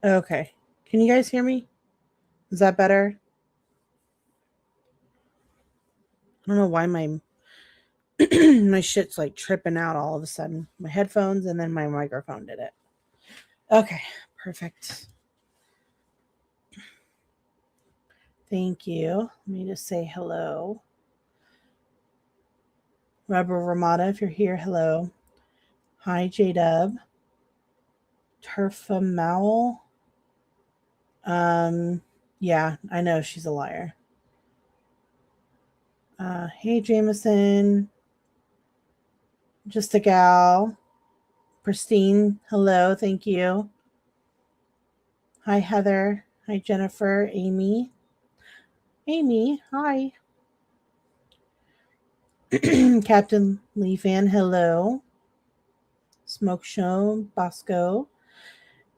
Okay. Can you guys hear me? Is that better? I don't know why my my shit's like tripping out all of a sudden. My headphones and then my microphone did it. Okay, perfect. Thank you. Let me just say hello. Rebel Ramada, if you're here, hello. Hi, J Dub. Turfa Mowell. Um, yeah, I know she's a liar. Hey, Jameson. Just a gal. Pristine, hello, thank you. Hi, Heather. Hi, Jennifer. Amy. Amy, hi. Captain Lee Fan, hello. Smoke Show, Bosco.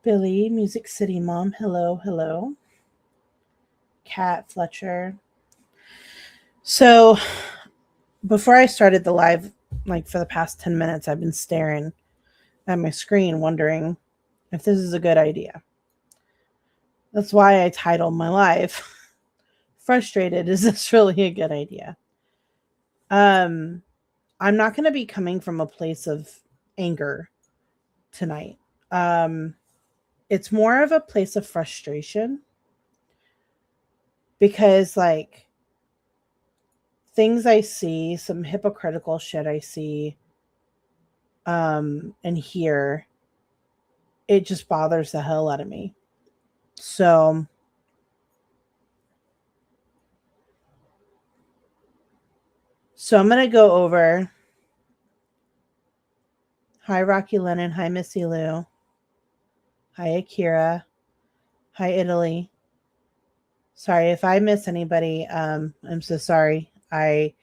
Billy, Music City Mom, hello, hello. Kat Fletcher. So, before I started the live, like for the past 10 minutes, I've been staring at my screen wondering if this is a good idea. That's why I titled my live Frustrated. Is this really a good idea? Um, I'm not going to be coming from a place of anger tonight. Um, it's more of a place of frustration because, like, things I see, some hypocritical shit I see and hear, it just bothers the hell out of me. So, I'm going to go over. Hi, Rocky Lennon. Hi, Missy Lou. Hi, Akira. Hi, Italy. Sorry if I miss anybody. I'm so sorry. I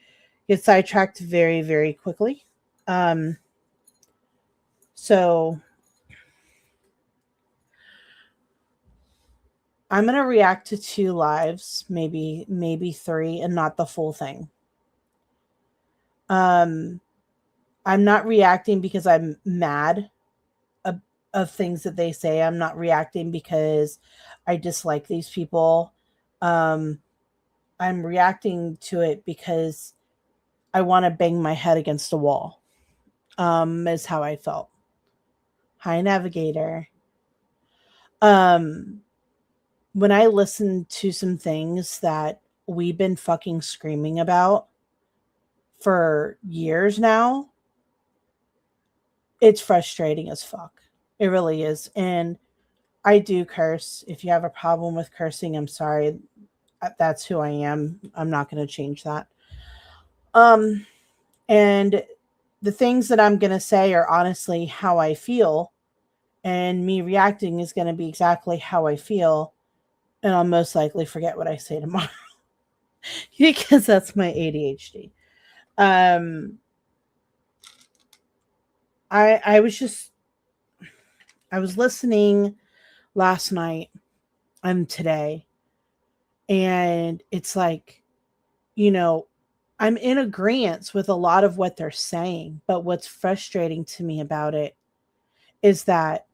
get sidetracked very, very quickly. Um, so I'm gonna react to 2 lives, maybe 3, and not the full thing. Um, I'm not reacting because I'm mad of, of things that they say. I'm not reacting because I dislike these people. Um, I'm reacting to it because I want to bang my head against a wall. Is how I felt. Hi, Navigator. Um, when I listen to some things that we've been fucking screaming about for years now, it's frustrating as fuck. It really is. And I do curse. If you have a problem with cursing, I'm sorry. That's who I am. I'm not going to change that. Um, and the things that I'm going to say are honestly how I feel, and me reacting is going to be exactly how I feel, and I'll most likely forget what I say tomorrow because that's my ADHD. Um, I was just I was listening last night and today, and it's like, you know, I'm in agreement with a lot of what they're saying, but what's frustrating to me about it is that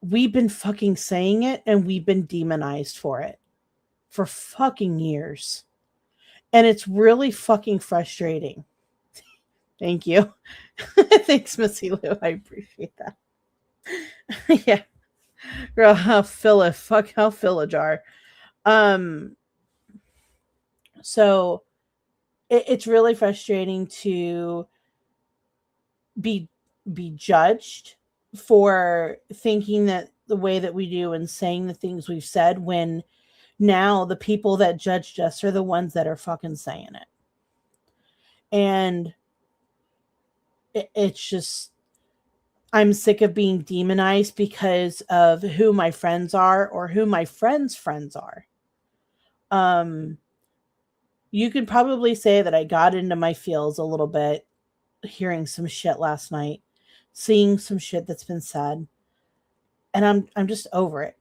we've been fucking saying it and we've been demonized for it for fucking years. And it's really fucking frustrating. Thank you. Thanks, Missy Lou. I appreciate that. Yeah. Girl, I'll fill a jar. Um, so it's really frustrating to be judged for thinking that the way that we do and saying the things we've said when now the people that judged us are the ones that are fucking saying it. And it's just I'm sick of being demonized because of who my friends are or who my friends' friends are. Um, you could probably say that I got into my feels a little bit hearing some shit last night, seeing some shit that's been said, and I'm just over it.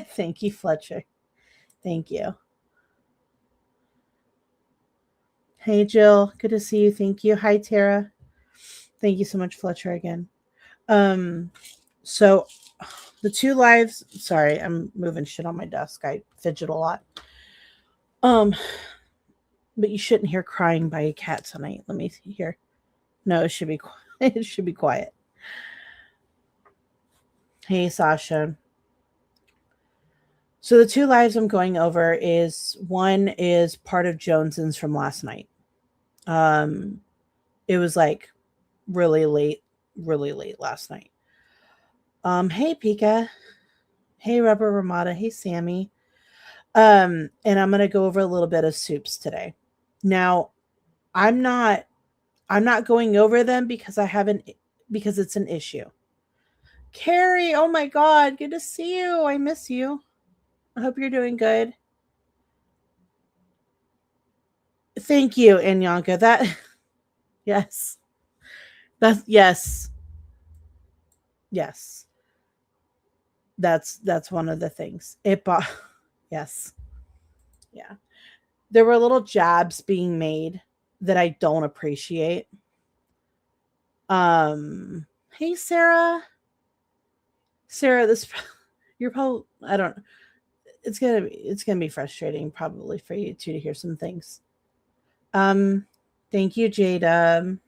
Thank you, Fletcher. Thank you. Hey, Jill. Good to see you. Thank you. Hi, Tara. Thank you so much, Fletcher, again. Um, so the 2 lives. Sorry, I'm moving shit on my desk. I fidget a lot. Um, but you shouldn't hear crying by a cat tonight. Let me see here. No, it should be quiet. It should be quiet. Hey, Sasha. So the 2 lives I'm going over is one is part of Jones's from last night. It was like really late last night. Hey Pika. Hey Rubber Ramada. Hey Sammy. And I'm gonna go over a little bit of soups today. Now, I'm not going over them because because it's an issue. Carrie, oh my god, good to see you. I miss you. I hope you're doing good. Thank you, Anyanka. That yes. That's yes. Yes. That's one of the things. Yes. Yeah. There were little jabs being made that I don't appreciate. Hey Sarah. Sarah, this you're probably I don't it's gonna be frustrating probably for you too to hear some things. Thank you, Jada.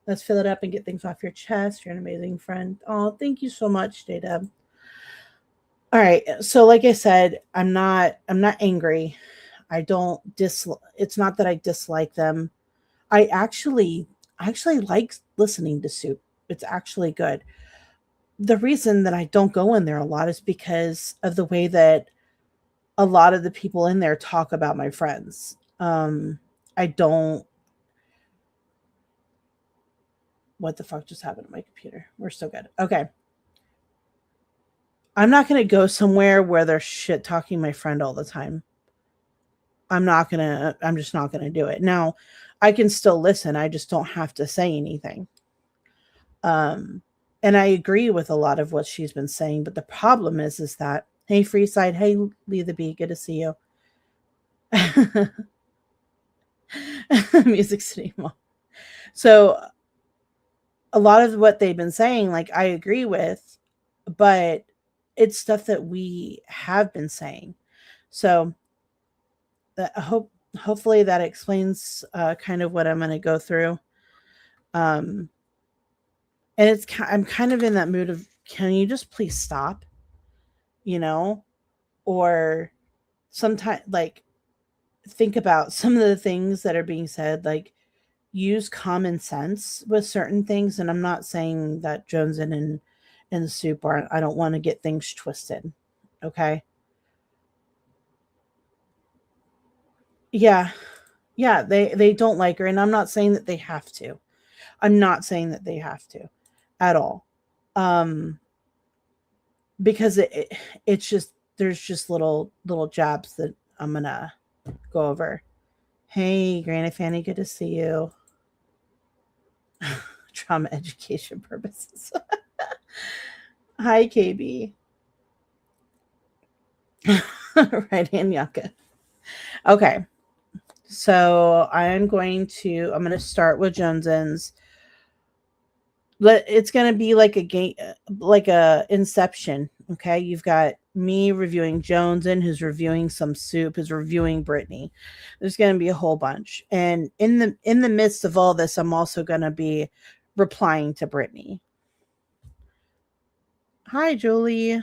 Let's fill it up and get things off your chest. You're an amazing friend. Oh, thank you so much, Jada. All right. So like I said, I'm not angry. I don't it's not that I dislike them. I actually like listening to Soup. It's actually good. The reason that I don't go in there a lot is because of the way that a lot of the people in there talk about my friends. I don't what the fuck just happened to my computer? We're still good. Okay. I'm not going to go somewhere where they're shit talking my friend all the time. I'm just not going to do it. Now, I can still listen. I just don't have to say anything. Um, and I agree with a lot of what she's been saying, but the problem is that, hey, Freeside, hey, Lee the Bee, good to see you. Music City Mall. So, a lot of what they've been saying, like, I agree with, but it's stuff that we have been saying. So, hopefully that explains kind of what I'm going to go through. Um, and I'm kind of in that mood of, can you just please stop? You know, or sometimes like think about some of the things that are being said, like use common sense with certain things. And I'm not saying that Jones and Soup aren't. I don't want to get things twisted. Okay. Yeah. Yeah, they don't like her, and I'm not saying that they have to. I'm not saying that they have to at all. Um because it's just there's just little jabs that I'm going to go over. Hey, Granny Fanny, good to see you. Trauma education purposes. Hi, KB. Right, Anyaka. Okay. So I'm going to start with Jones's. It's going to be like a game, like a Inception. Okay. You've got me reviewing Jones and who's reviewing some Soup, who's reviewing Brittany. There's going to be a whole bunch. And in the midst of all this, I'm also going to be replying to Brittany. Hi, Julie.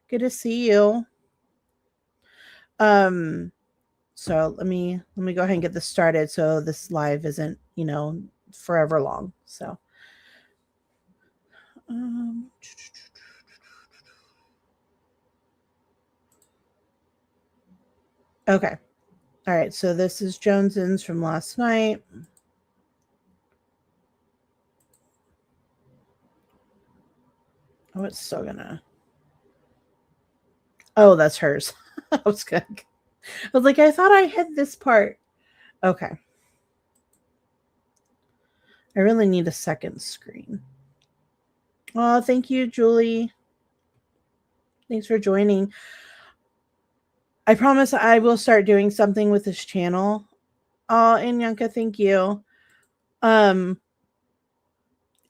Good to see you. So let me go ahead and get this started so this live isn't, forever long. So okay. All right, so this is Jones's from last night. Oh, it's still gonna. Oh, that's hers. I was good. I was like, I thought I had this part. Okay. I really need a second screen. Oh, thank you, Julie. Thanks for joining. I promise I will start doing something with this channel. Oh, Anyanka, thank you.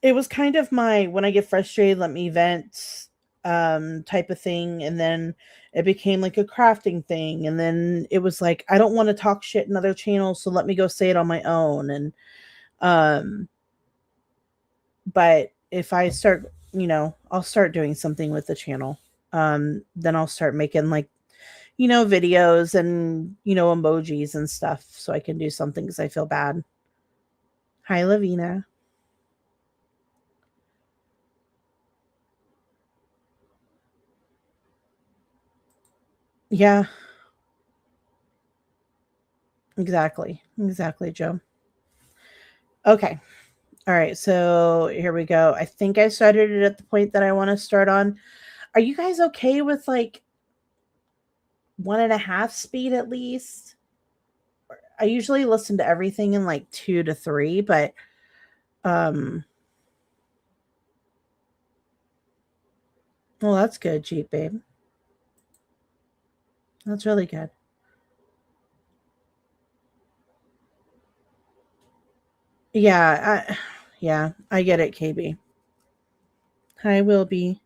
It was kind of my when I get frustrated, let me vent. type of thing, and then it became like a crafting thing, and then it was like, I don't want to talk shit in other channels, so let me go say it on my own. And um but if I start, I'll start doing something with the channel. Then I'll start making like, videos and, emojis and stuff so I can do something because I feel bad. Hi, Lavina. Yeah. Exactly, Joe. Okay. All right. So here we go. I think I started it at the point that I want to start on. Are you guys okay with like 1.5 speed at least? I usually listen to everything in like 2 to 3, but well, that's good, Jeep babe. That's really good. Yeah, I get it, KB. Hi, Will be.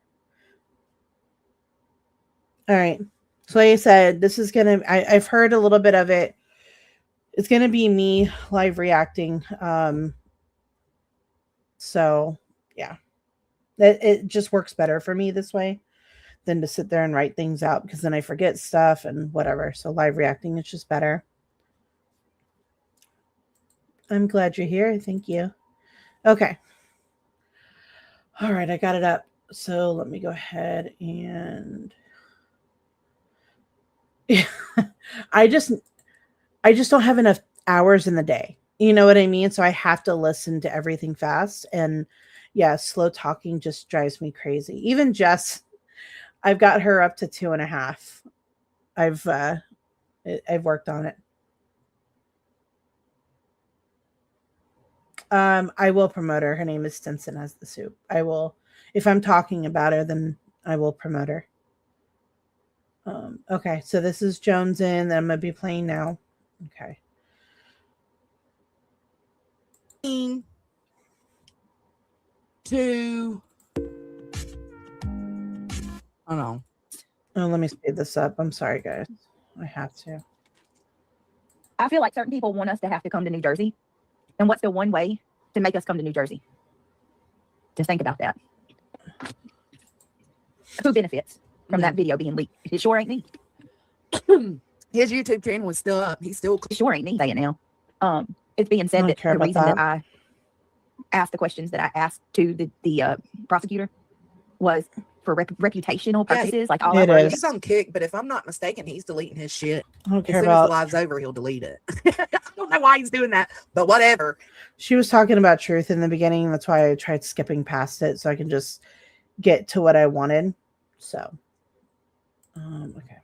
All right. So like I said, this is gonna I've heard a little bit of it. It's gonna be me live reacting. So yeah. It just works better for me this way than to sit there and write things out, because then I forget stuff and whatever. So live reacting is just better. I'm glad you're here. Thank you. Okay. All right, I got it up. So let me go ahead and I just don't have enough hours in the day. You know what I mean? So I have to listen to everything fast, and yeah, slow talking just drives me crazy. Even Jess, I've got her up to 2.5. I've worked on it. I will promote her. Her name is Stinson as the soup. I will, if I'm talking about her, then I will promote her. Okay, so this is Jones in that I'm gonna be playing now. Okay. To hold on. Oh, let me speed this up. I'm sorry, guys. I have to. I feel like certain people want us to have to come to New Jersey. And what's the one way to make us come to New Jersey? Just think about that. Who benefits from that video being leaked? It sure ain't me. His YouTube channel is still up. He's still It sure ain't me. Say it now. It's being said that the reason that I asked the questions that I asked to the prosecutor was for reputational purposes. Like all it is. He's on Kick, but if I'm not mistaken, he's deleting his shit. I don't care as soon about as the live's over, he'll delete it. I don't know why he's doing that, but whatever. She was talking about truth in the beginning. That's why I tried skipping past it so I can just get to what I wanted. So, okay.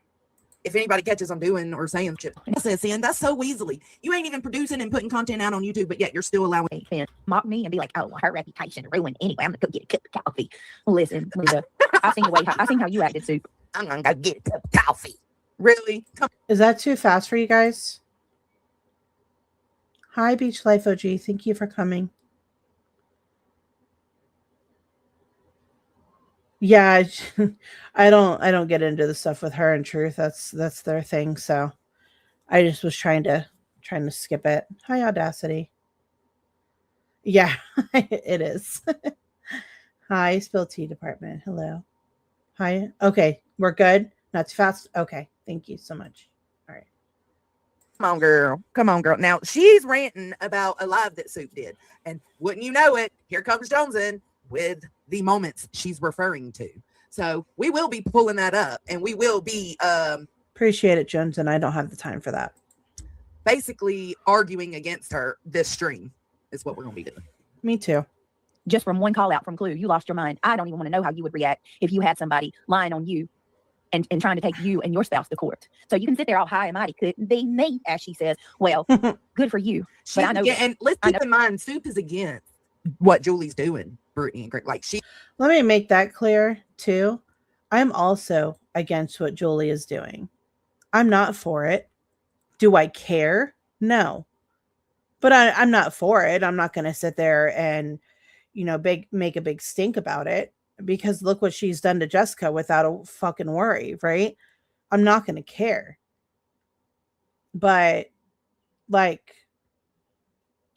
If anybody catches I'm doing or saying shit, that's so weaselly. You ain't even producing and putting content out on YouTube, but yet you're still allowing to mock me and be like, "Oh, well, her reputation ruined anyway. I'm gonna go get a cup of coffee." Listen, Linda, I seen how you acted, Soup. I'm gonna go get a cup of coffee. Really? Is that too fast for you guys? Hi, Beach Life OG. Thank you for coming. Yeah, I don't get into the stuff with her and Truth. That's their thing. So I just was trying to skip it. Hi, Audacity. Yeah, it is. Hi, Spill Tea Department. Hello. Hi. Okay, we're good. Not too fast. Okay, thank you so much. All right. Come on, girl. Now she's ranting about a live that Soup did, and wouldn't you know it, here comes Jones in with the moments she's referring to. So we will be pulling that up, and we will be appreciate it, Jones, and I don't have the time for that. Basically arguing against her this stream is what we're gonna be doing. Me too. Just from one call out from Clue, you lost your mind. I don't even want to know how you would react if you had somebody lying on you and trying to take you and your spouse to court. So you can sit there all high and mighty. Couldn't be me, as she says. Well, good for you. But I know. And let's keep in mind, Soup is against what Julie's doing, Brittany and Greg. Like let me make that clear too. I'm also against what Julie is doing. I'm not for it. Do I care? No. But I'm not for it. I'm not going to sit there and, make a big stink about it. because look what she's done to Jessica without a fucking worry, right? I'm not going to care. But like,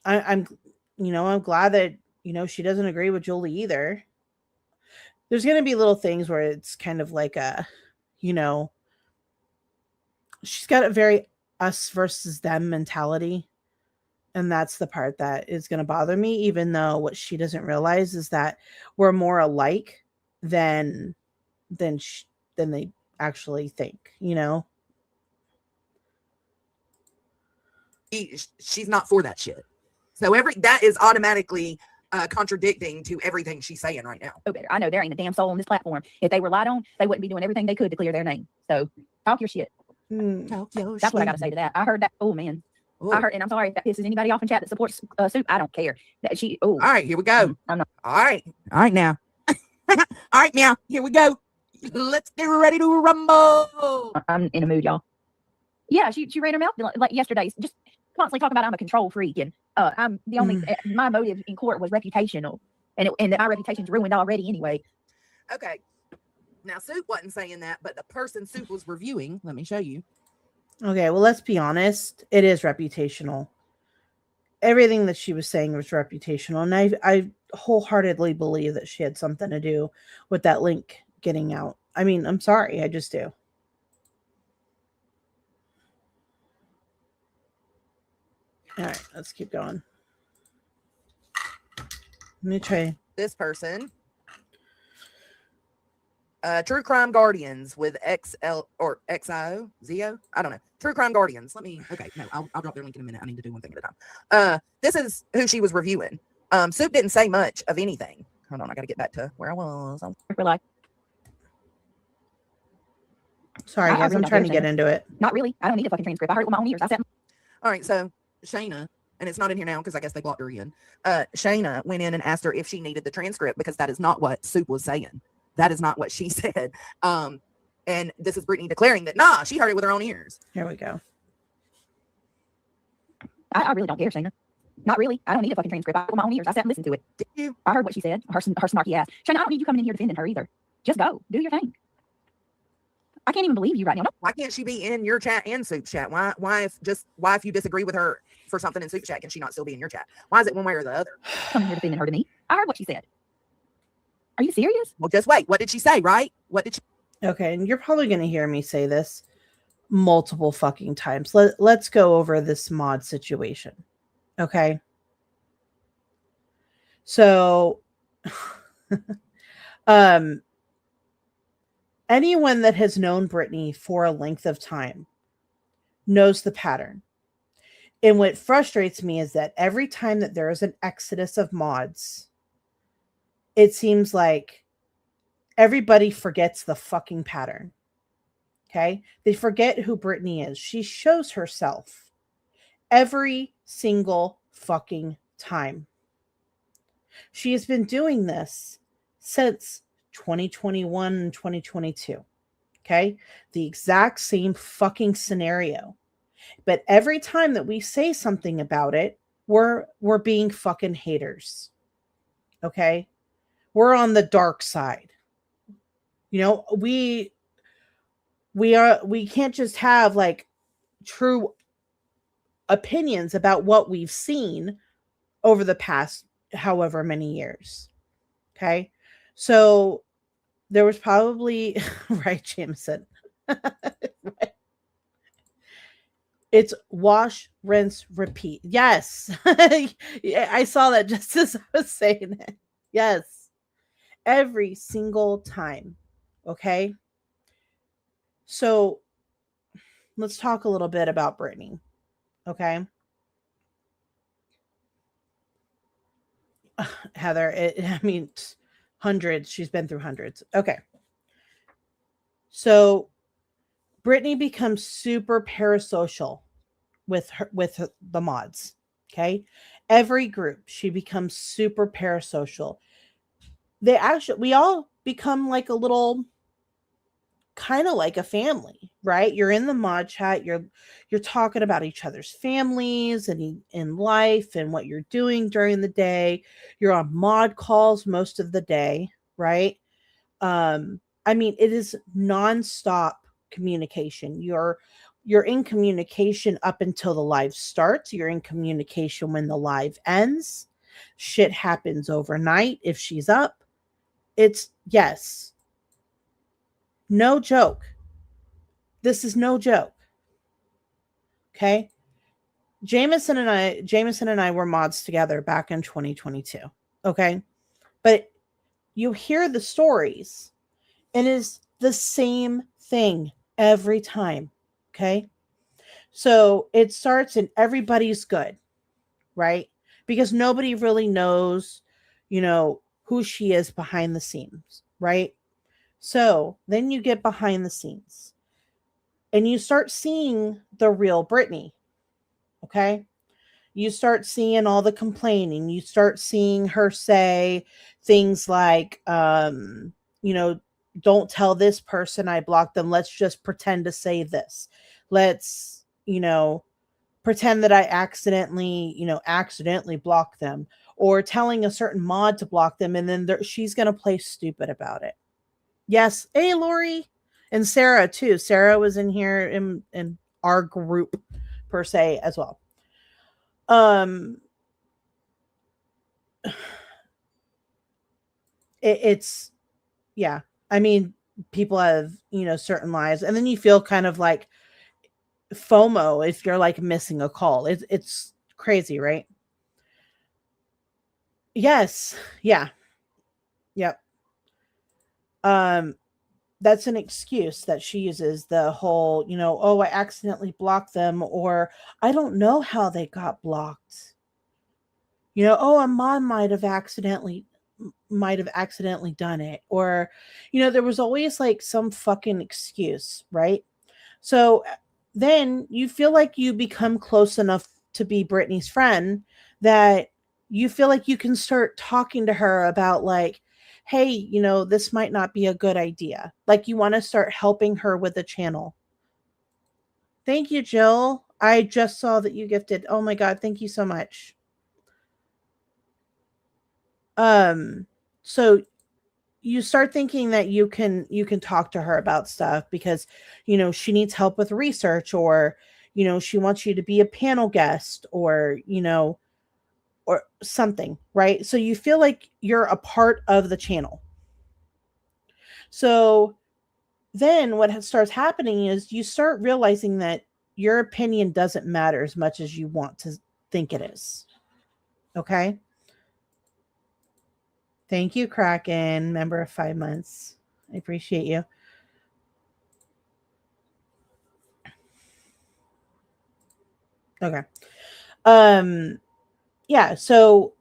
I'm glad that, she doesn't agree with Julie either. There's going to be little things where it's kind of like she's got a very us versus them mentality. And that's the part that is going to bother me, even though what she doesn't realize is that we're more alike than they actually think, She's not for that shit. So that is automatically contradicting to everything she's saying right now. Oh, better. I know there ain't a damn soul on this platform. If they were lied on, they wouldn't be doing everything they could to clear their name. So talk your shit. That's what I got to say to that. I heard that. Oh, man. Ooh. I heard, and I'm sorry if that pisses anybody off in chat that supports Soup. I don't care. All right, here we go. I'm not. All right now. All right now, here we go. Let's get ready to rumble. I'm in a mood, y'all. Yeah, she ran her mouth like yesterday, just constantly talking about I'm a control freak, and I'm the only. My motive in court was reputational, and that my reputation's ruined already anyway. Okay, now Soup wasn't saying that, but the person Soup was reviewing. Let me show you. Okay, well, let's be honest. It is reputational. Everything that she was saying was reputational. And I wholeheartedly believe that she had something to do with that link getting out. I mean, I'm sorry. I just do. All right, let's keep going. Let me try. This person. True Crime Guardians with XL or XIO, Zio. I don't know. True Crime Guardians. I'll drop their link in a minute. I need to do one thing at a time. This is who she was reviewing. Soup didn't say much of anything. Hold on, I got to get back to where I was. Sorry, guys, I'm trying to get into it. Not really. I don't need a fucking transcript. I heard it with my own ears. All right, so Shayna, and it's not in here now because I guess they blocked her in. Shayna went in and asked her if she needed the transcript because that is not what Soup was saying. That is not what she said. And this is Brittany declaring that, she heard it with her own ears. Here we go. I really don't care, Shayna. Not really. I don't need a fucking transcript. I heard it with my own ears. I sat and listened to it. Did you? I heard what she said. Her snarky ass. Shayna, I don't need you coming in here defending her either. Just go. Do your thing. I can't even believe you right now. Why can't she be in your chat and Soup's chat? Why if you disagree with her for something in Soup's chat, can she not still be in your chat? Why is it one way or the other? Coming here defending her to me. I heard what she said. Are you serious? Well, just wait. What did she say, right? What did she... Okay, and you're probably going to hear me say this multiple fucking times. Let's go over this mod situation. Okay? So, anyone that has known Brittany for a length of time knows the pattern. And what frustrates me is that every time that there is an exodus of mods, it seems like everybody forgets the fucking pattern. Okay? They forget who Brittany is. She shows herself every single fucking time. She has been doing this since 2021 and 2022. Okay? The exact same fucking scenario. But every time that we say something about it, we're being fucking haters. Okay? We're on the dark side. We can't just have like true opinions about what we've seen over the past however many years. Okay? So there was probably right, Jameson. Right. It's wash, rinse, repeat. Yes. I saw that just as I was saying it. Yes. Every single time. Okay. So let's talk a little bit about Brittany. Okay. Heather, hundreds. She's been through hundreds. Okay. So Brittany becomes super parasocial with the mods. Okay. Every group, she becomes super parasocial. We all become like a little, kind of like a family, right? You're in the mod chat. You're talking about each other's families and in life and what you're doing during the day. You're on mod calls most of the day, right? I mean, it is nonstop communication. You're in communication up until the live starts. You're in communication when the live ends. Shit happens overnight if she's up. It's yes. No joke. This is no joke. Okay? Jameson and I were mods together back in 2022. Okay? But you hear the stories and it's the same thing every time. Okay? So it starts and everybody's good, right? Because nobody really knows, who she is behind the scenes, right? So then you get behind the scenes and you start seeing the real Britney. Okay. You start seeing all the complaining. You start seeing her say things like, don't tell this person I blocked them. Let's just pretend to say this. Let's, pretend that I accidentally blocked them, or telling a certain mod to block them. And then she's going to play stupid about it. Yes. Hey, Lori and Sarah too. Sarah was in here in our group per se as well. It's yeah. I mean, people have, certain lives, and then you feel kind of like FOMO if you're like missing a call. It's crazy, right? Yes. Yeah. Yep. That's an excuse that she uses, the whole, oh, I accidentally blocked them, or I don't know how they got blocked. Oh, a mom might have accidentally done it, or there was always like some fucking excuse, right? So then you feel like you become close enough to be Britney's friend that you feel like you can start talking to her about like, hey, this might not be a good idea. Like you want to start helping her with the channel. Thank you, Jill. I just saw that you gifted. Oh my God. Thank you so much. So you start thinking that you can talk to her about stuff because, she needs help with research, or, she wants you to be a panel guest, or, or something, right? So you feel like you're a part of the channel. So then what starts happening is you start realizing that your opinion doesn't matter as much as you want to think it is. Okay. Thank you, Kraken, member of 5 months. I appreciate you. Okay. Yeah, so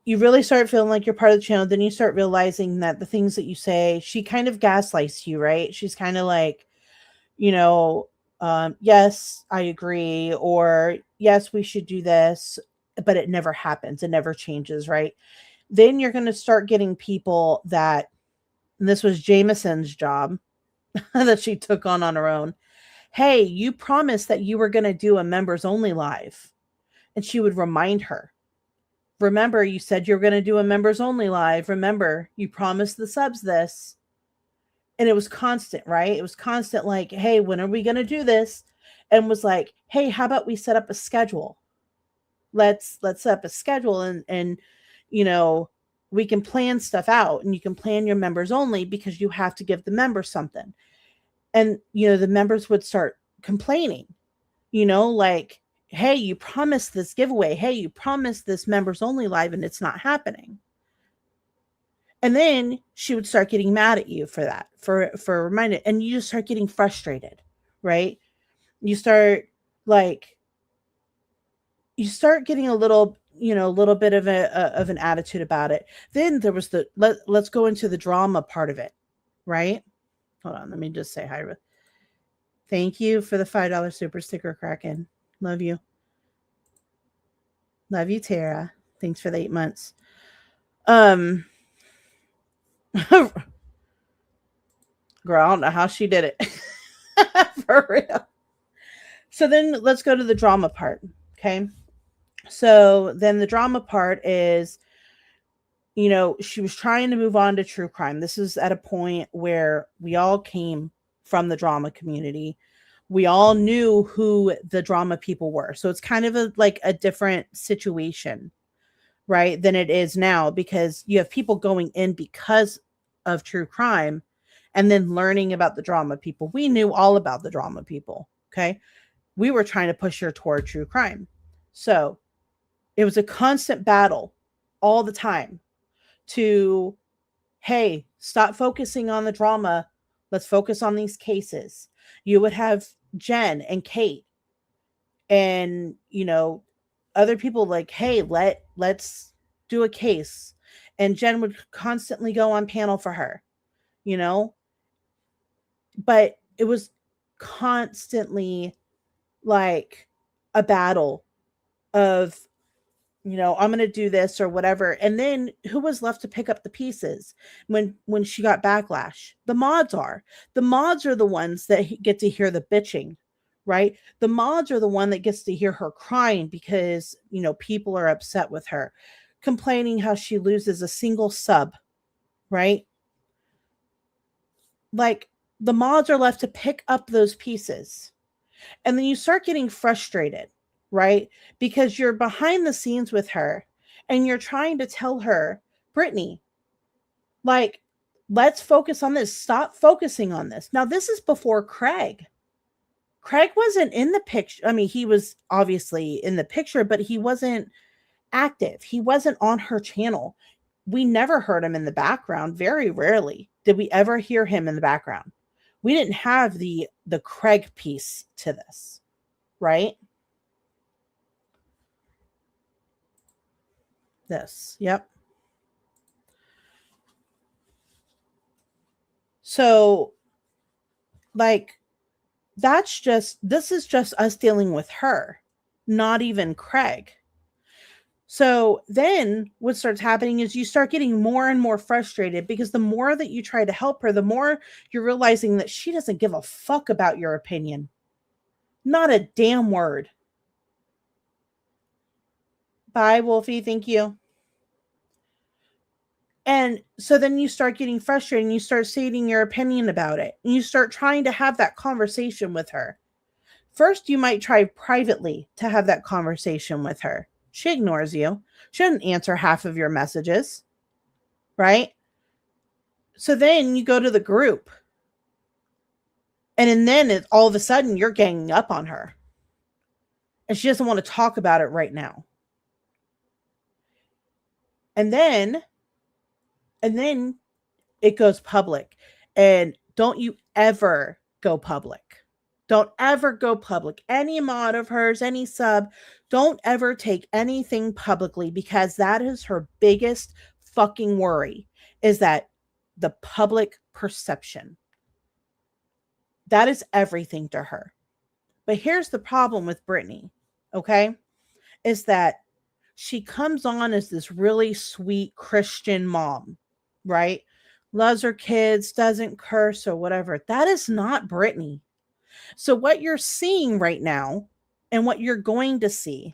you really start feeling like you're part of the channel. Then you start realizing that the things that you say, she kind of gaslights you, right? She's kind of like, yes, I agree, or yes, we should do this, but it never happens. It never changes, right? Then you're going to start getting people that, and this was Jameson's job that she took on her own. Hey, you promised that you were going to do a members only live. And she would remind her, remember, you said you're going to do a members only live. Remember, you promised the subs this. And it was constant, right? It was constant like, hey, when are we going to do this? And was like, hey, how about we set up a schedule? Let's set up a schedule and we can plan stuff out, and you can plan your members only because you have to give the members something. And, the members would start complaining, like, hey, you promised this giveaway. Hey, you promised this members only live, and it's not happening. And then she would start getting mad at you for that, for reminding, and you just start getting frustrated, right? You start getting a little bit of an attitude about it. Then there was let's go into the drama part of it, right? Hold on, let me just say hi. Thank you for the $5 super sticker, Kraken. Love you. Love you, Tara. Thanks for the 8 months. Girl, I don't know how she did it. For real. So then let's go to the drama part. Okay. So then the drama part is, you know, she was trying to move on to true crime. This is at a point where we all came from the drama community. We all knew who the drama people were. So it's kind of like a different situation, right, than it is now, because you have people going in because of true crime and then learning about the drama people. We knew all about the drama people. Okay. We were trying to push her toward true crime. So it was a constant battle all the time to, hey, stop focusing on the drama. Let's focus on these cases. You would have Jen and Kate and, you know, other people like, hey, let's do a case. And Jen would constantly go on panel for her, you know, but it was constantly like a battle of, you know, I'm going to do this or whatever. And then who was left to pick up the pieces when she got backlash? The mods are. The mods are the ones that get to hear the bitching, right? The mods are the one that gets to hear her crying because, you know, people are upset with her, complaining how she loses a single sub, right? Like, the mods are left to pick up those pieces. And then you start getting frustrated, right? Because you're behind the scenes with her and you're trying to tell her, Brittany, like, let's focus on this. Stop focusing on this. Now, this is before Craig. Craig wasn't in the picture. I mean, he was obviously in the picture, but he wasn't active. He wasn't on her channel. We never heard him in the background. Very rarely did we ever hear him in the background. We didn't have the Craig piece to this, right? This, yep. So, like, this is just us dealing with her, not even Craig. So then what starts happening is you start getting more and more frustrated because the more that you try to help her, the more you're realizing that she doesn't give a fuck about your opinion. Not a damn word. Bye, Wolfie. Thank you. And so then you start getting frustrated and you start stating your opinion about it. And you start trying to have that conversation with her. First, you might try privately to have that conversation with her. She ignores you. She doesn't answer half of your messages, right? So then you go to the group. And then all of a sudden, you're ganging up on her. And she doesn't want to talk about it right now. And then it goes public. And don't you ever go public. Don't ever go public. Any mod of hers, any sub, don't ever take anything publicly, because that is her biggest fucking worry, is that the public perception. That is everything to her. But here's the problem with Brittany, okay? Is that she comes on as this really sweet Christian mom, right? Loves her kids, doesn't curse or whatever. That is not Brittany. So what you're seeing right now and what you're going to see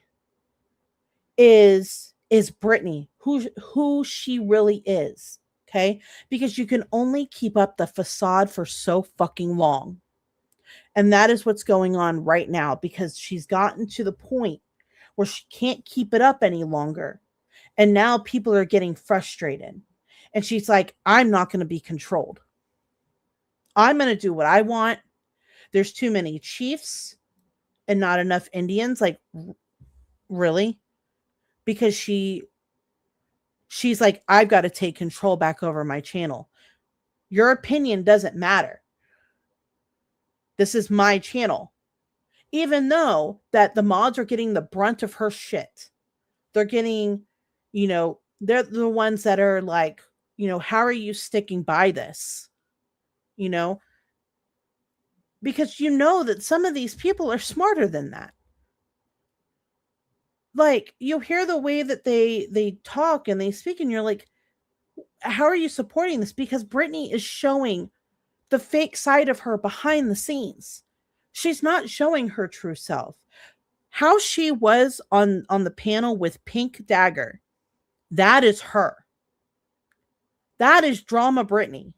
is Brittany, who she really is, okay? Because you can only keep up the facade for so fucking long. And that is what's going on right now, because she's gotten to the point where she can't keep it up any longer. And now people are getting frustrated. And she's like, I'm not going to be controlled. I'm going to do what I want. There's too many chiefs and not enough Indians. Like, really? Because she's like, I've got to take control back over my channel. Your opinion doesn't matter. This is my channel. Even though that the mods are getting the brunt of her shit. They're getting, you know, they're the ones that are like, you know, how are you sticking by this? You know? Because you know that some of these people are smarter than that. Like, you hear the way that they talk and they speak, and you're like, how are you supporting this? Because Brittany is showing the fake side of her behind the scenes. She's not showing her true self. How she was on the panel with Pink Dagger, that is her. That is drama Brittany.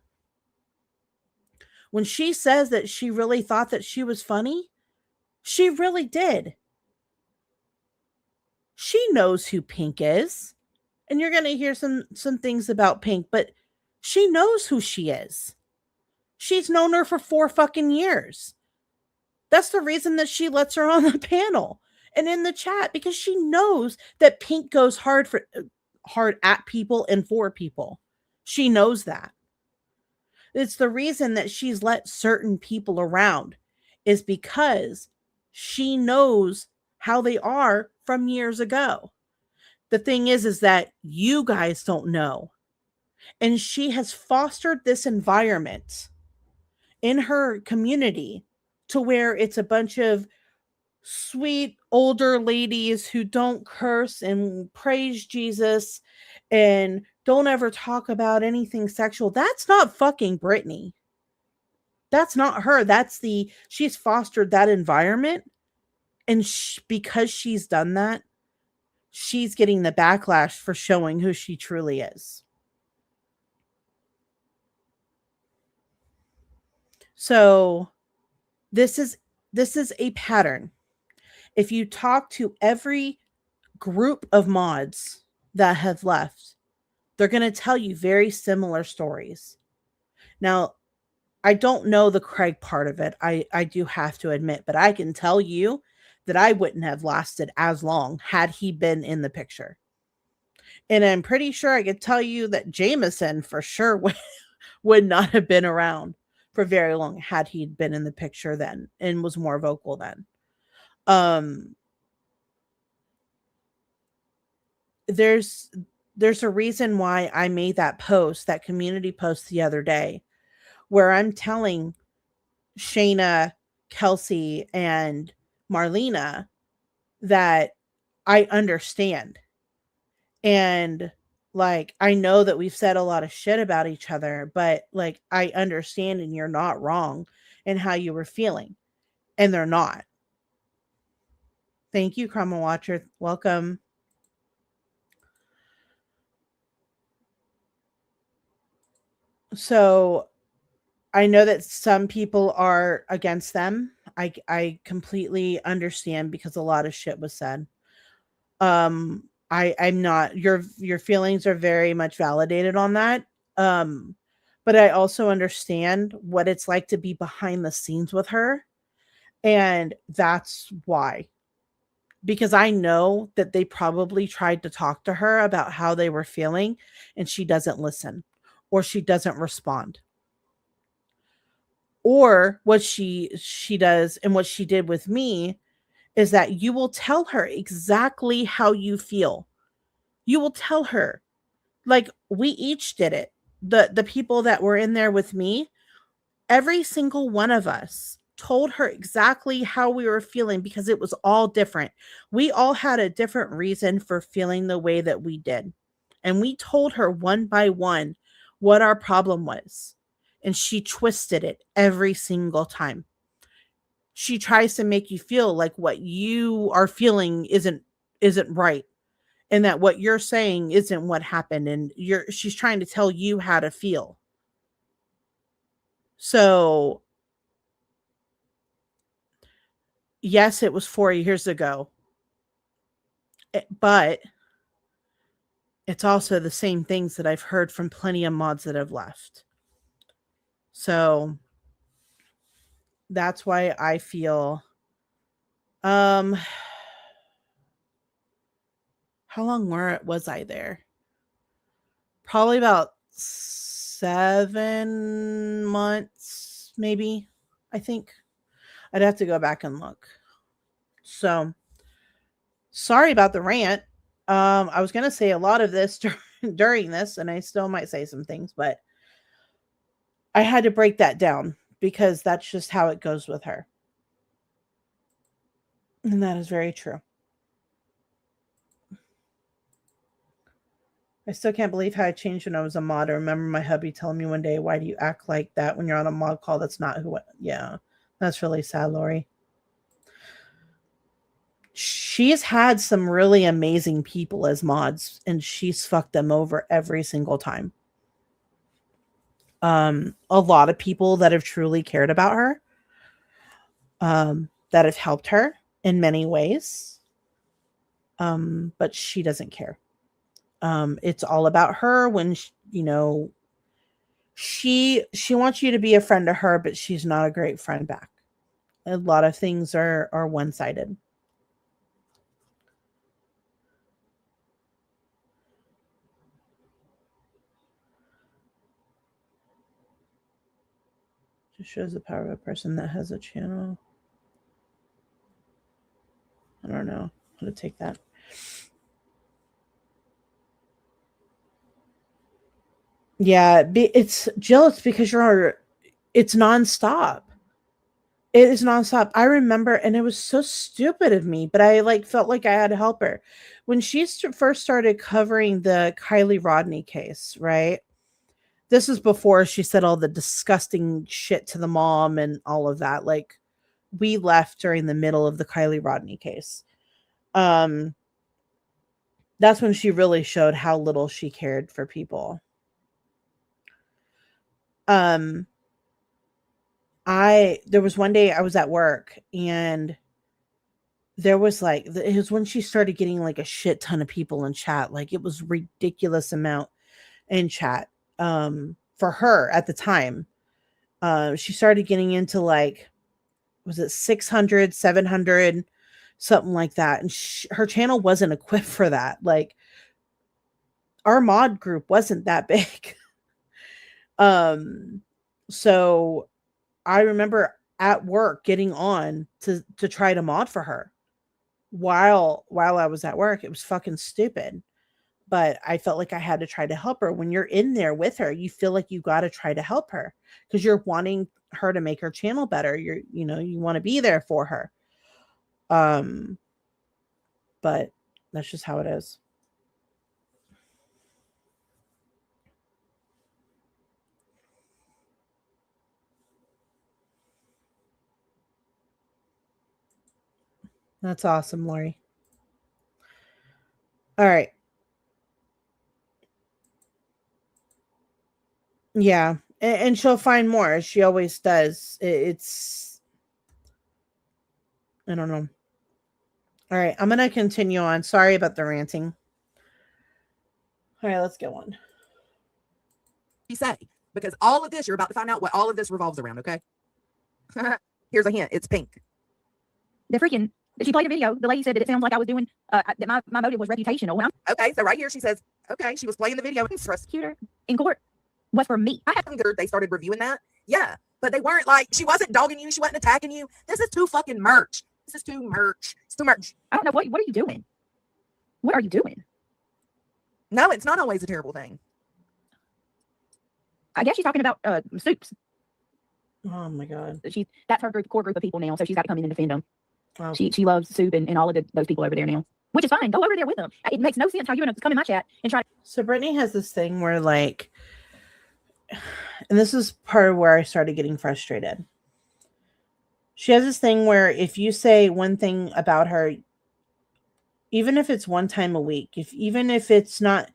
When she says that she really thought that she was funny, she really did. She knows who Pink is. And you're going to hear some things about Pink, but she knows who she is. She's known her for 4 fucking years. That's the reason that she lets her on the panel and in the chat, because she knows that Pink goes hard at people and for people. She knows that. It's the reason that she's let certain people around, is because she knows how they are from years ago. The thing is that you guys don't know. And she has fostered this environment in her community to where it's a bunch of sweet older ladies who don't curse and praise Jesus and don't ever talk about anything sexual. That's not fucking Brittany. That's not her. She's fostered that environment. And because she's done that, she's getting the backlash for showing who she truly is. So this is a pattern. If you talk to every group of mods that have left, they're going to tell you very similar stories. Now, I don't know the Craig part of it. I do have to admit, but I can tell you that I wouldn't have lasted as long had he been in the picture. And I'm pretty sure I could tell you that Jameson for sure would not have been around for very long had he been in the picture then and was more vocal then. There's a reason why I made that post, that community post the other day, where I'm telling Shayna, Kelsey, and Marlena that I understand. And like, I know that we've said a lot of shit about each other, but like, I understand and you're not wrong in how you were feeling. And they're not. Thank you, Chroma Watcher. Welcome. So I know that some people are against them. I completely understand, because a lot of shit was said. I'm not, your feelings are very much validated on that. But I also understand what it's like to be behind the scenes with her. And that's why. Because I know that they probably tried to talk to her about how they were feeling, and she doesn't listen, or she doesn't respond. Or what she does, and what she did with me, is that you will tell her exactly how you feel. You will tell her. Like, we each did it. The people that were in there with me, every single one of us told her exactly how we were feeling, because it was all different. We all had a different reason for feeling the way that we did. And we told her one by one what our problem was. And she twisted it every single time. She tries to make you feel like what you are feeling isn't right, and that what you're saying isn't what happened, and she's trying to tell you how to feel. So yes, it was 4 years ago, but it's also the same things that I've heard from plenty of mods that have left. So that's why I feel, how long was I there? Probably about 7 months, maybe, I think. I'd have to go back and look. So sorry about the rant. I was going to say a lot of this during this, and I still might say some things, but I had to break that down because that's just how it goes with her. And that is very true. I still can't believe how I changed when I was a mod. I remember my hubby telling me one day, why do you act like that when you're on a mod call? That's not who. Yeah, that's really sad, Lori. She's had some really amazing people as mods, and she's fucked them over every single time. a lot of people that have truly cared about her, that have helped her in many ways. But she doesn't care. It's all about her when she wants you to be a friend to her, but she's not a great friend back. A lot of things are one-sided. Just shows the power of a person that has a channel. I don't know how to take that. Yeah, it's Jill. It's because it's nonstop. It is nonstop. I remember, and it was so stupid of me, but I felt like I had to help her when she first started covering the Kylie Rodney case. Right, this is before she said all the disgusting shit to the mom and all of that. Like, we left during the middle of the Kylie Rodney case. That's when she really showed how little she cared for people. There was one day I was at work, and there was it was when she started getting like a shit ton of people in chat. Like, it was ridiculous amount in chat. For her at the time, she started getting into was it 600, 700, something like that. And her channel wasn't equipped for that. Like, our mod group wasn't that big. So I remember at work getting on to try to mod for her while I was at work. It was fucking stupid, but I felt like I had to try to help her. When you're in there with her, you feel like you got to try to help her because you're wanting her to make her channel better. You want to be there for her. But that's just how it is. That's awesome, Lori. All right. Yeah. And she'll find more. She always does. It's, I don't know. All right. I'm going to continue on. Sorry about the ranting. All right. Let's go on. You say, because all of this, you're about to find out what all of this revolves around, okay? Here's a hint. It's pink. She played a video. The lady said that it sounds like I was doing, that my motive was reputational. When I'm Okay, so right here she says, okay, she was playing the video. prosecutor in court was for me. They started reviewing that. Yeah, but they weren't she wasn't dogging you. She wasn't attacking you. This is too fucking merch. This is too merch. It's too merch. I don't know. What are you doing? What are you doing? No, it's not always a terrible thing. I guess she's talking about Soups. Oh my God. That's her core group of people now, so she's got to come in and defend them. Wow. She loves Soup and all of those people over there now, which is fine. Go over there with them. It makes no sense how you're going to come in my chat and try. So Brittany has this thing where and this is part of where I started getting frustrated. She has this thing where if you say one thing about her, even if it's one time a week, even if it's not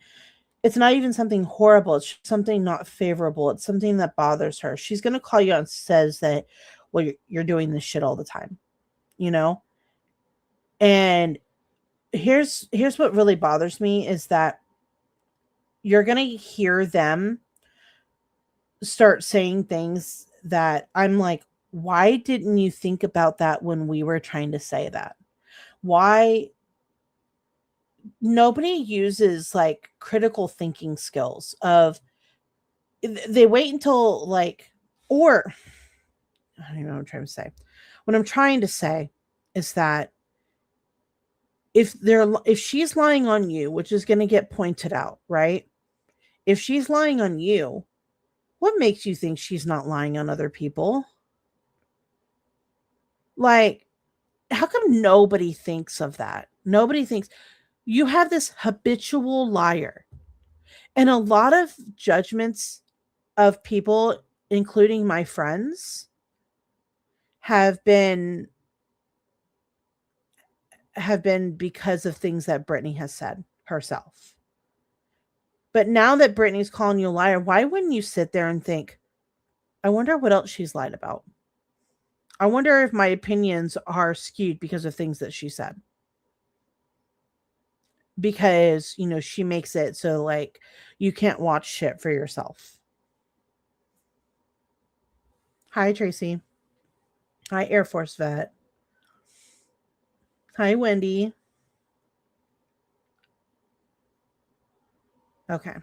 even something horrible, it's something not favorable, it's something that bothers her, she's going to call you out and says that, well, you're doing this shit all the time, and here's what really bothers me is that you're going to hear them start saying things that I'm like, why didn't you think about that when we were trying to say that? Why nobody uses critical thinking skills of, they wait until or I don't know what I'm trying to say. What I'm trying to say is that if she's lying on you, which is going to get pointed out, right? If she's lying on you, what makes you think she's not lying on other people? How come nobody thinks of that? Nobody thinks you have this habitual liar. And a lot of judgments of people, including my friends, have been because of things that Brittany has said herself. But now that Brittany's calling you a liar, why wouldn't you sit there and think, I wonder what else she's lied about. I wonder if my opinions are skewed because of things that she said. Because, you know, she makes it so like you can't watch shit for yourself. Hi, Tracy. Hi, Air Force vet. Hi, Wendy. Okay.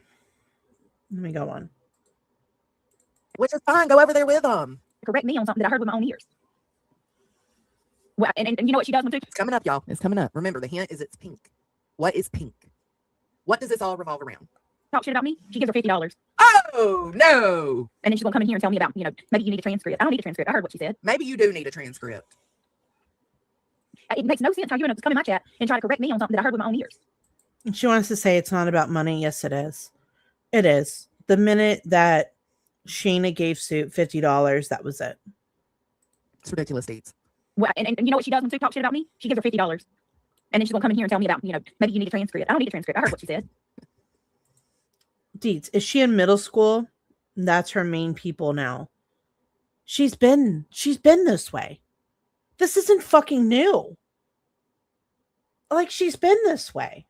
Let me go on. Which is fine. Go over there with them. Correct me on something that I heard with my own ears. Well, and you know what she does too? It's coming up, y'all. It's coming up. Remember, the hint is it's pink. What is pink? What does this all revolve around? Talk shit about me. She gives her $50. Oh, no. And then she's going to come in here and tell me about, you know, maybe you need a transcript. I don't need a transcript. I heard what she said. Maybe you do need a transcript. It makes no sense how you're going to come in my chat and try to correct me on something that I heard with my own ears. She wants to say it's not about money. Yes, it is. It is. The minute that Shayna gave Suit $50, that was it. It's ridiculous, Deeds. Well, and you know what she does when she talks shit about me? She gives her $50. And then she's going to come in here and tell me about, you know, maybe you need a transcript. I don't need a transcript. I heard what she said. Deets, is she in middle school? That's her main people now. She's been this way. This isn't fucking new. Like, she's been this way.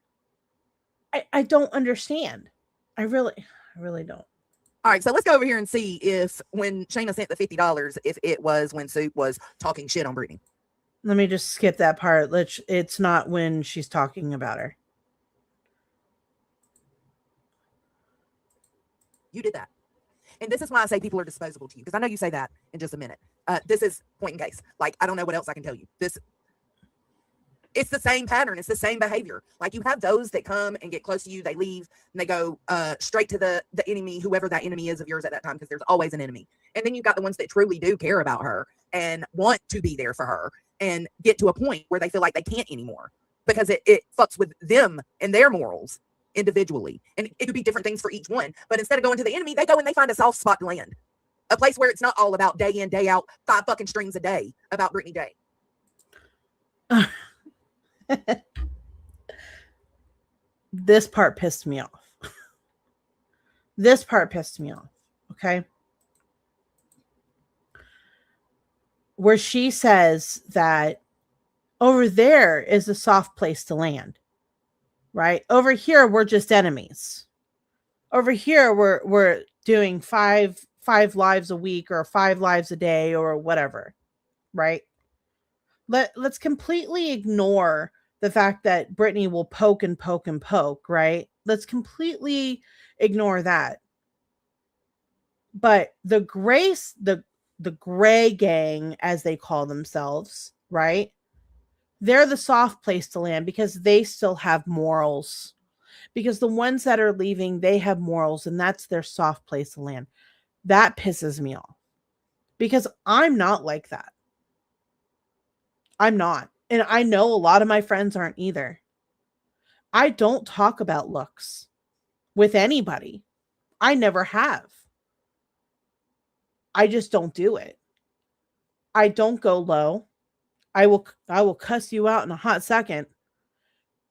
I don't understand. I really don't. All right, so let's go over here and see if when Shayna sent the $50, if it was when Soup was talking shit on Brittany. Let me just skip that part. It's not when she's talking about her. You did that. And this is why I say people are disposable to you, because I know you say that in just a minute. This is point in case. Like, I don't know what else I can tell you. It's the same pattern. It's the same behavior. Like, you have those that come and get close to you, they leave, and they go straight to the enemy, whoever that enemy is of yours at that time, because there's always an enemy. And then you've got the ones that truly do care about her and want to be there for her and get to a point where they feel like they can't anymore because it fucks with them and their morals individually. And it could be different things for each one. But instead of going to the enemy, they go and they find a soft spot to land. A place where it's not all about day in, day out, 5 fucking strings a day about Brittany Day. This part pissed me off. This part pissed me off. Okay. Where she says that over there is a soft place to land. Right? Over here, we're just enemies. Over here, we're doing five lives a week or 5 lives a day or whatever. Right? Let's completely ignore the fact that Brittany will poke and poke and poke, right? Let's completely ignore that. But the gray gang, as they call themselves, right? They're the soft place to land because they still have morals. Because the ones that are leaving, they have morals, and that's their soft place to land. That pisses me off. Because I'm not like that. I'm not. And I know a lot of my friends aren't either. I don't talk about looks with anybody. I never have. I just don't do it. I don't go low. I will cuss you out in a hot second.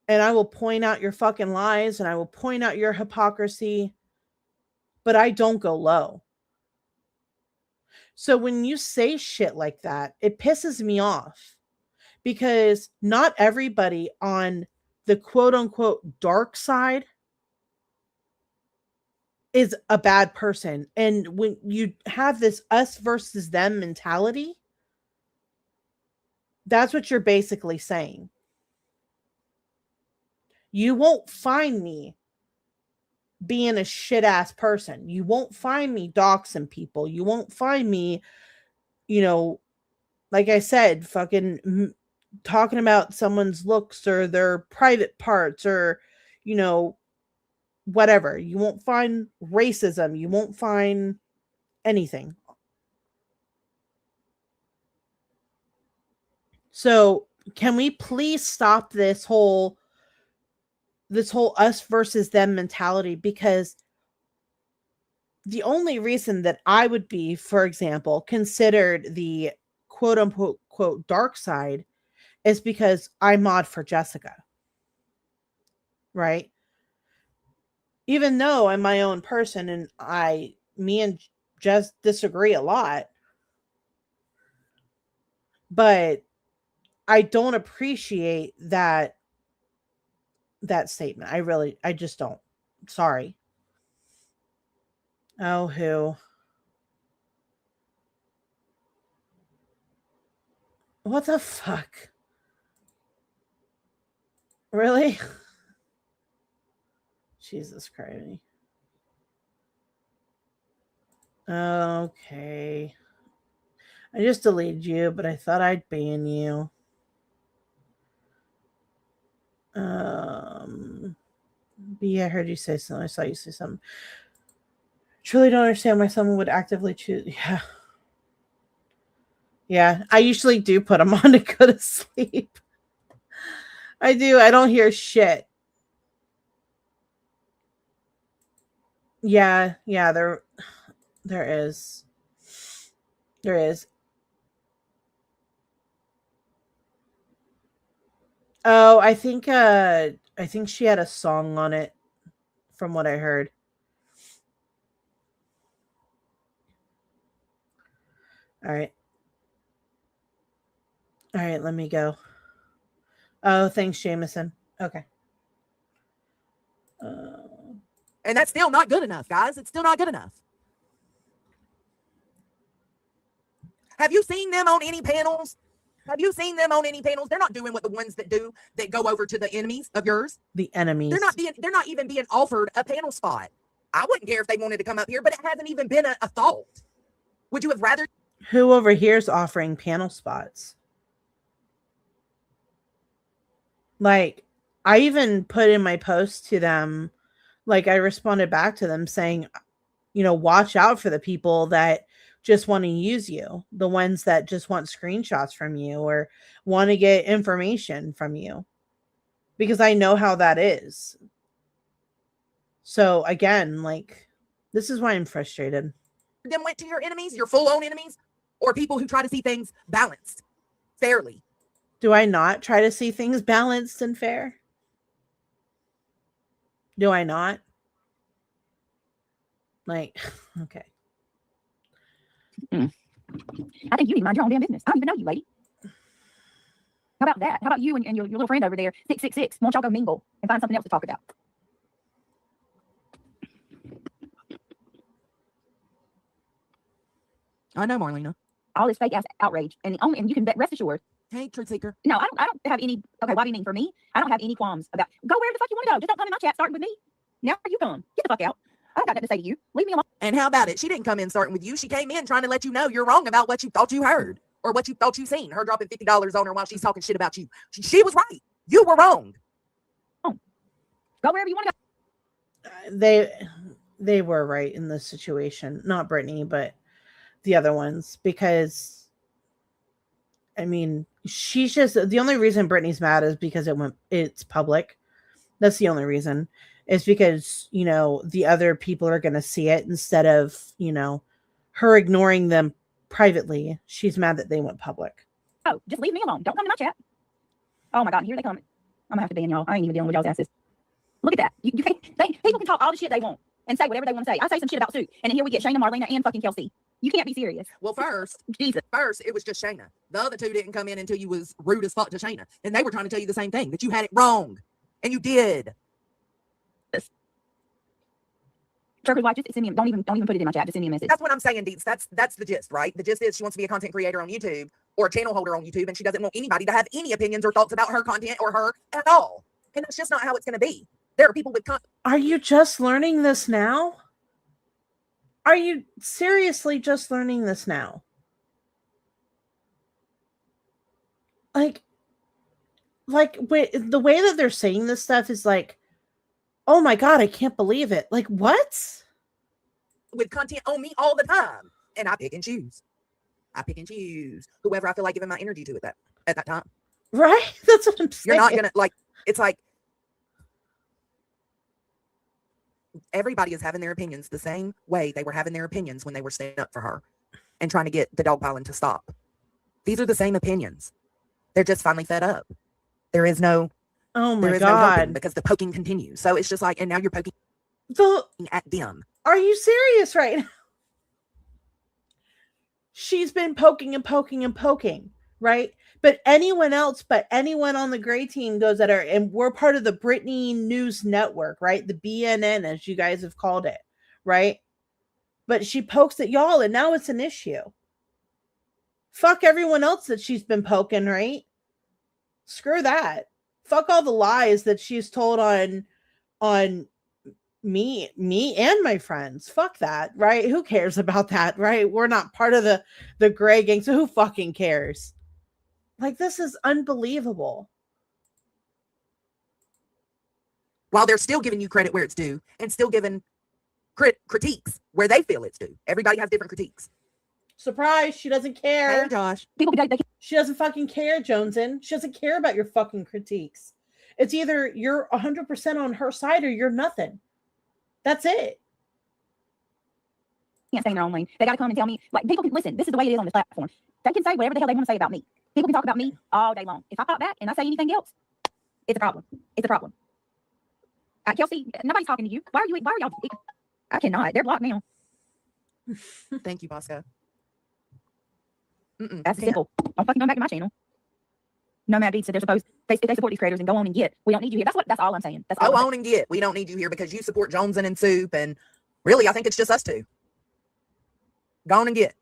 And I will point out your fucking lies and I will point out your hypocrisy. But I don't go low. So when you say shit like that, it pisses me off. Because not everybody on the quote unquote dark side is a bad person. And when you have this us versus them mentality, that's what you're basically saying. You won't find me being a shit ass person. You won't find me doxing people. You won't find me, you know, like I said, fucking talking about someone's looks or their private parts or, you know, whatever. You won't find racism. You won't find anything. So can we please stop this whole us versus them mentality? Because the only reason that I would be, for example, considered the quote unquote quote dark side is because I mod for Jessica. Right? Even though I'm my own person and me and just disagree a lot. But I don't appreciate that statement. I just don't. Sorry. Oh, who? What the fuck? Really? Jesus Christ. Okay. I just deleted you, but I thought I'd ban you. B, I heard you say something. I saw you say something. Truly don't understand why someone would actively choose. Yeah. Yeah. I usually do put them on to go to sleep. I do. I don't hear shit. Yeah. Yeah. There is. There is. Oh, I think she had a song on it from what I heard. All right. All right, let me go. Oh, thanks, Jameson. Okay. And that's still not good enough, guys. It's still not good enough. Have you seen them on any panels? Have you seen them on any panels? They're not doing what the ones that go over to the enemies of yours. The enemies. They're not even being offered a panel spot. I wouldn't care if they wanted to come up here, but it hasn't even been a thought. Would you have rather? Who over here is offering panel spots? Like, I even put in my post to them, like I responded back to them saying, watch out for the people that just want to use you, the ones that just want screenshots from you or want to get information from you, because I know how that is. So again, like, this is why I'm frustrated. Them went to your enemies, your full-on enemies, or people who try to see things balanced, fairly. Do I not try to see things balanced and fair? Do I not? Like, okay. I think you need to mind your own damn business. I don't even know you, lady. How about that? How about you and your little friend over there, 666? Won't y'all go mingle and find something else to talk about? I know, Marlena. All this fake ass outrage, and you can rest assured. Hey, truth seeker. No, I don't have any. Okay, why do you mean for me? I don't have any qualms about. Go where the fuck you want to go. Just don't come in my chat starting with me. Now you come. Get the fuck out. I don't got nothing to say to you. Leave me alone. And how about it? She didn't come in starting with you. She came in trying to let you know you're wrong about what you thought you heard or what you thought you seen. Her dropping $50 on her while she's talking shit about you. She was right. You were wrong. Go wherever you want to go. They were right in this situation. Not Brittany, but the other ones. Because, I mean, she's just... The only reason Brittany's mad is because it's public. That's the only reason. It's because, the other people are going to see it instead of, her ignoring them privately. She's mad that they went public. Oh, just leave me alone. Don't come to my chat. Oh my God, here they come. I'm going to have to ban y'all. I ain't even dealing with y'all's asses. Look at that. You can't, people can talk all the shit they want and say whatever they want to say. I say some shit about Sue, and then here we get Shayna, Marlena, and fucking Kelsey. You can't be serious. Well, first, Jesus. First, it was just Shayna. The other two didn't come in until you was rude as fuck to Shayna. And they were trying to tell you the same thing, that you had it wrong. And you did. Truckers Watch, just send me, don't even put it in my chat. Just send me a message. That's what I'm saying, Deets. That's the gist, right? The gist is she wants to be a content creator on YouTube or a channel holder on YouTube, and she doesn't want anybody to have any opinions or thoughts about her content or her at all. And that's just not how it's going to be. There are people with... Are you just learning this now? Are you seriously just learning this now? Like, wait, the way that they're saying this stuff is like, oh my God, I can't believe it. Like, what? With content on me all the time. And I pick and choose. Whoever I feel like giving my energy to at that time. Right? That's what I'm saying. You're not going to, like, it's like, everybody is having their opinions the same way they were having their opinions when they were standing up for her and trying to get the dogpiling to stop. These are the same opinions. They're just finally fed up. There is no... Oh my there is God. no helping because the poking continues. So it's just like, and now you're poking at them. Are you serious right now? she's been poking and poking and poking, right? But anyone else, but anyone on the gray team goes at her, and we're part of the Britney News Network, right? The BNN, as you guys have called it, right? But she pokes at y'all, and now it's an issue. Fuck everyone else that she's been poking, right? Screw that. Fuck all the lies that she's told on me and my friends. Fuck that, right? Who cares about that, right? We're not part of the gray gang, so who fucking cares? Like, this is unbelievable. While they're still giving you credit where it's due and still giving critiques where they feel it's due. Everybody has different critiques. Surprise, she doesn't care. Hey, Josh. People they She doesn't fucking care, Jonesin. She doesn't care about your fucking critiques. It's either you're 100% on her side or you're nothing. That's it. can't stay in their own lane. They got to come and tell me. Like, people can listen. This is the way it is on this platform. They can say whatever the hell they want to say about me. People can talk about me all day long. If I pop back and I say anything else, it's a problem. It's a problem. Kelsey, nobody's talking to you. Why are y'all? I cannot. They're blocked now. Thank you, Bosco. That's simple. Don't fucking come back to my channel. Nomad Beats said they're supposed they support these creators and go on and get. We don't need you here. That's all I'm saying. That's all. Go on and get. We don't need you here because you support Jonesin and Soup, and really, I think it's just us two. Go on and get.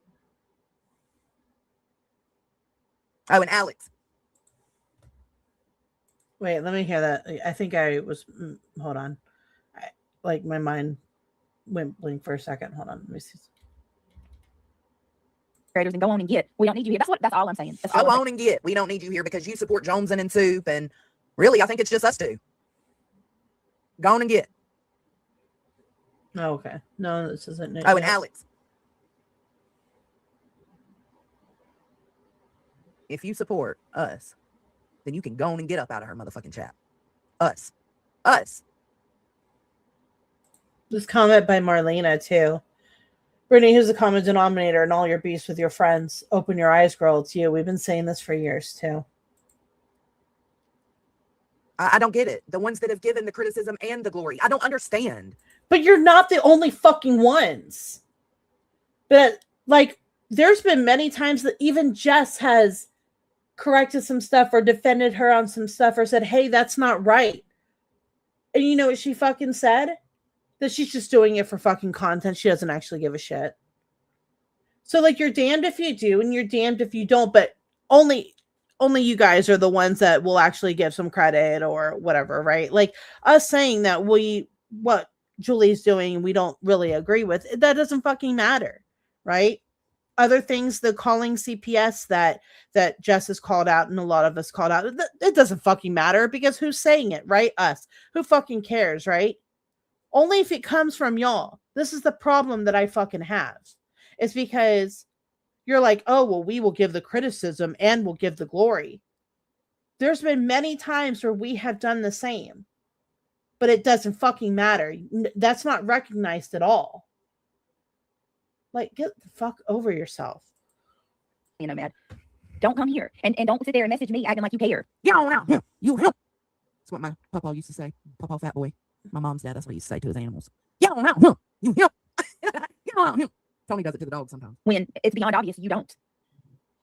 Oh, and Alex. Wait, let me hear that. I think I was. Hold on. My mind went blank for a second. Hold on. Let me see. Creators and go on and get. We don't need you here. That's all I'm saying. That's all Go on and get. We don't need you here because you support Jonesin and Soup, and really, I think it's just us two. Go on and get. Oh, okay. No, this isn't. Oh, and Alex. If you support us, then you can go on and get up out of her motherfucking chat. Us. This comment by Marlena too. Brittany, who's the common denominator in all your beefs with your friends? Open your eyes, girl. It's you. We've been saying this for years too. I don't get it. The ones that have given the criticism and the glory. I don't understand. But you're not the only fucking ones. But there's been many times that even Jess has corrected some stuff or defended her on some stuff or said, hey, that's not right. And you know what she fucking said? That she's just doing it for fucking content. She doesn't actually give a shit. So you're damned if you do and you're damned if you don't, but only you guys are the ones that will actually give some credit or whatever, right? Like us saying that what Julie's doing, we don't really agree with, that doesn't fucking matter, right? Other things, the calling CPS that Jess has called out and a lot of us called out, it doesn't fucking matter because who's saying it, right? Us. Who fucking cares, right? Only if it comes from y'all. This is the problem that I fucking have. It's because you're like, oh, well, we will give the criticism and we'll give the glory. There's been many times where we have done the same, but it doesn't fucking matter. That's not recognized at all. Get the fuck over yourself. You know, man. Don't come here and don't sit there and message me acting like you care. Get on out. You help. That's what my papa used to say. Papa fat boy. My mom's dad, that's what he used to say to his animals. Get on out. You help. Get on out. Tony does it to the dog sometimes. When it's beyond obvious you don't.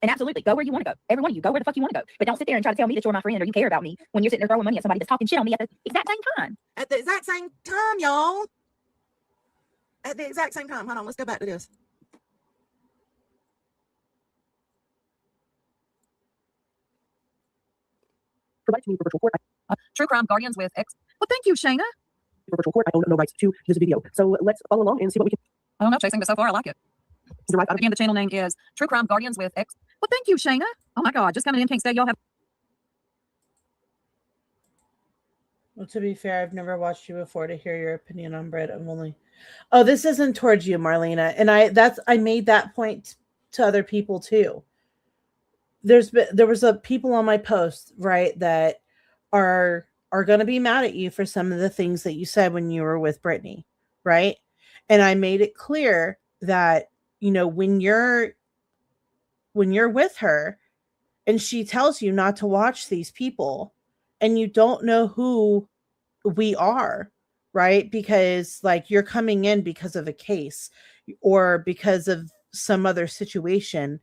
And absolutely, go where you want to go. Every one of you, go where the fuck you want to go. But don't sit there and try to tell me that you're my friend or you care about me when you're sitting there throwing money at somebody that's talking shit on me at the exact same time. At the exact same time, y'all. At the exact same time. Hold on, let's go back to this. Provided to me for virtual court. True Crime Guardians with X. Well, thank you, Shayna. For virtual court, I own no rights to this video. So let's follow along and see what we can. I don't know, Chasing, but so far I like it. Again, the channel name is True Crime Guardians with X. Well, thank you, Shayna. Oh my God, just coming in, can't stay. Y'all have. Well, to be fair, I've never watched you before to hear your opinion on Brit. I'm only. Oh, this isn't towards you, Marlena, and I made that point to other people too. There was a people on my post, right, that are going to be mad at you for some of the things that you said when you were with Brittany, right? And I made it clear that, when you're with her and she tells you not to watch these people and you don't know who we are, right? Because you're coming in because of a case or because of some other situation,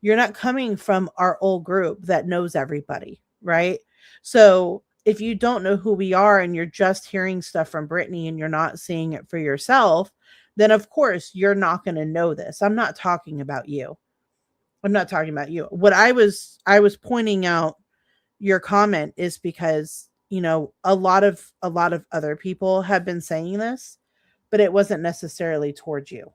you're not coming from our old group that knows everybody, right? So if you don't know who we are and you're just hearing stuff from Brittany and you're not seeing it for yourself, then of course you're not going to know this. I'm not talking about you. I'm not talking about you. What I was pointing out your comment is because, you know, a lot of other people have been saying this, but it wasn't necessarily towards you.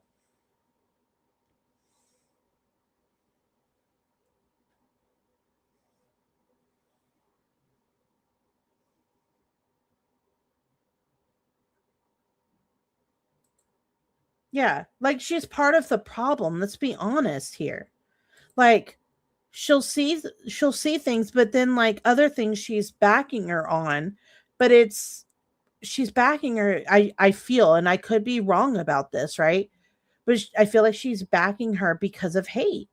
Yeah, like she's part of the problem. Let's be honest here. Like she'll see things, but then like other things she's backing her on, but she's backing her. I feel, and I could be wrong about this, right? But I feel like she's backing her because of hate.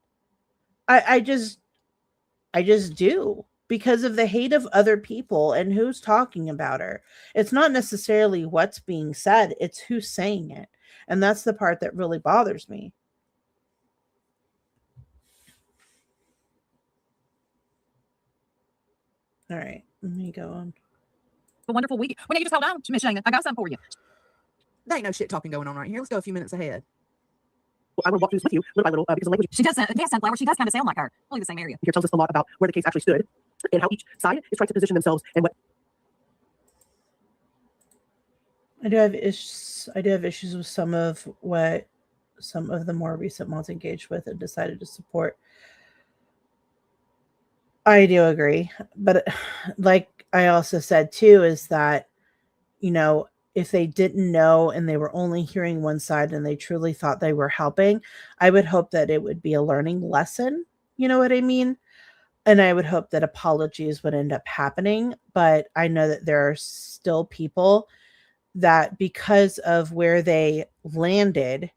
I just do, because of the hate of other people and who's talking about her. It's not necessarily what's being said, it's who's saying it. And that's the part that really bothers me. All right, let me go on. A wonderful week. When you just hold on, Miss Shana, I got something for you. There ain't no shit talking going on right here. Let's go a few minutes ahead. Well, I will walk through this with you little by little because the language she does. Yes, Sunflower. She does kind of sound like her. Only the same area. Here tells us a lot about where the case actually stood and how each side is trying to position themselves and what. I do have issues with some of the more recent mods engaged with and decided to support. I do agree, but like I also said too, is that, you know, if they didn't know and they were only hearing one side and they truly thought they were helping, I would hope that it would be a learning lesson. You know what I mean? And I would hope that apologies would end up happening. But I know that there are still people that, because of where they landed,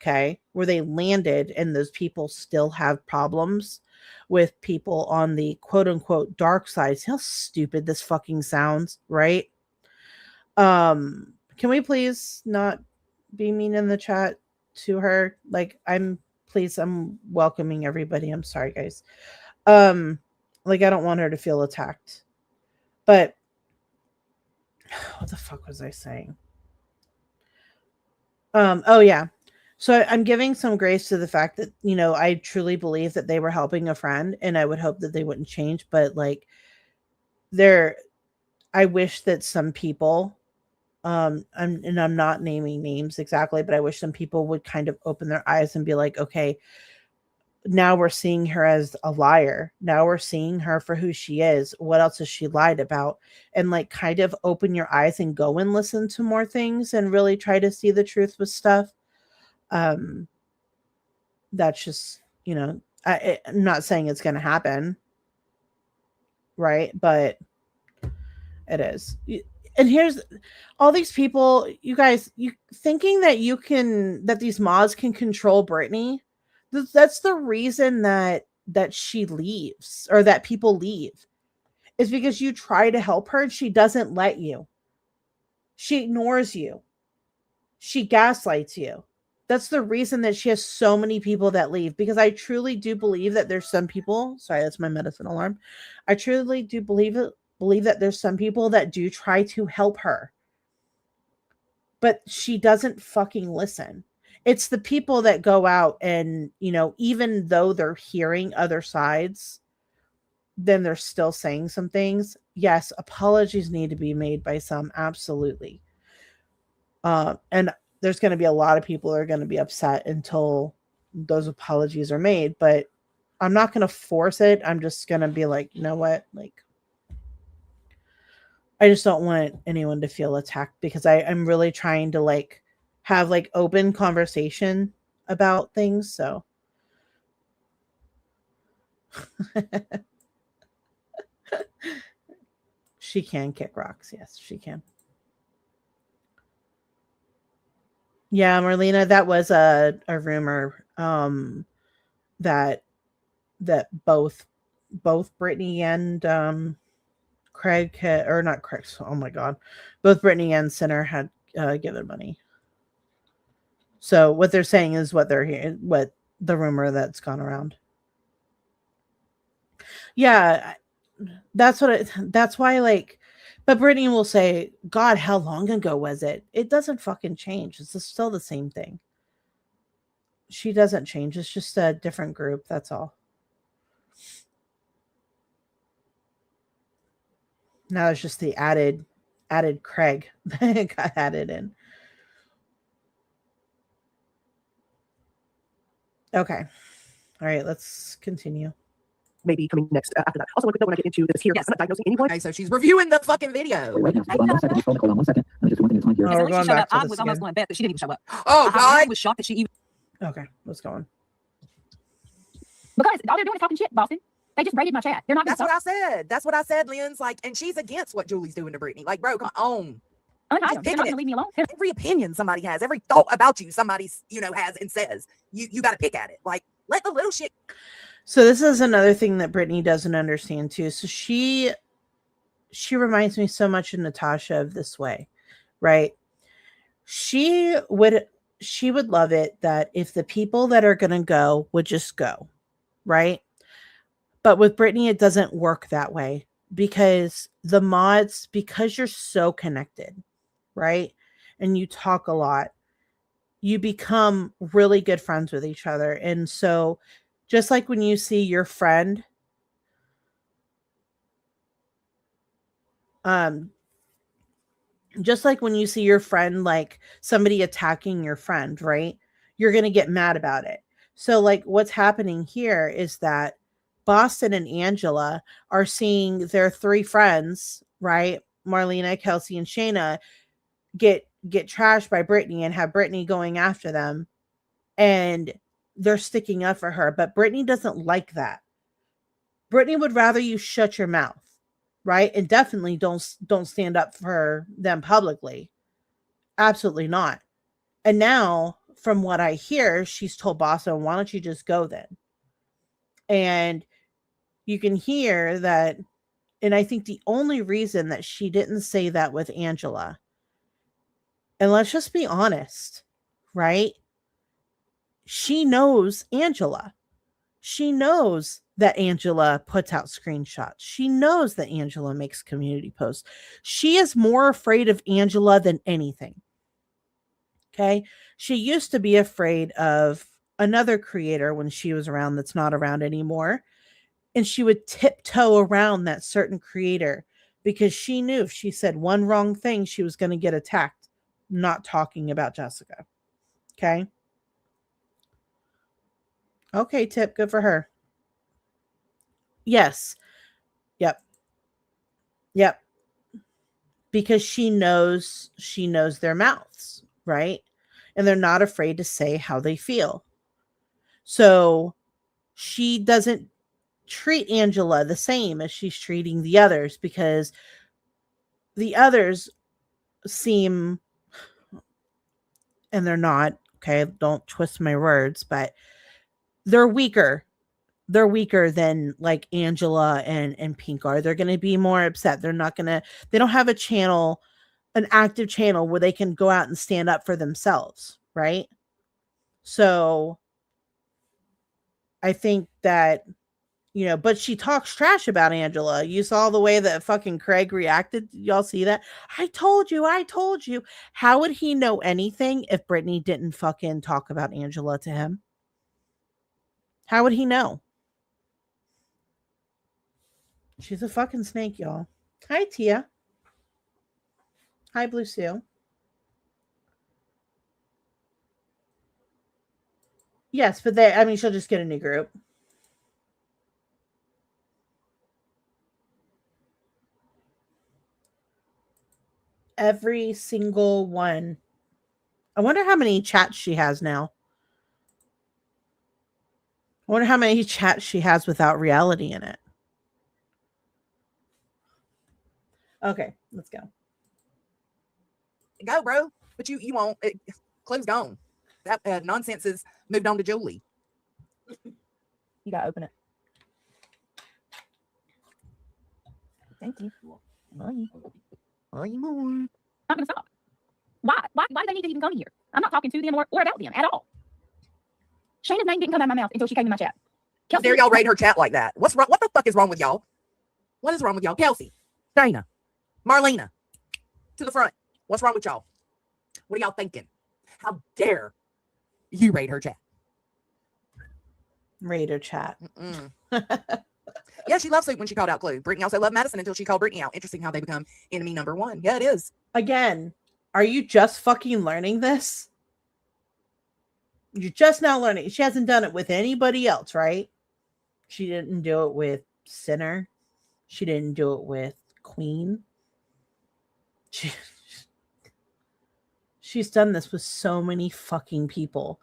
and those people still have problems with people on the quote unquote dark side. See how stupid this fucking sounds, right? Can we please not be mean in the chat to her? Like, I'm welcoming everybody. I'm sorry, guys. Like, I don't want her to feel attacked. But what the fuck was I saying? Oh yeah. So I'm giving some grace to the fact that, you know, I truly believe that they were helping a friend, and I would hope that they wouldn't change. But like, I wish that some people, I'm not naming names exactly, but I wish some people would kind of open their eyes and be like, okay, now we're seeing her as a liar. Now we're seeing her for who she is. What else has she lied about? And like, kind of open your eyes and go and listen to more things and really try to see the truth with stuff. That's just, you know, I'm not saying it's going to happen, right? But it is. And here's all these people, you guys, you thinking that these mods can control Brittany. That's the reason that she leaves, or that people leave, is because you try to help her and she doesn't let you. She ignores you. She gaslights you. That's the reason that she has so many people that leave, because I truly do believe that there's some people, sorry, that's my medicine alarm. I truly do believe that there's some people that do try to help her, but she doesn't fucking listen. It's the people that go out and, you know, even though they're hearing other sides, then they're still saying some things. Yes, apologies need to be made by some, absolutely. And there's going to be a lot of people that are going to be upset until those apologies are made, but I'm not going to force it. I'm just going to be like, you know what? Like, I just don't want anyone to feel attacked, because I'm really trying to like have like open conversation about things. So she can kick rocks. Yes, she can. Yeah, Marlena, that was a rumor that both Brittany and Craig had, or not Craig, oh my god, both Brittany and Sinner had given money. So what they're saying is what they're hearing, what the rumor that's gone around. Yeah, that's why, like, but Brittany will say, God, how long ago was it? It doesn't fucking change. It's still the same thing. She doesn't change. It's just a different group. That's all. Now it's just the added Craig that got added in. Okay. All right, let's continue. Maybe coming next after that. Also, one quick note when I get into this here. Yes. I'm not diagnosing anyone. Okay, so she's reviewing the fucking video. Right now, hold on 1 second. Just hold on 1 second. Let me just do one thing at a time here. Oh, Because we're when going she showed back up, to I this was almost again. going to bet that she didn't even show up. Oh, I God. was shocked that she even. Okay, let's go on. Because all they're doing is talking shit, Boston. They just raided my chat. They're not going That's to what stop. I said. That's what I said, Lynn's like, and she's against what Julie's doing to Brittany. Like, bro, come on. Unhide them. They're not going to leave me alone. They're Every opinion somebody has, every thought about you somebody's, has and says, you got to pick at it. Like, let the little shit. So this is another thing that Brittany doesn't understand too. So she reminds me so much of Natasha of this way, right? She would love it that if the people that are going to go would just go, right? But with Brittany, it doesn't work that way because the mods, because you're so connected, right? And you talk a lot, you become really good friends with each other. And so just like when you see your friend, just like when you see your friend, like somebody attacking your friend, right? You're going to get mad about it. So like what's happening here is that Boston and Angela are seeing their three friends, right? Marlena, Kelsey, and Shayna get trashed by Brittany and have Brittany going after them. And they're sticking up for her. But Brittany doesn't like that. Brittany would rather you shut your mouth, right? And definitely don't stand up for them publicly. Absolutely not. And now, from what I hear, she's told Boston, why don't you just go then? And you can hear that, and I think the only reason that she didn't say that with Angela, and let's just be honest, right? She knows Angela. She knows that Angela puts out screenshots. She knows that Angela makes community posts. She is more afraid of Angela than anything. Okay. She used to be afraid of another creator when she was around that's not around anymore. And she would tiptoe around that certain creator because she knew if she said one wrong thing, she was going to get attacked. Not talking about Jessica. Okay. Okay, Tip. Good for her. Yes. Yep. Yep. Because she knows their mouths, right? And they're not afraid to say how they feel. So she doesn't treat Angela the same as she's treating the others because the others seem, and they're not, okay, don't twist my words, but they're weaker. They're weaker than like Angela and Pink are. They're going to be more upset. They don't have a channel, an active channel where they can go out and stand up for themselves, right? So I think that, but she talks trash about Angela. You saw the way that fucking Craig reacted. Y'all see that? I told you. How would he know anything if Brittany didn't fucking talk about Angela to him? How would he know? She's a fucking snake, y'all. Hi, Tia. Hi, Blue Seal. Yes, but she'll just get a new group. Every single one. I wonder how many chats she has now. I wonder how many chats she has without reality in it. Okay, let's go. Go, bro. But you won't. Clue's gone. That nonsense has moved on to Julie. You got to open it. Thank you. Are you more? Not going to stop. Why do they need to even come here? I'm not talking to them or about them at all. Shayna's name didn't come out of my mouth until she came in my chat. How dare y'all raid her chat like that? What's wrong? What the fuck is wrong with y'all? What is wrong with y'all? Kelsey, Shayna, Marlena, to the front. What's wrong with y'all? What are y'all thinking? How dare you raid her chat? Raider chat. Yeah, she loves Luke when she called out Clue. Brittany also loved Madison until she called Brittany out. Interesting how they become enemy number one. Yeah, it is. Again, are you just fucking learning this? You're just now learning. She hasn't done it with anybody else, right? She didn't do it with Sinner. She didn't do it with Queen. She's done this with so many fucking people.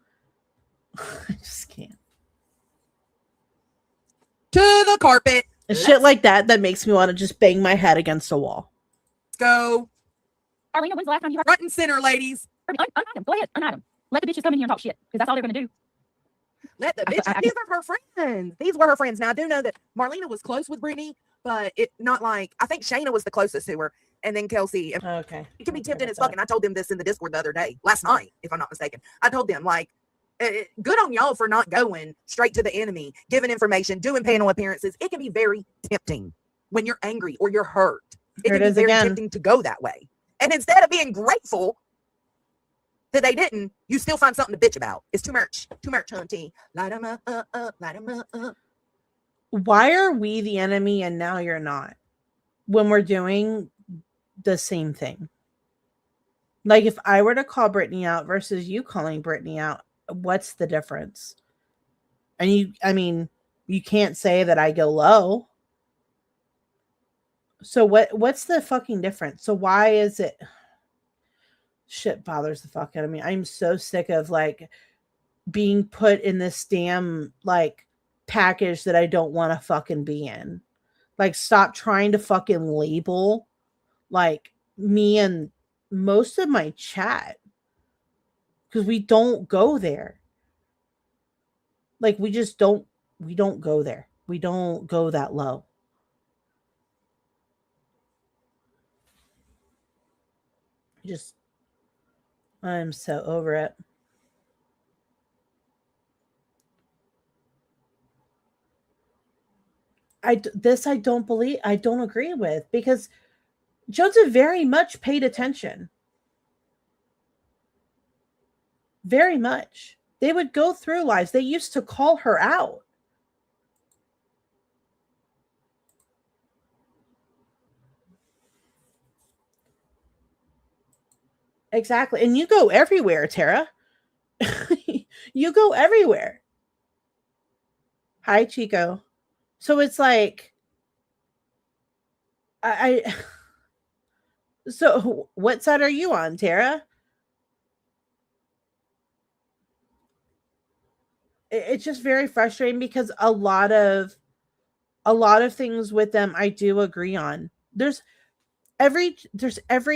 I just can't. To the carpet. And shit like that makes me want to just bang my head against a wall. Let's go. Arlena, when's the last time you heard? Front and center, ladies. Unhide them. Go ahead, unhide them. Let the bitches come in here and talk shit, because that's all they're gonna do. Let the bitches. These are her friends. These were her friends. Now I do know that Marlena was close with Brittany, but it not like I think Shayna was the closest to her, and then Kelsey. And Okay. it can be tempting as fuck. And I told them this in the Discord the other day, last night, if I'm not mistaken. I told them like, good on y'all for not going straight to the enemy, giving information, doing panel appearances. It can be very tempting when you're angry or you're hurt. It Here can it be is very again. tempting to go that way. And instead of being grateful that they didn't, you still find something to bitch about. It's too much, hunty. Light 'em up, light 'em up. Why are we the enemy and now you're not? When we're doing the same thing. Like if I were to call Brittany out versus you calling Brittany out, what's the difference? And you can't say that I go low. So what's the fucking difference? So why is it shit bothers the fuck out of me? I'm so sick of like being put in this damn like package that I don't want to fucking be in. Like stop trying to fucking label like me and most of my chat, because we don't go there. Like we don't go there. We don't go that low. I'm so over it. I don't agree with, because Joseph very much paid attention. Very much. They would go through lives. They used to call her out. Exactly. And you go everywhere, Tara. You go everywhere. Hi, Chico. So it's like, so what side are you on, Tara? It's just very frustrating because a lot of things with them I do agree on. There's every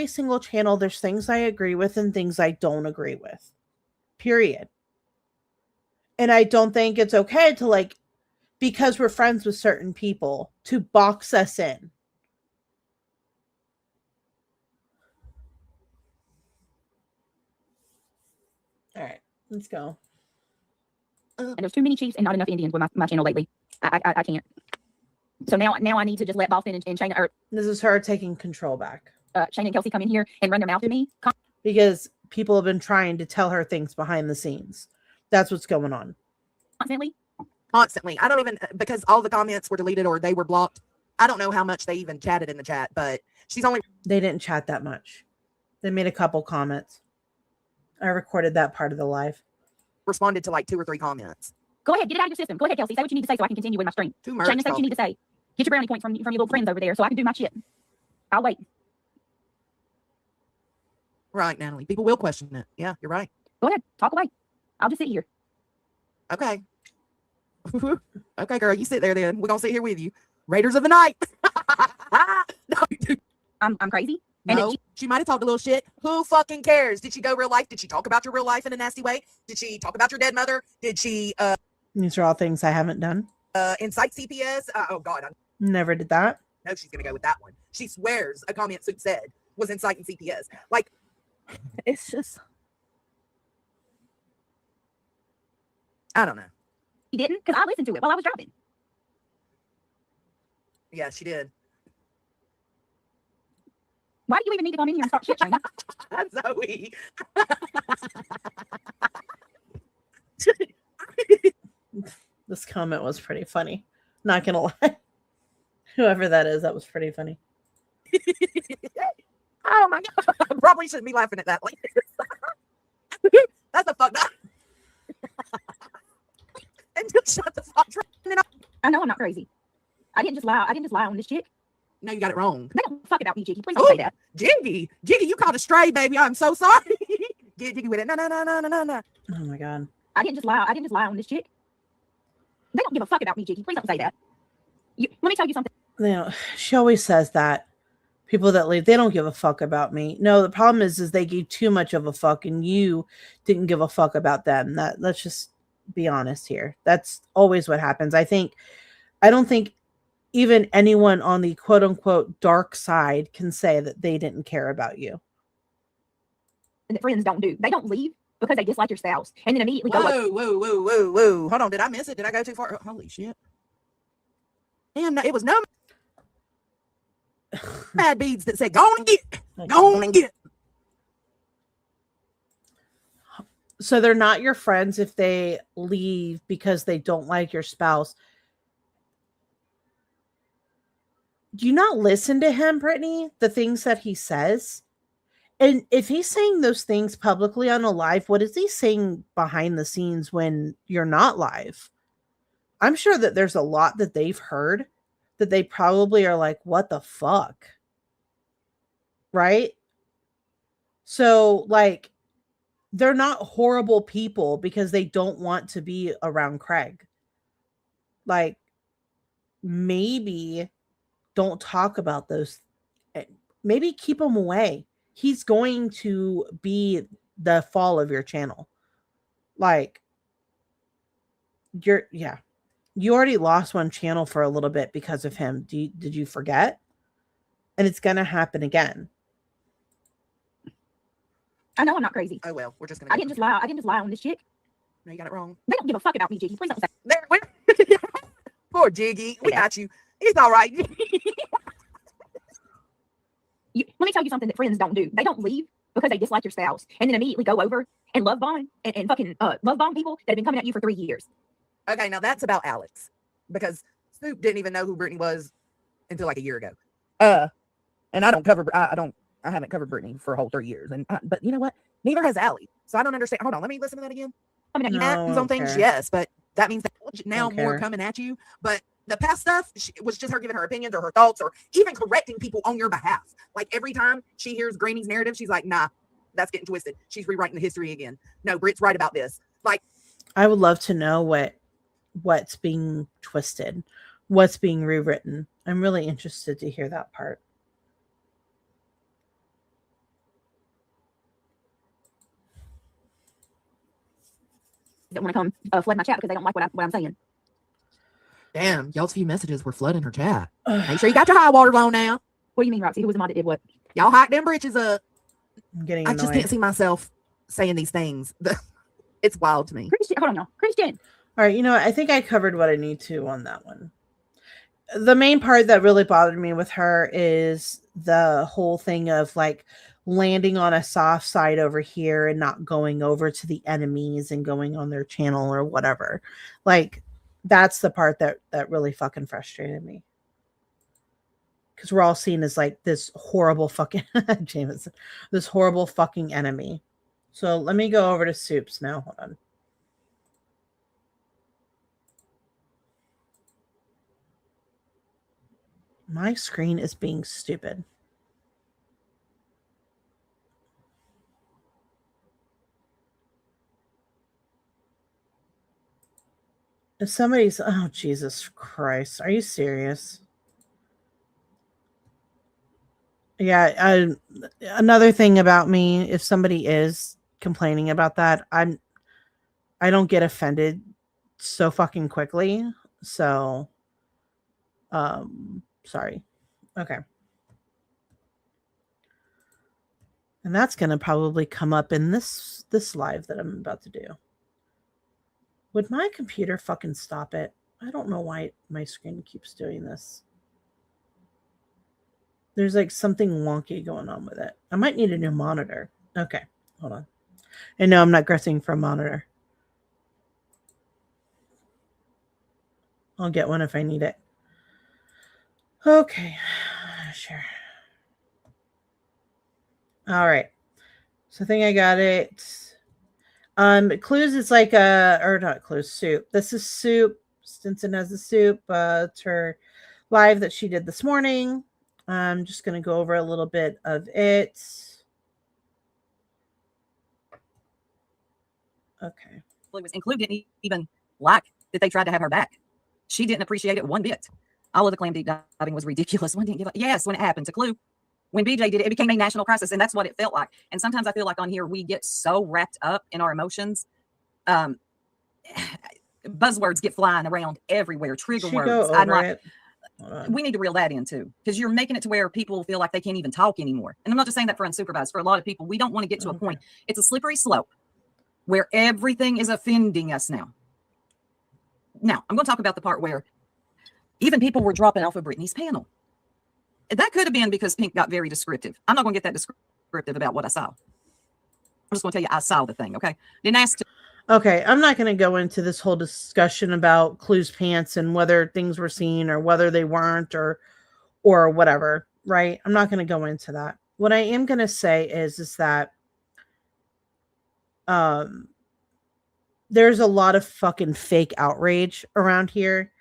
single channel, there's things I agree with and things I don't agree with. Period. And I don't think it's okay to like, because we're friends with certain people, to box us in. All right, let's go. And there's too many Chiefs and not enough Indians with my channel lately. I can't. So now I need to just let Boston and Shayna, or This is her taking control back. Shayna and Kelsey come in here and run their mouth to me Because people have been trying to tell her things behind the scenes. That's what's going on. Constantly. I don't even, because all the comments were deleted or they were blocked. I don't know how much they even chatted in the chat, but They didn't chat that much. They made a couple comments. I recorded that part of the live. responded to like 2 or 3 comments. Go ahead, get it out of your system. Go ahead, Kelsey. Say what you need to say so I can continue with my stream. Too Shayna, say what you need to say. Get your brownie point from your little friends over there so I can do my shit. I'll wait. Right, Natalie. People will question it. Yeah, you're right. Go ahead, talk away. I'll just sit here. Okay. Okay, girl, you sit there then. We're gonna sit here with you. Raiders of the Night. No, I'm crazy. And no, she might have talked a little shit. Who fucking cares? Did she go real life? Did she talk about your real life in a nasty way? Did she talk about your dead mother? Did she These are all things I haven't done. incite CPS? Oh God, I Never did that. know she's gonna go with that one. She swears a comment Soup said was inciting CPS. Like, it's just I don't know. You didn't? Because I listened to it while I was driving. Yeah, she did. Why do you even need to come in here and start shit, Shayna? Zoe. This comment was pretty funny. Not gonna lie. Whoever that is, that was pretty funny. Oh my god. Probably shouldn't be laughing at that. Like, that's a fuck up. And just shut the fuck up. I know I'm not crazy. I didn't just lie. I didn't just lie on this chick. No, you got it wrong. They don't fuck about me, Jiggy. Please don't say Ooh. that. Jiggy, you called a stray, baby. I'm so sorry. Get jiggy with it. No. Oh my god. I didn't just lie. I didn't just lie on this chick. They don't give a fuck about me, Jiggy. Please don't say that. Let me tell you something. You know, she always says that. People that leave, they don't give a fuck about me. No, the problem is they gave too much of a fuck and you didn't give a fuck about them. Let's just be honest here. That's always what happens. I don't think even anyone on the quote unquote dark side can say that they didn't care about you. And that friends don't do. They don't leave because they dislike your spouse and then immediately go like, Whoa. Hold on. Did I miss it? Did I go too far? Holy shit. Damn, it was no mad beads that said, go on and get. So they're not your friends if they leave because they don't like your spouse. Do you not listen to him, Brittany? The things that he says? And if he's saying those things publicly on a live, what is he saying behind the scenes when you're not live? I'm sure that there's a lot that they've heard that they probably are like, what the fuck? Right? So, like, they're not horrible people because they don't want to be around Craig. Like, maybe don't talk about those. Maybe keep him away. He's going to be the fall of your channel. Like, you already lost one channel for a little bit because of him. Did you forget? And it's going to happen again. I know I'm not crazy. Oh, well, we're just going I didn't just lie. I didn't just lie on this chick. No, you got it wrong. They don't give a fuck about me, Jiggy. Please don't say There, poor Jiggy. We Yeah. got you. It's all right. Let me tell you something that friends don't do. They don't leave because they dislike your spouse and then immediately go over and love bomb and fucking love bomb people that have been coming at you for 3 years. Okay, now that's about Alex because Snoop didn't even know who Brittany was until like a year ago. And I haven't covered Brittany for a whole 3 years. But you know what? Neither has Allie. So I don't understand. Hold on, let me listen to that again. Coming at you. No, I Happens don't on things, care. yes, but that means that now Don't more care. coming at you. But the past stuff was just her giving her opinions or her thoughts or even correcting people on your behalf. Like every time she hears Greeny's narrative, she's like, nah, that's getting twisted. She's rewriting the history again. No, Britt's right about this. Like, I would love to know what's being twisted, what's being rewritten. I'm really interested to hear that part. Don't want to come flood my chat because they don't like what I'm saying. damn, y'all's few messages were flooding her chat. Make sure you got your high waters on now. What do you mean, Roxy? Who was the mod that did what? Y'all hike them britches up. I'm getting I annoyed. just can't see myself saying these things. It's wild to me. Christian, hold on, y'all. Christian. All right, you know what? I think I covered what I need to on that one. The main part that really bothered me with her is the whole thing of like landing on a soft side over here and not going over to the enemies and going on their channel or whatever. Like, that's the part that really fucking frustrated me. Because we're all seen as like this horrible fucking Jameson, this horrible fucking enemy. So let me go over to Soups now. Hold on. My screen is being stupid. If somebody's, oh, Jesus Christ. Are you serious? Yeah. Another thing about me, if somebody is complaining about that, I don't get offended so fucking quickly. So, sorry. Okay. And that's going to probably come up in this live that I'm about to do. Would my computer fucking stop it? I don't know why my screen keeps doing this. There's like something wonky going on with it. I might need a new monitor. Okay, hold on. And no, I'm not guessing for a monitor. I'll get one if I need it. Okay, sure. All right. So I think I got it. Clues is like or not Clues, Soup. This is Soup. Stinson has the Soup. It's her live that she did this morning. I'm just going to go over a little bit of it. Okay. It was included, didn't even like that they tried to have her back. She didn't appreciate it one bit. All of the clam deep diving was ridiculous. One didn't give up. Yes, when it happened to Clue, when BJ did it, it became a national crisis, and that's what it felt like. And sometimes I feel like on here we get so wrapped up in our emotions. Buzzwords get flying around everywhere. Trigger words. I'm like, we need to reel that in too, because you're making it to where people feel like they can't even talk anymore. And I'm not just saying that for unsupervised. For a lot of people, we don't want to get to a point. It's a slippery slope where everything is offending us now. Now, I'm going to talk about the part where even people were dropping off of Brittany's panel. That could have been because Pink got very descriptive. I'm not going to get that descriptive about what I saw. I'm just going to tell you I saw the thing, okay? Didn't ask to. Okay, I'm not going to go into this whole discussion about Clue's pants and whether things were seen or whether they weren't or whatever, right? I'm not going to go into that. What I am going to say is that there's a lot of fucking fake outrage around here.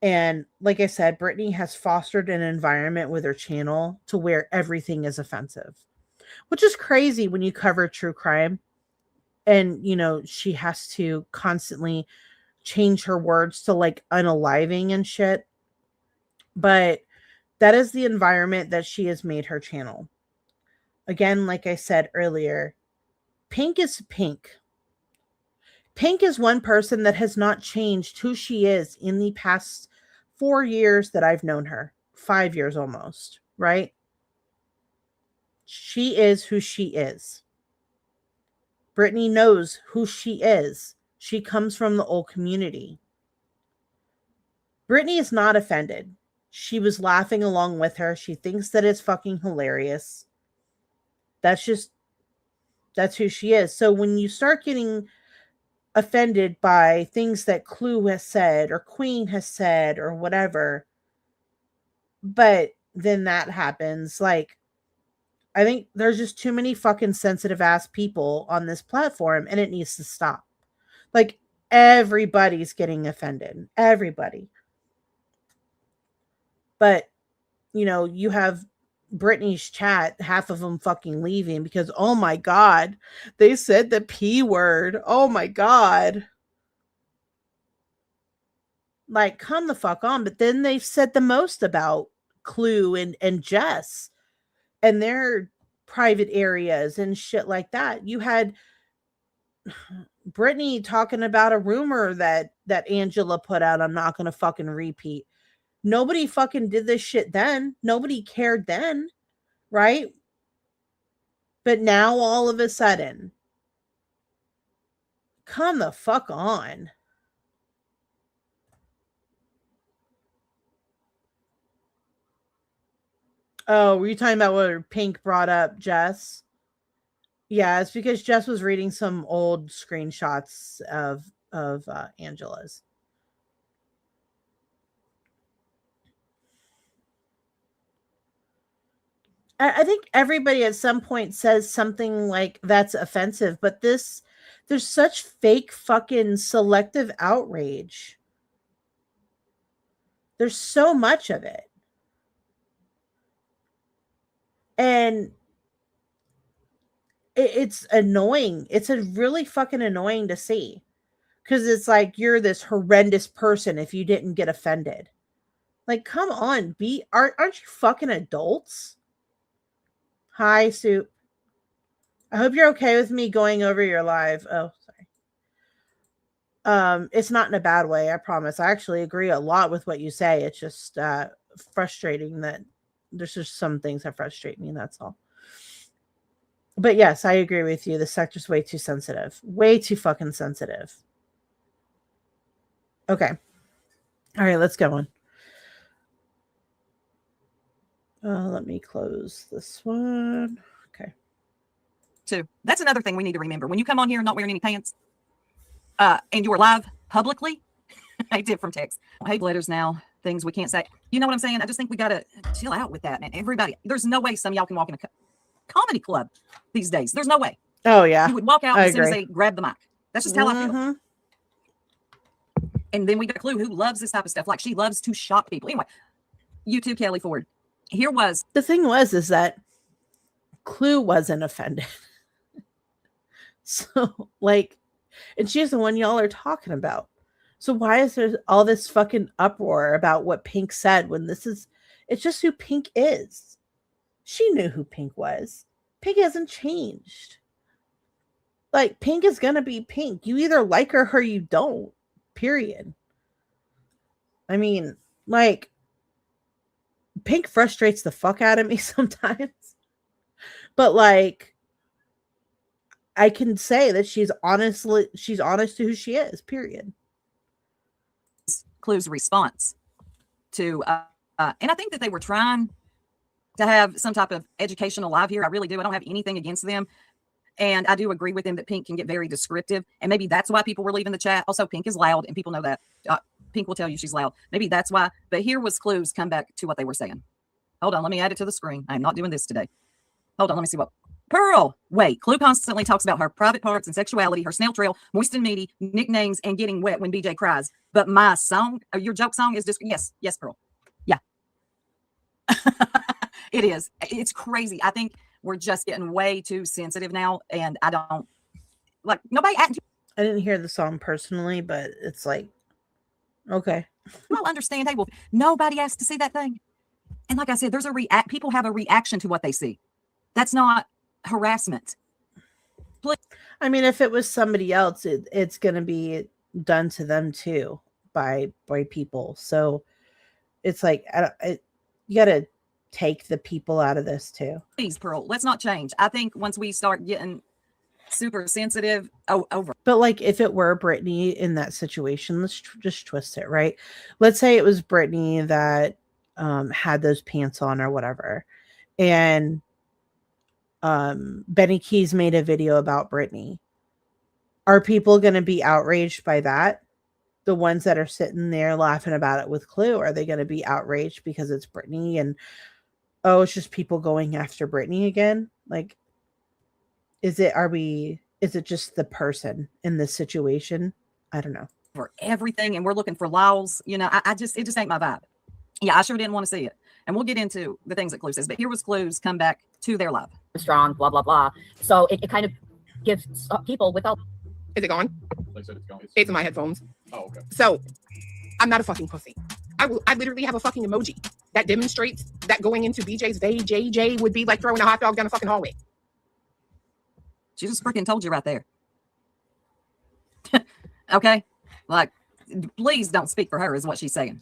And like I said, Brittany has fostered an environment with her channel to where everything is offensive, which is crazy when you cover true crime. And, you know, she has to constantly change her words to like unaliving and shit. But that is the environment that she has made her channel. Again, like I said earlier, Pink is Pink. Pink is one person that has not changed who she is in the past 4 years that I've known her. 5 years almost, right? She is who she is. Brittany knows who she is. She comes from the old community. Brittany is not offended. She was laughing along with her. She thinks that it's fucking hilarious. That's who she is. So when you start getting offended by things that Clue has said or Queen has said or whatever, but then that happens, like, I think there's just too many fucking sensitive ass people on this platform, and it needs to stop. Like, everybody's getting offended. Everybody. But, you know, you have Brittany's chat, half of them fucking leaving because, oh my God, they said the P word. Oh my God. Like, come the fuck on. But then they've said the most about Clue and Jess and their private areas and shit like that. You had Brittany talking about a rumor that Angela put out. I'm not going to fucking repeat. Nobody fucking did this shit then. Nobody cared then, right? But now all of a sudden, come the fuck on. Oh, were you talking about what Pink brought up, Jess? Yeah, it's because Jess was reading some old screenshots of Angela's. I think everybody at some point says something like that's offensive, but there's such fake fucking selective outrage. There's so much of it. And it's annoying. It's a really fucking annoying to see. Because it's like you're this horrendous person if you didn't get offended. Like, come on, aren't you fucking adults? Hi, Soup. I hope you're okay with me going over your live. Oh, sorry. It's not in a bad way, I promise. I actually agree a lot with what you say. It's just frustrating that there's just some things that frustrate me, that's all. But yes, I agree with you. The sector's way too sensitive. Way too fucking sensitive. Okay. All right, let's go on. Let me close this one. Okay. Too. That's another thing we need to remember. When you come on here not wearing any pants, and you're live publicly, I did from text. Hate letters now, things we can't say. You know what I'm saying? I just think we got to chill out with that, man. Everybody, there's no way some of y'all can walk in a comedy club these days. There's no way. Oh yeah. You would walk out I as soon as agree. they grab the mic. That's just how I feel. Mhm. And then we got a Clue who loves this type of stuff. Like she loves to shock people. Anyway, you too, Kelly Ford. Here was The thing is that Clue wasn't offended. So like, and she's the one y'all are talking about. So why is there all this fucking uproar about what Pink said when it's just who Pink is. She knew who Pink was. Pink hasn't changed. Like, Pink is gonna be Pink. You either like her or you don't. Period. I mean, like, Pink frustrates the fuck out of me sometimes. But like, I can say that she's honest to who she is, period. Clue's response to and I think that they were trying to have some type of educational live here. I really do. I don't have anything against them. And I do agree with them that Pink can get very descriptive. And maybe that's why people were leaving the chat. Also, Pink is loud and people know that. Pink will tell you she's loud. Maybe that's why. But here was Clue's comeback to what they were saying. Hold on. Let me add it to the screen. I'm not doing this today. Hold on. Let me see what. Pearl, wait. Clue constantly talks about her private parts and sexuality, her snail trail, moist and meaty, nicknames, and getting wet when BJ cries. But my song, your joke song is just, yes, Pearl. Yeah. It is. It's crazy. I think we're just getting way too sensitive now. And I don't, like, nobody acting. I didn't hear the song personally, but it's like, okay. Well, understand. Hey, well, nobody asked to see that thing. And like I said, there's people have a reaction to what they see. That's not harassment. I mean, if it was somebody else, it's going to be done to them too by people. So it's like, you got to take the people out of this too. Please, Pearl, let's not change. I think once we start getting super sensitive over. But like, if it were Brittany in that situation, let's just twist it, right? Let's say it was Brittany that had those pants on or whatever. And Benny Keys made a video about Brittany. Are people going to be outraged by that? The ones that are sitting there laughing about it with Clue, are they going to be outraged because it's Brittany and, oh, it's just people going after Brittany again? Like, is it just the person in this situation? I don't know. For everything, and we're looking for laws, you know, it just ain't my vibe. Yeah, I sure didn't want to see it. And we'll get into the things that Clue says, but here was Clue's comeback to their love. Strong, blah, blah, blah. So it kind of gives people without. Is it gone? Like I said, it's gone. It's in my headphones. Oh, okay. So I'm not a fucking pussy. I literally have a fucking emoji that demonstrates that going into BJ's JJ would be like throwing a hot dog down a fucking hallway. She just freaking told you right there. Okay? Like, please don't speak for her is what she's saying.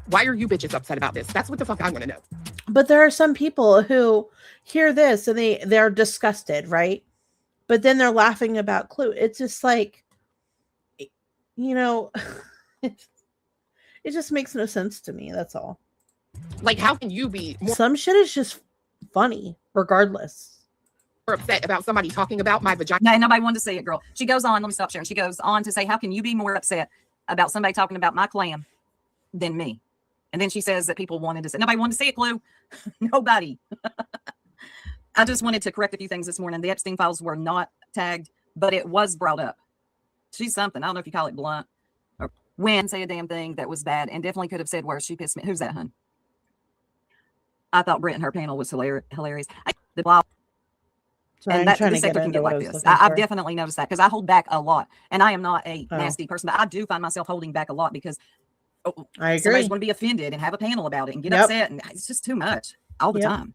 Why are you bitches upset about this? That's what the fuck I want to know. But there are some people who hear this and they're disgusted, right? But then they're laughing about Clue. It's just like, you know, it just makes no sense to me. That's all. Like, how can you be more Some shit is just funny, regardless. upset about somebody talking about my vagina? No, nobody wanted to see it, girl. She goes on, let me stop sharing. She goes on to say, how can you be more upset about somebody talking about my clam than me? And then she says that people wanted to see. Nobody wanted to see it, Clue. Nobody. I just wanted to correct a few things this morning. The Epstein files were not tagged, but it was brought up. She's something. I don't know if you call it blunt or when say a damn thing that was bad, and definitely could have said worse. She pissed me. Who's that, hun? I thought Britt and her panel was hilarious. So And I'm that trying the to sector get can into get what I like was this. looking I've for. definitely noticed that because I hold back a lot, and I am not a Oh. nasty person, but I do find myself holding back a lot because I agree. somebody's going to be offended and have a panel about it and get Yep. upset, and it's just too much all the Yep. time.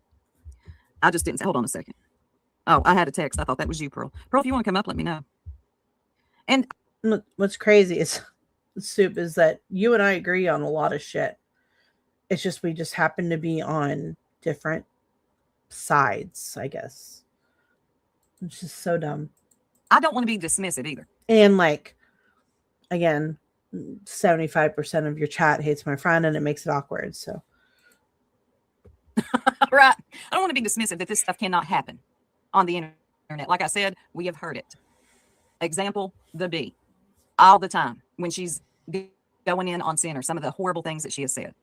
I just didn't say. Hold on a second. Oh, I had a text. I thought that was you, Pearl. Pearl, if you want to come up, let me know. And What's crazy is Soup is that you and I agree on a lot of shit. It's just we just happen to be on different sides, I guess. It's just so dumb. I don't want to be dismissive either. And like, again, 75% of your chat hates my friend, and it makes it awkward. So Right. I don't want to be dismissive that this stuff cannot happen on the internet. Like I said, we have heard it. Example, the bee. All the time when she's going in on Center, some of the horrible things that she has said.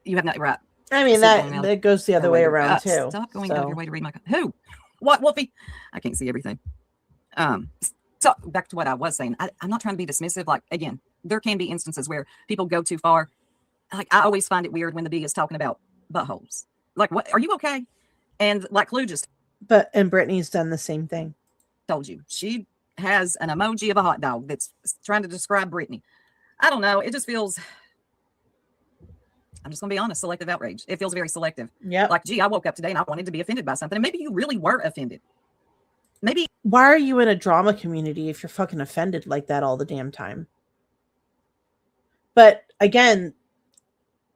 You have not, right. I mean, that goes the other way around too. Stop going out of your way to read my who? What, Wolfie? I can't see everything. So back to what I was saying. I'm not trying to be dismissive. Like, again, there can be instances where people go too far. Like, I always find it weird when the bee is talking about buttholes. Like, what? Are you okay? And like Clue just and Brittany's done the same thing. Told you. She has an emoji of a hot dog that's trying to describe Brittany. I don't know. It just feels, I'm just going to be honest, selective outrage. It feels very selective. Yeah. Like, gee, I woke up today and I wanted to be offended by something. And maybe you really were offended. Maybe. Why are you in a drama community if you're fucking offended like that all the damn time? But again,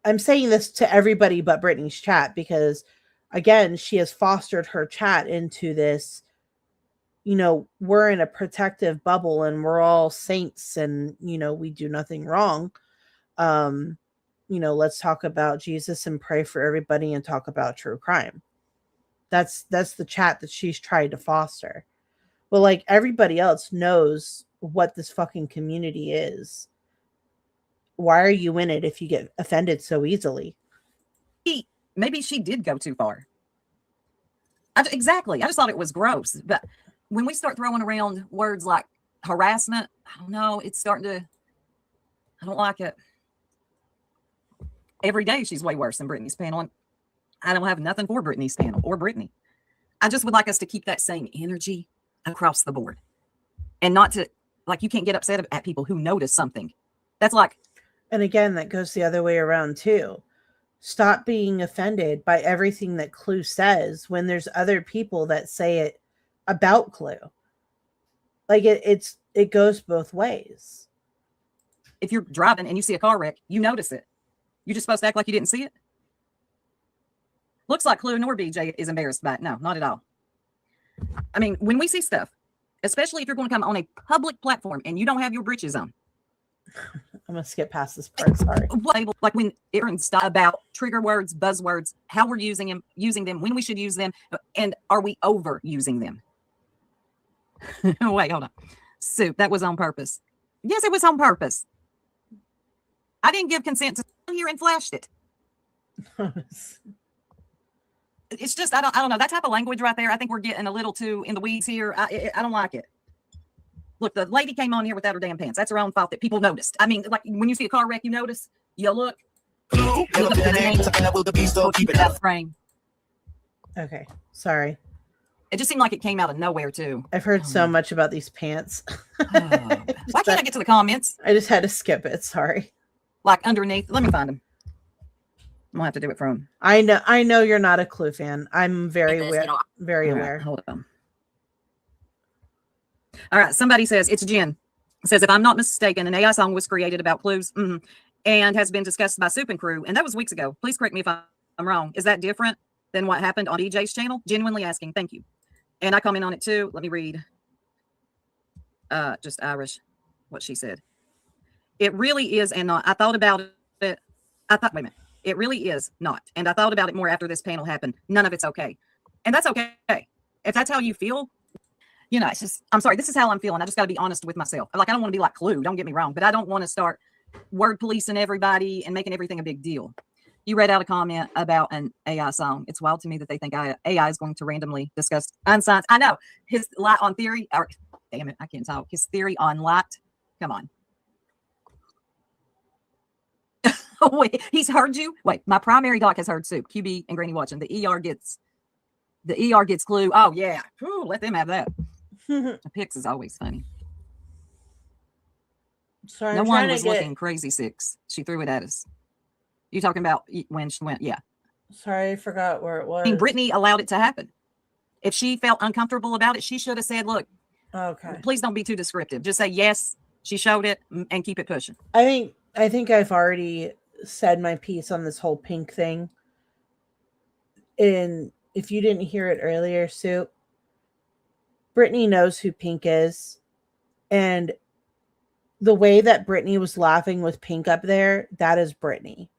I'm saying this to everybody but Brittany's chat because, again, she has fostered her chat into this, you know, we're in a protective bubble and we're all saints and, you know, we do nothing wrong. You know, let's talk about Jesus and pray for everybody and talk about true crime. That's the chat that she's tried to foster. But like everybody else knows what this fucking community is. Why are you in it if you get offended so easily? Maybe she did go too far. Exactly. I just thought it was gross. But when we start throwing around words like harassment, I don't know. It's starting to, I don't like it. Every day she's way worse than Brittany's panel. And I don't have nothing for Brittany's panel or Brittany. I just would like us to keep that same energy across the board. And not to, like, you can't get upset at people who notice something. That's like. And again, that goes the other way around too. Stop being offended by everything that Clue says when there's other people that say it about Clue. Like it goes both ways. If you're driving and you see a car wreck, you notice it. You're just supposed to act like you didn't see it. Looks like Clue nor BJ is embarrassed by it. No, not at all. I mean, when we see stuff, especially if you're going to come on a public platform and you don't have your britches on. I'm going to skip past this part. Sorry. Like when Aaron's about trigger words, buzzwords, how we're using them, when we should use them, and are we overusing them? Wait, hold on. Soup, that was on purpose. Yes, it was on purpose. I didn't give consent to here and flashed it. It's just, I don't know. That type of language right there, I think we're getting a little too in the weeds here. I don't like it. Look, the lady came on here without her damn pants. That's her own fault that people noticed. I mean, like when you see a car wreck, you notice, you look. Frame. Okay, sorry. It just seemed like it came out of nowhere tame I've heard so much about these pants. Why can't I get to the comments? I just had to skip it. Sorry. Like underneath. Let me find them. I'm gonna have to do it from. I know you're not a Clue fan. I'm very aware. Very aware. Hold on. All right. Somebody says it's Jen. Says if I'm not mistaken, an AI song was created about clues and has been discussed by Soup and Crew, and that was weeks ago. Please correct me if I'm wrong. Is that different than what happened on DJ's channel? Genuinely asking. Thank you. And I comment on it too. Let me read. Just Irish, what she said. It really is and not. I thought about it. Wait a minute. It really is not. And I thought about it more after this panel happened. None of it's okay. And that's okay. If that's how you feel, you know, it's just, I'm sorry, this is how I'm feeling. I just got to be honest with myself. Like, I don't want to be like Clue. Don't get me wrong. But I don't want to start word policing everybody and making everything a big deal. You read out a comment about an AI song. It's wild to me that they think AI is going to randomly discuss unscience. I know. His light on theory, or damn it, I can't talk. His theory on light. Come on. Wait, he's heard you. Wait, my primary doc has heard Soup, QB, and Granny watching. The ER gets Clue. Oh yeah, ooh, let them have that. The Pix is always funny. Sorry, no one was looking crazy 6. She threw it at us. You talking about when she went? Yeah. Sorry, I forgot where it was. I mean, Brittany allowed it to happen. If she felt uncomfortable about it, she should have said, "Look, okay, please don't be too descriptive. Just say yes." She showed it and keep it pushing. I think I've already said my piece on this whole pink thing. And if you didn't hear it earlier, Soup, Brittany knows who Pink is. And the way that Brittany was laughing with Pink up there, that is Brittany.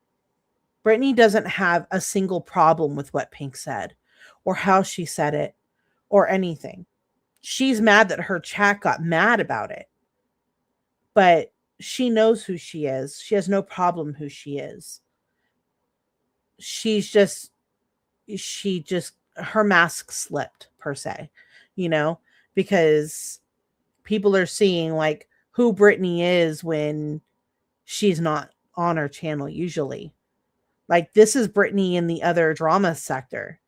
Brittany doesn't have a single problem with what Pink said or how she said it or anything. She's mad that her chat got mad about it. But she knows who she is. She has no problem who she is. She just, her mask slipped, per se, because people are seeing like who Brittany is when she's not on her channel usually. Like, this is Brittany in the other drama sector.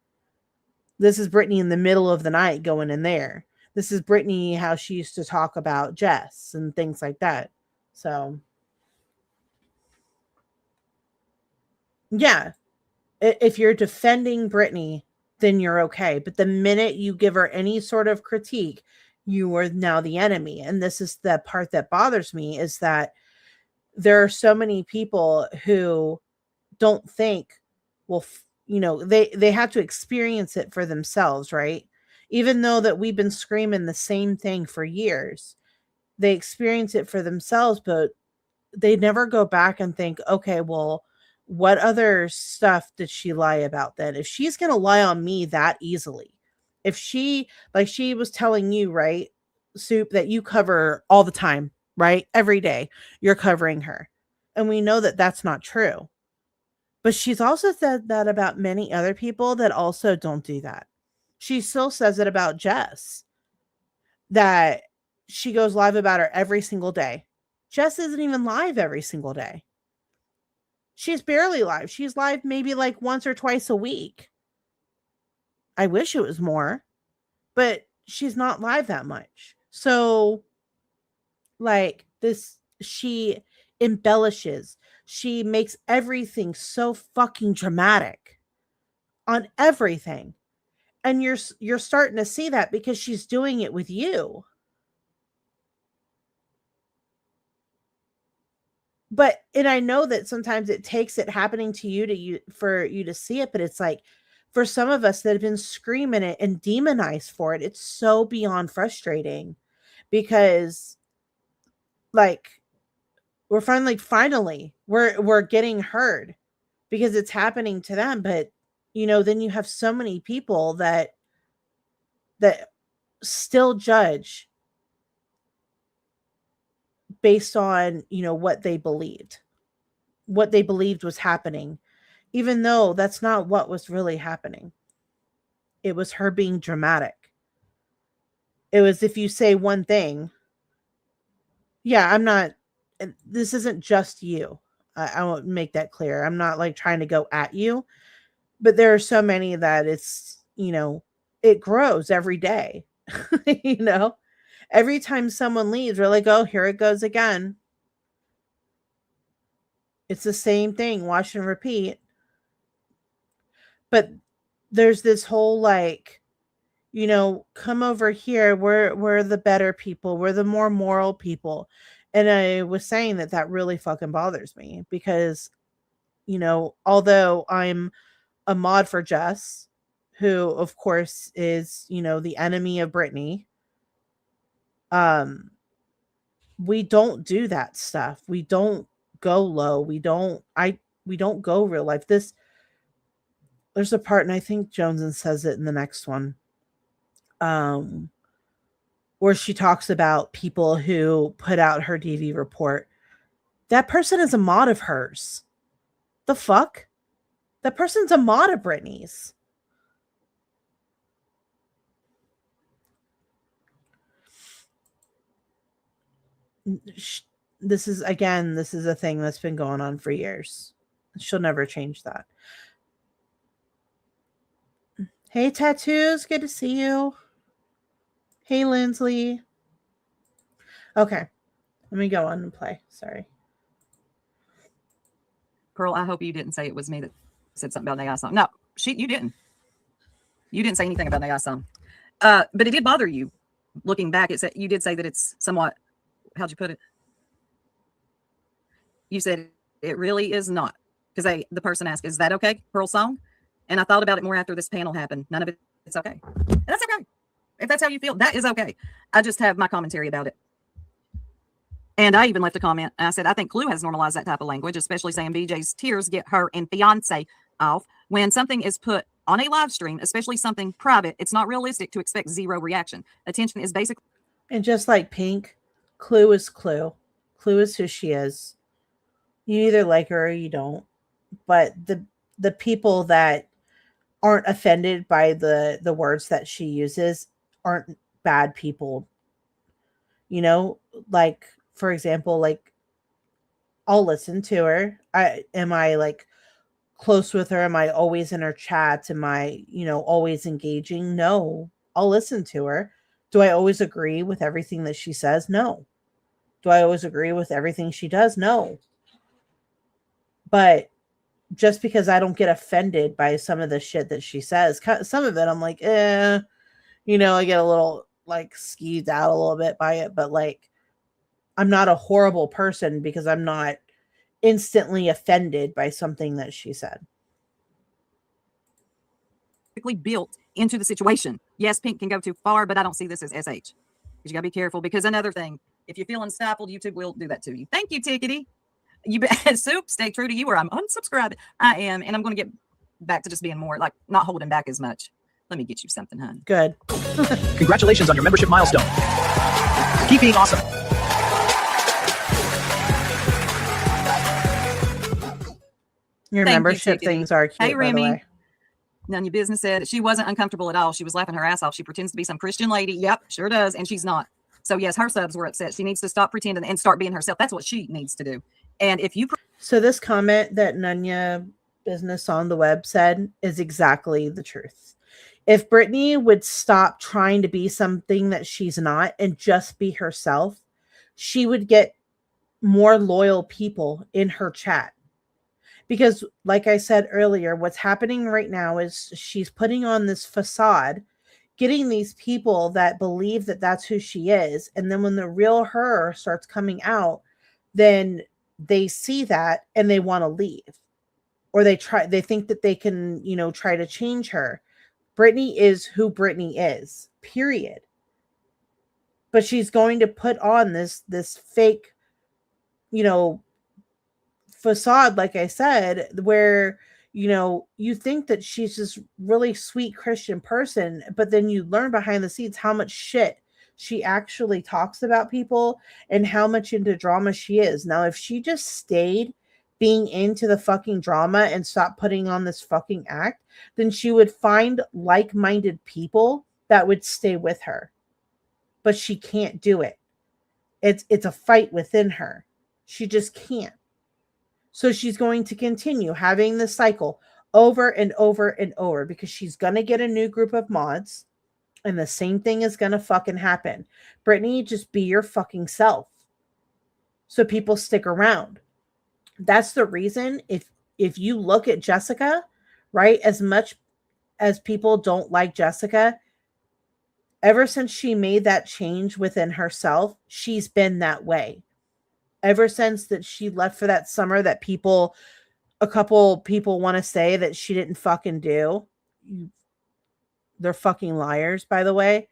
This is Brittany in the middle of the night going in there. This is Brittany how she used to talk about Jess and things like that. So, yeah, if you're defending Brittany, then you're okay. But the minute you give her any sort of critique, you are now the enemy. And this is the part that bothers me, is that there are so many people who don't think, well, they have to experience it for themselves, right? Even though that we've been screaming the same thing for years, they experience it for themselves, but they never go back and think, okay, well, what other stuff did she lie about then? If she's going to lie on me that easily, if she, like she was telling you, right, Soup, that you cover all the time, right? Every day you're covering her. And we know that that's not true. But she's also said that about many other people that also don't do that. She still says it about Jess, that she goes live about her every single day. Jess isn't even live every single day. She's barely live. She's live maybe like once or twice a week. I wish it was more, but she's not live that much. So, like, this, she embellishes. She makes everything so fucking dramatic on everything. And you're starting to see that because she's doing it with you. But, and I know that sometimes it takes it happening to you for you to see it, but it's like, for some of us that have been screaming it and demonized for it, it's so beyond frustrating, because like, we're finally we're getting heard because it's happening to them. But then you have so many people that still judge based on what they believed was happening, even though that's not what was really happening. It was her being dramatic. It was, if you say one thing, this isn't just you. I won't make that clear. I'm not like trying to go at you, but there are so many that it's, it grows every day. Every time someone leaves, we're like, oh, here it goes again. It's the same thing, wash and repeat. But there's this whole like, come over here. We're the better people. We're the more moral people. And I was saying that really fucking bothers me because, although I'm a mod for Jess, who of course is, the enemy of Brittany, we don't do that stuff. We don't go low. We don't go real life. There's a part, and I think Joneson says it in the next one, where she talks about people who put out her DV report. That person is a mod of hers. The fuck? That person's a mod of Brittany's. This is a thing that's been going on for years. She'll never change that. Hey, Tattoos, good to see you. Hey, Lindsley. Okay, let me go on and play. Sorry. Pearl, I hope you didn't say it was me that said something about AI song. No, you didn't. You didn't say anything about AI song. But it did bother you. Looking back, you did say that it's somewhat, how'd you put it? You said it really is not. Because the person asked, is that okay, Pearl song? And I thought about it more after this panel happened. None of it's okay. And that's okay. If that's how you feel, that is okay. I just have my commentary about it. And I even left a comment. I said, I think Clue has normalized that type of language, especially saying BJ's tears get her and fiance off. When something is put on a live stream, especially something private, it's not realistic to expect zero reaction. Attention is basically. And just like Pink, Clue is Clue. Clue is who she is. You either like her or you don't. But the people that aren't offended by the words that she uses aren't bad people. You know, like, for example, like, I'll listen to her. Am I like close with her? Am I always in her chats? Am I, always engaging? No. I'll listen to her. Do I always agree with everything that she says? No. Do I always agree with everything she does? No. But just because I don't get offended by some of the shit that she says, some of it I'm like, I get a little like skeeved out a little bit by it, but like, I'm not a horrible person because I'm not instantly offended by something that she said. Built into the situation. Yes, Pink can go too far, but I don't see this as SH. You gotta be careful, because another thing, if you're feeling stifled, YouTube will do that to you. Thank you, Tickety. You Soup, stay true to you, or I'm unsubscribed. I am, and I'm going to get back to just being more like not holding back as much. Let me get you something, honey. Good. Congratulations on your membership milestone. Keep being awesome. Your Thank you, membership Tickety. things are cute, Hey, by Remy. the way. None of your business said she wasn't uncomfortable at all. She was laughing her ass off. She pretends to be some Christian lady. Yep, sure does. And she's not. So yes, her subs were upset. She needs to stop pretending and start being herself. That's what she needs to do. And if you So this comment that Nunya Business on the Web said is exactly the truth. If Brittany would stop trying to be something that she's not and just be herself, she would get more loyal people in her chat. Because like I said earlier, what's happening right now is she's putting on this facade, getting these people that believe that that's who she is. And then when the real her starts coming out, then they see that and they want to leave, or they think that they can, try to change her. Brittany is who Brittany is, period. But she's going to put on this fake, facade, like I said, where, you think that she's this really sweet Christian person, but then you learn behind the scenes how much shit she actually talks about people and how much into drama she is. Now, if she just stayed being into the fucking drama and stopped putting on this fucking act, then she would find like-minded people that would stay with her. But she can't do it. It's a fight within her. She just can't. So she's going to continue having this cycle over and over and over, because she's going to get a new group of mods and the same thing is going to fucking happen. Brittany, just be your fucking self so people stick around. That's the reason if you look at Jessica, right, as much as people don't like Jessica, ever since she made that change within herself, she's been that way. Ever since that she left for that summer that a couple people want to say that she didn't fucking do. They're fucking liars, by the way.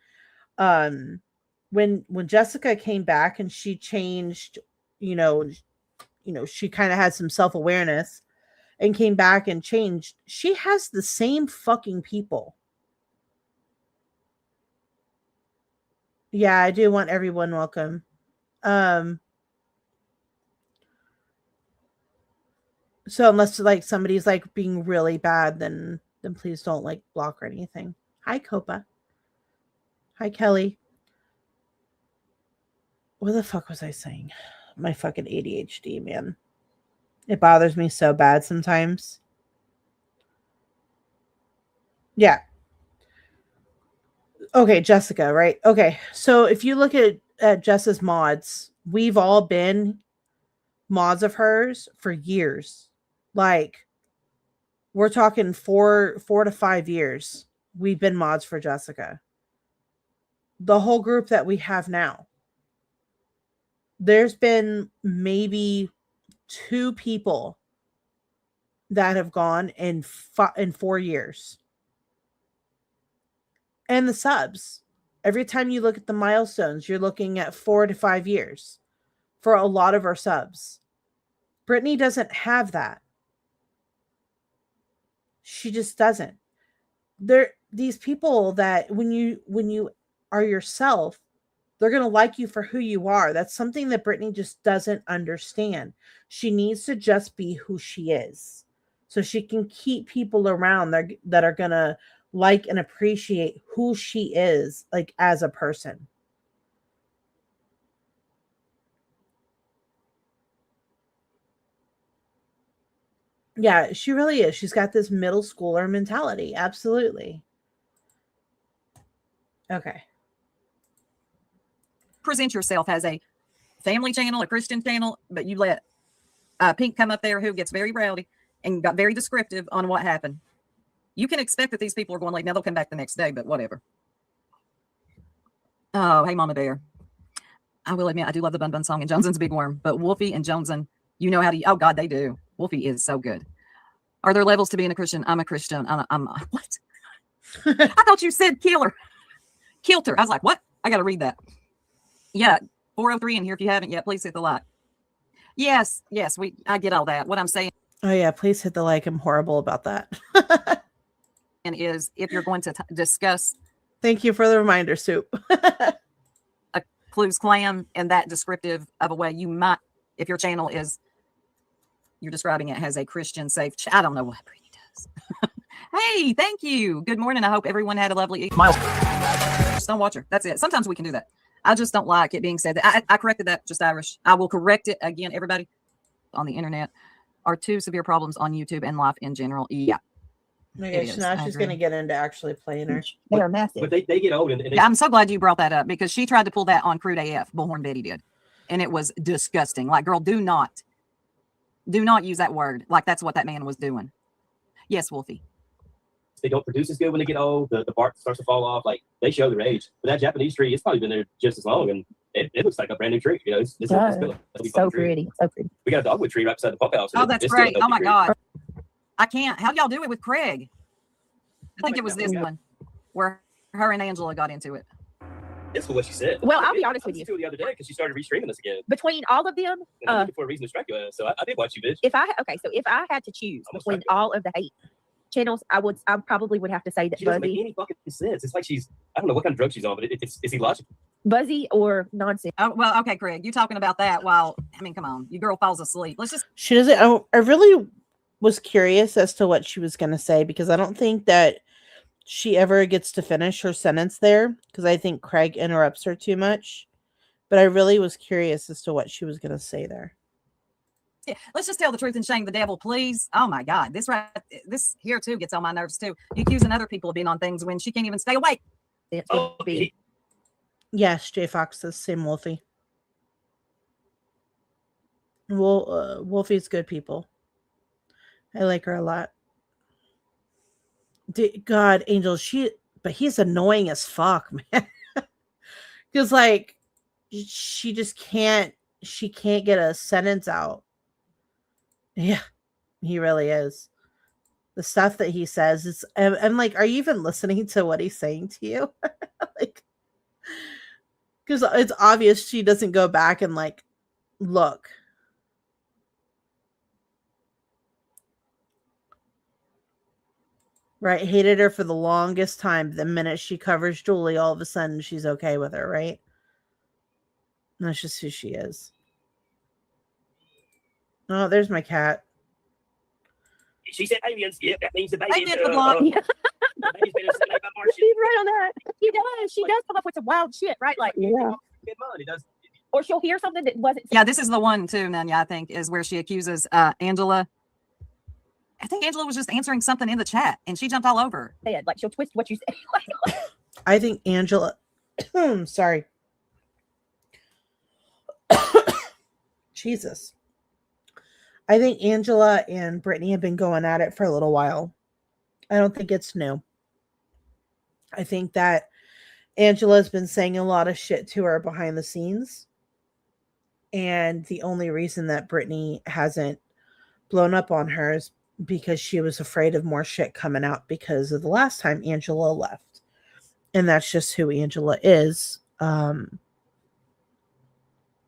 When Jessica came back and she changed, she kind of had some self-awareness and came back and changed. She has the same fucking people. Yeah, I do want everyone welcome. So unless like somebody's like being really bad, then please don't like block or anything. Hi, Copa. Hi, Kelly. What the fuck was I saying? My fucking ADHD, man. It bothers me so bad sometimes. Yeah. Okay, Jessica, right? Okay, so if you look at Jess's mods, we've all been mods of hers for years. Like, we're talking 4 to 5 years. We've been mods for Jessica. The whole group that we have now. There's been maybe 2 people that have gone in 4 years. And the subs. Every time you look at the milestones, you're looking at 4 to 5 years. for a lot of our subs. Brittany doesn't have that. She just doesn't. These people that when you are yourself, they're going to like you for who you are. That's something that Brittany just doesn't understand. She needs to just be who she is so she can keep people around that are going to like and appreciate who she is, like, as a person. Yeah, she really is. She's got this middle schooler mentality. Absolutely. Okay. Present yourself as a family channel, a Christian channel, but you let Pink come up there who gets very rowdy and got very descriptive on what happened. You can expect that these people are going like, now they'll come back the next day, but whatever. Oh, hey, Mama Bear. I will admit, I do love the Bun Bun song and Jonesen's Big Worm, but Wolfie and Jonesen, you know how to, oh God, they do. Wolfie is so good. Are there levels to being a Christian? I'm a Christian. I'm what? I thought you said killer. Kilter. I was like, what? I got to read that. Yeah. 403 in here. If you haven't yet, please hit the like. Yes. I get all that. What I'm saying. Oh yeah. Please hit the like. I'm horrible about that. And is if you're going to discuss. Thank you for the reminder, Soup. A Clues Clan and that descriptive of a way you might, if your channel is, you're describing it as a Christian safe. I don't know what Brittany does. Hey, thank you. Good morning. I hope everyone had a lovely evening. Miles. Just don't watch her. That's it. Sometimes we can do that. I just don't like it being said that. I corrected that, just Irish. I will correct it again. Everybody on the internet are two severe problems on YouTube and life in general. Yeah. Okay, so now she's going to get into actually playing her. They are massive. But they get old and they, Yeah, I'm so glad you brought that up because she tried to pull that on Crude AF. Bullhorn Betty did. And it was disgusting. Like, girl, do not use that word. Like, that's what that man was doing. Yes, Wolfie. they don't produce as good when they get old. The bark starts to fall off. Like, they show their age. But that Japanese tree, it's probably been there just as long, and it looks like a brand new tree. You know, it's So pretty. So pretty. We got a dogwood tree right beside the pump house. Oh, that's great. Oh my God. I can't. How'd y'all do it with Craig? I think it was this one where her and Angela got into it. This was what she said. Well, I'll be honest with you. The other day because she started restreaming this again. Between all of them, And I'm looking for a reason to strike you. So I did watch you, bitch. if I had to choose between all of the hate channels, I probably would have to say that She doesn't make Buzzy, any fucking sense. It's like I don't know what kind of drug she's on, but it's illogical. Buzzy or nonsense. Oh, well, okay, Craig, you talking about that while, I mean, come on, your girl falls asleep. Let's just. She doesn't. I really was curious as to what she was going to say because I don't think that she ever gets to finish her sentence there because I think Craig interrupts her too much. But I really was curious as to what she was going to say there. Yeah, let's just tell the truth and shame the devil, please. Oh my God, this here too gets on my nerves too. Accusing other people of being on things when she can't even stay awake. It Oh, would be. Yes, J Fox says same Wolfie. Well, Wolfie's good people. I like her a lot. God, Angel, but he's annoying as fuck, man. Because like, she can't get a sentence out. Yeah, he really is. The stuff that he says is, I'm like, are you even listening to what he's saying to you? Like, because it's obvious she doesn't go back and like look. Right, hated her for the longest time. The minute she covers Julie, all of a sudden she's okay with her, right? That's just who she is. Oh, there's my cat. She said aliens. Yep, that means the baby. I did the block. The baby's been upset by Martian. She's right on that. She does. She does come up with some wild shit, right? Like, Good money, does. or she'll hear something that wasn't. Yeah, this is the one too, Nanya, I think, is where she accuses Angela. I think Angela was just answering something in the chat and she jumped all over. said. Like, she'll twist what you say. I think Angela. Sorry. Jesus. I think Angela and Brittany have been going at it for a little while. I don't think it's new. I think that Angela's been saying a lot of shit to her behind the scenes. And the only reason that Brittany hasn't blown up on her is because she was afraid of more shit coming out because of the last time Angela left. And that's just who Angela is.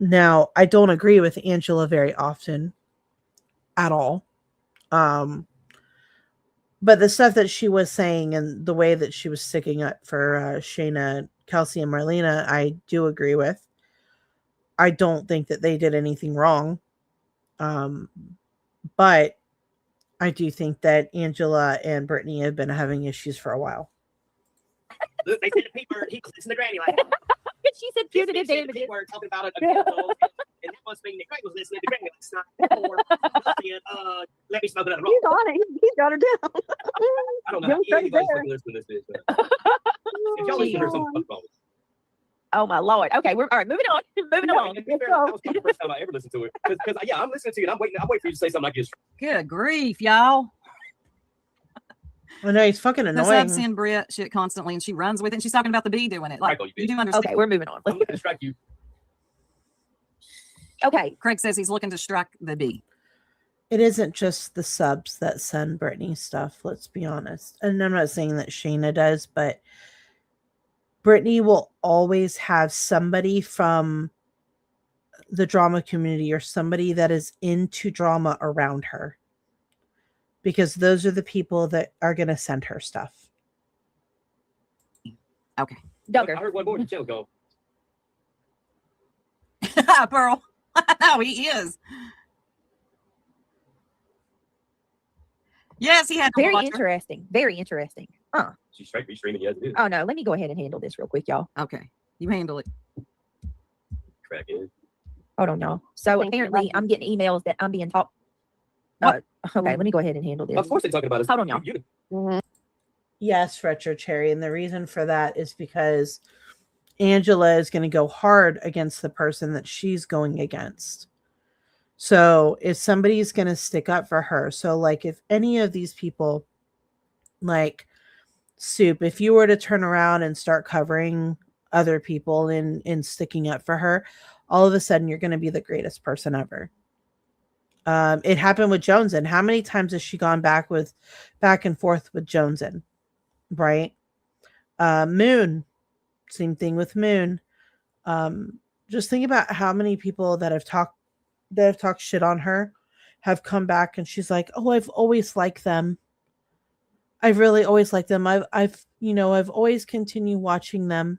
Now, I don't agree with Angela very often at all. But the stuff that she was saying and the way that she was sticking up for Shayna, Kelsey, and Marlena, I do agree with. I don't think that they did anything wrong. But I do think that Angela and Brittany have been having issues for a while. Look, they said the P word. He was listening to Granny like, She said punitive said the damages. P word talking about a candle, and that must mean that Greg was listening to Granny like, it's not or, let me smoke another roll. He's on it. He's got her down. I don't know Go how straight anybody's there. fucking listening to this bitch. But if y'all listen to her, something wrong. Oh my Lord. Okay, we're all right. Moving on. Moving No, along. and to be fair, that was probably the first time I ever listened to it. Because yeah, I'm listening to you, and I'm waiting for you to say something like this. Good grief, y'all. I know he's fucking Because annoying. I've seen Britt shit constantly, and she runs with it. And she's talking about the bee doing it. Like, Michael, you you bitch. do understand. Okay, we're moving on. I'm looking to strike you. Okay. Craig says he's looking to strike the bee. It isn't just the subs that send Brittany stuff, let's be honest. And I'm not saying that Shayna does, but Brittany will always have somebody from the drama community or somebody that is into drama around her. Because those are the people that are going to send her stuff. Okay. Duggar. I heard one more in the channel go. Pearl. No, he is. Yes, he had to Very watch her. interesting. Very interesting. She's straight streaming. Yes, it is. Oh no, let me go ahead and handle this real quick, y'all. Okay. You handle it. Crack it. Hold on, y'all. So Thank you. apparently I'm getting emails that I'm being talked. What? Okay, let me go ahead and handle this. Of course, they're talking about us. Hold on, y'all. Mhm. Yes, Retro Cherry. And the reason for that is because Angela is going to go hard against the person that she's going against. So if somebody's going to stick up for her, so like if any of these people, like Soup, if you were to turn around and start covering other people and sticking up for her, all of a sudden you're going to be the greatest person ever. It happened with Jonesin. How many times has she gone back and forth with Jonesin? Right? Moon, same thing with Moon. Just think about how many people that have talked shit on her have come back and she's like, oh, I've always liked them. I've really always liked them. I've always continued watching them.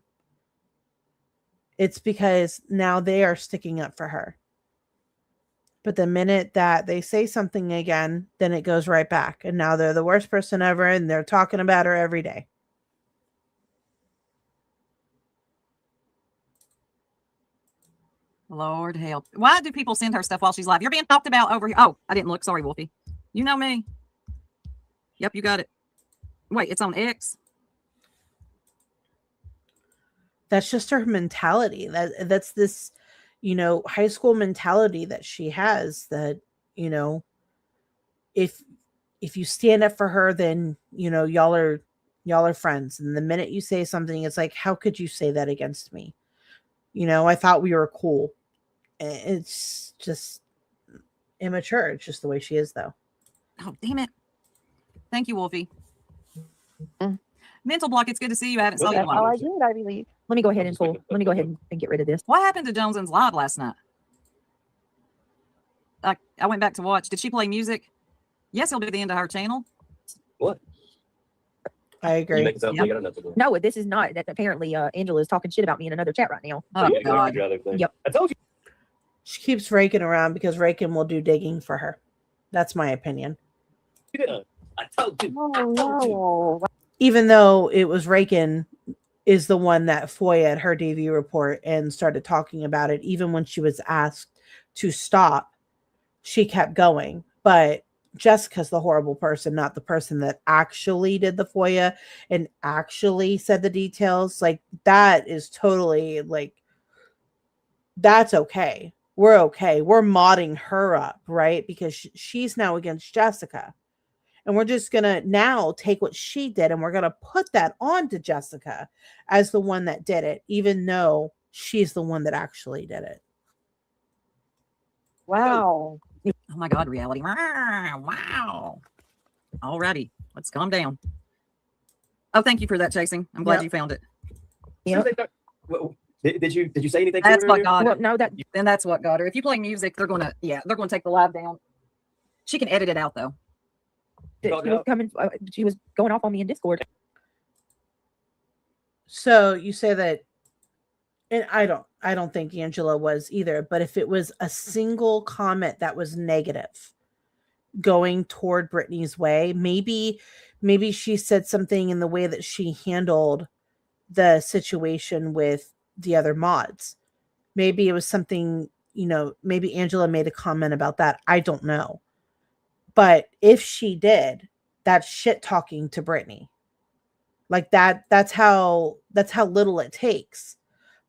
It's because now they are sticking up for her. But the minute that they say something again, then it goes right back. And now they're the worst person ever and they're talking about her every day. Lord help. Why do people send her stuff while she's live? You're being talked about over here. Oh, I didn't look. Sorry, Wolfie. You know me. Yep, you got it. Wait, it's on X? That's just her mentality. That's this, high school mentality that she has that, if you stand up for her, then, y'all are friends. And the minute you say something, it's like, how could you say that against me? I thought we were cool. It's just immature. It's just the way she is, though. Oh, damn it. Thank you, Wolfie. Mm. Mental block, it's good to see you. I haven't saw you in a That's all while. I did, I believe. Let me go ahead and get rid of this. What happened to Jonesin's live last night? I went back to watch. Did she play music? Yes, he'll do the end of her channel. What? I You agree. make it sound Yep. like I don't know something. No, this is not. That apparently Angela is talking shit about me in another chat right now. Oh, Yeah, God. your other thing. Yep. I told you. She keeps raking around because Rakin will do digging for her. That's my opinion. Yeah. I told you. Oh, I told you. no. Even though it was Rakin is the one that FOIA'd her DV report and started talking about it, even when she was asked to stop, she kept going. But Jessica's the horrible person, not the person that actually did the FOIA and actually said the details. Like, that is totally, like, that's okay. We're okay. We're modding her up, right? Because she's now against Jessica. And we're just going to now take what she did and we're going to put that on to Jessica as the one that did it, even though she's the one that actually did it. Wow. Oh, my God, reality. Wow. Alrighty. Let's calm down. Oh, thank you for that, Chasing. I'm glad Yep. you found it. As soon as they start- well, Did you say anything? to That's her what earlier? got Well, her. no, that Then that's what got her. If you play music, they're gonna take the live down. She can edit it out though. she was coming. She was going off on me in Discord. So you say that, and I don't think Angela was either, but if it was a single comment that was negative going toward Brittany's way, maybe she said something in the way that she handled the situation with the other mods. Maybe it was something, maybe Angela made a comment about that. I don't know. But if she did, that's shit talking to Brittany. Like that's how little it takes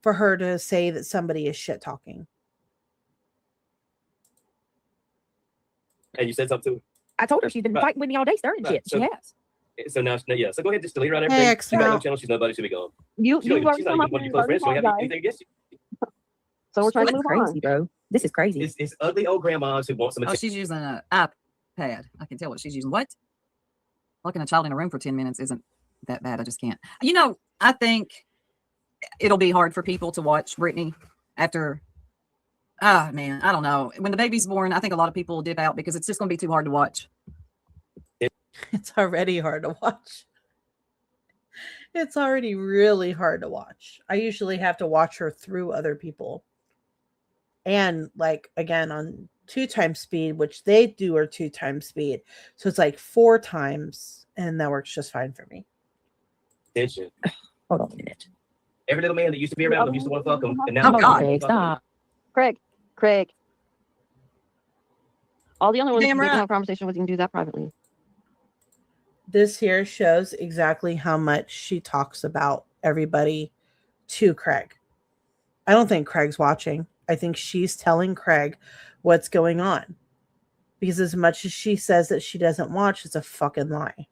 for her to say that somebody is shit talking. And you said something to I told her she's been Right. fighting with me all day, stirring Right. shit. So- She has. her. So now, yeah. So go ahead, just delete her on Hey, everything. She got no X-Mount. channel. She's nobody. She'll be gone. You She's not already even one of your close friends. So we have anything against you. So we're trying to That's move on. crazy, bro. This is crazy. It's ugly old grandmas who want some Oh, attention. she's using an iPad. I can tell what she's using. What? Locking a child in a room for 10 minutes isn't that bad. I just can't. I think it'll be hard for people to watch Brittany after. Ah, man, I don't know. When the baby's born, I think a lot of people will dip out because it's just going to be too hard to watch. It's already hard to watch. It's already really hard to watch. I usually have to watch her through other people. And like again on 2x speed, which they do are 2x speed. So it's like 4 times, and that works just fine for me. Attention. Hold on a minute. Every little man that used to be around them used to want to fuck them, and now Oh, they God. don't Craig, fuck 'em. stop. Craig. All the other ones Damn we can right. have a conversation with, you can do that privately. This here shows exactly how much she talks about everybody to Craig. I don't think Craig's watching. I think she's telling Craig what's going on. Because as much as she says that she doesn't watch, it's a fucking lie.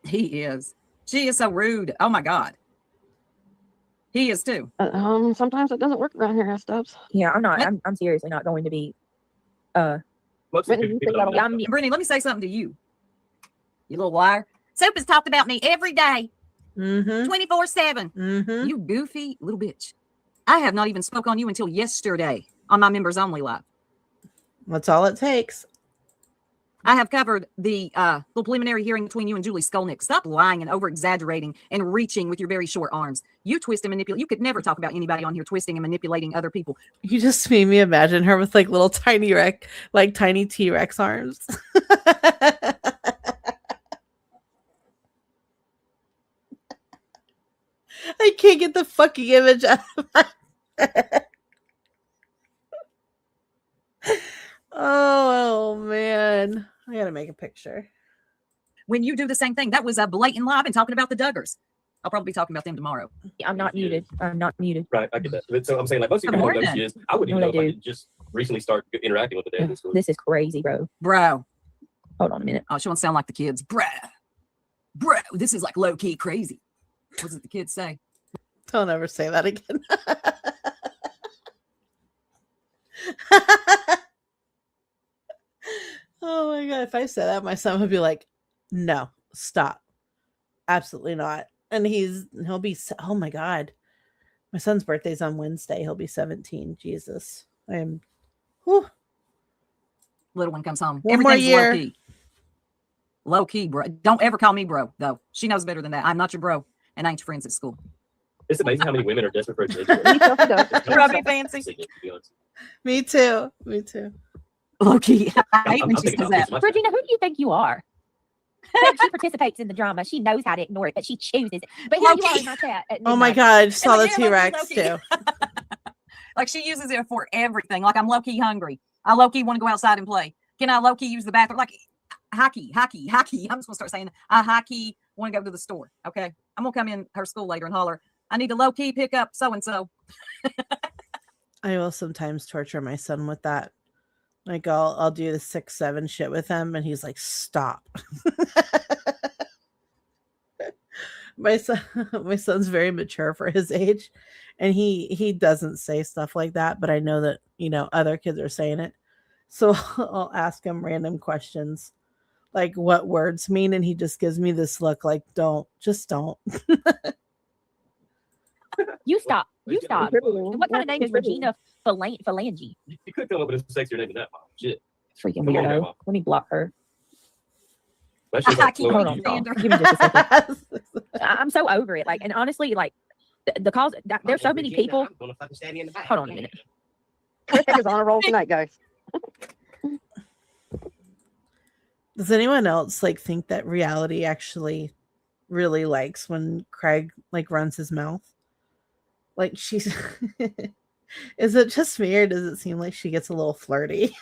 He is. She is so rude. Oh my God. He is too. Sometimes it doesn't work around here, Stubbs. Yeah, I'm seriously not going to be. Most Brittany, people you don't think know. I'm, Brittany, let me say something to you. You little liar. Soap has talked about me every day, Mm-hmm. 24/7. Mm-hmm. You goofy little bitch. I have not even spoke on you until yesterday on my members only live. That's all it takes. I have covered the little preliminary hearing between you and Julie Skolnick. Stop lying and over exaggerating and reaching with your very short arms. You twist and manipulate. You could never talk about anybody on here twisting and manipulating other people. You just made me imagine her with like little tiny tiny T-Rex arms. I can't get the fucking image out of my head. Oh man. I gotta make a picture. When you do the same thing, that was a blatant lie. I've been talking about the Duggars. I'll probably be talking about them tomorrow. I'm not muted. I'm not muted. Right, I get that. But so I'm saying, like, most Good people don't know who morning. she is. I wouldn't No, even know they if I did just recently start interacting with the dad in school. This is crazy, bro. Bro. Hold on a minute. Oh, she wants to sound like the kids. Bro. This is like low key crazy. What does the kids say? Don't ever say that again. Oh my god, if I said that, my son would be like, no, stop. Absolutely not. And he'll be, oh my god. My son's birthday's on Wednesday. He'll be 17. Jesus. I am, whew. Little one comes home. One more Everything's year. low key. Low key, bro. Don't ever call me bro, though. She knows better than that. I'm not your bro, and I ain't your friends at school. It's amazing how many women are desperate for attention. Rubby fancy. Me too. Me too. Low key. I hate I'm when she thinking says about that. this myself. Regina, who do you think you are? Like, she participates in the drama. She knows how to ignore it, but she chooses it. But here you are in my chat. At Oh my midnight. god, I just saw the like, yeah, T-Rex low-key. too. Like she uses it for everything. Like I'm low key hungry. I low key want to go outside and play. Can I low key use the bathroom? Like hockey. I'm just gonna start saying I hockey want to go to the store. Okay, I'm gonna come in her school later and holler. I need to low key pick up so and so. I will sometimes torture my son with that. Like I'll do the 6-7 shit with him, and he's like, "Stop." my son's very mature for his age, and he doesn't say stuff like that. But I know that other kids are saying it. So I'll ask him random questions like what words mean, and he just gives me this look like, don't. You stop. You Wait, stop. Contributing. And what kind of Yeah, name is contributing. Regina Phalange? You could come up with a sexier name than that, Mom. Shit. Freaking Come on, weirdo. Grandma. Let me block her. Especially I like keep slow Hold up. on, Paul. Xander. Give me just a second. I'm so over it. Like, and honestly, like the cause. There's so many people. I'm gonna fucking stab you in the back. Hold on a minute. Chris is on a roll tonight, guys. Does anyone else like think that reality actually really likes when Craig like runs his mouth? Like she's is it just me or does it seem like she gets a little flirty?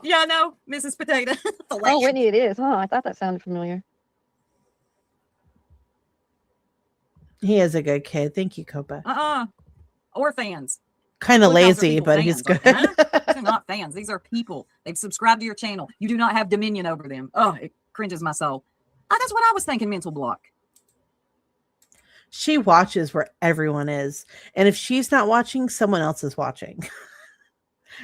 Yeah, no, Mrs. Potato. Oh, Whitney, it is, huh? I thought that sounded familiar. He is a good kid. Thank you, Copa. Or fans. Kind of Look, those are lazy, people but he's fans, good. huh? These are not fans. These are people. They've subscribed to your channel. You do not have dominion over them. Oh, it cringes my soul. That's what I was thinking, mental block. She watches where everyone is. And if she's not watching, someone else is watching.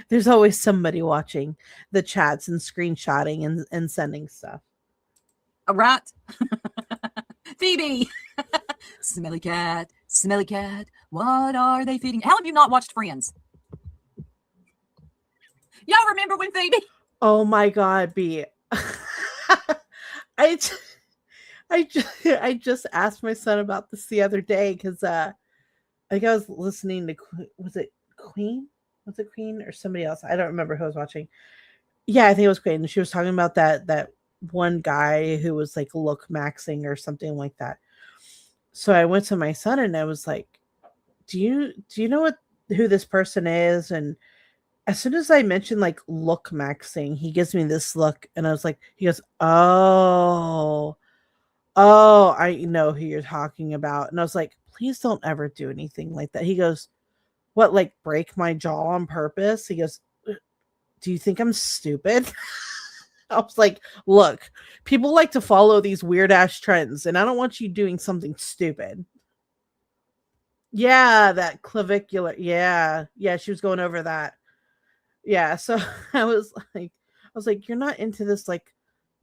There's always somebody watching the chats and screenshotting and sending stuff. A rat. Phoebe. Smelly cat. Smelly cat. What are they feeding? How have you not watched Friends? Y'all remember when Phoebe? Oh my God, B. I just asked my son about this the other day because I think I was listening to was it Queen or somebody else? I don't remember who I was watching. Yeah, I think it was Queen. She was talking about that one guy who was like look maxing or something like that. So I went to my son and I was like, do you know who this person is? And as soon as I mentioned like look maxing, he gives me this look and I was like, he goes, oh, I know who you're talking about. And I was like, please don't ever do anything like that. He goes, what, like break my jaw on purpose? He goes, do you think I'm stupid? I was like, look, people like to follow these weird ass trends and I don't want you doing something stupid. Yeah, that clavicular. Yeah, she was going over that. Yeah, so I was like, you're not into this like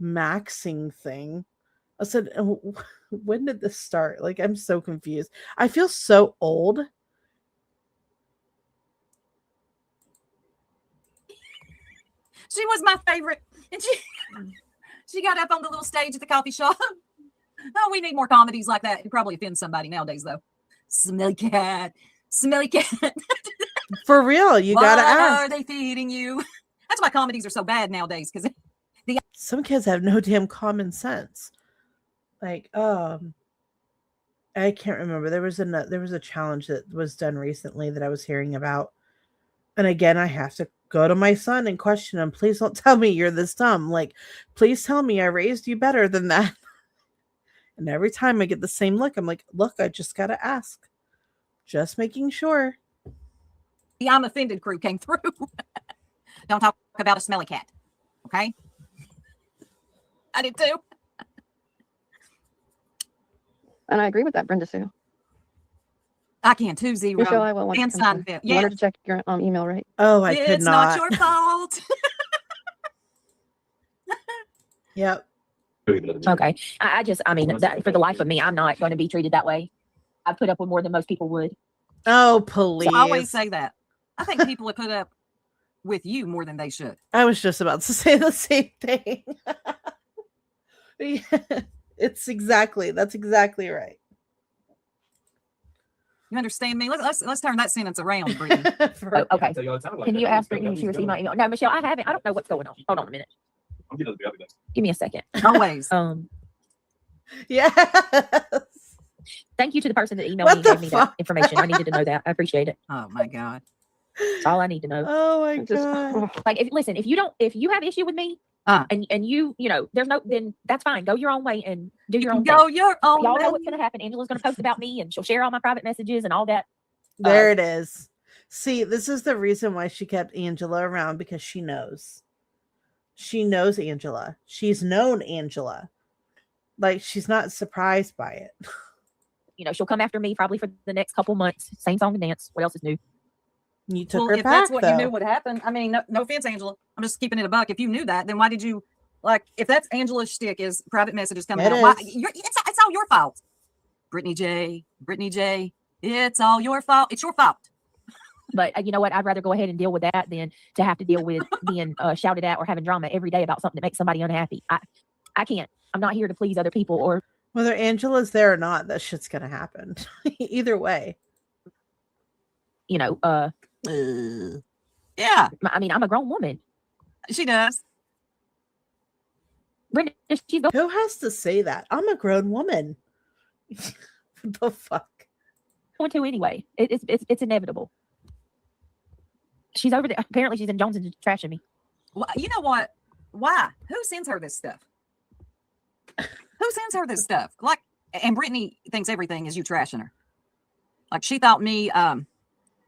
maxing thing. I said, when did this start? Like, I'm so confused. I feel so old. She was my favorite. And she got up on the little stage at the coffee shop. Oh, we need more comedies like that. It probably offends somebody nowadays, though. Smelly cat. Smelly cat. For real, you gotta ask. What are they feeding you? That's why comedies are so bad nowadays, because some kids have no damn common sense. Like, I can't remember. There was a challenge that was done recently that I was hearing about. And again, I have to go to my son and question him. Please don't tell me you're this dumb. Like, please tell me I raised you better than that. And every time I get the same look, I'm like, look, I just got to ask. Just making sure. the I'm offended crew came through. Don't talk about a smelly cat. Okay? I did too. And I agree with that, Brenda Sue. I can too, Zero. Michelle, I will want And to confirm. Seinfeld. You Yeah. wanted to check your email, right? Oh, I could It's not. not your fault. Yep. Okay. I mean, that, for the life of me, I'm not going to be treated that way. I put up with more than most people would. Oh, please. So I always say that. I think people have put up with you more than they should. I was just about to say the same thing. Yeah, that's exactly right. You understand me? Let's turn that sentence around, Brittany. Oh, okay. Can you ask Brittany if she received my email? No, Michelle, I haven't. I don't know what's going on. Hold on a minute. Give me a second. Always. Yes. Thank you to the person that emailed What me and the gave me that fuck? information. I needed to know that. I appreciate it. Oh my God. That's all I need to know. Oh my Just- god. Like, if you have issue with me, and you know, there's no, then that's fine. Go your own way and do your own thing. Go your own Y'all know way. what's going to happen. Angela's going to post about me and she'll share all my private messages and all that. There it is. See, this is the reason why she kept Angela around, because she knows. She knows Angela. She's known Angela. Like, she's not surprised by it. You know, she'll come after me probably for the next couple months. Same song and dance. What else is new? You took Well, her if back, that's what though. you knew would happen, I mean, no offense, Angela. I'm just keeping it a buck. If you knew that, then why did you like? If that's Angela's shtick is private messages coming out, why? It's all your fault. Brittany J. It's all your fault. It's your fault. But you know what? I'd rather go ahead and deal with that than to have to deal with being shouted at or having drama every day about something that makes somebody unhappy. I can't. I'm not here to please other people or Whether Angela's there or not, that shit's gonna happen. Either way. Yeah, I mean, I'm a grown woman. she does. Brenda, she's Who has to say that? I'm a grown woman. What the fuck? going to anyway. It's inevitable. She's over there. Apparently, she's in Jones's trashing me. Well, you know what? Why? Who sends her this stuff? Who sends her this stuff? Like, and Brittany thinks everything is you trashing her. Like, she thought me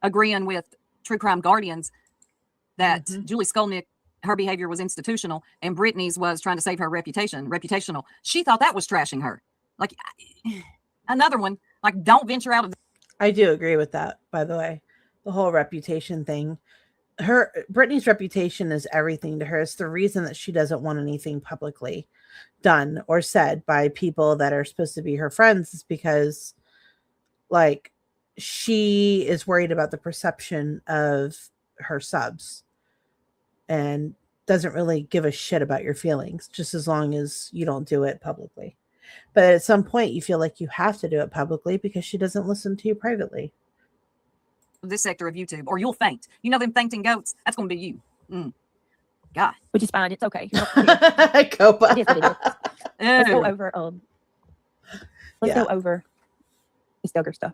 agreeing with True Crime Guardians that Julie Skolnick, her behavior was institutional, and Brittany's was trying to save her reputational. She thought that was trashing her. Like, another one, like, don't venture out of. I do agree with that, by the way. The whole reputation thing. Brittany's reputation is everything to her. It's the reason that she doesn't want anything publicly done or said by people that are supposed to be her friends, is because, like, she is worried about the perception of her subs and doesn't really give a shit about your feelings, just as long as you don't do it publicly. But at some point, you feel like you have to do it publicly because she doesn't listen to you privately. This sector of YouTube, or you'll faint. You know them fainting goats? That's going to be you. God. Which is fine. It's okay. Copa. It is what it is. Let's go Ew. over. Let's go over this Duggar stuff.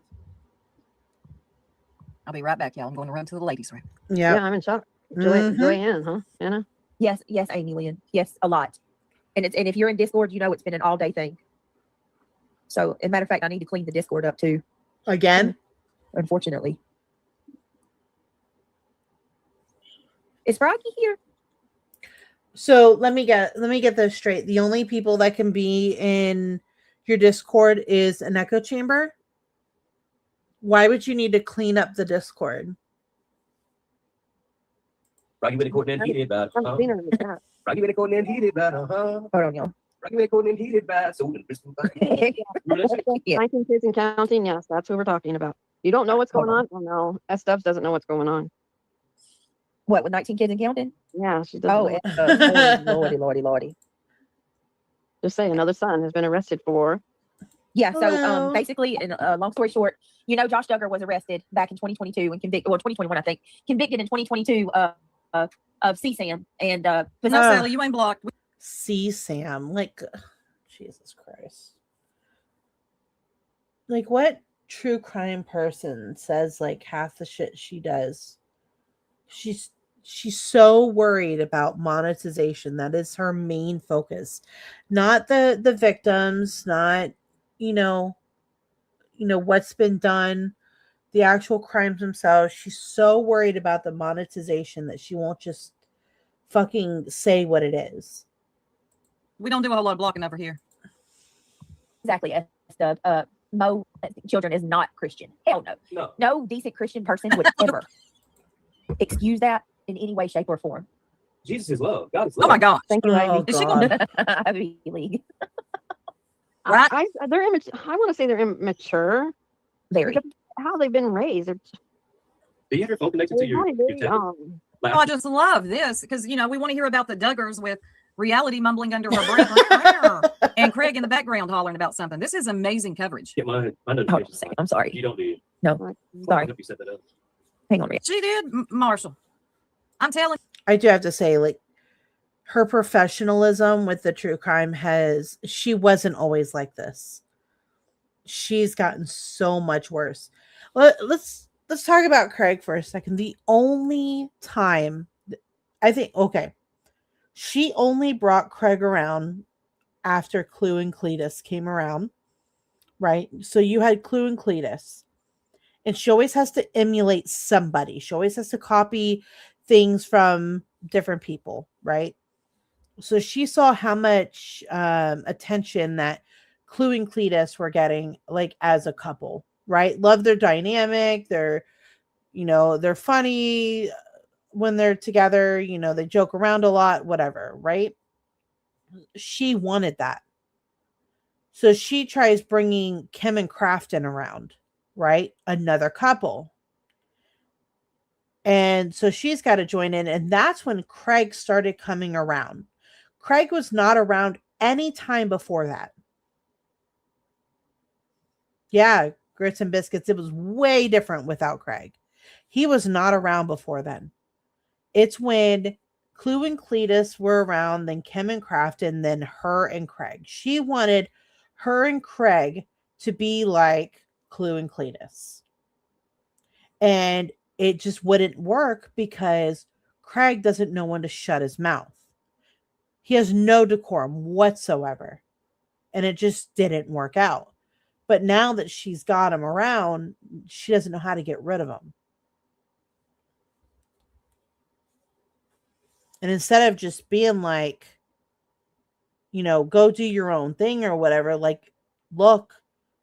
I'll be right back, y'all. I'm going to run to the ladies' room. Yeah, I'm in shock. Joanne, huh? Anna? Yes, Amy Lynn. Yes, a lot. And if you're in Discord, you know it's been an all day thing. So, as a matter of fact, I need to clean the Discord up too. Again? Unfortunately. Is Froggy here? So let me get this straight. The only people that can be in your Discord is an echo chamber. Why would you need to clean up the Discord? Rocky with the court and heated back. I've seen her in the chat. Rocky with the court and heated back. Hold on, y'all. Rocky with the court and heated back. So Yeah. 19 kids and counting. Yes, that's who we're talking about. You don't know what's going on? Well, no, S Stubbs doesn't know what's going on. What, with 19 kids and counting? Yeah, she doesn't. Oh, lordy. Just say another son has been arrested for. Yeah, so Hello. basically, in long story short, Josh Duggar was arrested back in 2022 and convicted, or 2021, I think, convicted in 2022 of CSAM and No, possession. Sally, you ain't blocked. See, Sam, like, Jesus Christ. Like, what true crime person says like half the shit she does? She's so worried about monetization. That is her main focus, not the victims, not what's been done, the actual crimes themselves. She's so worried about the monetization that she won't just fucking say what it is. We don't do a whole lot of blocking over here. Exactly. Mo Children is not Christian. Hell no. No decent Christian person would ever excuse that in any way, shape, or form. Jesus is love. God is love. Oh my God. Thank you, Ivy. Oh, Is she God. Ivy League. Right? I want to say they're immature. Very. Because how they've been raised. Do you have your phone connected to They're your very, tablet? Like, Oh, I just love this because, we want to hear about the Duggars with reality mumbling under her breath and Craig in the background hollering about something. This is amazing coverage. get my Hold on a notifications. second. I'm sorry. You don't do it. No, I sorry. hope you set that up. Hang on. She did, Marshall. I'm telling I do have to say, like, her professionalism with the true crime she wasn't always like this. She's gotten so much worse. Let's talk about Craig for a second. The only time I think, she only brought Craig around after Clue and Cletus came around, right? So you had Clue and Cletus, and she always has to emulate somebody. She always has to copy things from different people, right? So she saw how much attention that Clue and Cletus were getting, like, as a couple, right? Love their dynamic, their they're funny when they're together, they joke around a lot, whatever, right? She wanted that. So she tries bringing Kim and Crafton around, right? Another couple. And so she's got to join in. And that's when Craig started coming around. Craig was not around any time before that. Yeah, Grits and Biscuits. It was way different without Craig. He was not around before then. It's when Clue and Cletus were around, then Kim and Crafton, then her and Craig. She wanted her and Craig to be like Clue and Cletus. And it just wouldn't work because Craig doesn't know when to shut his mouth. He has no decorum whatsoever. And it just didn't work out. But now that she's got him around, she doesn't know how to get rid of him. And instead of just being like, go do your own thing or whatever, like, look,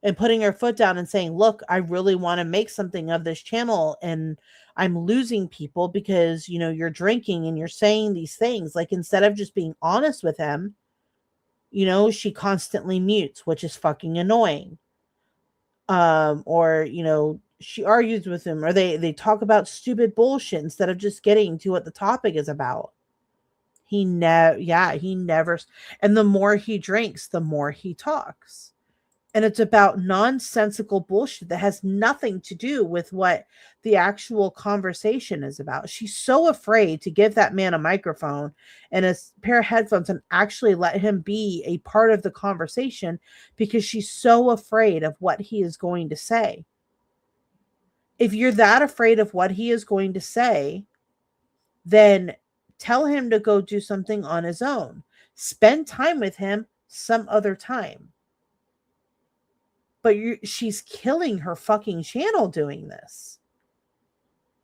and putting her foot down and saying, look, I really want to make something of this channel and I'm losing people because, you're drinking and you're saying these things. Like, instead of just being honest with him, she constantly mutes, which is fucking annoying. Or, she argues with him, or they talk about stupid bullshit instead of just getting to what the topic is about. He never, and the more he drinks, the more he talks. And it's about nonsensical bullshit that has nothing to do with what the actual conversation is about. She's so afraid to give that man a microphone and a pair of headphones and actually let him be a part of the conversation because she's so afraid of what he is going to say. If you're that afraid of what he is going to say, then tell him to go do something on his own. Spend time with him some other time. But she's killing her fucking channel doing this.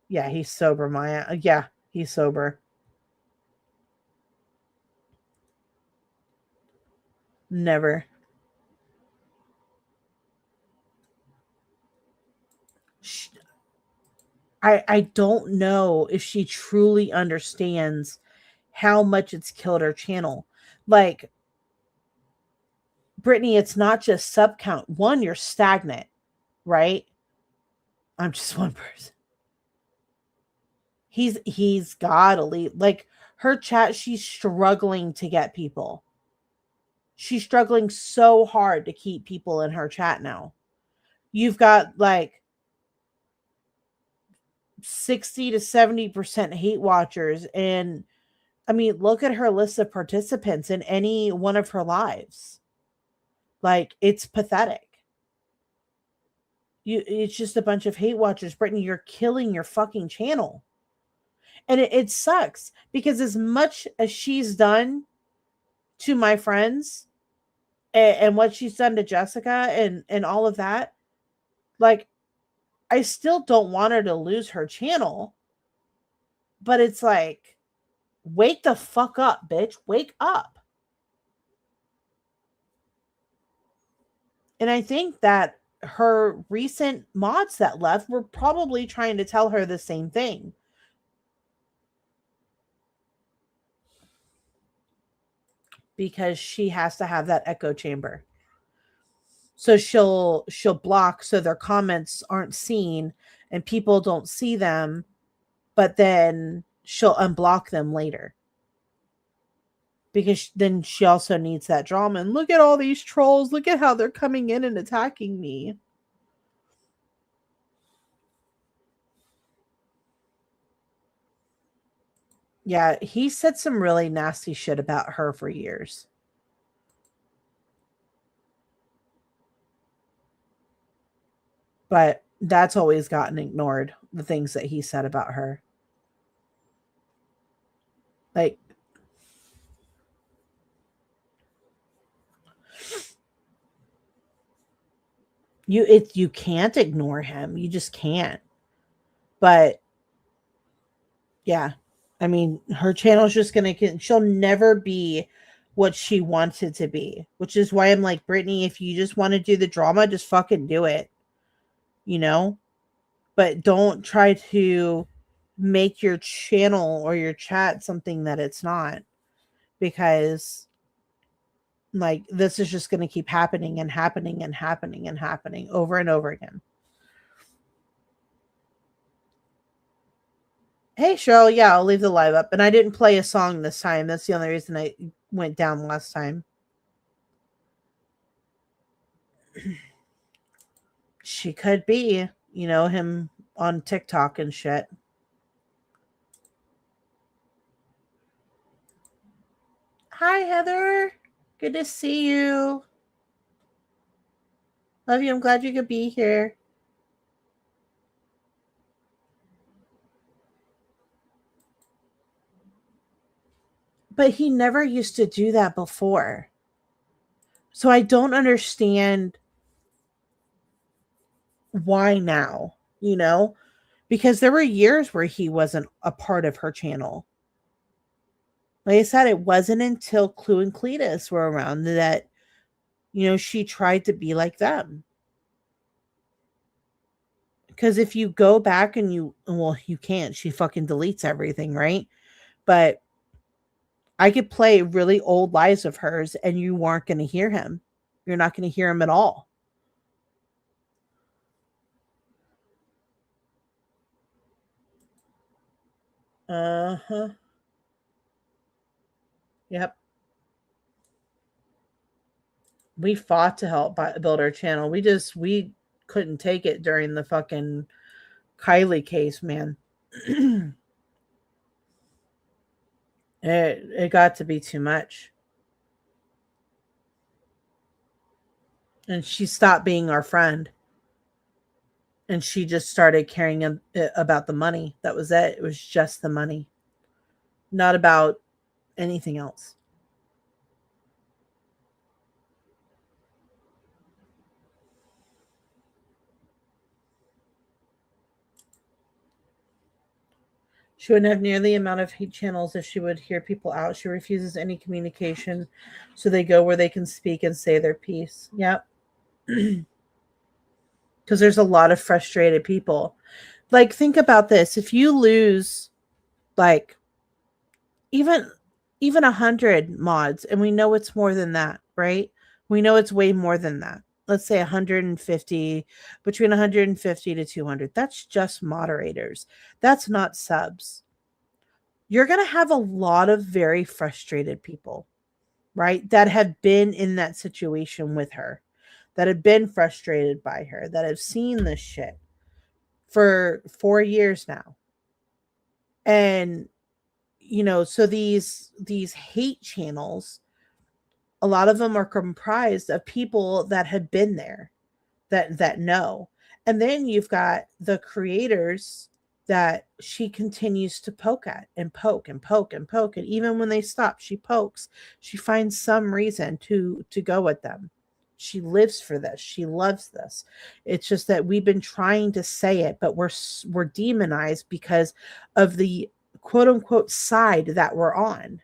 Yeah, he's sober, Maya. Yeah, he's sober. Never. I don't know if she truly understands how much it's killed her channel. Like, Brittany, it's not just sub count. One, you're stagnant, right? I'm just one person. He's got to leave. Like, her chat, she's struggling to get people. She's struggling so hard to keep people in her chat now. You've got like 60 to 70% hate watchers. And I mean, look at her list of participants in any one of her lives. Like, it's pathetic. It's just a bunch of hate watchers. Brittany, you're killing your fucking channel. And it sucks because as much as she's done to my friends and what she's done to Jessica and all of that, like, I still don't want her to lose her channel. But it's like, wake the fuck up, bitch. Wake up. And I think that her recent mods that left were probably trying to tell her the same thing. Because she has to have that echo chamber. So she'll block so their comments aren't seen and people don't see them, but then she'll unblock them later. Because then she also needs that drama. And look at all these trolls. Look at how they're coming in and attacking me. Yeah, he said some really nasty shit about her for years. But that's always gotten ignored, the things that he said about her. Like, you can't ignore him. You just can't. But yeah, I mean, her channel's just she'll never be what she wanted to be, which is why I'm like, Brittany, if you just want to do the drama, just fucking do it. but don't try to make your channel or your chat something that it's not, because like this is just going to keep happening and happening and happening and happening over and over again. Hey, Cheryl. Yeah, I'll leave the live up. And I didn't play a song this time. That's the only reason I went down last time. She could be, you know, him on TikTok and shit. Hi, Heather. Good to see you. Love you. I'm glad you could be here. But he never used to do that before. So I don't understand why now, you know, because there were years where he wasn't a part of her channel. Like I said, it wasn't until Clue and Cletus were around that, you know, she tried to be like them. Because if you go back and you can't, she fucking deletes everything, right? But I could play really old lives of hers and you aren't going to hear him. You're not going to hear him at all. Uh-huh. Yep. We fought to help build our channel. We couldn't take it during the fucking Kylie case, man. It got to be too much. And she stopped being our friend. And she just started caring about the money. That was it. It was just the money. Not about anything else. She wouldn't have nearly the amount of hate channels if she would hear people out. She refuses any communication, so they go where they can speak and say their piece. Yep. Because there's a lot of frustrated people. Like, think about this. If you lose, like, even 100 mods, and we know it's more than that, right? We know it's way more than that. Let's say 150, between 150 to 200. That's just moderators. That's not subs. You're going to have a lot of very frustrated people, right? That have been in that situation with her, that have been frustrated by her, that have seen this shit for 4 years now. And, you know, so these hate channels, a lot of them are comprised of people that have been there, that know. And then you've got the creators that she continues to poke at and poke and poke and poke. And even when they stop, she pokes. She finds some reason to go at them. She lives for this. She loves this. It's just that we've been trying to say it, but we're demonized because of the quote unquote side that we're on.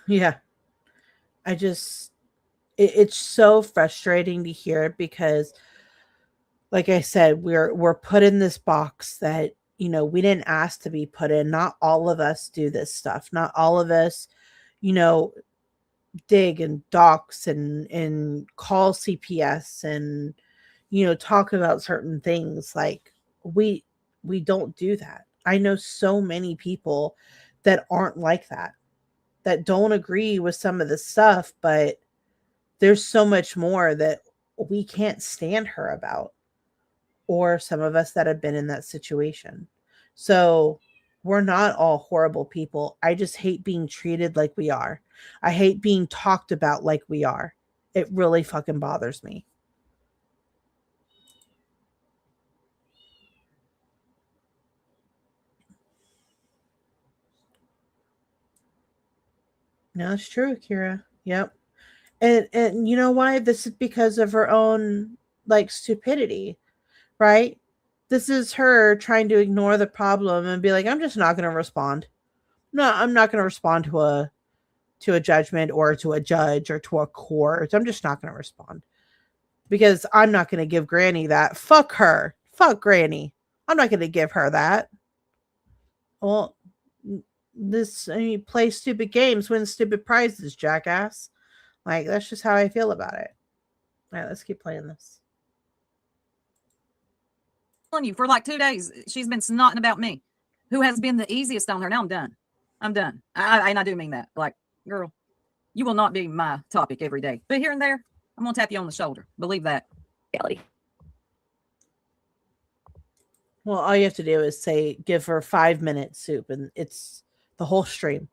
Yeah. It's so frustrating to hear because, like I said, we're put in this box that, you know, we didn't ask to be put in. Not all of us do this stuff. Not all of us, you know, dig and docs and call CPS and, you know, talk about certain things. Like we don't do that. I know so many people that aren't like that don't agree with some of the stuff, but there's so much more that we can't stand her about, or some of us that have been in that situation. So we're not all horrible people. I just hate being treated like we are. I hate being talked about like we are. It really fucking bothers me. No, it's true, Kira. Yep. And you know why? This is because of her own like stupidity, right? This is her trying to ignore the problem and be like, I'm just not going to respond. No, I'm not going to respond to to a judgment or to a judge or to a court. I'm just not going to respond because I'm not going to give Granny that. Fuck her. Fuck Granny. I'm not going to give her that. Well, you play stupid games, win stupid prizes, jackass. Like, that's just how I feel about it. All right, let's keep playing this. Telling you, for like 2 days, she's been snotting about me, who has been the easiest on her. Now I'm done. I'm done. And I do mean that. Like, girl, you will not be my topic every day. But here and there, I'm going to tap you on the shoulder. Believe that. Kelly. Well, all you have to do is say, give her 5 minutes soup, and it's the whole stream.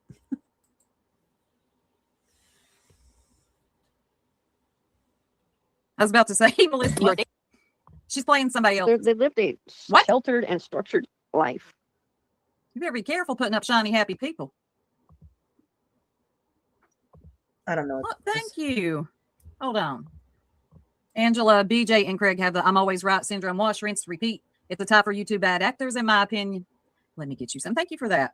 I was about to say, Melissa, she's playing somebody else. They lived a What? sheltered and structured life. You better be careful putting up shiny, happy people. I don't know. Well, thank you. Hold on. Angela, BJ, and Craig have the I'm always right syndrome. Wash, rinse, repeat. It's the top for you two bad actors, in my opinion. Let me get you some. Thank you for that.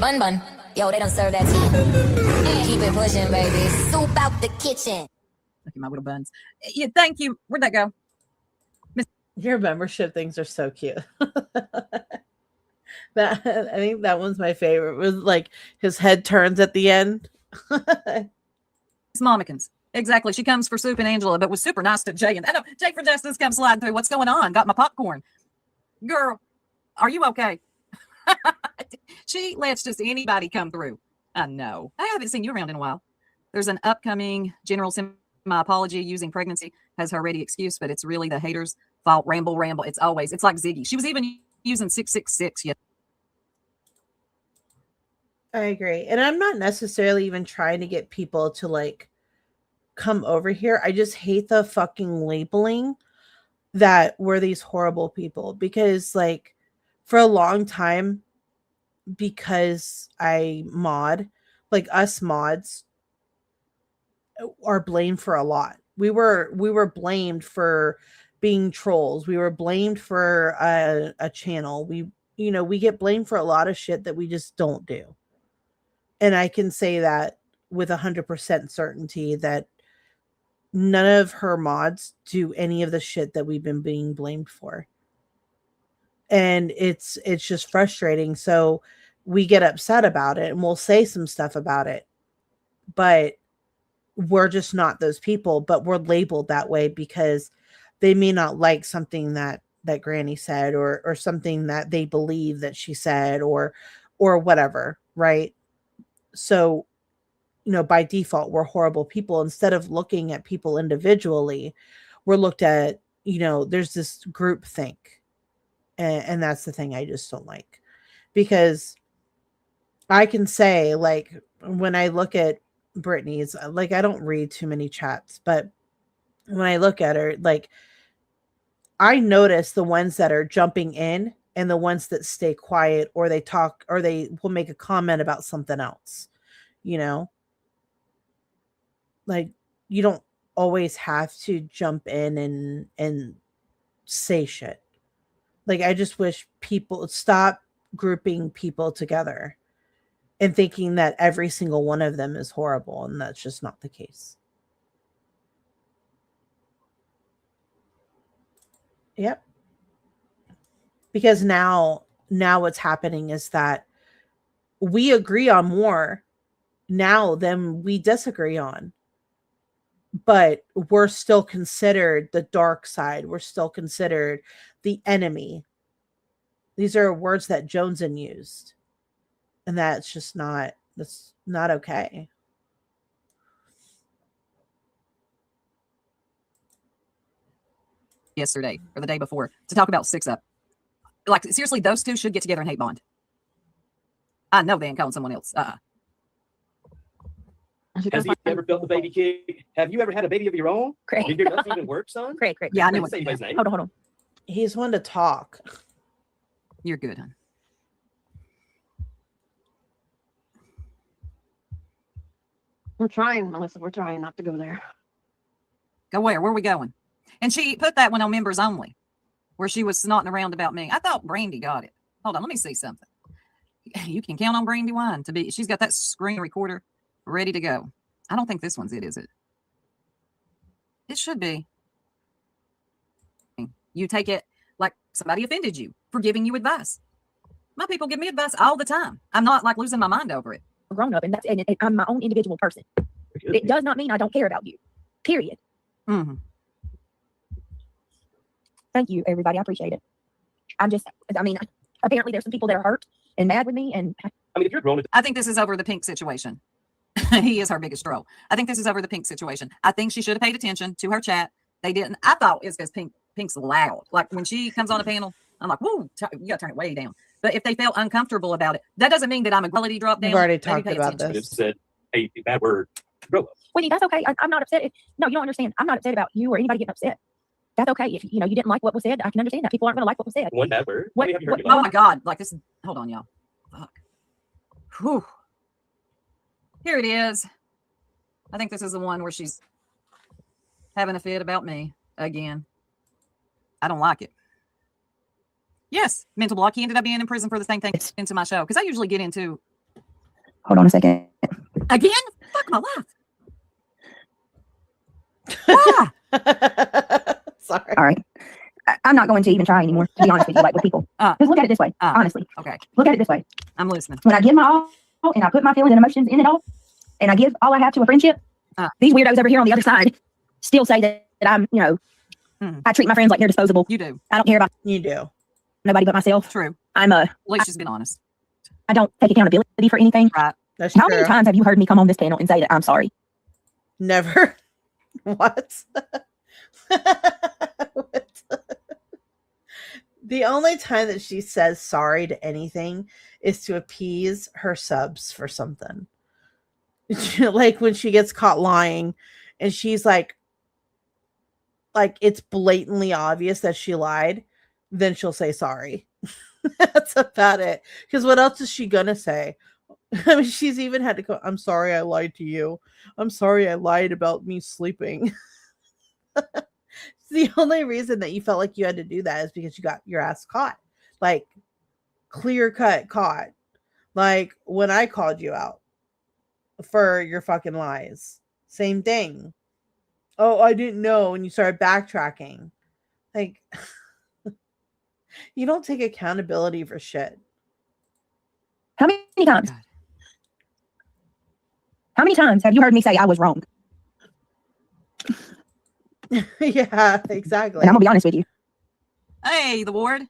Bun bun. Yo, they don't serve that too. Keep it pushing, baby. Soup out the kitchen. Look at my little buns. Yeah, thank you. Where'd that go? Your membership things are so cute. That I think that one's my favorite. It was like his head turns at the end. Smomikins. Exactly. She comes for Soup and Angela, but was super nice to Jay. And I know Jay for Justice comes sliding through. What's going on? Got my popcorn. Girl, are you okay? She lets just anybody come through. I know. I haven't seen you around in a while. There's an upcoming general semi-apology using pregnancy as her ready excuse, but it's really the haters' fault. Ramble. It's like Ziggy. She was even using 666 yet. I agree. And I'm not necessarily even trying to get people to like come over here. I just hate the fucking labeling that we're these horrible people, because like for a long time, because I mod, like us mods are blamed for a lot. We were blamed for being trolls. We were blamed for a channel. We get blamed for a lot of shit that we just don't do. And I can say that with 100% certainty that none of her mods do any of the shit that we've been being blamed for. And it's just frustrating. So we get upset about it and we'll say some stuff about it. But we're just not those people, but we're labeled that way because they may not like something that Granny said or something that they believe that she said or whatever, right? So, by default, we're horrible people. Instead of looking at people individually, we're looked at, there's this group think. And that's the thing I just don't like. Because I can say, like, when I look at Brittany's, like, I don't read too many chats, but when I look at her, like, I notice the ones that are jumping in and the ones that stay quiet or they talk or they will make a comment about something else, like you don't always have to jump in and say shit. Like, I just wish people stop grouping people together and thinking that every single one of them is horrible. And that's just not the case. Yep. Because now what's happening is that we agree on more now than we disagree on. But we're still considered the dark side. We're still considered the enemy. These are words that Joneson used. And that's not okay. Yesterday or the day before to talk about 6 Up. Like, seriously, those two should get together and hate bond. I know they ain't calling someone else. Has he ever felt the baby kick? Have you ever had a baby of your own? Craig. Did your nuts even work, son? Craig. Yeah, I I knew didn't it. say anybody's name. Hold on. He's one to talk. You're good, hon. We're trying, Melissa. We're trying not to go there. Go where? Where are we going? And she put that one on members only. where she was snotting around about me. I thought Brandy got it. Hold on, let me see something. You can count on Brandy Wine to be. She's got that screen recorder ready to go. I don't think this one's it, is it? It should be. You take it like somebody offended you for giving you advice. My people give me advice all the time. I'm not like losing my mind over it. Grown up, and and I'm my own individual person. It does not mean I don't care about you. Period. Mm-hmm. Thank you, everybody. I appreciate it. I mean, apparently there's some people that are hurt and mad with me, and I mean, if you're grown, I think this is over the Pink situation. He is her biggest troll. I think this is over the Pink situation. I think she should have paid attention to her chat. They didn't. I thought it's because Pink's loud. Like when she comes on a panel, I'm like, whoa, you gotta turn it way down. But if they felt uncomfortable about it, that doesn't mean that I'm a quality drop down. We've already Maybe talked pay about attention. this. it said, hey, bad word, grow up. Whitney, that's okay. I'm not upset. No, you don't understand. I'm not upset about you or anybody getting upset. That's okay. If you didn't like what was said, I can understand that. People aren't going to like what was said. One bad word. What- Have you heard me Oh like my God. Like this. Hold on, y'all. Fuck. Whew. Here it is. I think this is the one where she's having a fit about me again. I don't like it. Yes, mental block. He ended up being in prison for the same thing into my show. Because I usually get into Hold on a second. again. Fuck my life. Why? Sorry. All right. I'm not going to even try anymore, to be honest with you, like with people. Because look at it this way, honestly. Okay. Look at it this way. I'm listening. When I give my all and I put my feelings and emotions in it all, and I give all I have to a friendship, these weirdos over here on the other side still say that I'm, I treat my friends like they're disposable. You do. I don't care about You do. nobody but myself. True. At least she's been honest. I don't take accountability for anything. Right. That's How true. many times have you heard me come on this panel and say that I'm sorry? Never. What? What? The only time that she says sorry to anything is to appease her subs for something. Like when she gets caught lying and she's like it's blatantly obvious that she lied, then she'll say sorry. That's about it. Because what else is she gonna say? I mean, she's even had to go, I'm sorry I lied to you. I'm sorry I lied about me sleeping. The only reason that you felt like you had to do that is because you got your ass caught. Like, clear cut caught. Like, when I called you out for your fucking lies. Same thing. Oh, I didn't know. And you started backtracking. Like, you don't take accountability for shit. How many times? How many times have you heard me say I was wrong? Yeah, exactly. And I'm gonna be honest with you. Hey, the ward.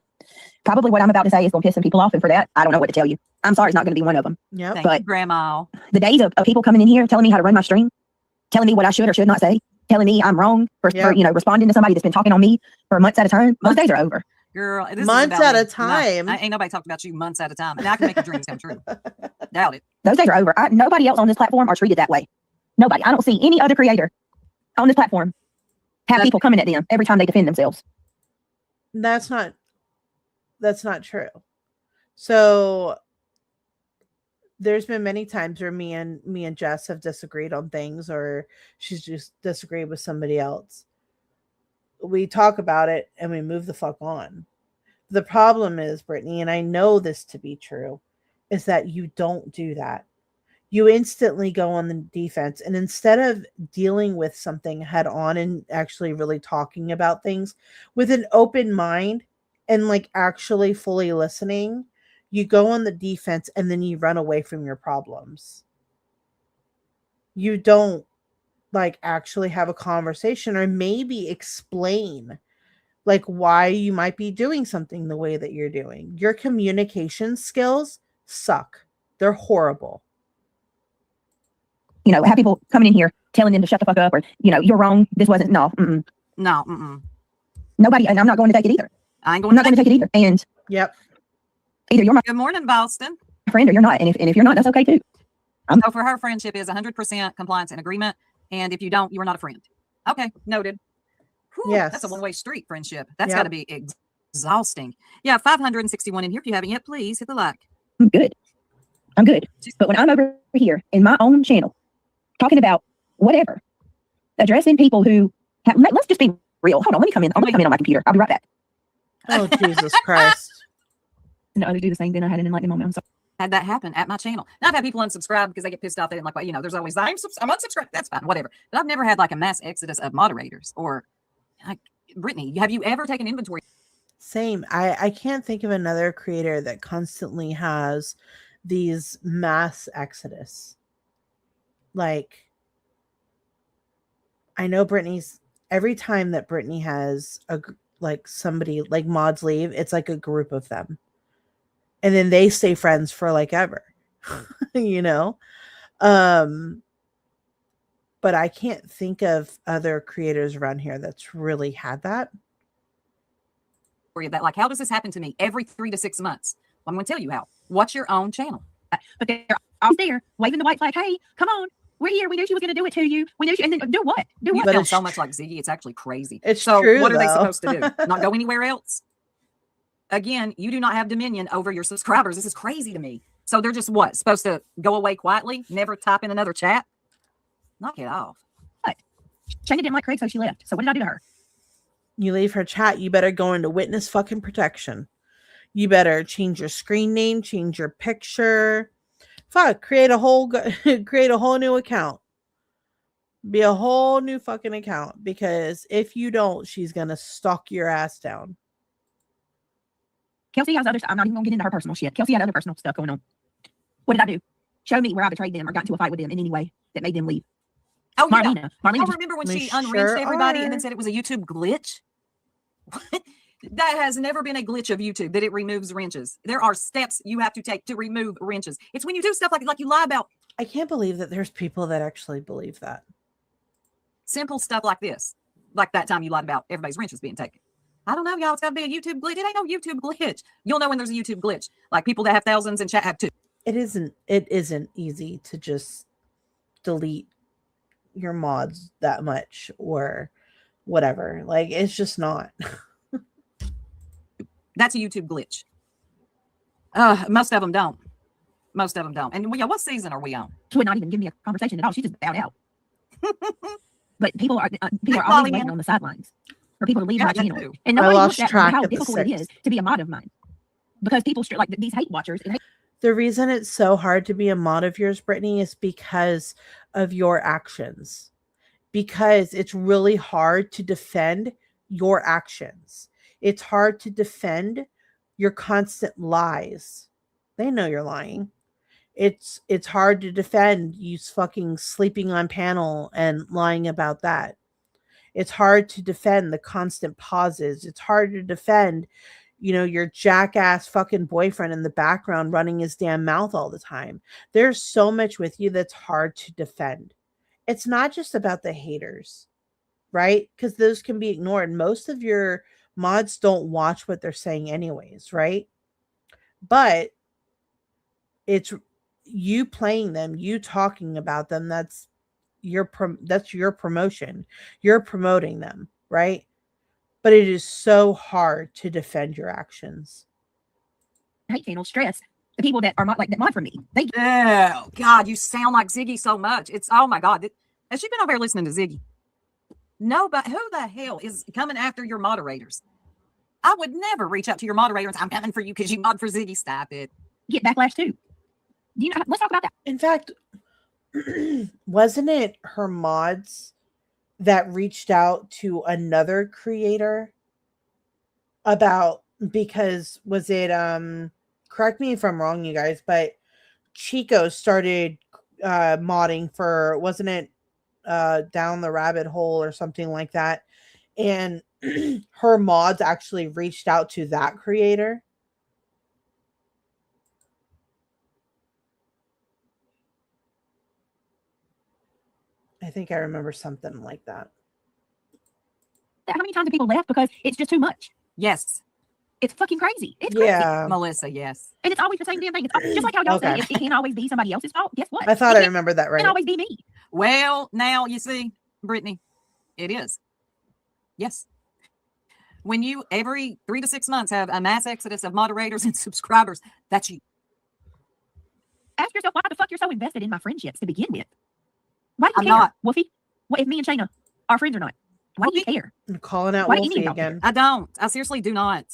Probably what I'm about to say is gonna piss some people off, and for that, I don't know what to tell you. I'm sorry, it's not gonna be one of them. Yeah. Thank But you, Grandma. the days of people coming in here telling me how to run my stream, telling me what I should or should not say, telling me I'm wrong for responding to somebody that's been talking on me for months at a time, those days are over. Girl, this is Months about at a me. time. No, ain't nobody talked about you months at a time. And I can make your dreams come true. Doubt it. Those days are over. Nobody else on this platform are treated that way. Nobody. I don't see any other creator on this platform have people coming at them every time they defend themselves. That's not true. So there's been many times where me and Jess have disagreed on things, or she's just disagreed with somebody else. We talk about it and we move the fuck on. The problem is, Brittany, and I know this to be true, is that you don't do that. You instantly go on the defense, and instead of dealing with something head on and actually really talking about things with an open mind and like actually fully listening, you go on the defense and then you run away from your problems. You don't like actually have a conversation or maybe explain like why you might be doing something the way that you're doing. Your communication skills suck. They're horrible. Have people coming in here telling them to shut the fuck up, or, you're wrong. This wasn't, no. Mm-mm. No. Mm-mm. Nobody, and I'm not going to take it either. I ain't I'm not going to take it either. And yep. Either you're my Good morning, Boston. friend or you're not. And if you're not, that's okay too. So for her, friendship is 100% compliance and agreement. And if you don't, you are not a friend. Okay, noted. Whew, Yes. That's a one-way street friendship. That's Yep. got to be exhausting. Yeah, 561 in here. If you haven't yet, please hit the like. I'm good. But when I'm over here in my own channel, talking about whatever, addressing people who have, let's just be real. Hold on, let me come in. I'm going to come in on my computer. I'll be right back. Oh, Jesus Christ. And others do the same. Then I had an enlightening moment. I'm sorry. Had that happen at my channel. Now I've had people unsubscribe because they get pissed off. They didn't like, well, you know, there's always I'm unsubscribed. That's fine, whatever. But I've never had like a mass exodus of moderators or like Brittany. Have you ever taken inventory? Same. I can't think of another creator that constantly has these mass exodus. Like, I know Brittany's, every time that Brittany has like somebody like mods leave, it's like a group of them. And then they stay friends for like ever, you know? But I can't think of other creators around here that's really had that. That like, how does this happen to me every 3 to 6 months? Well, I'm going to tell you how. Watch your own channel. But they're always there, waving the white flag. Hey, come on. We're here. We knew she was going to do it to you. We knew she, and then do what? Do what? You feel so much like Ziggy. It's actually crazy. It's so true, what are they though. supposed to do? Not go anywhere else? Again, you do not have dominion over your subscribers. This is crazy to me. So they're just what? Supposed to go away quietly? Never type in another chat? Knock it off. What? Shayna didn't like Craig, so she left. So what did I do to her? You leave her chat, you better go into witness fucking protection. You better change your screen name, change your picture. Fuck, create a whole new account. Be a whole new fucking account, because if you don't, she's gonna stalk your ass down. Kelsey has other stuff. I'm not even gonna get into her personal shit. Kelsey had other personal stuff going on. What did I do? Show me where I betrayed them or got into a fight with them in any way that made them leave. Oh, you know. Marlena. Marlena Oh, just, remember when We she sure unwrenched everybody and are. then said it was a YouTube glitch? That has never been a glitch of YouTube, that it removes wrenches. There are steps you have to take to remove wrenches. It's when you do stuff like you lie about I can't believe that there's people that actually believe that. simple stuff like this. Like that time you lied about everybody's wrenches being taken. I don't know, y'all. It's got to be a YouTube glitch. It ain't no YouTube glitch. You'll know when there's a YouTube glitch. Like people that have thousands in chat have two. It isn't easy to just delete your mods that much or whatever. Like, it's just not. That's a YouTube glitch. Most of them don't. Most of them don't. And yeah, what season are we on? she would not even give me a conversation at all. She just bowed out. But people are always Pollyanna. waiting on the sidelines for people to leave Yeah, my that channel. too. And I nobody lost looked at track how of the difficult it is six. to be a mod of mine. Because people like these hate watchers. The reason it's so hard to be a mod of yours, Brittany, is because of your actions. Because it's really hard to defend your actions. It's hard to defend your constant lies. They know you're lying. It's hard to defend you fucking sleeping on panel and lying about that. It's hard to defend the constant pauses. It's hard to defend, you know, your jackass fucking boyfriend in the background running his damn mouth all the time. There's so much with you that's hard to defend. It's not just about the haters, right? Because those can be ignored. Most of your mods don't watch what they're saying anyways, right? But it's you playing them, you talking about them. That's your promotion. You're promoting them, right? But it is so hard to defend your actions. hate channel stress the people that are not like that mod for me. They Oh God, you sound like Ziggy so much. It's oh my God. Has she been over here listening to Ziggy? No, but who the hell is coming after your moderators? I would never reach out to your moderators. I'm coming for you because you mod for Ziggy. Stop it. get backlash too. Do you know? Let's talk about that. In fact, wasn't it her mods that reached out to another creator about, because was it correct me if I'm wrong, you guys, but Chico started modding for, wasn't it Down the Rabbit Hole or something like that, and her mods actually reached out to that creator? I think I remember something like that. How many times have people left because it's just too much? Yes. It's fucking crazy. It's crazy. Yeah. Melissa, yes. And it's always the same damn thing. It's just like how y'all Okay. say it can't always be somebody else's fault. Guess what? I thought It I can't- remembered that It right. can't always be me. Well, now you see, Brittany, it is. Yes. When you every 3 to 6 months have a mass exodus of moderators and subscribers, that's you. Ask yourself why the fuck you're so invested in my friendships to begin with. Why do you I'm care, not. Wolfie? What if me and Shayna are friends or not? Why do you care? I'm calling out Why do you Wolfie need to again. I don't. I seriously do not.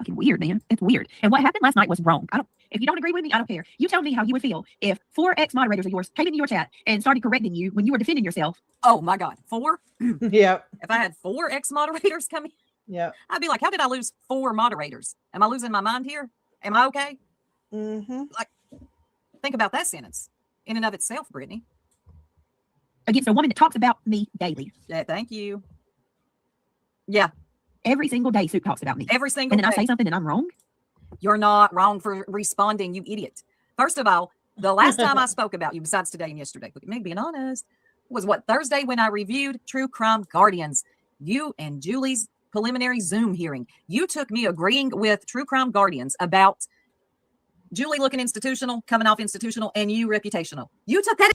fucking weird, man. It's weird. And what happened last night was wrong. If you don't agree with me, I don't care. You tell me how you would feel if 4 ex-moderators of yours came into your chat and started correcting you when you were defending yourself. Oh my God. 4? Yep. If I had 4 ex-moderators come in, Yep. I'd be like, how did I lose 4 moderators? Am I losing my mind here? Am I okay? Mm-hmm. Like, think about that sentence in and of itself, Brittany. Against a woman that talks about me daily. Yeah, thank you. Yeah. Every single day, Soup talks about me. Every single And then I day. say something and I'm wrong. You're not wrong for responding, you idiot. First of all, the last time I spoke about you, besides today and yesterday, look at me being honest, was what, Thursday when I reviewed True Crime Guardians. You and Julie's preliminary Zoom hearing. You took me agreeing with True Crime Guardians about Julie looking institutional, coming off institutional, and you reputational. You took that.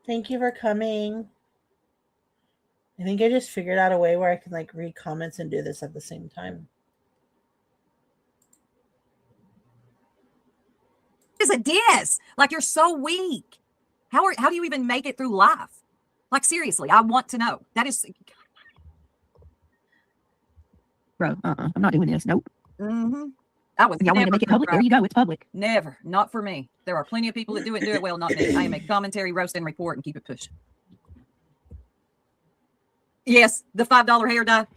Thank you for coming. I think I just figured out a way where I can like read comments and do this at the same time. Is a diss. Like, you're so weak. How do you even make it through life? Like, seriously, I want to know. That is. Bro, I'm not doing this. Nope. Mm-hmm. I was. Y'all want to make it public? There you go. It's public. Never. Not for me. There are plenty of people that do it and do it well, not me. I am a commentary, roast, and report and keep it pushing. Yes, the $5 hair dye.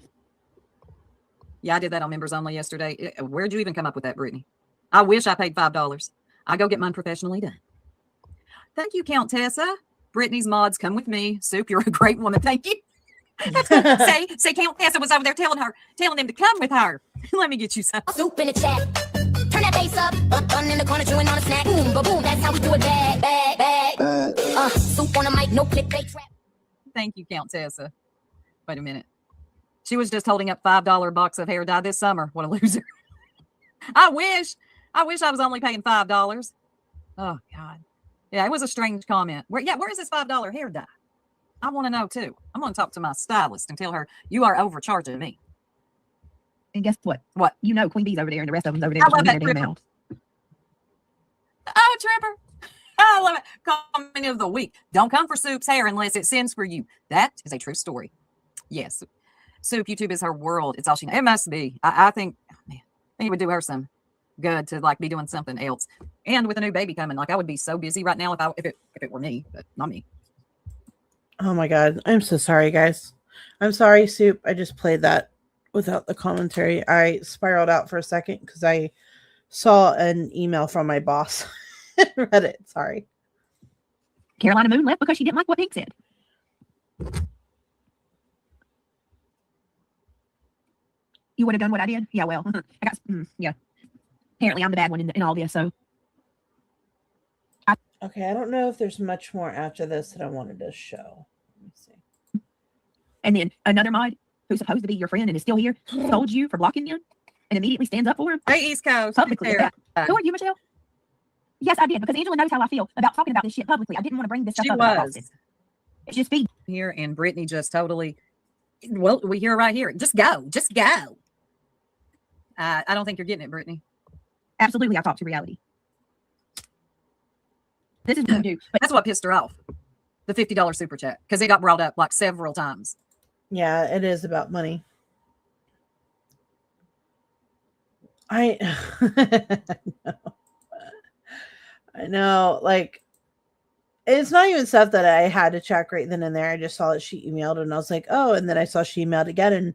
Yeah, I did that on members only yesterday. Where'd you even come up with that, Brittany? I wish I paid $5. I go get mine professionally done. Thank you, Count Tessa. Brittany's mods, come with me. Soup, you're a great woman. Thank you. That's what say Count Tessa was over there telling them to come with her. Let me get you some. Soup in the chat. Turn that bass up. Bun in the corner chewing on a snack. Boom, boom. That's how we do it. Bag. Soup on the mic. No clickbait trap. Thank you, Count Tessa. Wait a minute. She was just holding up $5 box of hair dye this summer. What a loser. I wish I was only paying $5. Oh God. Yeah, it was a strange comment. Where is this $5 hair dye? I want to know too. I'm going to talk to my stylist and tell her you are overcharging me. And guess what? What? You know Queen Bee's over there and the rest of them's over there. I love just that running their damn Tripper. mouths. Oh, Trevor. I love it. Comment of the week. Don't come for Soup's hair unless it sends for you. That is a true story. Yes. Soup, YouTube is her world. It's all she knows. It must be. I think, oh, man, I think it would do her some good to like be doing something else. And with a new baby coming, like I would be so busy right now if it were me, but not me. Oh my God. I'm so sorry, guys. I'm sorry, Soup. I just played that without the commentary. I spiraled out for a second because I saw an email from my boss and read it. Sorry. Carolina Moon left because she didn't like what Pink said. You would have done what I did? Yeah, well, I got, yeah. Apparently I'm the bad one in all this, so. Okay, I don't know if there's much more after this that I wanted to show. Let me see. And then another mod who's supposed to be your friend and is still here told you for blocking him and immediately stands up for him. Hey, East Coast. Publicly. Who are you, Michelle? Yes, I did, because Angela knows how I feel about talking about this shit publicly. I didn't want to bring this stuff She up. about was. Austin. It's just feed. Here, and Brittany just totally, well, we hear right here. Just go. Just go. I don't think you're getting it, Brittany. Absolutely, I talk to reality. This is what we do. But That's what pissed her off. The $50 super chat, because it got brought up like several times. Yeah, it is about money. I know, like, it's not even stuff that I had to check right then and there. I just saw that she emailed and I was like, oh, and then I saw she emailed again and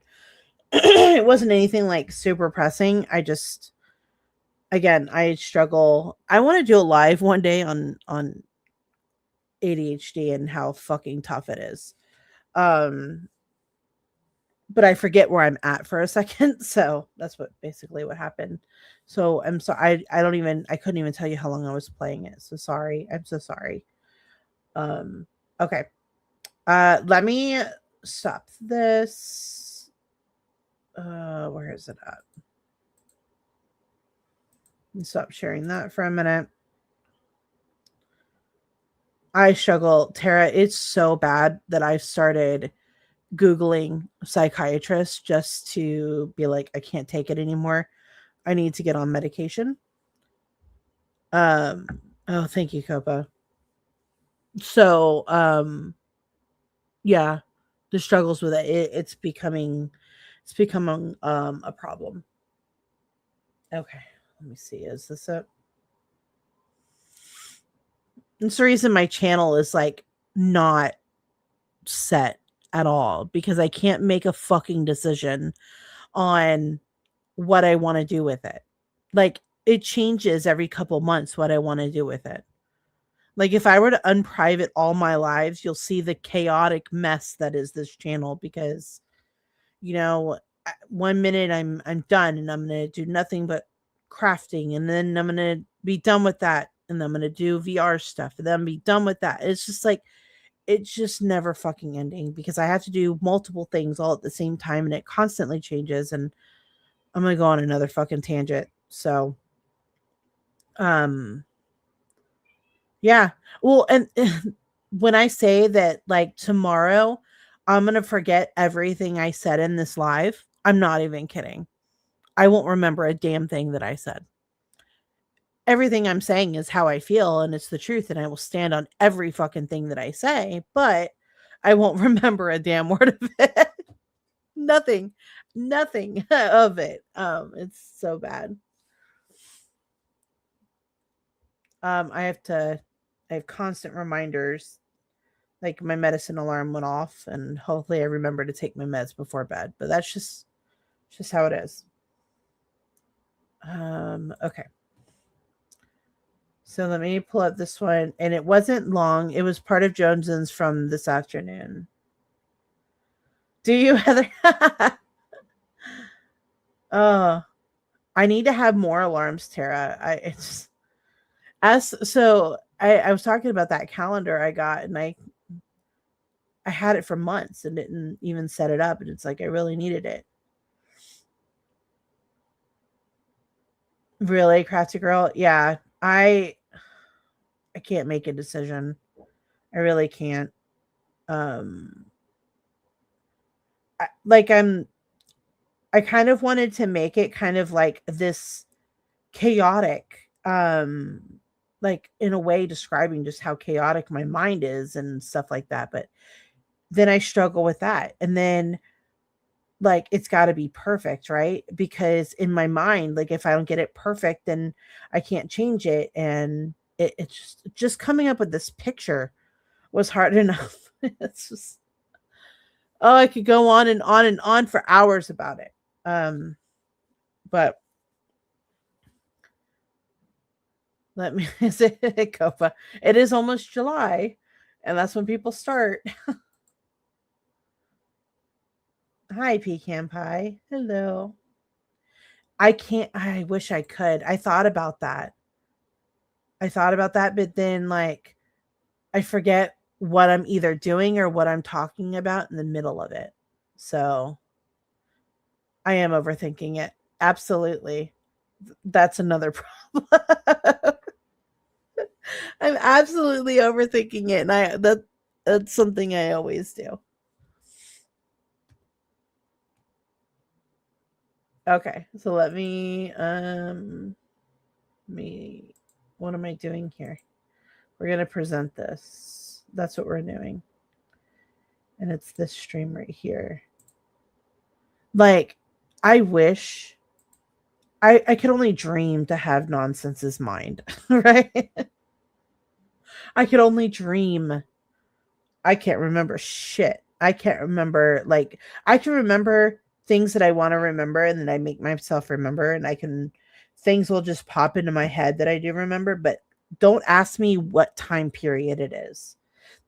it wasn't anything like super pressing. I just, again, I struggle. I want to do a live one day on ADHD and how fucking tough it is. But I forget where I'm at for a second. So that's basically what happened. So I'm sorry. I couldn't even tell you how long I was playing it. So sorry. I'm so sorry. Okay. Let me stop this. Where is it at? Let me stop sharing that for a minute. I struggle, Tara. It's so bad that I've started Googling psychiatrist just to be like, I can't take it anymore. I need to get on medication. Oh, thank you, Copa. So, yeah, the struggles with it, it's becoming a problem. Okay, let me see. Is this it? It's the reason my channel is like not set at all because I can't make a fucking decision on what I want to do with it. Like it changes every couple months what I want to do with it. Like if I were to unprivate all my lives, you'll see the chaotic mess that is this channel because you know, 1 minute I'm done and I'm going to do nothing but crafting and then I'm going to be done with that and I'm going to do VR stuff and then be done with that. It's just like it's just never fucking ending because I have to do multiple things all at the same time and it constantly changes and I'm going to go on another fucking tangent. So yeah. Well, and when I say that like tomorrow I'm going to forget everything I said in this live, I'm not even kidding. I won't remember a damn thing that I said. Everything I'm saying is how I feel and it's the truth and I will stand on every fucking thing that I say, but I won't remember a damn word of it. Nothing of it. It's so bad. I have constant reminders. Like my medicine alarm went off and hopefully I remember to take my meds before bed, but that's just how it is. Okay. So let me pull up this one and it wasn't long. It was part of Jones's from this afternoon. Do you, Heather? Oh, I need to have more alarms, Tara. I was talking about that calendar I got and I had it for months and didn't even set it up and it's like I really needed it. Really, Crafty Girl? Yeah, I can't make a decision. I really can't. I kind of wanted to make it kind of like this chaotic, like in a way describing just how chaotic my mind is and stuff like that. But then I struggle with that. And then like, it's got to be perfect, right? Because in my mind, like if I don't get it perfect, then I can't change it. And it's just coming up with this picture was hard enough. It's just, oh, I could go on and on and on for hours about it. But let me say it, Copa. It is almost July, and that's when people start. Hi, Pecan Pie. Hello. I wish I could. I thought about that. But then like I forget what I'm either doing or what I'm talking about in the middle of it. So I am overthinking it. Absolutely. That's another problem. I'm absolutely overthinking it. And that's something I always do. Okay, so let me what am I doing here? We're going to present this. That's what we're doing. And it's this stream right here. Like, I wish I could only dream to have Nonsense's mind, right? I could only dream. I can't remember shit. I can't remember, like, I can remember things that I want to remember and then I make myself remember and things will just pop into my head that I do remember, but don't ask me what time period it is.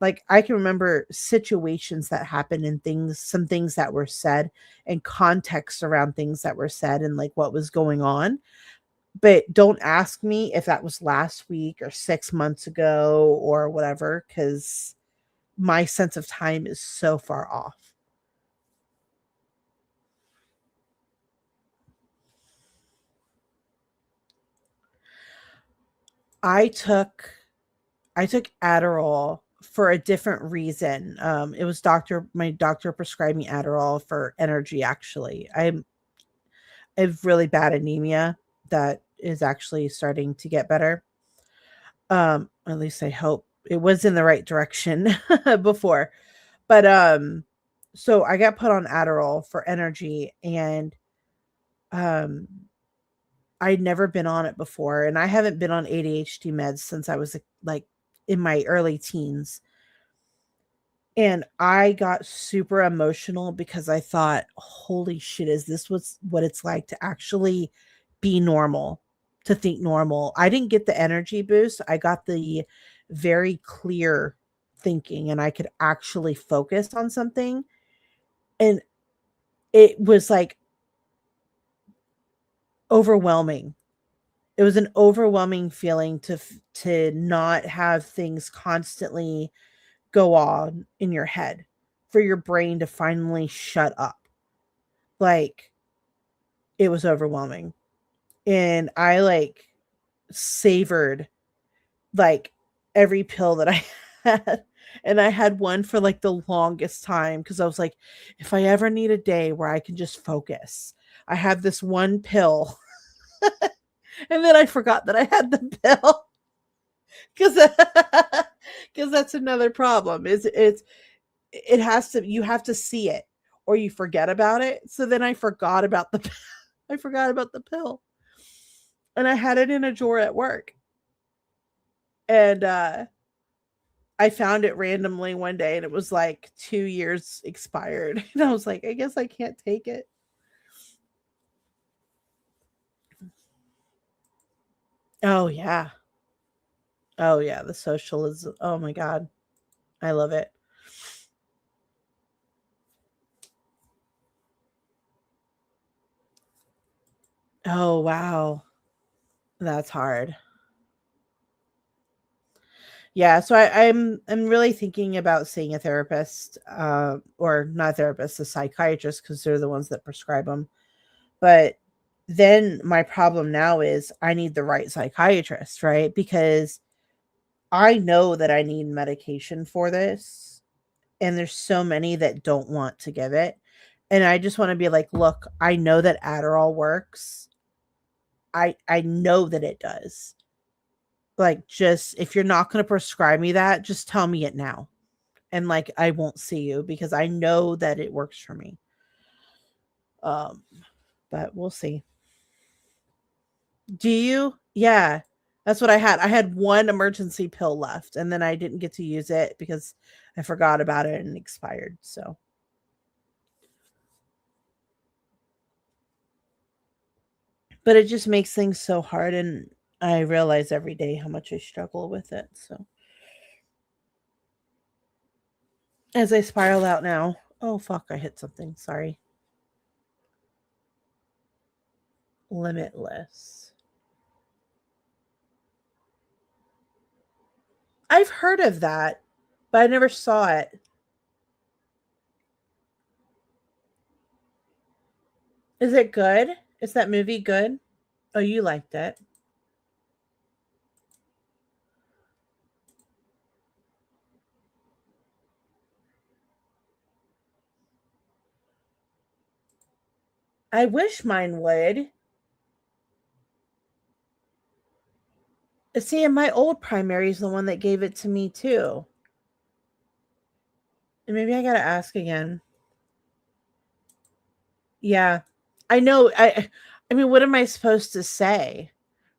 Like I can remember situations that happened and some things that were said and context around things that were said and like what was going on. But don't ask me if that was last week or 6 months ago or whatever, because my sense of time is so far off. I took Adderall for a different reason. It was my doctor prescribed me Adderall for energy. Actually, I have really bad anemia that is actually starting to get better. At least I hope it was in the right direction before, but so I got put on Adderall for energy, and I'd never been on it before, and I haven't been on ADHD meds since I was like in my early teens. And I got super emotional because I thought, holy shit, is this what it's like to actually be normal, to think normal? I didn't get the energy boost. I got the very clear thinking, and I could actually focus on something. And it was like overwhelming. It was an overwhelming feeling to not have things constantly go on in your head, for your brain to finally shut up. Like, it was overwhelming. And I like savored like every pill that I had. And I had one for like the longest time because I was like, if I ever need a day where I can just focus, I have this one pill. And then I forgot that I had the pill. Because that's another problem. It has to, you have to see it or you forget about it. So then I forgot about the pill. And I had it in a drawer at work. And I found it randomly one day and it was like 2 years expired. And I was like, I guess I can't take it. Oh yeah. Oh yeah, the socialism. Oh my god. I love it. Oh wow. That's hard. Yeah, so I'm really thinking about seeing a therapist, or not a therapist, a psychiatrist, because they're the ones that prescribe them. But then my problem now is I need the right psychiatrist, right? Because I know that I need medication for this, and there's so many that don't want to give it. And I just want to be like, look, I know that Adderall works. I know that it does. Like, just if you're not going to prescribe me that, just tell me it now. And like, I won't see you because I know that it works for me. But we'll see. Do you? Yeah. That's what I had. I had one emergency pill left and then I didn't get to use it because I forgot about it and it expired. So but it just makes things so hard, and I realize every day how much I struggle with it. So as I spiral out now, oh fuck, I hit something. Sorry. Limitless. I've heard of that, but I never saw it. Is it good? Is that movie good? Oh, you liked it. I wish mine would. See, and my old primary is the one that gave it to me too. And maybe I gotta ask again. Yeah. I know. I mean, what am I supposed to say?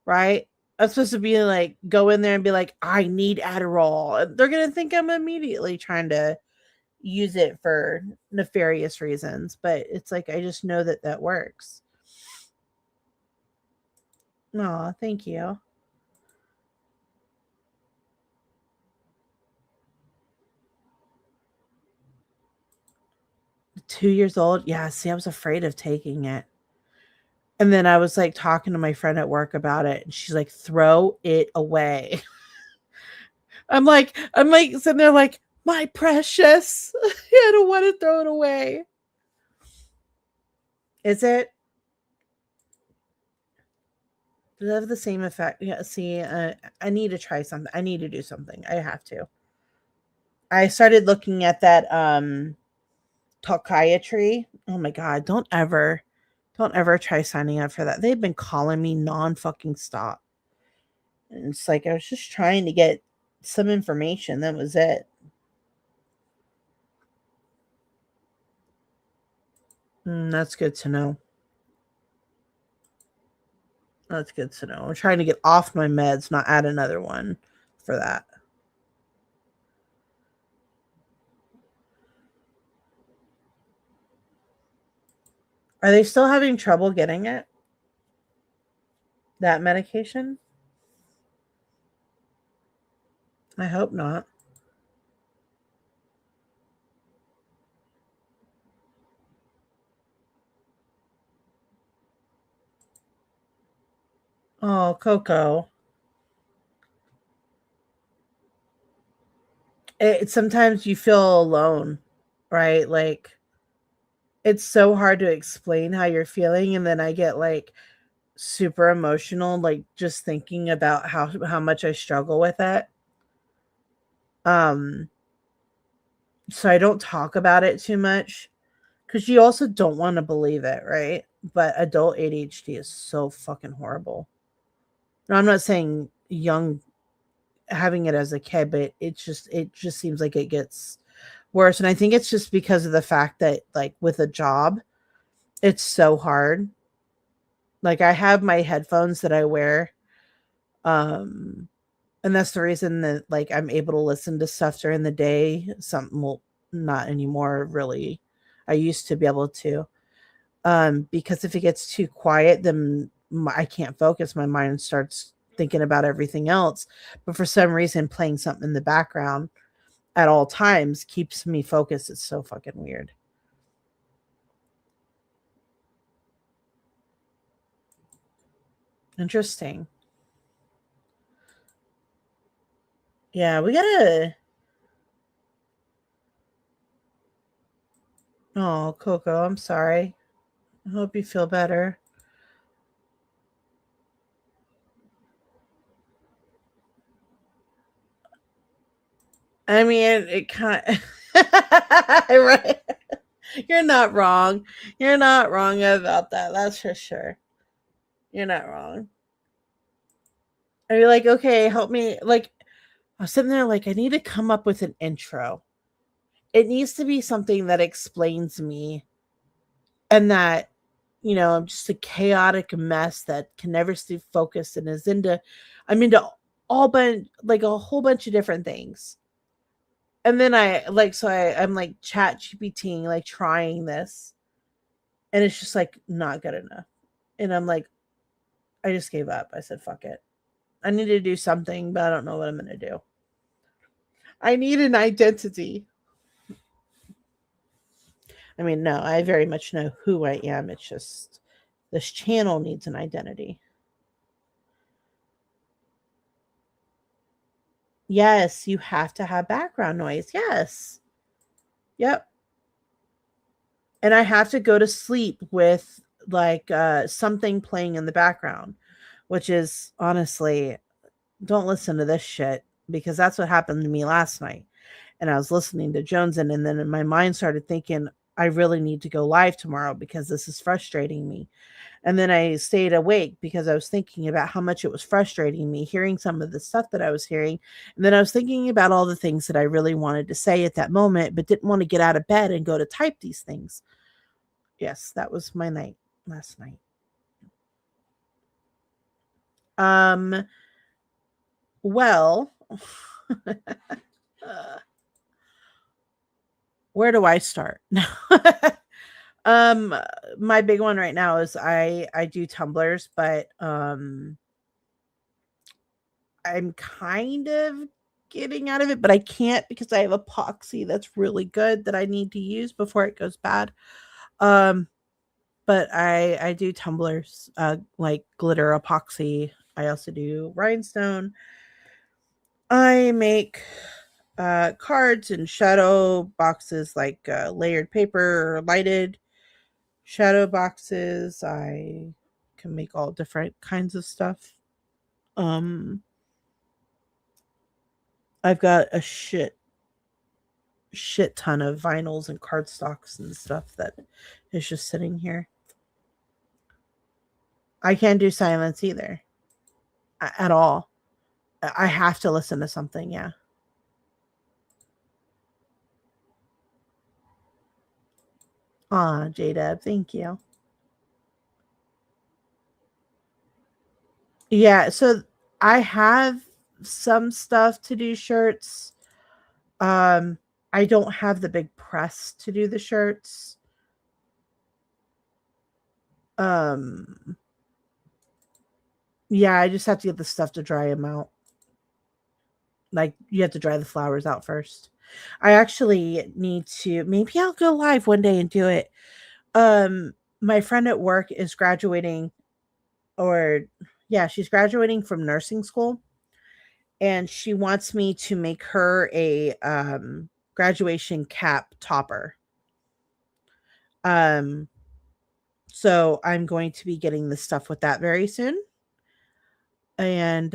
Right? I'm supposed to be like, go in there and be like, I need Adderall. They're gonna think I'm immediately trying to use it for nefarious reasons, but it's like I just know that that works. Aw, thank you. $2 old? Yeah, see, I was afraid of taking it. And then I was like talking to my friend at work about it, and she's like, throw it away. I'm like sitting there like, my precious. I don't want to throw it away. Is it? Does it have the same effect? Yeah, see, I need to try something. I need to do something. I have to. I started looking at that Talkiatry. Oh my god, don't ever try signing up for that. They've been calling me non-fucking stop. And it's like I was just trying to get some information. That was it. That's good to know. That's good to know. I'm trying to get off my meds, not add another one for that. Are they still having trouble getting it? That medication? I hope not. Oh, Coco. Sometimes you feel alone, right? Like, it's so hard to explain how you're feeling, and then I get like super emotional, like just thinking about how much I struggle with it. So I don't talk about it too much because you also don't want to believe it, right? But adult ADHD is so fucking horrible. No, I'm not saying young having it as a kid, but it just seems like it gets worse. And I think it's just because of the fact that, like, with a job, it's so hard. Like, I have my headphones that I wear, and that's the reason that, like, I'm able to listen to stuff during the day. Well, not anymore, really. I used to be able to, because if it gets too quiet, then I can't focus. My mind starts thinking about everything else. But for some reason, playing something in the background at all times keeps me focused. It's so fucking weird. Interesting. Yeah, we gotta. Oh, Coco, I'm sorry. I hope you feel better. I mean, it kind of. Right. You're not wrong. You're not wrong about that. That's for sure. You're not wrong. Are you like, okay, help me? Like, I was sitting there like, I need to come up with an intro. It needs to be something that explains me and that, I'm just a chaotic mess that can never stay focused and I'm into like a whole bunch of different things. And then I'm like chat GPTing, like trying this, and it's just like not good enough. And I'm like, I just gave up. I said, fuck it. I need to do something, but I don't know what I'm going to do. I need an identity. I mean, no, I very much know who I am. It's just this channel needs an identity. Yes, you have to have background noise. Yes. Yep. And I have to go to sleep with like something playing in the background, which is honestly, don't listen to this shit, because that's what happened to me last night. And I was listening to Jones, and then my mind started thinking, I really need to go live tomorrow because this is frustrating me. And then I stayed awake because I was thinking about how much it was frustrating me hearing some of the stuff that I was hearing. And then I was thinking about all the things that I really wanted to say at that moment, but didn't want to get out of bed and go to type these things. Yes, that was my night last night. Well, where do I start? My big one right now is I do tumblers, but I'm kind of getting out of it, but I can't because I have epoxy that's really good that I need to use before it goes bad. But I do tumblers, like glitter epoxy. I also do rhinestone. I make cards and shadow boxes, like layered paper or lighted shadow boxes. I can make all different kinds of stuff. I've got a shit ton of vinyls and cardstocks and stuff that is just sitting here. I can't do silence either at all. I have to listen to something. Yeah. Aw, J-Deb, thank you. Yeah, so I have some stuff to do shirts. I don't have the big press to do the shirts. Yeah, I just have to get the stuff to dry them out. Like, you have to dry the flowers out first. I actually need to, maybe I'll go live one day and do it. My friend at work is graduating, or yeah, she's graduating from nursing school, and she wants me to make her a graduation cap topper. So I'm going to be getting the stuff with that very soon. And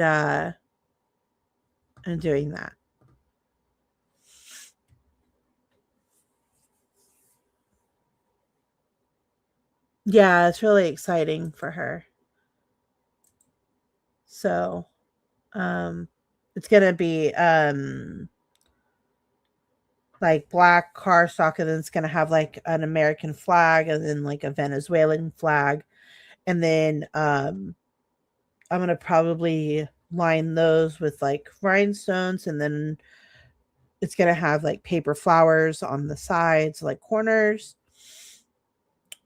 doing that. Yeah, it's really exciting for her. So, it's gonna be like black cardstock, and then it's gonna have like an American flag, and then like a Venezuelan flag, and then I'm gonna probably line those with like rhinestones, and then it's gonna have like paper flowers on the sides, like corners,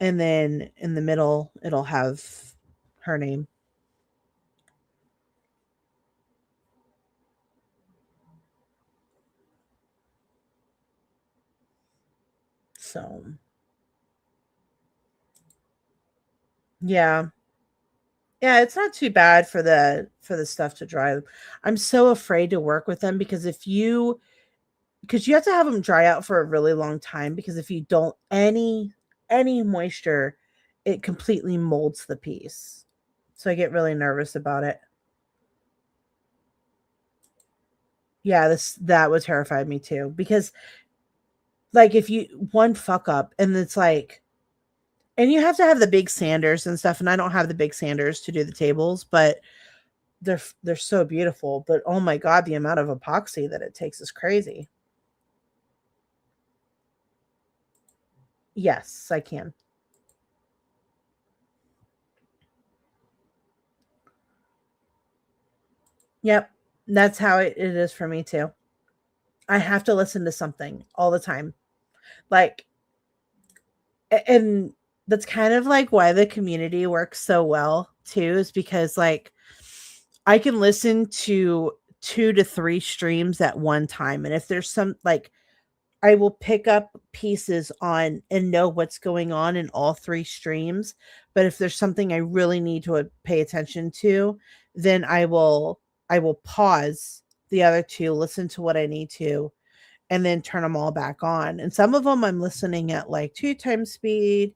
and then in the middle it'll have her name. So yeah. Yeah, it's not too bad for the stuff to dry. I'm so afraid to work with them because because you have to have them dry out for a really long time, because if you don't, any moisture, it completely molds the piece. So I get really nervous about it. Yeah, that would terrify me too, because like if you one fuck up and it's like, and you have to have the big sanders and stuff, and I don't have the big sanders to do the tables, but they're so beautiful. But oh my god, the amount of epoxy that it takes is crazy. Yes, I can. Yep, that's how it is for me too. I have to listen to something all the time. Like, and that's kind of like why the community works so well too, is because like I can listen to 2 to 3 streams at one time, and if there's some like, I will pick up pieces on and know what's going on in all 3 streams, but if there's something I really need to pay attention to, then I will pause the other 2, listen to what I need to, and then turn them all back on. And some of them I'm listening at like 2 times speed,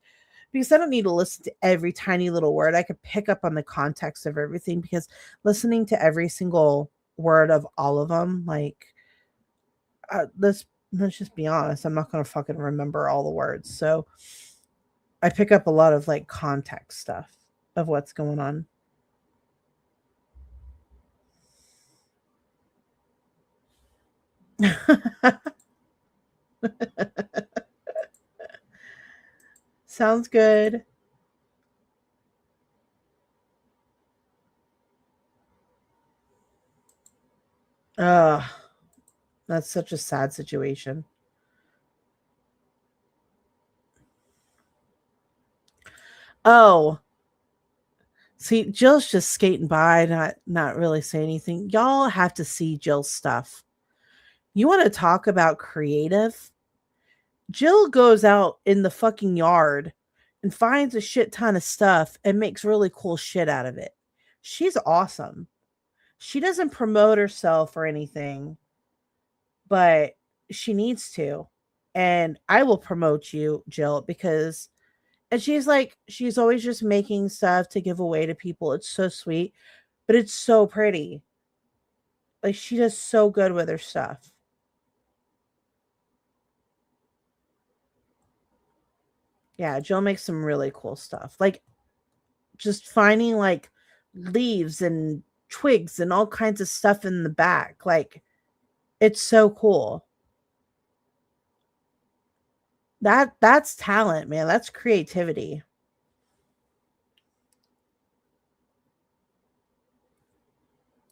because I don't need to listen to every tiny little word. I could pick up on the context of everything, because listening to every single word of all of them, like, let's just be honest, I'm not going to fucking remember all the words. So I pick up a lot of like context stuff of what's going on. Sounds good. Ugh, that's such a sad situation. Oh, see, Jill's just skating by, not really saying anything. Y'all have to see Jill's stuff. You want to talk about creative? Jill goes out in the fucking yard and finds a shit ton of stuff and makes really cool shit out of it. She's awesome. She doesn't promote herself or anything, but she needs to. And I will promote you, Jill, because, and she's always just making stuff to give away to people. It's so sweet, but it's so pretty. Like, she does so good with her stuff. Yeah, Jill makes some really cool stuff. Like, just finding like leaves and twigs and all kinds of stuff in the back. Like, it's so cool. That's talent, man. That's creativity.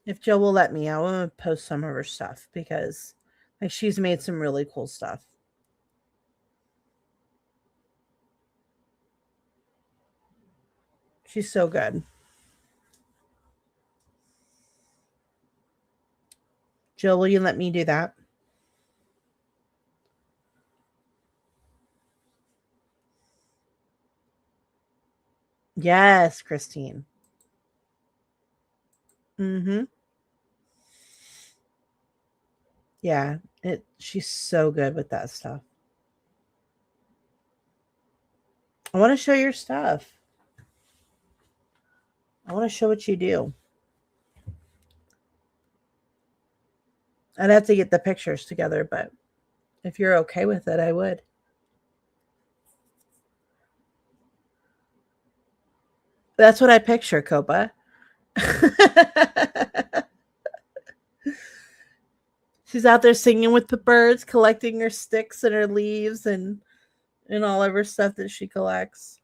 If Jill will let me, I want to post some of her stuff because like she's made some really cool stuff. She's so good. Jill, will you let me do that? Yes, Christine. Mm-hmm. Yeah, she's so good with that stuff. I want to show your stuff. I want to show what you do. I'd have to get the pictures together, but if you're okay with it, I would. That's what I picture, Copa. She's out there singing with the birds, collecting her sticks and her leaves and all of her stuff that she collects.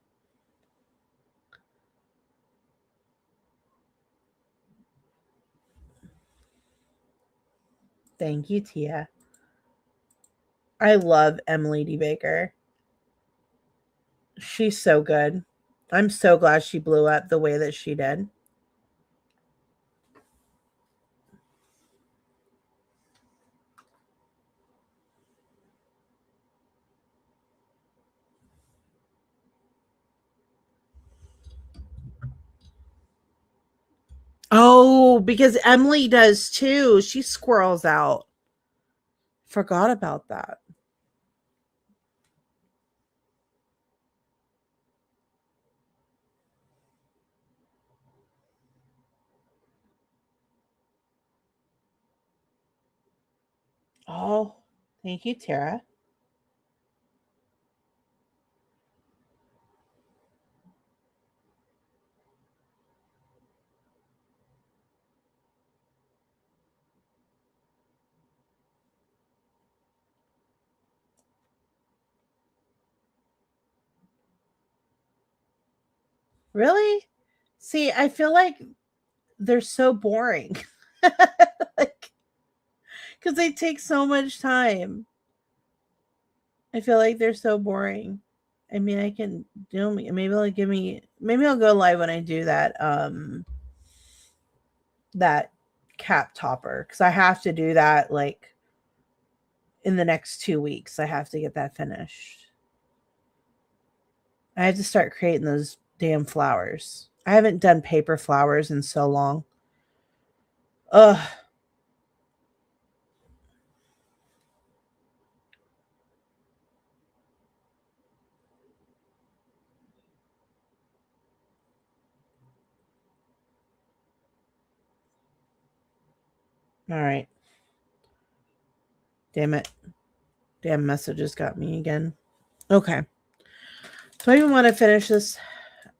Thank you, Tia. I love Emily D. Baker. She's so good. I'm so glad she blew up the way that she did. Oh, because Emily does too. She squirrels out. Forgot about that. Oh, thank you, Tara. Really? See, I feel like they're so boring. Like, because they take so much time. I feel like they're so boring. I mean, I can do maybe I'll go live when I do that that cap topper because I have to do that like in the next 2 weeks. I have to get that finished. I have to start creating those damn flowers. I haven't done paper flowers in so long. Ugh. All right. Damn it. Damn messages got me again. Okay. Do I even want to finish this?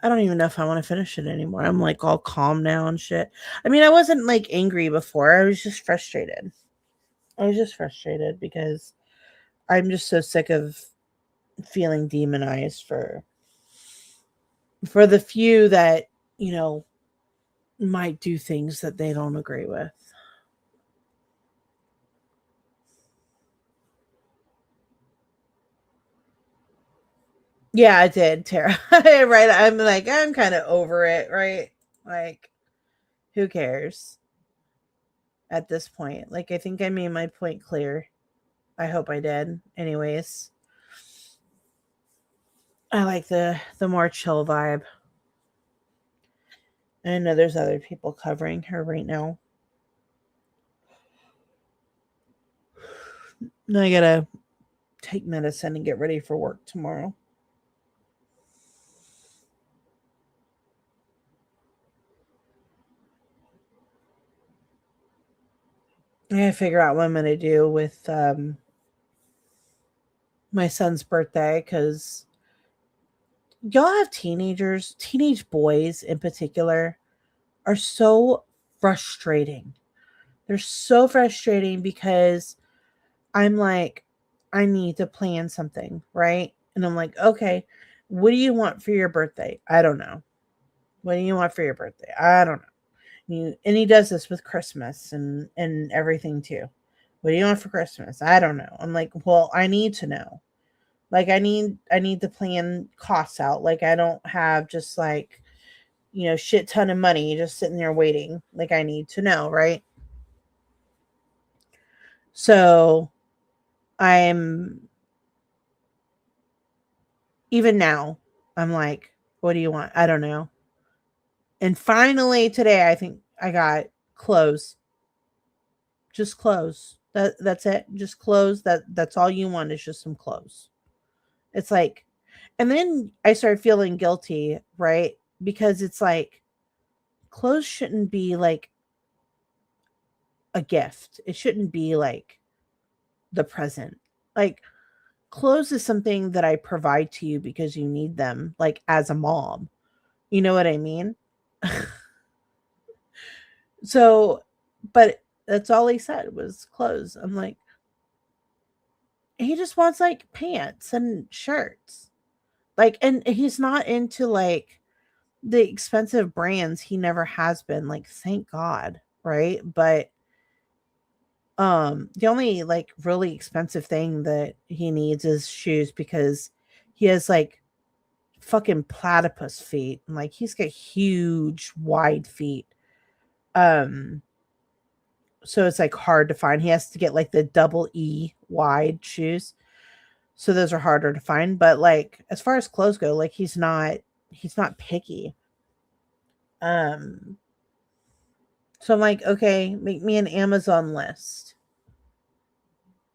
I don't even know if I want to finish it anymore. I'm like all calm now and shit. I mean, I wasn't like angry before. I was just frustrated. Because I'm just so sick of feeling demonized for the few that, you know, might do things that they don't agree with. Yeah, I did, Tara. Right. I'm like, I'm kind of over it, right? Like, who cares at this point? Like, I think I made my point clear. I hope I did. Anyways, I like the more chill vibe. I know there's other people covering her right now. Now I gotta take medicine and get ready for work tomorrow. I gotta figure out what I'm gonna do with my son's birthday because y'all have teenage boys in particular are so frustrating. They're so frustrating because I'm like, I need to plan something, right? And I'm like, okay, what do you want for your birthday? I don't know. What do you want for your birthday? I don't know. And he does this with Christmas and everything too. What do you want for Christmas? I don't know. I'm like, well, I need to know. Like, I need to plan costs out. Like, I don't have just like, shit ton of money just sitting there waiting. Like, I need to know, right? So even now, I'm like, what do you want? I don't know. And finally today, I think I got clothes. Just clothes. That's it. Just clothes. That's all you want is just some clothes. It's like, and then I started feeling guilty, right? Because it's like, clothes shouldn't be like a gift. It shouldn't be like the present. Like, clothes is something that I provide to you because you need them, like as a mom. You know what I mean? So, but that's all he said was clothes. I'm like, he just wants like pants and shirts. Like, and he's not into like the expensive brands. He never has been, like, thank God, right? But the only like really expensive thing that he needs is shoes, because he has like fucking platypus feet, and like he's got huge wide feet. So it's like hard to find. He has to get like the double E wide shoes. So those are harder to find. But like, as far as clothes go, like he's not picky. So I'm like, okay, make me an Amazon list.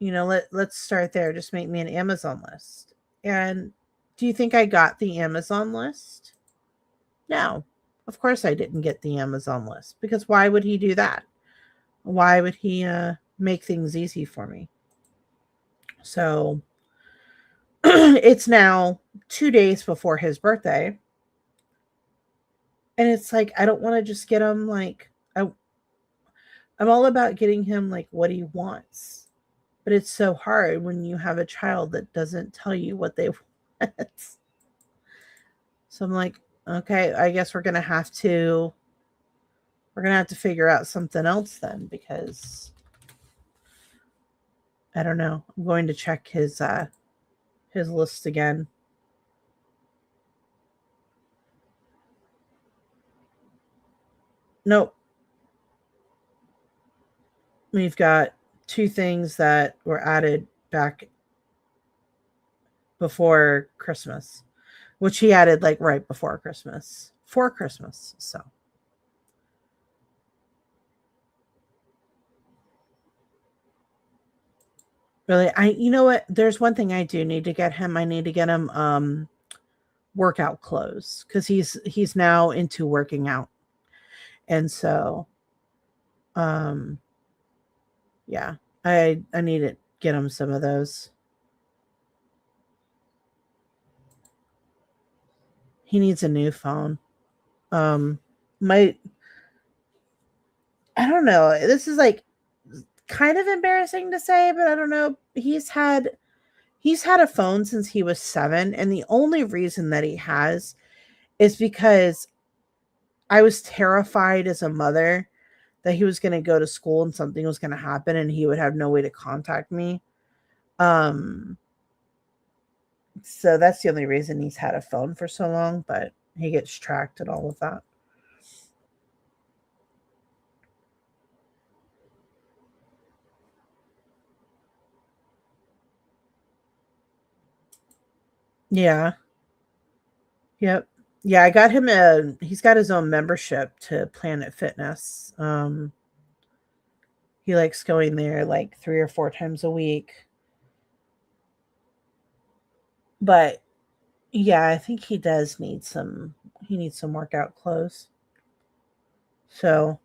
Let's start there. Just make me an Amazon list. And do you think I got the Amazon list? No, of course I didn't get the Amazon list, because why would he do that? Why would he make things easy for me? So it's now 2 days before his birthday. And it's like, I don't want to just get him like, I'm all about getting him like what he wants. But it's so hard when you have a child that doesn't tell you what they want. So I'm like, okay, I guess we're going to have to figure out something else then, because I don't know. I'm going to check his list again. Nope. We've got 2 things that were added back before Christmas, which he added like right before Christmas, for Christmas. So really, you know what? There's one thing I do need to get him. I need to get him workout clothes, because he's now into working out. And so yeah, I need to get him some of those. He needs a new phone. I don't know. This is like kind of embarrassing to say, but I don't know. He's had a phone since he was 7, and the only reason that he has is because I was terrified as a mother that he was going to go to school and something was going to happen and he would have no way to contact me. So that's the only reason he's had a phone for so long, but he gets tracked and all of that. Yeah. Yep. Yeah, I got him he's got his own membership to Planet Fitness. He likes going there like 3 or 4 times a week. But yeah, I think he does need some workout clothes. So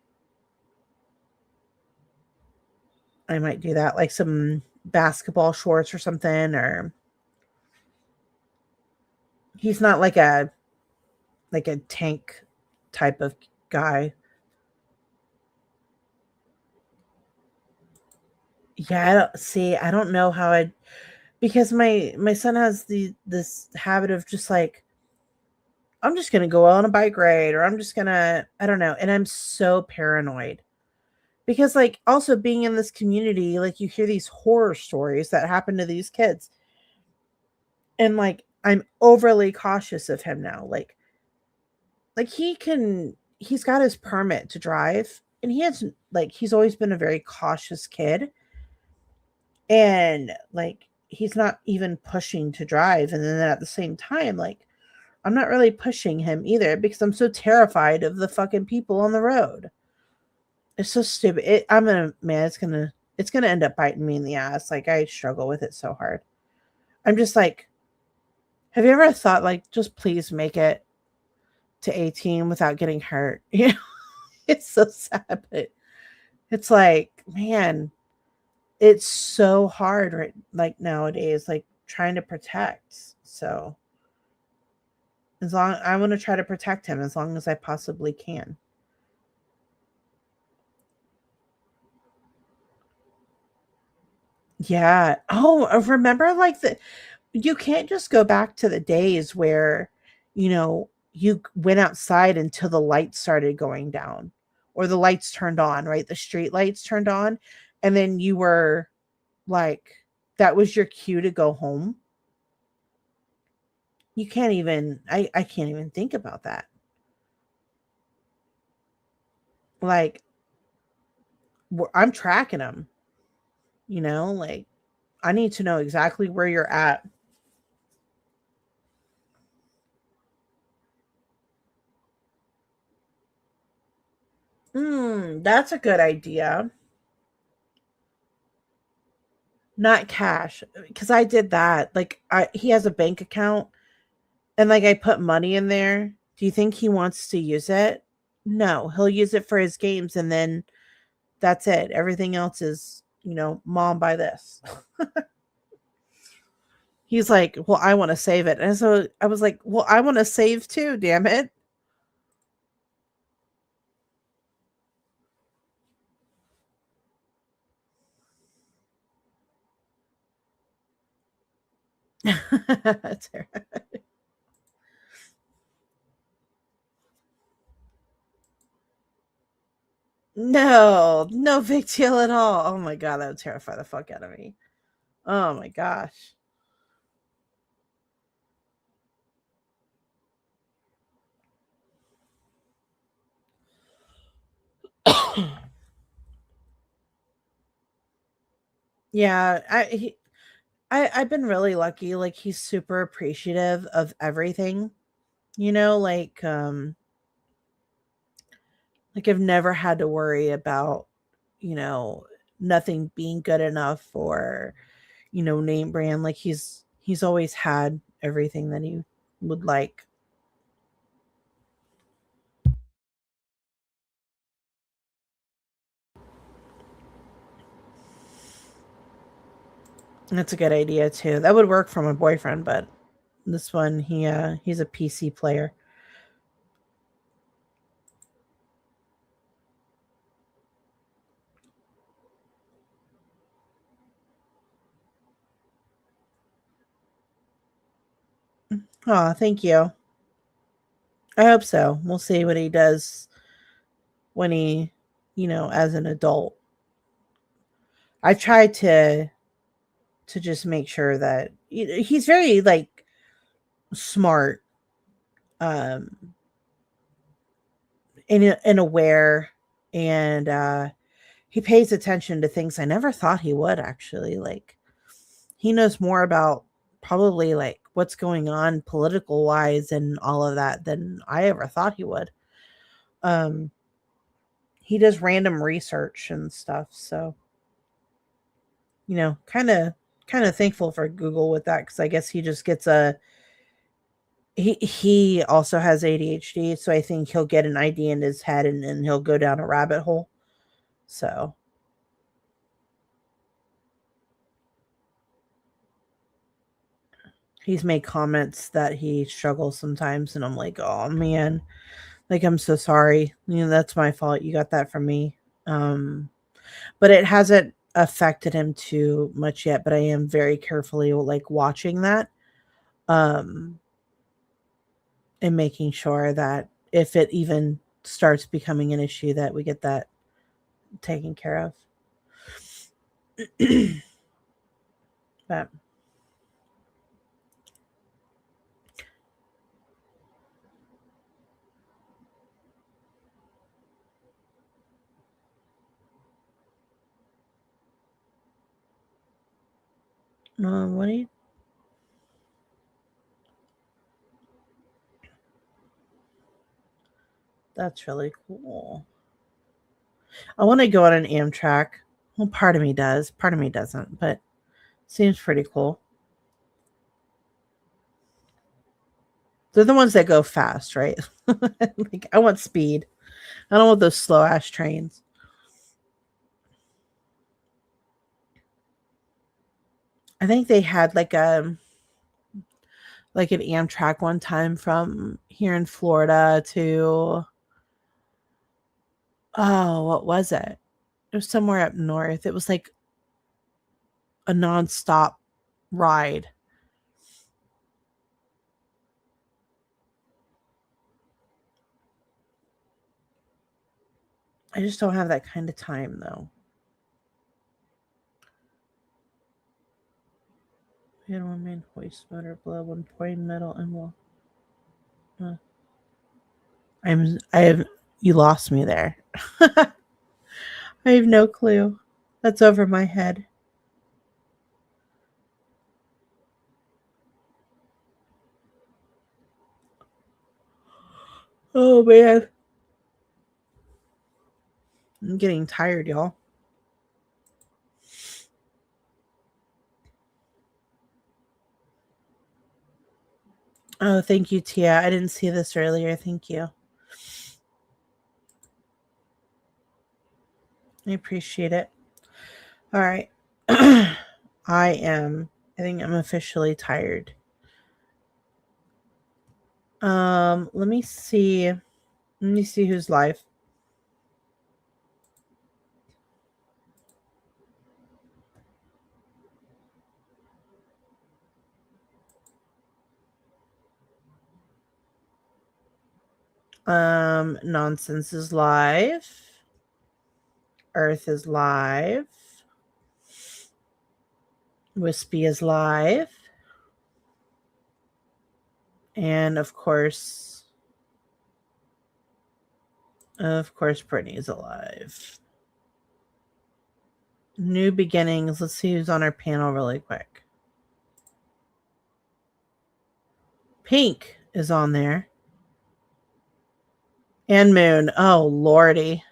I might do that, like some basketball shorts or something. Or he's not like a tank type of guy. Yeah, I don't know how because my son has this habit of just like I'm just going to go on a bike ride, or I'm just going to, I don't know. And I'm so paranoid because, like, also being in this community, like, you hear these horror stories that happen to these kids. And, like, I'm overly cautious of him now. Like he's got his permit to drive, and he's always been a very cautious kid. And, like, he's not even pushing to drive. And then at the same time, like, I'm not really pushing him either because I'm so terrified of the fucking people on the road. It's so stupid. It's gonna end up biting me in the ass. Like, I struggle with it so hard. I'm just like, have you ever thought, like, just please make it to 18 without getting hurt? You know, it's so sad, but it's like, man, it's so hard, right? Like, nowadays, like, trying to protect. So I want to try to protect him as long as I possibly can. Yeah. Oh, remember, like, you can't just go back to the days where, you went outside until the lights started going down or the lights turned on, right? The street lights turned on. And then you were like, that was your cue to go home. You can't even, I can't even think about that. Like, I'm tracking them, like, I need to know exactly where you're at. That's a good idea. Not cash, because I did that. Like, he has a bank account, and, like, I put money in there. Do you think he wants to use it? No, he'll use it for his games, and then that's it. Everything else is, Mom, buy this. He's like, well, I want to save it. And so I was like, well, I want to save too, damn it. That's right. No big deal at all. Oh my God, that would terrify the fuck out of me. Oh my gosh. Yeah, I've been really lucky. Like, he's super appreciative of everything. Like, I've never had to worry about, nothing being good enough or, name brand. Like, he's always had everything that he would like. That's a good idea too. That would work for my boyfriend, but this one, he's a PC player. Oh, thank you. I hope so. We'll see what he does when he, as an adult. I've tried to just make sure that he's very, like, smart, and aware, and he pays attention to things I never thought he would, actually. Like, he knows more about probably, like, what's going on political wise and all of that than I ever thought he would. He does random research and stuff, so kind of thankful for Google with that, because I guess he just gets he also has ADHD, so I think he'll get an idea in his head and then he'll go down a rabbit hole. So he's made comments that he struggles sometimes, and I'm like, oh man, like, I'm so sorry. That's my fault. You got that from me. But it hasn't affected him too much yet, but I am very carefully, like, watching that. and making sure that if it even starts becoming an issue, that we get that taken care of. But what do you? That's really cool. I want to go on an Amtrak. Well, part of me does, part of me doesn't, but seems pretty cool. They're the ones that go fast, right? Like, I want speed. I don't want those slow ass trains. I think they had like an Amtrak one time from here in Florida to, oh, what was it? It was somewhere up north. It was like a nonstop ride. I just don't have that kind of time, though. We had one main hoist motor below, one point metal and wall. You lost me there. I have no clue. That's over my head. Oh man. I'm getting tired, y'all. Oh, thank you, Tia. I didn't see this earlier. Thank you. I appreciate it. All right. I think I'm officially tired. Let me see. Let me see who's live. Nonsense is live. Earth is live. Wispy is live. And of course, Brittany is alive. New beginnings. Let's see who's on our panel really quick. Pink is on there. And Moon. Oh, Lordy.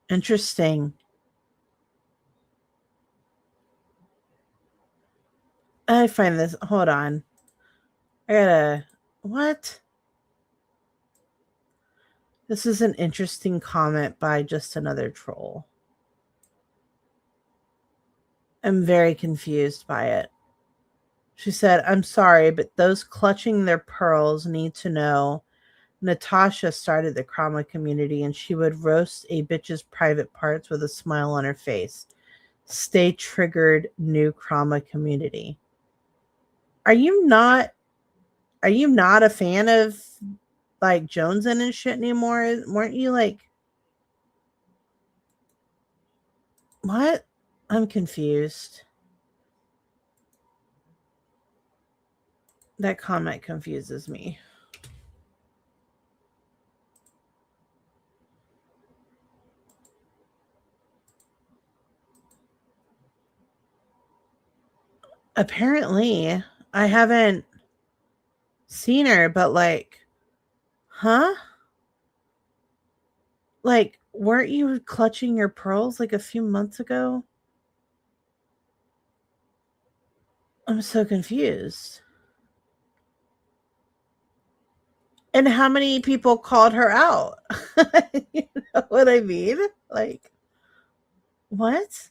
Interesting. I find this. Hold on. I gotta. What? This is an interesting comment by just another troll. I'm very confused by it. She said, I'm sorry, but those clutching their pearls need to know Natasha started the Krama community and she would roast a bitch's private parts with a smile on her face. Stay triggered, new Krama community. Are you not a fan of like Jonesin and shit anymore? Weren't you like, what? I'm confused. That comment confuses me. Apparently, I haven't seen her, but like, huh? Like, weren't you clutching your pearls like a few months ago? I'm so confused. And how many people called her out? You know what I mean? Like, what?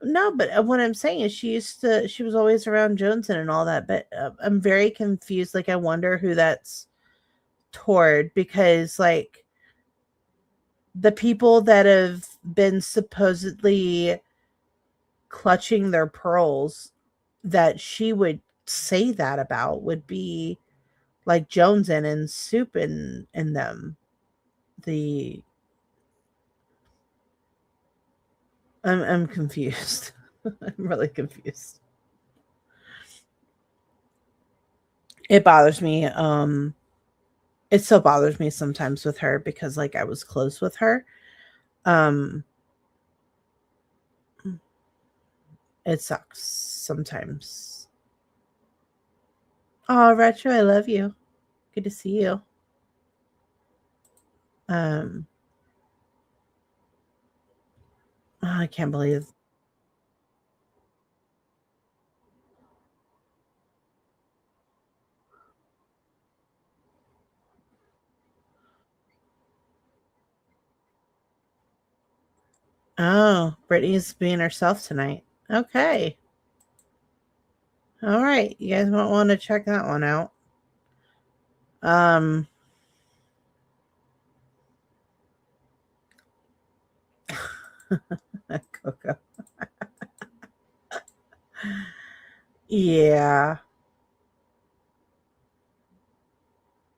No, but what I'm saying is she was always around Jonesin and all that, but I'm very confused. Like, I wonder who that's toward, because like, the people that have been supposedly clutching their pearls that she would say that about would be like Jones and Soup in them. I'm confused. I'm really confused. It bothers me. It still bothers me sometimes with her because like I was close with her. It sucks sometimes. Oh, Retro, I love you. Good to see you. Oh, I can't believe. Oh, Brittany's being herself tonight. Okay. All right. You guys might want to check that one out. Coco. Yeah.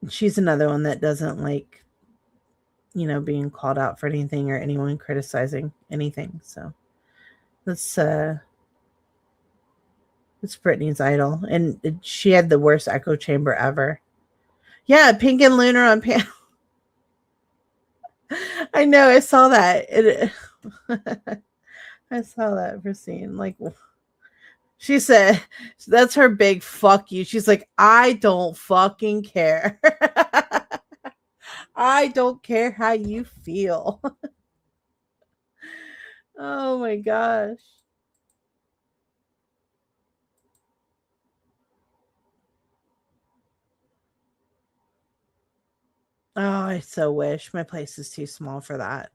She's another one that doesn't like, being called out for anything or anyone criticizing anything. So that's Brittany's idol. And she had the worst echo chamber ever. Yeah, Pink and Lunar on panel. I know, I saw that. I saw that for seeing like she said that's her big fuck you. She's like, I don't fucking care. I don't care how you feel. Oh my gosh. Oh, I so wish. My place is too small for that.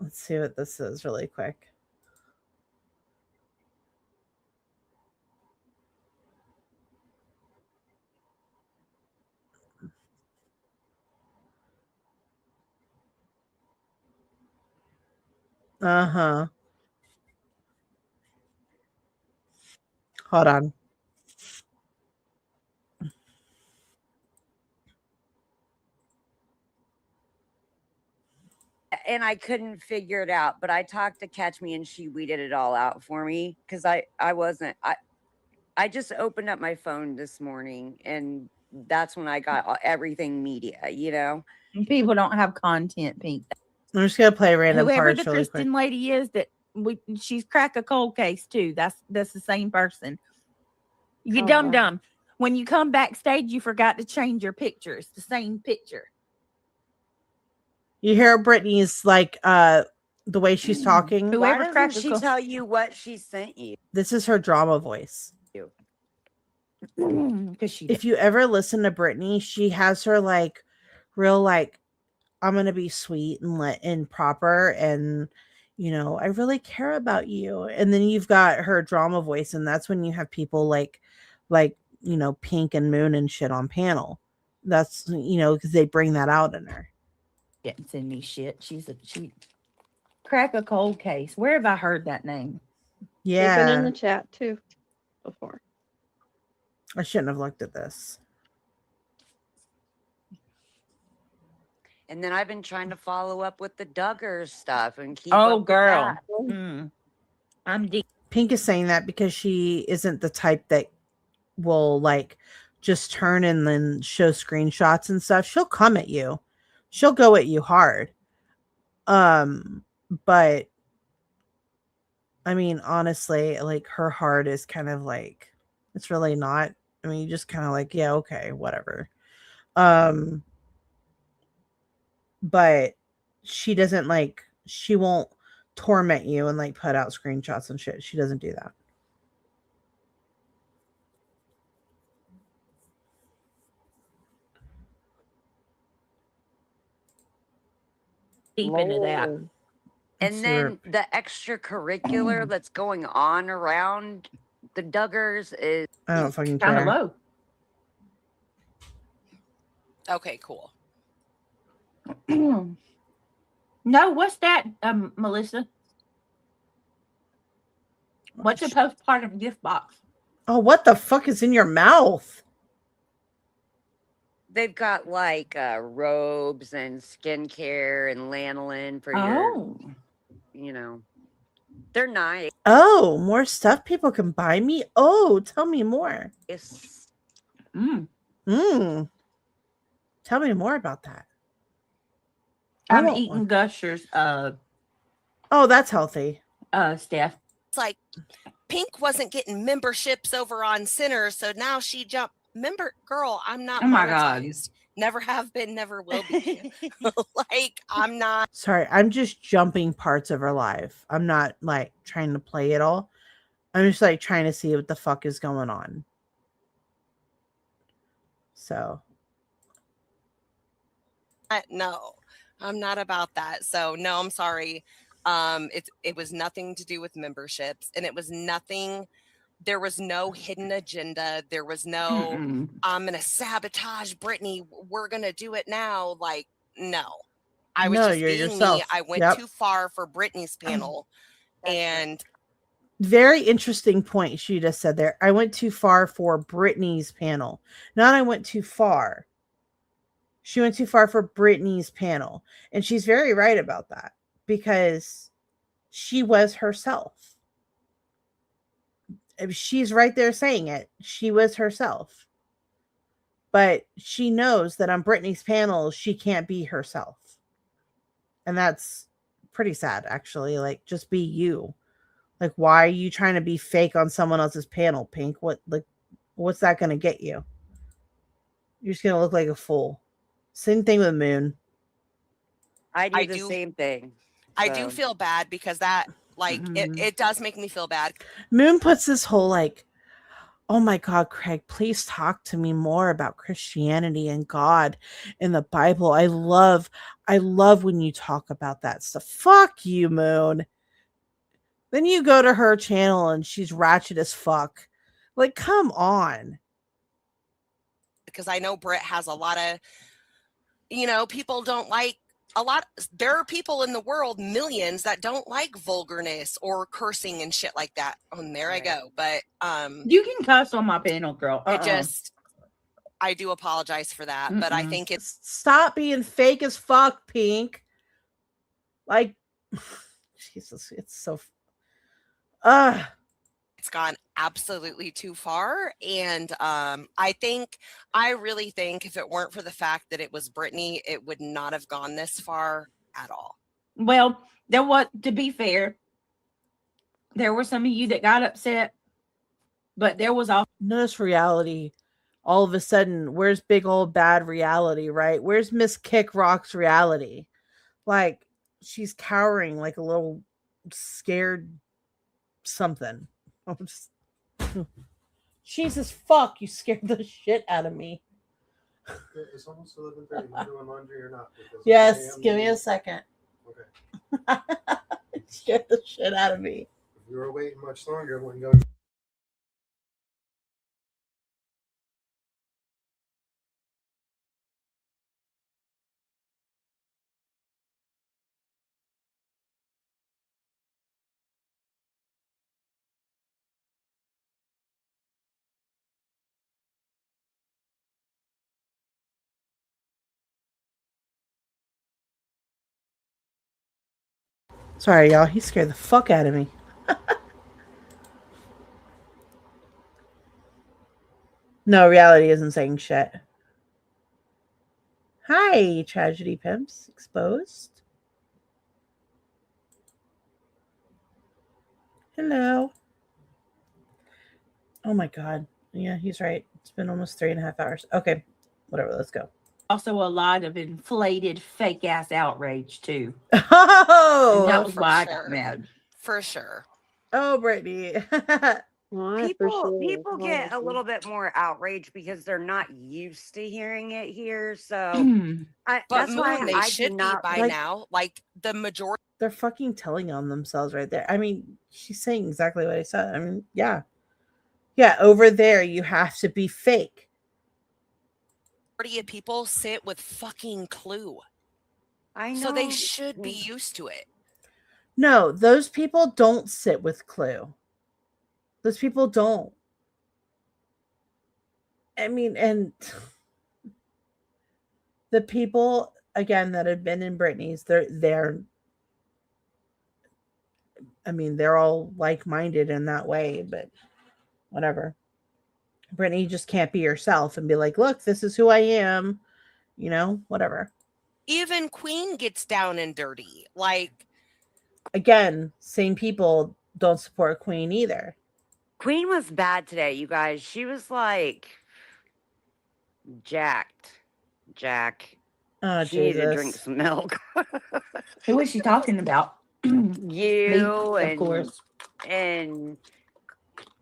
Let's see what this is really quick. Uh-huh. Hold on. And I couldn't figure it out, but I talked to Catch Me and she weeded it all out for me because I just opened up my phone this morning and that's when I got everything media. People don't have content, Pink. I'm just gonna play random Whoever parts the really Kristen quick. lady is she's cracked a cold case too. That's the same person. You Oh, dumb wow. dumb. When you come backstage, you forgot to change your picture. It's the same picture. You hear Brittany's like the way she's talking. Why Whoever doesn't cracked she tell you what she sent you? This is her drama voice. Because she If you ever listen to Brittany, she has her like real like I'm gonna be sweet and proper and I really care about you. And then you've got her drama voice, and that's when you have people like Pink and Moon and shit on panel. That's because they bring that out in her. didn't send me shit. She crack a cold case. Where have I heard that name? They've been in Yeah, the chat too before. I shouldn't have looked at this. And then I've been trying to follow up with the Duggars stuff and keep Oh, up with girl. that. I'm deep. Pink is saying that because she isn't the type that will like just turn and then show screenshots and stuff. She'll come at you. She'll go at you hard. But I mean, honestly, like her heart is kind of like it's really not. I mean, you just kind of like, yeah, okay, whatever. But she doesn't like she won't torment you and like put out screenshots and shit. She doesn't do that. Deep into that. Lord. And then the extracurricular that's going on around the Duggars is I don't fucking Kind of care. low. Okay, cool. No, what's that, Melissa? What's a postpartum gift box? Oh, what the fuck is in your mouth? They've got like robes and skincare and lanolin for your, you know, they're nice. Oh, more stuff people can buy me? Oh, tell me more. It's Tell me more about that. I'm eating Gushers, Oh, that's healthy. Steph. It's like Pink wasn't getting memberships over on Center, so now she jumped. Girl, I'm not Oh my God. monetized. Never have been, never will be. Like, I'm not. Sorry, I'm just jumping parts of her life. I'm not like trying to play it all. I'm just like trying to see what the fuck is going on. So. No, I'm not about that. So no, I'm sorry. It was nothing to do with memberships, and it was nothing. There was no hidden agenda. There was no, I'm gonna sabotage Brittany. We're gonna do it now. Like, no. I was just you're being yourself. me. I went Yep. too far for Brittany's panel. And Very interesting point she just said there. I went too far for Brittany's panel. Not I went too far. She went too far for Brittany's panel. And she's very right about that because she was herself. She's right there saying it. She was herself. But she knows that on Brittany's panel, she can't be herself. And that's pretty sad, actually. Like, just be you. Like, why are you trying to be fake on someone else's panel, Pink? What's that going to get you? You're just going to look like a fool. Same thing with Moon. I do the same thing. I do feel bad because that, like, it does make me feel bad. Moon puts this whole like, oh my God, Craig, please talk to me more about Christianity and God in the Bible. I love when you talk about that stuff. Fuck you, Moon. Then you go to her channel and she's ratchet as fuck. Like, come on. Because I know Britt has a lot of, people don't like there are people in the world, millions, that don't like vulgarness or cursing and shit like that. There I go. But you can cuss on my panel, girl. I do apologize for that. But I think it's stop being fake as fuck, Pink. Like, Jesus, it's so it's gone absolutely too far. And I really think if it weren't for the fact that it was Brittany, it would not have gone this far at all. Well, to be fair, there were some of you that got upset, but there was all notice reality. All of a sudden, where's big old bad reality, right? Where's Miss Kick Rock's reality? Like, she's cowering like a little scared something. Jesus fuck, you scared the shit out of me. It's almost 11:30. Am I doing laundry or not? Yes, give me a second. Okay. It scared the shit out of me. If you were waiting much longer, it wouldn't go. Sorry, y'all. He scared the fuck out of me. No, reality isn't saying shit. Hi, Tragedy Pimps. Exposed. Hello. Oh my God. Yeah, he's right. It's been almost 3.5 hours. Okay. Whatever. Let's go. also a lot of inflated fake ass outrage too. Oh, and that was for why I sure. got mad. For sure. Oh, Brittany. People get a little bit more outraged because they're not used to hearing it here. So But that's why Moon, they I should do be not by like. now. Like the majority. They're fucking telling on themselves right there. I mean, she's saying exactly what I said. I mean, yeah. Yeah, over there, you have to be fake. Of people sit with fucking Clue. I know. So they should be used to it. No, those people don't sit with Clue. Those people don't. I mean, and the people again that have been in Britney's, they're I mean, they're all like-minded in that way, but whatever. Britney just can't be herself and be like, look, this is who I am, you know, whatever. Even Queen gets down and dirty. Like, again, same people don't support Queen either. Queen was bad today, you guys. She was like jacked. Jack. Oh, she needed to Jesus. drink some milk. Who was she talking about? You of and course. And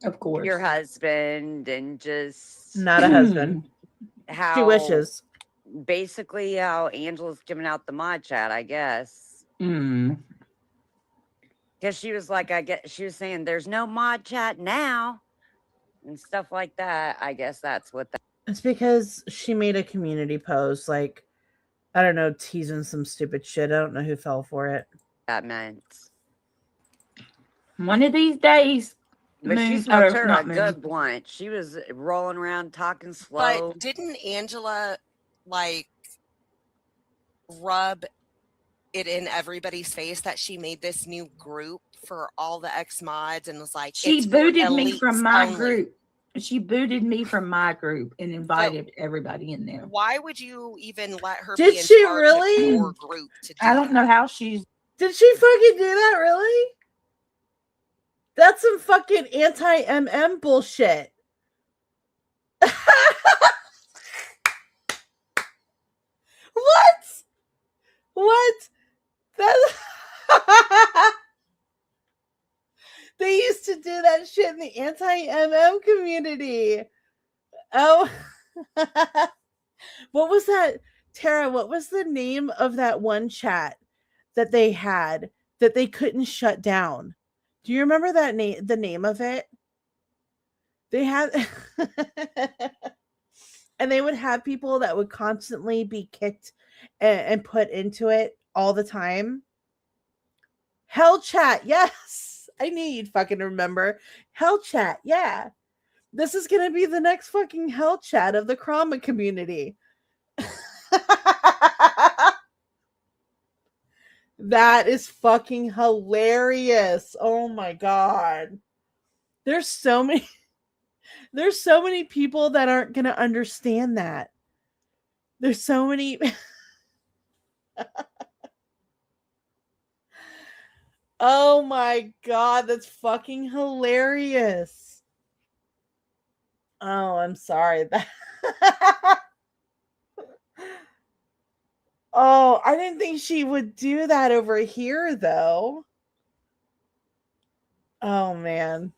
of course. your husband and just Not a husband. how She wishes. Basically how Angela's giving out the mod chat, I guess. Mm. Because she was like, she was saying there's no mod chat now and stuff like that. I guess that's what that. It's because she made a community post, like, I don't know, teasing some stupid shit. I don't know who fell for it. That meant. One of these days. But she Moon- smoked or her not a Moon. good blunt. She was rolling around talking slow. but didn't Angela like rub it in everybody's face that she made this new group for all the ex mods and was like, She "It's for booted me elites from my only." group. She booted me from my group and invited everybody in there. Why would you even let her Did be in she charge really? of your group to do I don't know how she's. Did she fucking do that, really? That's some fucking anti-MM bullshit. What? What? That they used to do that shit in the anti-MM community. Oh. What was that? Tara, what was the name of that one chat that they had that they couldn't shut down? Do you remember that name? The name of it? They had, and they would have people that would constantly be kicked and put into it all the time. Hell chat, yes. I knew you'd fucking remember. Hell chat, yeah. This is gonna be the next fucking hell chat of the Krama community. That is fucking hilarious. Oh my god. There's so many people that aren't going to understand that. There's so many Oh my god, that's fucking hilarious. Oh, I'm sorry. Oh, I didn't think she would do that over here, though. Oh, man.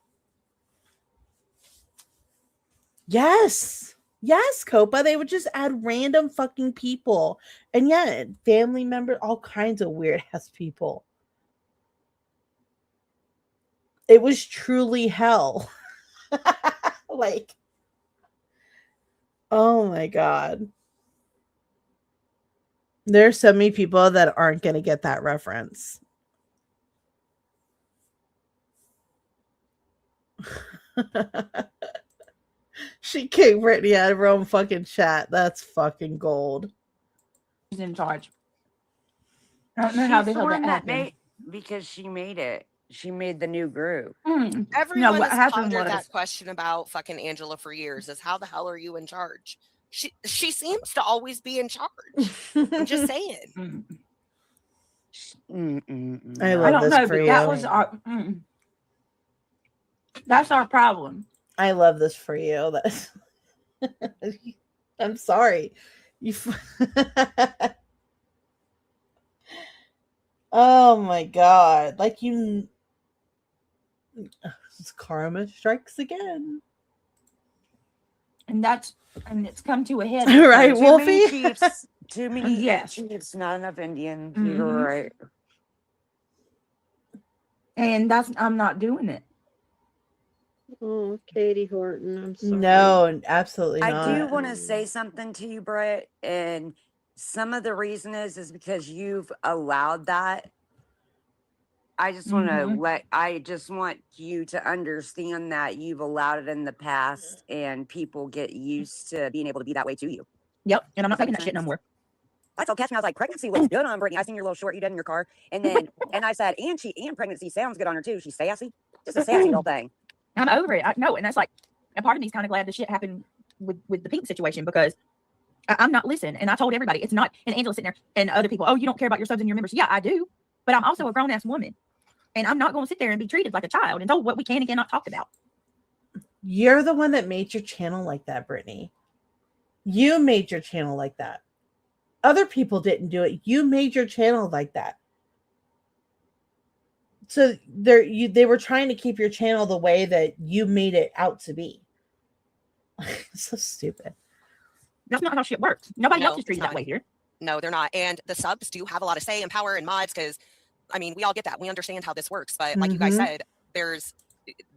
Yes. Yes, Copa. They would just add random fucking people. And yeah, family members, all kinds of weird-ass people. It was truly hell. Like, oh my god. There's so many people that aren't going to get that reference. She kicked Britney out of her own fucking chat. That's fucking gold. She's in charge. I don't know how the hell that happened. Because she made it. She made the new group. Everyone what has happened pondered was- that question about fucking Angela for years is how the hell are you in charge? She seems to always be in charge. I'm just saying. I I love don't this know, for but you. that was our. That's our problem. I love this for you. That's I'm sorry. Oh my god. Like you karma strikes again. And it's come to a head. Right, Too many Wolfie? chiefs. Too many Yes. chiefs, not enough Indians. Mhm. You're right. And I'm not doing it. Oh, Katie Horton, I'm sorry. No, absolutely I not. do want to say something to you, Brett, and some of the reason is because you've allowed that. I just want to I just want you to understand that you've allowed it in the past and people get used to being able to be that way to you. Yep. And I'm not taking that shit no more. I told Catherine, I was like, pregnancy looks good on Brittany. I seen your little short you did in your car. And then, and I said, and pregnancy sounds good on her too. She's sassy. Just a sassy little thing. I'm over it. I know. And that's like, and part of me is kind of glad the shit happened with the pink situation because I'm not listening. And I told everybody it's not, and Angela sitting there and other people, oh, you don't care about your subs and your members. Yeah, I do. But I'm also a grown ass woman. And I'm not going to sit there and be treated like a child and told what we can and cannot talk about. You're the one that made your channel like that, Brittany. You made your channel like that. Other people didn't do it. You made your channel like that. So they were trying to keep your channel the way that you made it out to be. So stupid. That's not how shit works. Nobody else is treated that way here. No, they're not. And the subs do have a lot of say and power and mods because, I mean, we all get that. We understand how this works. But like you guys said, there's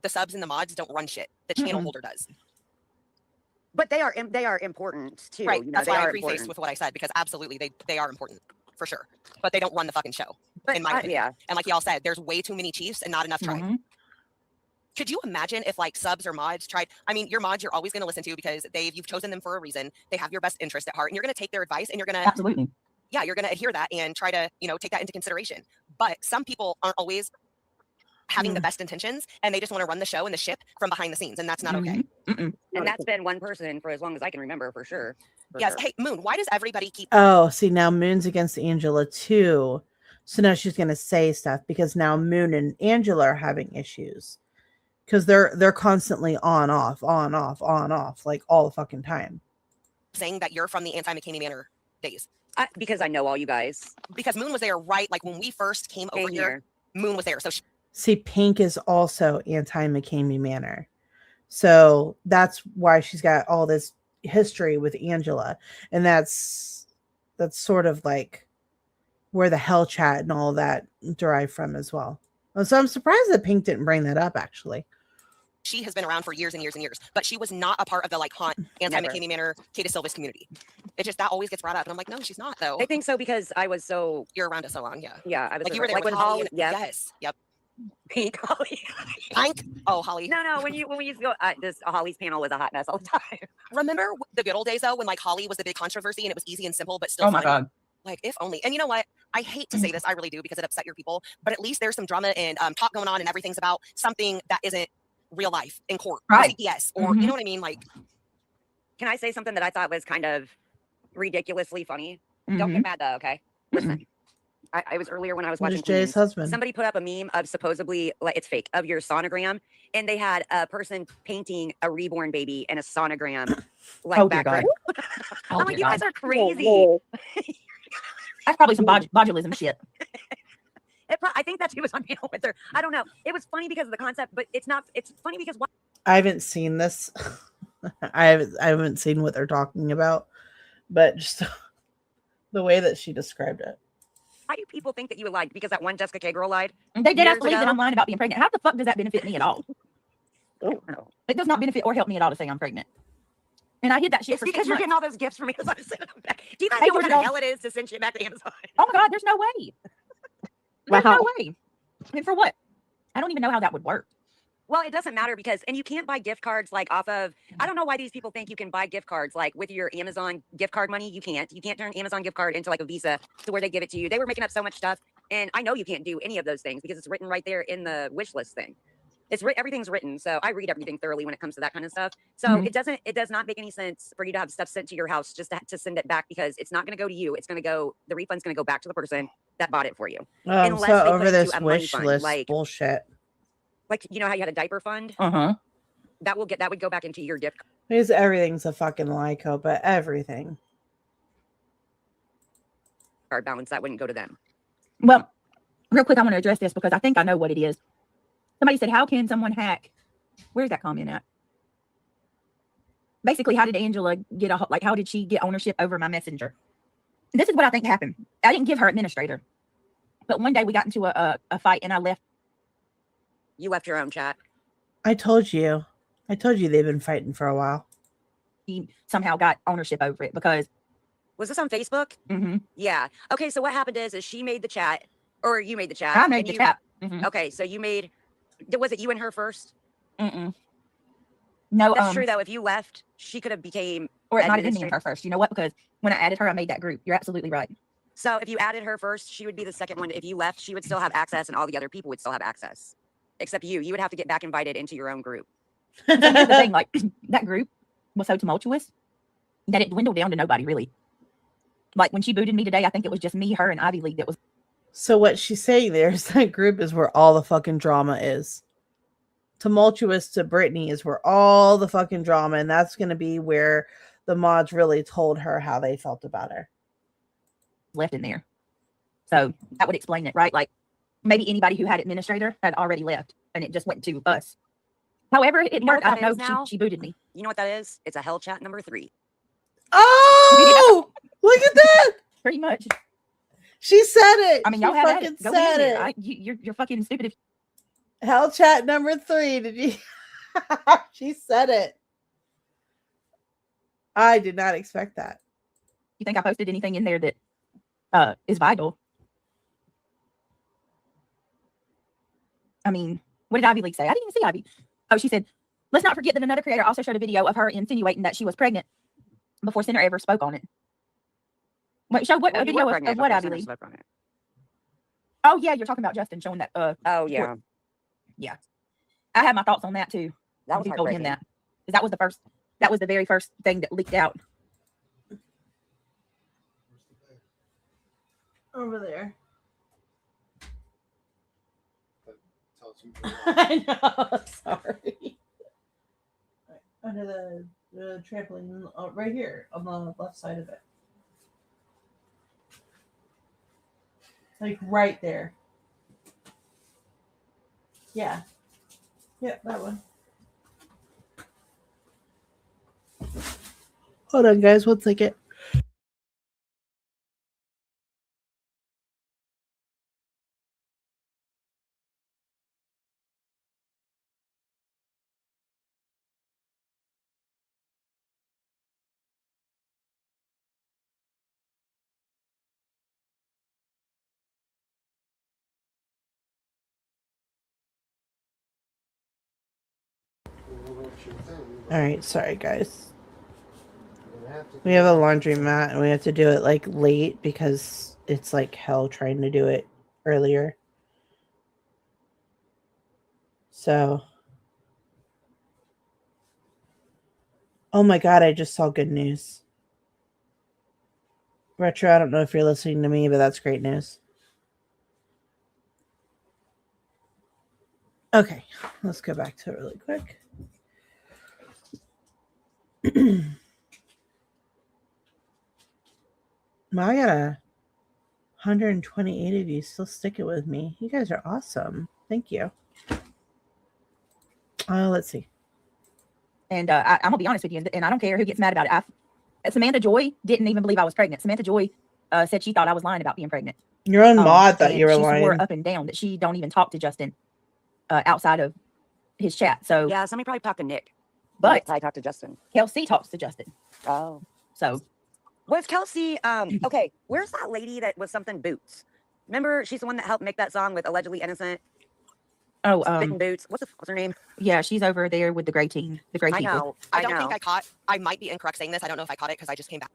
the subs and the mods don't run shit. The channel holder does. But they are important too. Right. You know, That's they why I are prefaced important. with what I said because absolutely they are important for sure. But they don't run the fucking show, in my opinion. Yeah. And like y'all said, there's way too many chiefs and not enough tribe. Could you imagine if like subs or mods tried? I mean, your mods you're always going to listen to because you've chosen them for a reason. They have your best interest at heart, and you're going to take their advice and you're going to absolutely. Yeah, you're going to adhere that and try to take that into consideration. But some people aren't always having the best intentions, and they just want to run the show and the ship from behind the scenes, and that's not okay. And that's been one person for as long as I can remember, for sure. Yes. Hey, Moon, why does everybody keep? Oh, see, now Moon's against Angela too. So now she's going to say stuff because now Moon and Angela are having issues because they're constantly on, off, like all the fucking time. Saying that you're from the anti-McKamey Manor days. Because I know all you guys. Because Moon was there, right? Like when we first came over here, Moon was there. So See, Pink is also anti-McKamey Manor. So that's why she's got all this history with Angela. And that's sort of like where the hell chat and all that derived from as well. So I'm surprised that Pink didn't bring that up, actually. she has been around for years and years and years, but she was not a part of the like haunt anti-McKamey Manor Kata Silvis community. It just that always gets brought up, and I'm like, no, she's not though. I think so because I was so you're around us so long, yeah. Yeah, I was like you were there like with when Holly. Holly, yeah. Yes, yep. Pink Holly. Pink? Oh, Holly. No, when we used to go, this Holly's panel was a hot mess all the time. Remember the good old days though, when like Holly was the big controversy and it was easy and simple, but still. Oh my fun? God. Like if only. And you know what? I hate to say this, I really do, because it upset your people. But at least there's some drama and talk going on, and everything's about something that isn't real life in court, Right. or CPS, or you know what I mean? Like, can I say something that I thought was kind of ridiculously funny? Don't get mad though, okay? Listen. I was earlier when I was watching Who's Jay's Queens, husband? somebody put up a meme of supposedly, like it's fake, of your sonogram, and they had a person painting a reborn baby in a sonogram like Oh, dear background. God. I'm Oh, like, dear you guys God. are crazy. That's probably some botulism shit. I think that she was on panel with her. I don't know. It was funny because of the concept, but it's not. It's funny because what? I haven't seen this. I haven't seen what they're talking about, but just the way that she described it. Why do people think that you would lie because that one Jessica K girl lied? They did years believe that ago? I'm lying about being pregnant. How the fuck does that benefit me at all? No. It does not benefit or help me at all to say I'm pregnant. And I hid that shit It's for because 6 you're months. getting all those gifts from me. So I just sent them back. Do you guys Hey, know where the Georgia. hell it is to send shit back to Amazon? Oh my God, there's no way. There's Wow. no way. And for what? I don't even know how that would work. Well, it doesn't matter because, and you can't buy gift cards like off of, I don't know why these people think you can buy gift cards like with your Amazon gift card money. You can't turn Amazon gift card into like a Visa to where they give it to you. They were making up so much stuff. And I know you can't do any of those things because it's written right there in the wish list thing. Everything's written. So I read everything thoroughly when it comes to that kind of stuff. So it does not make any sense for you to have stuff sent to your house just to send it back because it's not going to go to you. It's going to go, the refund's going to go back to the person that bought it for you. Unless So they put over it this to a money wish fund, list like bullshit. you know how you had a diaper fund? Uh-huh. That would go back into your gift Because everything's a fucking Lyco, but everything. card balance. That wouldn't go to them. Well, real quick, I want to address this because I think I know what it is. Somebody said, how can someone hack? Where's that comment at? Basically, how did Angela get how did she get ownership over my messenger? This is what I think happened. I didn't give her administrator. But one day we got into a fight and I left. You left your own chat. I told you they've been fighting for a while. He somehow got ownership over it because Was this on Facebook? Mm-hmm. Yeah. Okay. So what happened is she made the chat, or you made the chat. I made and the you- chat. Mhm. Okay. So you made. Was it you and her first? Mm-mm. No, That's true though. If you left, she could have became. Or it might have been me and her first. You know what? Because when I added her, I made that group. You're absolutely right. So if you added her first, she would be the second one. If you left, she would still have access, and all the other people would still have access, except you. You would have to get back invited into your own group. So here's the thing, like that group was so tumultuous that it dwindled down to nobody really. Like when she booted me today, I think it was just me, her, and Ivy League that was. So what she's saying there is that group is where all the fucking drama is. Tumultuous to Brittany is where all the fucking drama, and that's going to be where the mods really told her how they felt about her. Left in there. So that would explain it, right? Like maybe anybody who had administrator had already left and it just went to us. However, it You know worked. what I that don't is know. now? She booted me. You know what that is? It's a hell chat number 3. Oh, look at that! Pretty much. She said it. I mean, y'all She had at fucking it. Go said ahead. it. You're fucking stupid. If Hell chat number 3. Did you? She said it. I did not expect that. you think I posted anything in there that is vital. I mean, what did Ivy League say? I didn't even see Ivy. Oh, she said, let's not forget that another creator also showed a video of her insinuating that she was pregnant before Center ever spoke on it. Wait, show what Well, a you video were of pregnant what before Ivy Center League? spoke on it. Oh yeah, you're talking about Justin showing that. Oh yeah, Yeah. I had my thoughts on that too. that was Who told him heartbreaking. that? 'Cause that was the first. That was the very first thing that leaked out. Over there. Tells you I know. Sorry. Under the trampoline, right here on the left side of it. Like right there. Yeah. Yep, that one. Hold on, guys. 1 second. All right, sorry guys. We have a laundromat and we have to do it like late because it's like hell trying to do it earlier. So, oh my God, I just saw good news. Retro, I don't know if you're listening to me, but that's great news. Okay, let's go back to it really quick. Well, I got 128 of you still sticking with me. You guys are awesome. Thank you. Let's see. And I'm gonna be honest with you, and I don't care who gets mad about it. Samantha Joy didn't even believe I was pregnant. Samantha Joy said she thought I was lying about being pregnant. Your own mod thought and you were she swore lying. up and down that she don't even talk to Justin outside of his chat. So Yeah, somebody probably talked to Nick. But I talked to Justin. Kelsey talks to Justin. Oh. So Was Kelsey okay, where's that lady that was something Boots? Remember, she's the one that helped make that song with Allegedly Innocent? Oh, Spitting Boots. What's her name? yeah, she's over there with the gray team. The gray I people. know. I don't think know. I caught. I might be incorrect saying this. I don't know if I caught it because I just came back.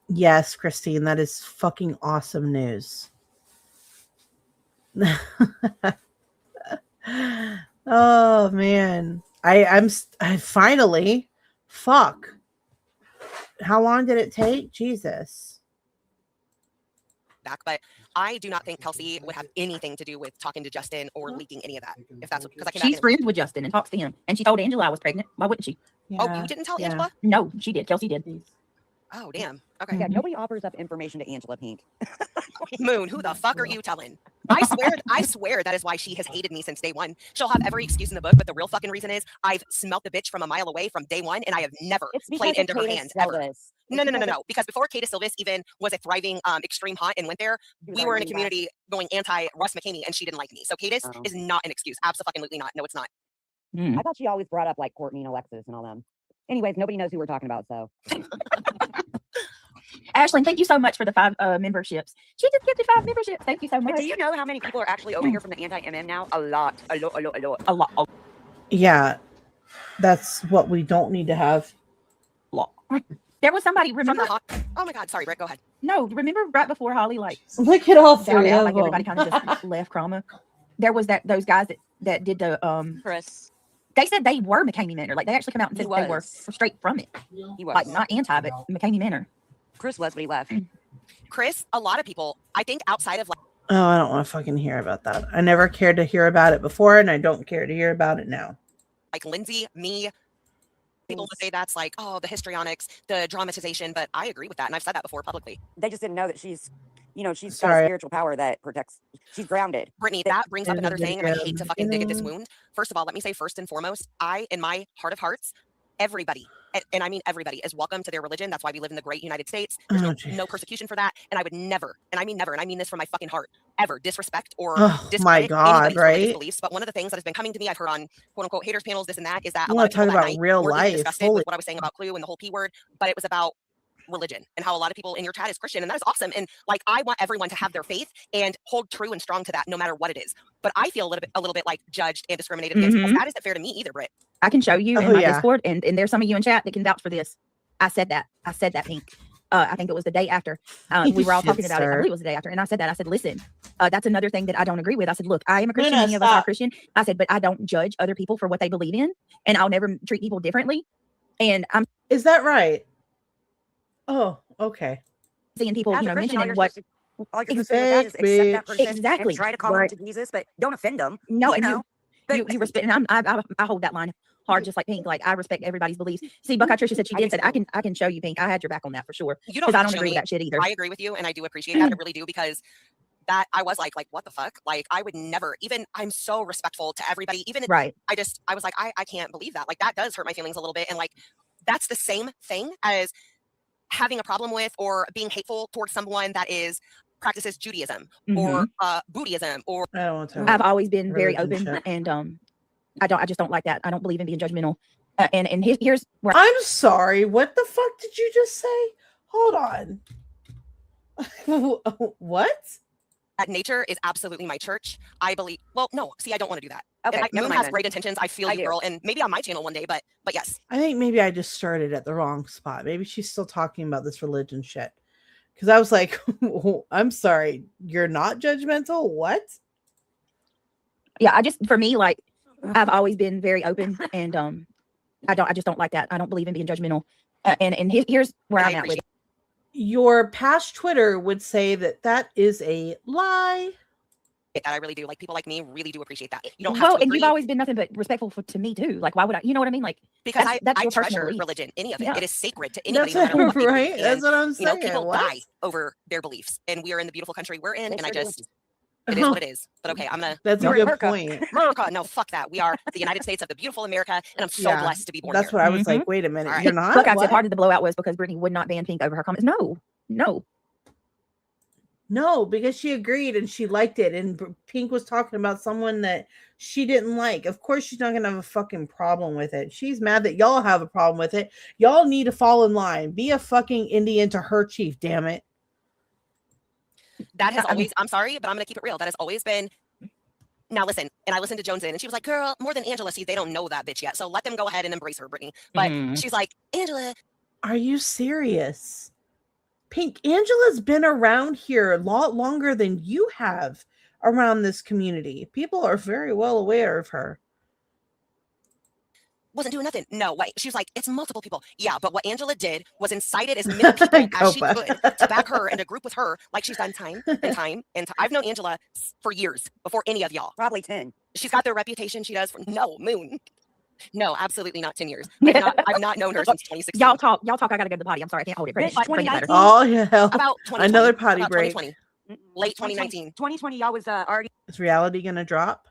Yes, Christine, that is fucking awesome news. Oh man, I finally, fuck. How long did it take? Jesus. Back, but I do not think Kelsey would have anything to do with talking to Justin or leaking any of that. If that's because I came She's back. friends with Justin and talks to him. And she told Angela I was pregnant. Why wouldn't she? Oh, you didn't tell Angela? No, she did. Kelsey did. Oh, damn. Okay. Yeah, nobody offers up information to Angela Pink. Moon, who the fuck are you telling? I swear that is why she has hated me since day one. She'll have every excuse in the book, but the real fucking reason is I've smelt the bitch from a mile away from day one, and I have never played into her hands ever. No. Because before Kata Silvis even was a thriving extreme hot and went there, we were in a community going anti Russ McKinney, and she didn't like me. So Katis is not an excuse. Absolutely not. No, it's not. I thought she always brought up like Courtney and Alexis and all them. Anyways, nobody knows who we're talking about, so. Ashlyn, thank you so much for the 5 memberships. She just gifted 5 memberships. Thank you so much. But do you know how many people are actually over here from the anti-MM now? A lot. A lot. Yeah, that's what we don't need to have. There was somebody, From remember? the hot. Oh my God. Sorry, Rick. Go ahead. No, remember right before Holly Look at all found three out, of like everybody them. kind of just left Chroma. There was those guys that did the Chris. They said they were McCamey Manor. Like they actually come out and He said they were was. straight from it. He was. Like not anti, but McCamey Manor. Chris was when he left. Chris, a lot of people, I think outside of like Oh, I don't want to fucking hear about that. I never cared to hear about it before, and I don't care to hear about it now. Lindsay, me, people would say that's like, oh, the histrionics, the dramatization, but I agree with that. And I've said that before publicly. They just didn't know that she's got a Sorry. spiritual power that protects. She's grounded. Brittany, that brings up another thing, and I hate to fucking dig at this wound. First of all, let me say first and foremost, I, in my heart of hearts, everybody, and I mean everybody, is welcome to their religion. That's why we live in the great United States. There's no persecution for that. And I would never, and I mean never, and I mean this from my fucking heart, ever disrespect or my discredit God, anybody's religious right? beliefs. But one of the things that has been coming to me, I've heard on quote unquote haters panels, this and that, is that You a lot wanna of people talk that about night real were life, disgusted holy- with what I was saying about Clue and the whole P word, but it was about religion and how a lot of people in your chat is Christian, and that is awesome. And like, I want everyone to have their faith and hold true and strong to that, no matter what it is. But I feel a little bit like judged and discriminated against because that isn't fair to me either, Britt. I can show you Oh, in my yeah. Discord, and there's some of you in chat that can vouch for this. I said that, Pink. I think it was the day after. We were all talking about it. I believe it was the day after. And I said that. I said, listen, that's another thing that I don't agree with. I said, look, I am a Christian. no, Many of us are stop. Christian. I said, but I don't judge other people for what they believe in. And I'll never treat people differently. And I'm Is that right? Oh, okay. seeing people, As a Christian, all mentioning you're what. supposed to- all you're supposed to do with that is accept that person Exactly. and try to call Right. them to Jesus, but don't offend them. No, you and know. you respect, and I hold that line hard, just like Pink. Like I respect everybody's beliefs. See, Buckeye Tricia said she I did do said I can show you, Pink. I had your back on that for sure. You don't Because I have don't to show agree me. with that shit either. I agree with you, and I do appreciate that. I really do, because that I was like, what the fuck? Like, I would never even. I'm so respectful to everybody. Even Right. I was like, I can't believe that. Like, that does hurt my feelings a little bit, and like, that's the same thing as having a problem with or being hateful towards someone that practices Judaism or Buddhism or. I don't want to. I've always been very religion open, shit. and I just don't like that. I don't believe in being judgmental. And here's where I'm sorry. What the fuck did you just say? Hold on. What? That nature is absolutely my church. I believe. Well, no. See, I don't want to do that. Okay, never Moon mind has then. great intentions. I feel I you, do. girl, and maybe on my channel one day. But yes, I think maybe I just started at the wrong spot. Maybe she's still talking about this religion shit. Because I was like, I'm sorry, you're not judgmental? What? yeah, for me, like I've always been very open, and I just don't like that. I don't believe in being judgmental. And here's where I I'm at with it. Your past Twitter would say that is a lie. that I really do. Like, people like me really do appreciate that. You don't have Well, to and agree you've always been nothing but respectful to me too. Like, why would I? You know what I mean? Like, because that's I your personal treasure belief. religion, any of it. Yeah. It is sacred to anybody. That's no matter what they right. believe. That's And, what I'm you know, saying. people What? die over their beliefs, and we are in the beautiful country we're in. They And I sure do. just, it is what it is. But okay, I'm gonna. That's a You're good America. point. America, no, fuck that. We are the United States of the beautiful America, and I'm so Yeah, blessed to be born That's here. what I was like. Wait a minute, All right. you're not. Look, I What? said part of the blowout was because Brittany would not ban Pink over her comments. No. No, because she agreed and she liked it. And Pink was talking about someone that she didn't like. Of course, she's not going to have a fucking problem with it. She's mad that y'all have a problem with it. Y'all need to fall in line. Be a fucking Indian to her chief, damn it. That has always, I'm sorry, but I'm going to keep it real. That has always been. Now listen, and I listened to Jones in, and she was like, girl, more than Angela, see, they don't know that bitch yet. So let them go ahead and embrace her, Brittany. But she's like, Angela. Are you serious? Pink, Angela's been around here a lot longer than you have around this community. People are very well aware of her. Wasn't doing nothing. No, wait. She was like, it's multiple people. Yeah, but what Angela did was incited as many people as she Go could to back her and to group with her, like she's done time and time and time. I've known Angela for years before any of y'all. Probably 10. She's got the reputation she does for Moon. No, absolutely not 10 years. I've not known her since 2016. Y'all talk. I gotta go to the potty. I'm sorry, I can't hold it. Brittany, Bitch, bring it better. 2019. Oh, yeah. About 2020. Another potty about break. 2020. Late 2019. 2020, y'all was already Is reality going to drop?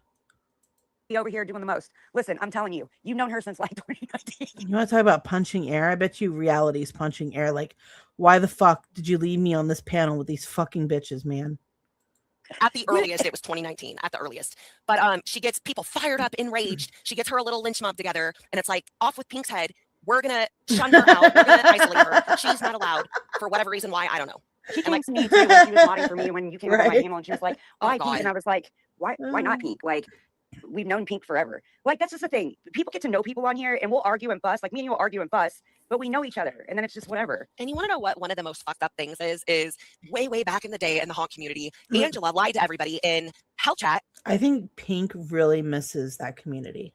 over here doing the most. Listen, I'm telling you, you've known her since like 2019. You want to talk about punching air? I bet you reality's punching air. Like, why the fuck did you leave me on this panel with these fucking bitches, man? At the earliest, it was 2019. At the earliest, but she gets people fired up, enraged. She gets her a little lynch mob together, and it's like, off with Pink's head. we're gonna shun her out. We're gonna isolate her. She's not allowed for whatever reason. Why? I don't know. She And came like, to me too when she was modding for me when you came over my Right. email, and she was like, Oh, "Why Pink?" God. And I was like, "Why not Pink? Like, we've known Pink forever. Like, that's just the thing. People get to know people on here, and we'll argue and fuss. Like me and you will argue and fuss, but we know each other, and then it's just whatever." And you want to know what one of the most fucked up things is way back in the day in the honk community, Mm. Angela lied to everybody in Hell Chat I think Pink really misses that community.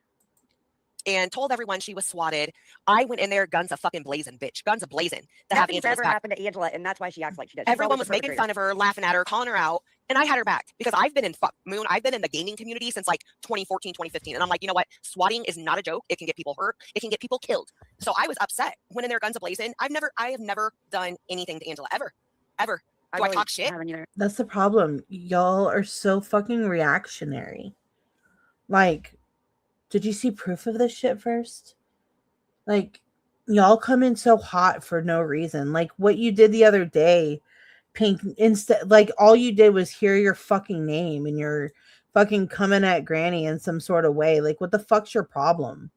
and told everyone she was swatted. I went in there, guns a fucking blazing, bitch. Guns a blazing to have Nothing's Angela's ever back. happened to Angela, and that's why she acts like she does. She's Everyone always was the making perpetrator. fun of her, laughing at her, calling her out, and I had her back because I've been in Moon. I've been in the gaming community since like 2014, 2015, and I'm like, you know what? Swatting is not a joke. It can get people hurt. It can get people killed. So I was upset. Went in there, guns a blazing. I have never done anything to Angela ever. Do I really talk shit? haven't either. That's the problem. Y'all are so fucking reactionary. Like, did you see proof of this shit first? Like, y'all come in so hot for no reason. Like what you did the other day, Pink, instead, like all you did was hear your fucking name and you're fucking coming at Granny in some sort of way. Like, what the fuck's your problem?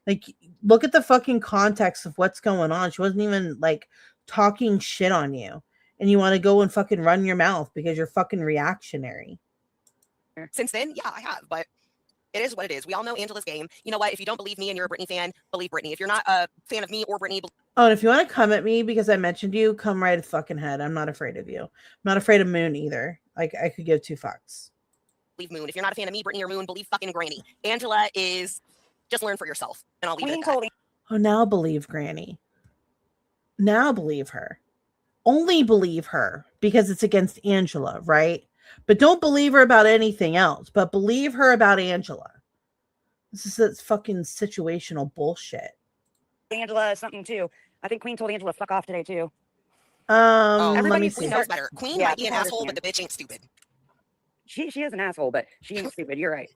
Like, look at the fucking context of what's going on. She wasn't even like talking shit on you. And you want to go and fucking run your mouth because you're fucking reactionary. Since then, yeah, I have, but it is what it is. We all know Angela's game. You know what? If you don't believe me and you're a Britney fan, believe Britney. If you're not a fan of me or Britney, Oh, and if you want to come at me because I mentioned you, come right fucking ahead. I'm not afraid of you. I'm not afraid of Moon either. Like, I could give two fucks. believe Moon. If you're not a fan of me, Britney or Moon, believe fucking Granny. Angela is just learn for yourself, and I'll leave it at that. Oh, now believe Granny. Now believe her. Only believe her because it's against Angela, right? But don't believe her about anything else, but believe her about Angela. This is that fucking situational bullshit. Angela is something too. I think Queen told Angela to fuck off today too. Let me Queen see. knows better. Queen Yeah, might be an people asshole, but understand. the bitch ain't stupid. She is an asshole, but she ain't stupid. You're right.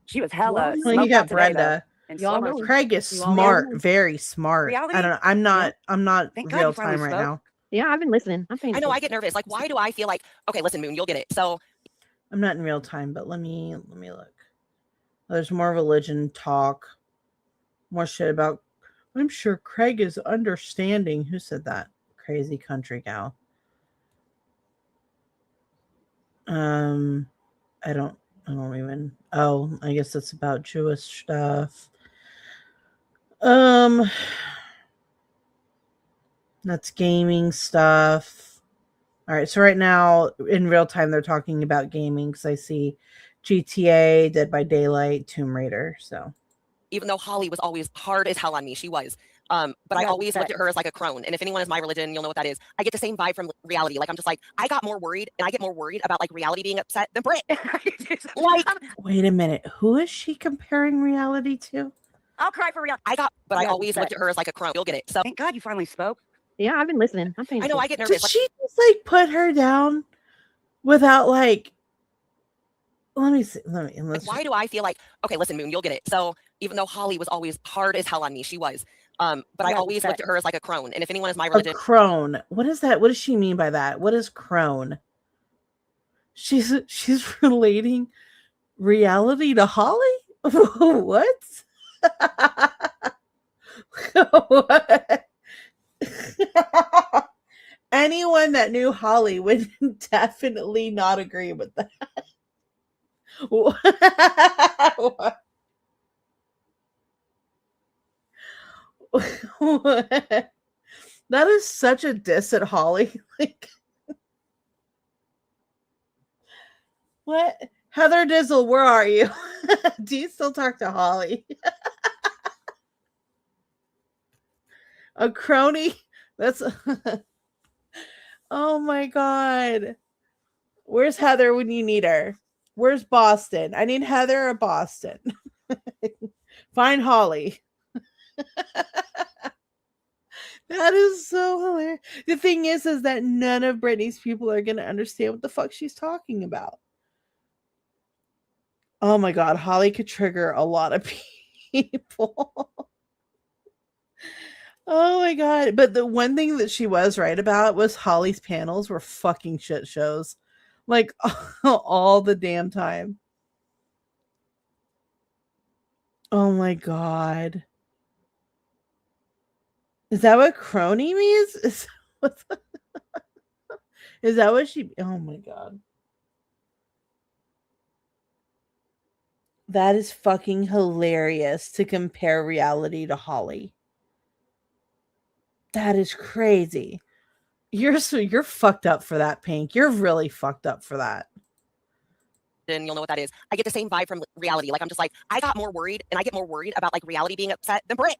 She was hella. Well, you smoked got out today, Brenda. though, and Y'all so know- much- Craig is You all smart, know. very smart. Reality? I don't know. I'm not Thank God real you finally time right spoke. now. Yeah, I've been listening. I'm paying I know I attention. get nervous. Like, why do I feel like, okay, listen, Moon, you'll get it. So I'm not in real time, but let me look. There's more religion talk, more shit about. I'm sure Craig is understanding. Who said that? Crazy country gal. I don't even. Oh, I guess it's about Jewish stuff. That's gaming stuff. All right, so right now in real time they're talking about gaming because I see GTA, Dead by Daylight, Tomb Raider. So even though Holly was always hard as hell on me, she was. But I Yeah, always looked that- at her as like a crone. And if anyone is my religion, you'll know what that is. I get the same vibe from reality. Like, I'm just like, I got more worried, and I get more worried about like reality being upset than Brit. Like, wait a minute, who is she comparing reality to? I'll cry for real. I Yeah, always looked that- at her as like a crone. You'll get it. So Thank God you finally spoke. Yeah, I've been listening. I'm paying I know I attention. get Did nervous. Like, she just like put her down without like? Let me see. Let's why do I feel like, okay, listen, Moon, you'll get it. So even though Holly was always hard as hell on me, she was. But I Yeah, always that- looked at her as like a crone. And if anyone is my a religion, crone. What is that? What does she mean by that? What is crone? She's relating reality to Holly? What? What? Anyone that knew Holly would definitely not agree with that. What? What? That is such a diss at Holly. Like, what? Heather Dizzle, where are you? Do you still talk to Holly? A crony? That's oh my god. Where's Heather when you need her? Where's Boston? I need Heather or Boston. Find Holly. That is so hilarious. The thing is that none of Britney's people are going to understand what the fuck she's talking about. Oh my god, Holly could trigger a lot of people. Oh my god. But the one thing that she was right about was Holly's panels were fucking shit shows. Like all the damn time. Oh my god. Is that what crony means? Is that what she? Oh my god. That is fucking hilarious to compare reality to Holly. That is crazy. You're fucked up for that, Pink. You're really fucked up for that. And you'll know what that is. I get the same vibe from reality. Like I'm just like, I got more worried, and I get more worried about like reality being upset than Brit.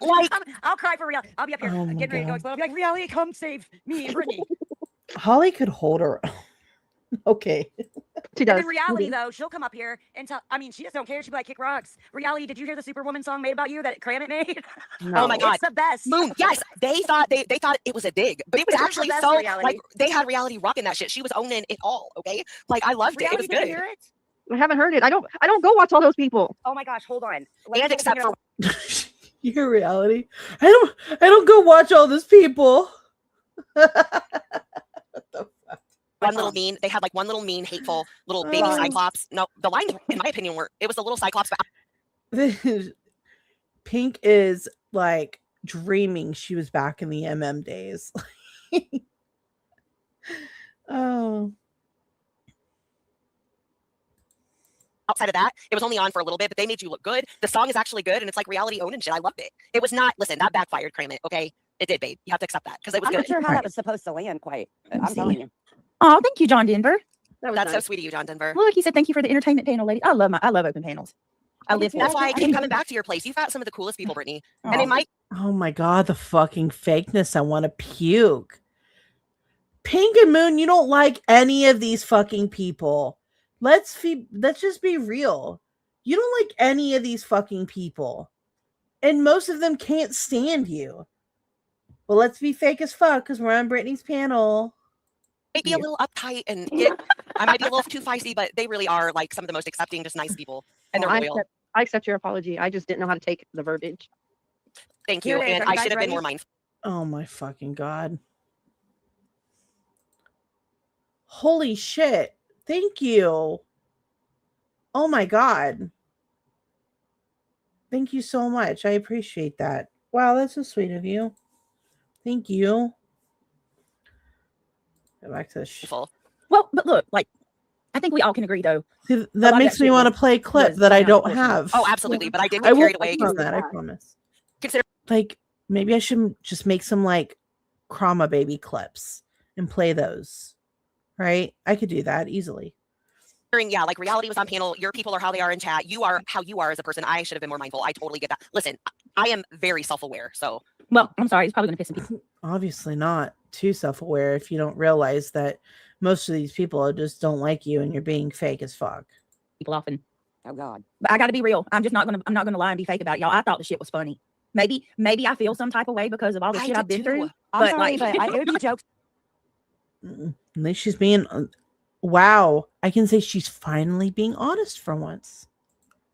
Like, I'll cry for reality. I'll be up here Oh my getting ready to go God. explode. I'll be like, reality, come save me and Brittany. Holly could hold her. Okay. She And does. then reality, though, she'll come up here and tell. I mean, she just don't care. She'll be like, kick rocks. Reality, did you hear the Superwoman song made about you that Kramit made? Oh my god, It's the best. Moon. Yes, they thought it was a dig, but it was It's the actually best so reality. like they had reality rocking that shit. She was owning it all. Okay, like I loved it. It Reality, was did you good. hear it? I haven't heard it. I don't go watch all those people. Oh my gosh, hold on. And Let's except for You hear reality? I don't go watch all these people. one little mean, they had like one little mean, hateful little baby Oh. Cyclops. No, the lines, in my opinion, were it was the little Cyclops. Pink is like dreaming she was back in the MM days. Oh. Outside of that, it was only on for a little bit, but they made you look good. The song is actually good, and it's like reality owned and shit. I loved it. It was not. Listen, that backfired, Kramit. Okay, it did, babe. You have to accept that because it was I'm good. not sure how that was supposed to land quite. I'm telling you. Oh, thank you, John Denver. That's so sweet of you, John Denver. Look, he said thank you for the entertainment panel, lady. I love open panels. I live for That's it. why I keep coming back to your place. You've got some of the coolest people, Brittany, and Oh. it might. Oh my god, the fucking fakeness. I want to puke. Pink and Moon, you don't like any of these fucking people. Let's just be real. You don't like any of these fucking people. And most of them can't stand you. Well, let's be fake as fuck because we're on Brittany's panel. Might be a little uptight, and I might be a little too feisty, but they really are like some of the most accepting, just nice people, and they're I loyal. accept your apology. I just didn't know how to take the verbiage. Thank you, Here it is. and Are you I guys should have been ready? more mindful. Oh my fucking god. Holy shit. Thank you. Oh my god. Thank you so much. I appreciate that. Wow, that's so sweet of you. Thank you. Go back to the Well, but look, like, I think we all can agree, though. See, a lot that of makes that me shit want to was- play a clip was that I down don't portion. have. Oh, absolutely, but I did I get will carried away. work on that, I promise. Consider Like, maybe I should just make some like Krama baby clips and play those. Right? I could do that easily. yeah, like reality was on panel. Your people are how they are in chat. You are how you are as a person. I should have been more mindful. I totally get that. Listen, I am very self-aware, so Well, I'm sorry. It's probably going to piss some people. Obviously not too self-aware if you don't realize that most of these people just don't like you and you're being fake as fuck. People often. Oh God. But I got to be real. I'm not gonna lie and be fake about it, y'all. I thought the shit was funny. Maybe I feel some type of way because of all the I shit I've did been too. through. I'm But sorry, like, but it would be jokes At least she's being wow. I can say she's finally being honest for once.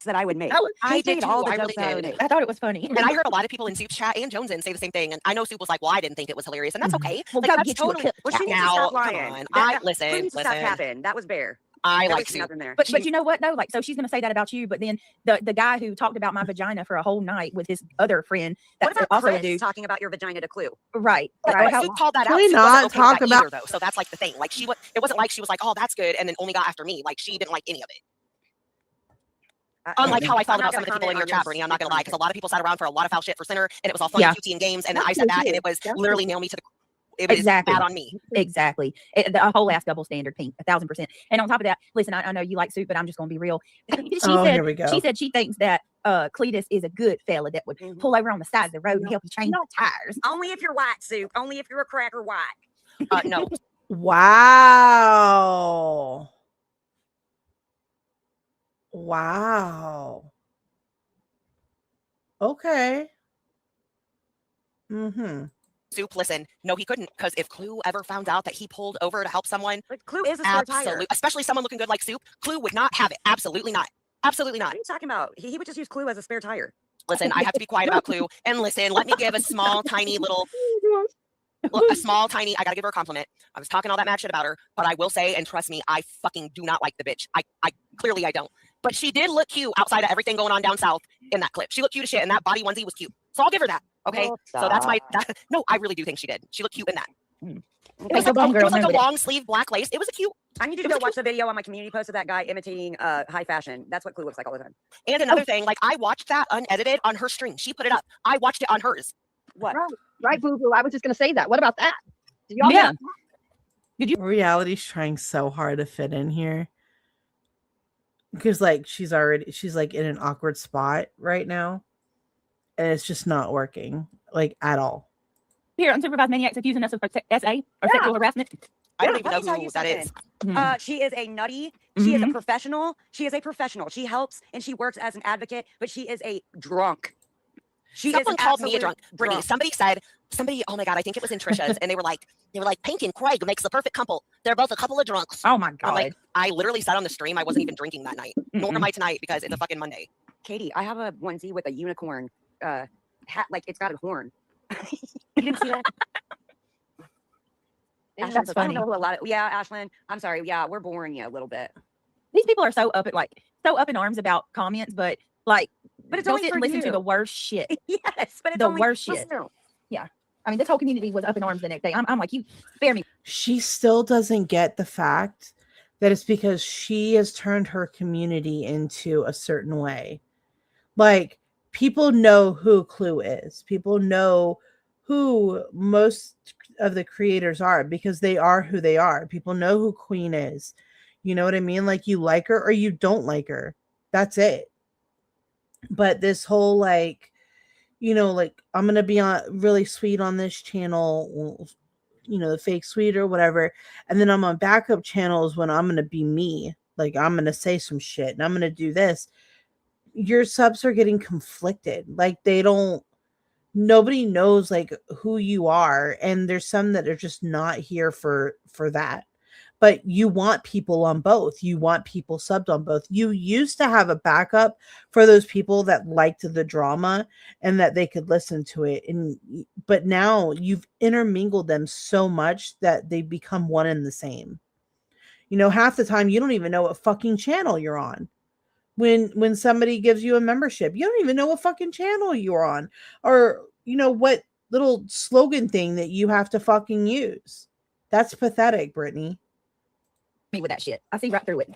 that I would make. I She did made too. all the I jokes really that I would did. make. I thought it was funny. And I heard a lot of people in Soup's chat and Jones's say the same thing. And I know Soup was like, "Well, I didn't think it was hilarious," and that's okay. Well, like, go that's get you a clip. Well, she needs to now. stop Come lying. on. That listen. needs to stop Listen. happening. That was Bear. I There like was Soup. nothing there. But you know what though? Like, so she's gonna say that about you, but then the guy who talked about my vagina for a whole night with his other friend, What that's about also a Chris dude, talking about your vagina to Clue? right? But Right. Soup called that Can out. we Soup not wasn't okay with talk that about- either, though. So that's like the thing. Like it wasn't like she was like, "Oh, that's good," and then only got after me. Like she didn't like any of it. Unlike how I felt I'm not about some of the gonna people in your comment chat, on Brittany, yours. I'm not gonna lie, because a lot of people sat around for a lot of foul shit for Sinner, and it was all fun Yeah. and cutesy and games, and then I said that, and it was literally nail me to the. It was Exactly. bad on me. Exactly. The whole ass double standard, Pink, 1,000%. And on top of that, listen, I know you like Soup, but I'm just gonna be real. Here we go. She said she thinks that Cletus is a good fella that would pull over on the side of the road and help you change the tires. Only if you're white, Soup. Only if you're a cracker white. No. Wow. Wow. Okay. Mm-hmm. Soup, listen, no, he couldn't, because if Clue ever found out that he pulled over to help someone, But Clue is a spare tire. absolutely, especially someone looking good like Soup, Clue would not have it. Absolutely not. Absolutely What not. are you talking about? He would just use Clue as a spare tire. Listen, I have to be quiet about Clue. And listen, let me give a small, tiny little, a small, tiny, I gotta give her a compliment. I was talking all that mad shit about her, but I will say, and trust me, I fucking do not like the bitch. I clearly I don't. But she did look cute outside of everything going on down south in that clip. She looked cute as shit, and that body onesie was cute. So I'll give her that. Okay, Oh, so that's my. stop. No, I really do think she did. She looked cute in that. It Okay, was so like, Bone it Girl, was like no a with it. long sleeve black lace. It was a cute. I need you to go watch the video on my community post of that guy imitating high fashion. That's what Clue looks like all the time. And another thing, like I watched that unedited on her stream. She put it up. I watched it on hers. What? Right, Boo Boo. I was just gonna say that. What about that? Did y'all Yeah. Reality's trying so hard to fit in here because like she's like in an awkward spot right now, and it's just not working like at all. Here, unsupervised maniacs accusing us of SA or sexual harassment. I don't even Let me know tell who you that is. something. She is a nutty. She is a Mhm. professional. She is a professional. She helps and she works as an advocate, but she is a drunk. She Someone is called me a absolute drunk. Brittany, somebody said, oh my God, I think it was in Trisha's, and they were like, Pink and Craig makes the perfect couple. They're both a couple of drunks. Oh my I'm God. like, I literally said on the stream I wasn't even drinking that night. Nor am I tonight because it's a fucking Monday. Katie, I have a onesie with a unicorn hat, like it's got a horn. You didn't see that? Ashlyn That's says, I don't funny. know a lot of, yeah, Ashlyn, I'm sorry. Yeah, we're boring you a little bit. These people are so up in arms about comments, but But it's go only sit for and listen to you. the worst shit. Yes, but it's The only worst for shit. you. Yeah. I mean, this whole community was up in arms the next day. I'm like, you spare me. She still doesn't get the fact that it's because she has turned her community into a certain way. Like, people know who Clue is. People know who most of the creators are because they are who they are. People know who Queen is. You know what I mean? Like, you like her or you don't like her. That's it. But this whole like, you know, like I'm gonna be on really sweet on this channel, you know, the fake sweet or whatever, and then I'm on backup channels when I'm gonna be me. Like I'm gonna say some shit and I'm gonna do this. Your subs are getting conflicted. Like nobody knows like who you are, and there's some that are just not here for that. But you want people on both. You want people subbed on both. You used to have a backup for those people that liked the drama and that they could listen to it. But now you've intermingled them so much that they become one and the same. You know, half the time you don't even know what fucking channel you're on. When somebody gives you a membership, you don't even know what fucking channel you're on, or you know what little slogan thing that you have to fucking use. That's pathetic, Brittany. Me with that shit. I see right through it.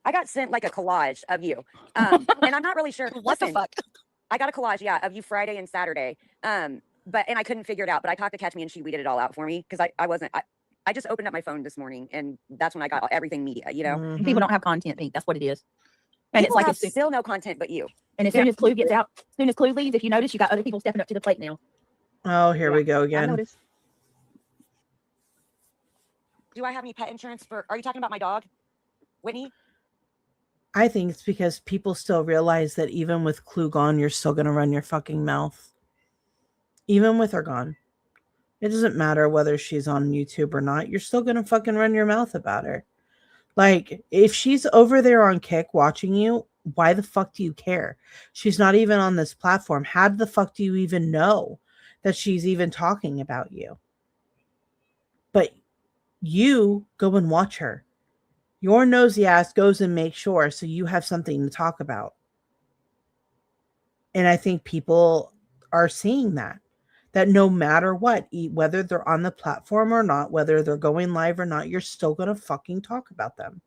I got sent like a collage of you. And I'm not really sure. What the Listen, fuck? I got a collage, yeah, of you Friday and Saturday. And I couldn't figure it out, but I talked to Catch Me and she weeded it all out for me because I just opened up my phone this morning and that's when I got everything media, you know? Mhm. People don't have content, Pink. That's what it is. And People it's like have as soon, still no content but you. and as soon as Clue gets out, as soon as Clue leaves, if you notice, you got other people stepping up to the plate now. Oh, here we go I again. noticed. Do I have any pet insurance for, are you talking about my dog, Whitney? I think it's because people still realize that even with Clue gone, you're still going to run your fucking mouth. Even with her gone. It doesn't matter whether she's on YouTube or not. You're still going to fucking run your mouth about her. Like, if she's over there on Kick watching you, why the fuck do you care? She's not even on this platform. How the fuck do you even know that she's even talking about you? But you go and watch her. Your nosy ass goes and makes sure so you have something to talk about. And I think people are seeing that no matter what, whether they're on the platform or not, whether they're going live or not, you're still going to fucking talk about them.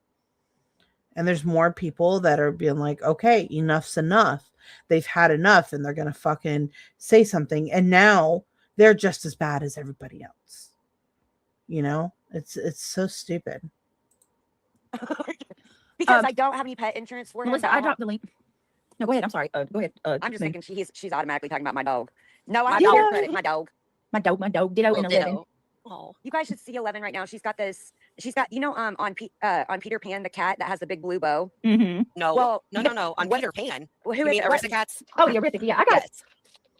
And there's more people that are being like, okay, enough's enough. They've had enough and they're going to fucking say something. And now they're just as bad as everybody else. You know, it's so stupid. Because I don't have any pet insurance for him. Melissa, I dropped the link. No, go ahead. I'm sorry. Go ahead. I'm just thinking she's automatically talking about my dog. No, I My have your dog. credit. My dog. My dog. Ditto Well, and 11. ditto. Oh, You guys should see 11 right now. She's got you know, on Peter Pan, the cat that has the big blue bow. Mm-hmm. no. Well, No. On what- Peter Pan. Well, You who is mean it? Aristocats? Oh, yeah, Rithik. Yeah, I got it. Yes.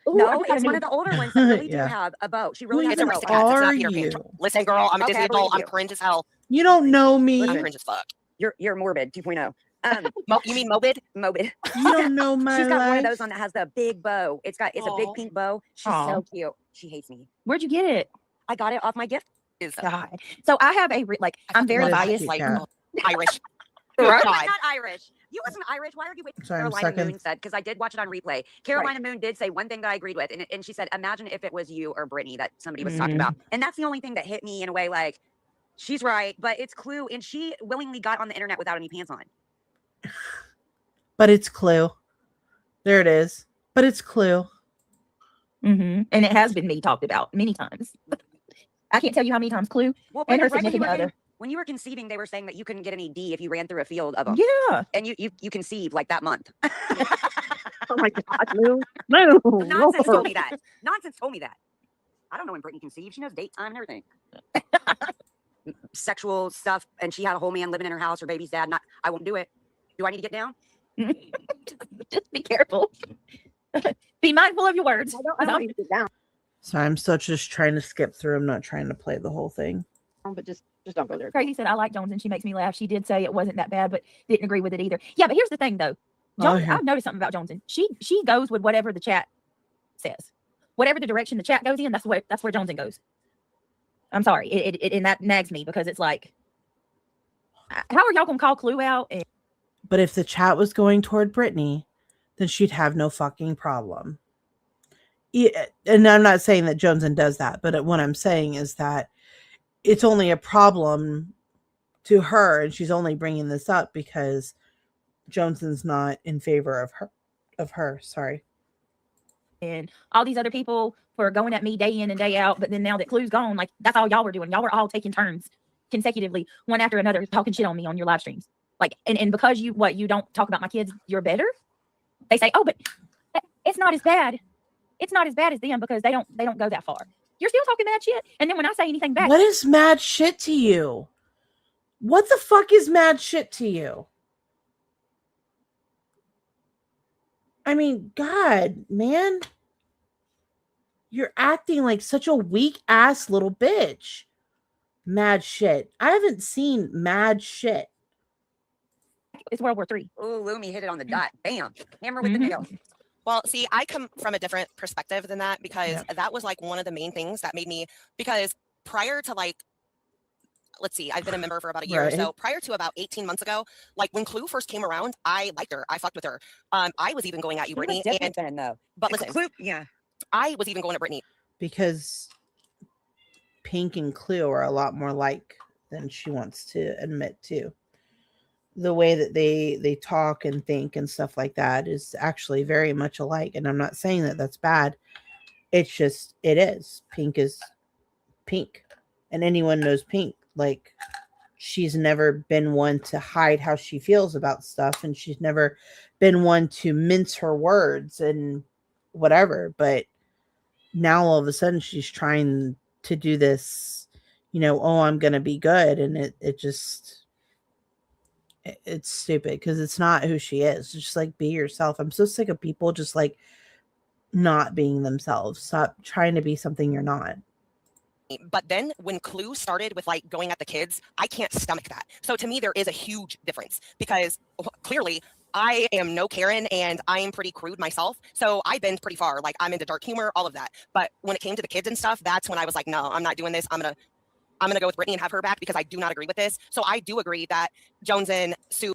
Ooh, I No, just got it's a one new- of the older ones that really do Yeah. have a bow. She really Who has It's a even bow. Aristocats. It's are not Peter Pan. you? Listen, girl, I'm a Okay, I Disney adult. believe I'm you. cringe as hell. You don't know me. I'm You cringe as fuck. You're morbid 2.0. You mean Mobid? Morbid. don't know my She's got one life. of those on that has the big bow. It's a big Aw. pink bow. She's Aw. so cute. She hates me. Where'd you get it? I got it off my gift. Is God. So I have a I'm very That is biased. cute like cat. Irish. Right? God. Not Irish. You wasn't Irish. Why are you waiting? Sorry, I'm Carolina second. Moon said, because I did watch it on replay. Carolina Moon did say one thing that I agreed with, and she said, "Imagine if it was you or Brittany that somebody was talking about." And that's the only thing that hit me in a way. Like, she's right, but it's Clue, and she willingly got on the internet without any pants on. But it's Clue. There it is. But it's Clue. And it has been me talked about many times. I can't tell you how many times Clue and her significant other. When you were conceiving, they were saying that you couldn't get any D if you ran through a field of them. Yeah. And you conceived like that month. Oh my God, move. Nonsense told me that. Nonsense told me that. I don't know when Brittany conceived. She knows date time and everything. Sexual stuff, and she had a whole man living in her house, her baby's dad. I won't do it. Do I need to get down? Just be careful. Be mindful of your words. I don't need to get down. Sorry, I'm still just trying to skip through. I'm not trying to play the whole thing. But just don't go there. Crazy said, I like Jones and she makes me laugh. She did say it wasn't that bad, but didn't agree with it either. Yeah, but here's the thing though. I've noticed something about Joneson. She goes with whatever the chat says. Whatever the direction the chat goes in, that's where Joneson goes. I'm sorry. And that nags me because it's like, how are y'all gonna call Clue out? But if the chat was going toward Brittany, then she'd have no fucking problem. Yeah, and I'm not saying that Joneson does that, but what I'm saying is that it's only a problem to her, and she's only bringing this up because Johnson's not in favor of her. Sorry. And all these other people were going at me day in and day out, but then now that Clue's gone, like that's all y'all were doing. Y'all were all taking turns consecutively, one after another, talking shit on me on your live streams. Like, and because you don't talk about my kids, you're better. They say, oh, but it's not as bad. It's not as bad as them because they don't go that far. You're still talking mad shit. And then when I say anything back, what is mad shit to you? What the fuck is mad shit to you? I mean, God, man. You're acting like such a weak ass little bitch. Mad shit. I haven't seen mad shit. It's World War III. Oh, Lumi hit it on the dot. Bam. Hammer with the nail. Well, see, I come from a different perspective than that because that was like one of the main things that made me, because prior to like, let's see, I've been a member for about a year or so. Prior to about 18 months ago, like when Clue first came around, I liked her. I fucked with her. I was even going at you, Brittany. But listen, Clue, I was even going at Brittany. Because Pink and Clue are a lot more alike than she wants to admit to. The way that they talk and think and stuff like that is actually very much alike. And I'm not saying that that's bad. It's just, it is. Pink is Pink. And anyone knows Pink. Like, she's never been one to hide how she feels about stuff. And she's never been one to mince her words and whatever. But now all of a sudden she's trying to do this, oh, I'm going to be good. And it's stupid because it's not who she is. Just like, be yourself. I'm so sick of people just like not being themselves. Stop trying to be something you're not. But then when Clue started with like going at the kids, I can't stomach that. So to me, there is a huge difference because clearly I am no Karen and I am pretty crude myself. So I bend pretty far. Like, I'm into dark humor, all of that. But when it came to the kids and stuff, that's when I was like, no, I'm not doing this. I'm gonna go with Brittany and have her back because I do not agree with this. So I do agree that Jones and Sue.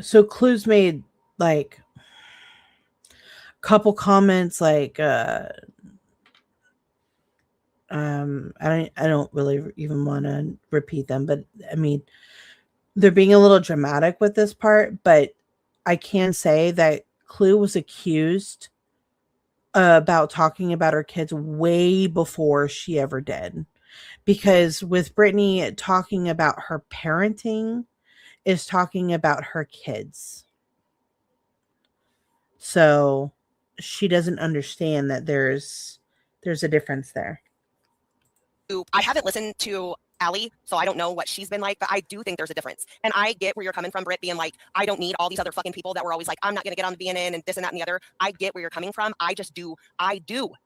So Clue's made like a couple comments like I don't really even want to repeat them, but I mean, they're being a little dramatic with this part, but I can say that Clue was accused about talking about her kids way before she ever did. Because with Brittany, talking about her parenting is talking about her kids. So she doesn't understand that there's a difference there. I haven't listened to Allie, so I don't know what she's been like, but I do think there's a difference. And I get where you're coming from, Britt, being like, I don't need all these other fucking people that were always like, I'm not going to get on the BNN and this and that and the other. I get where you're coming from. I do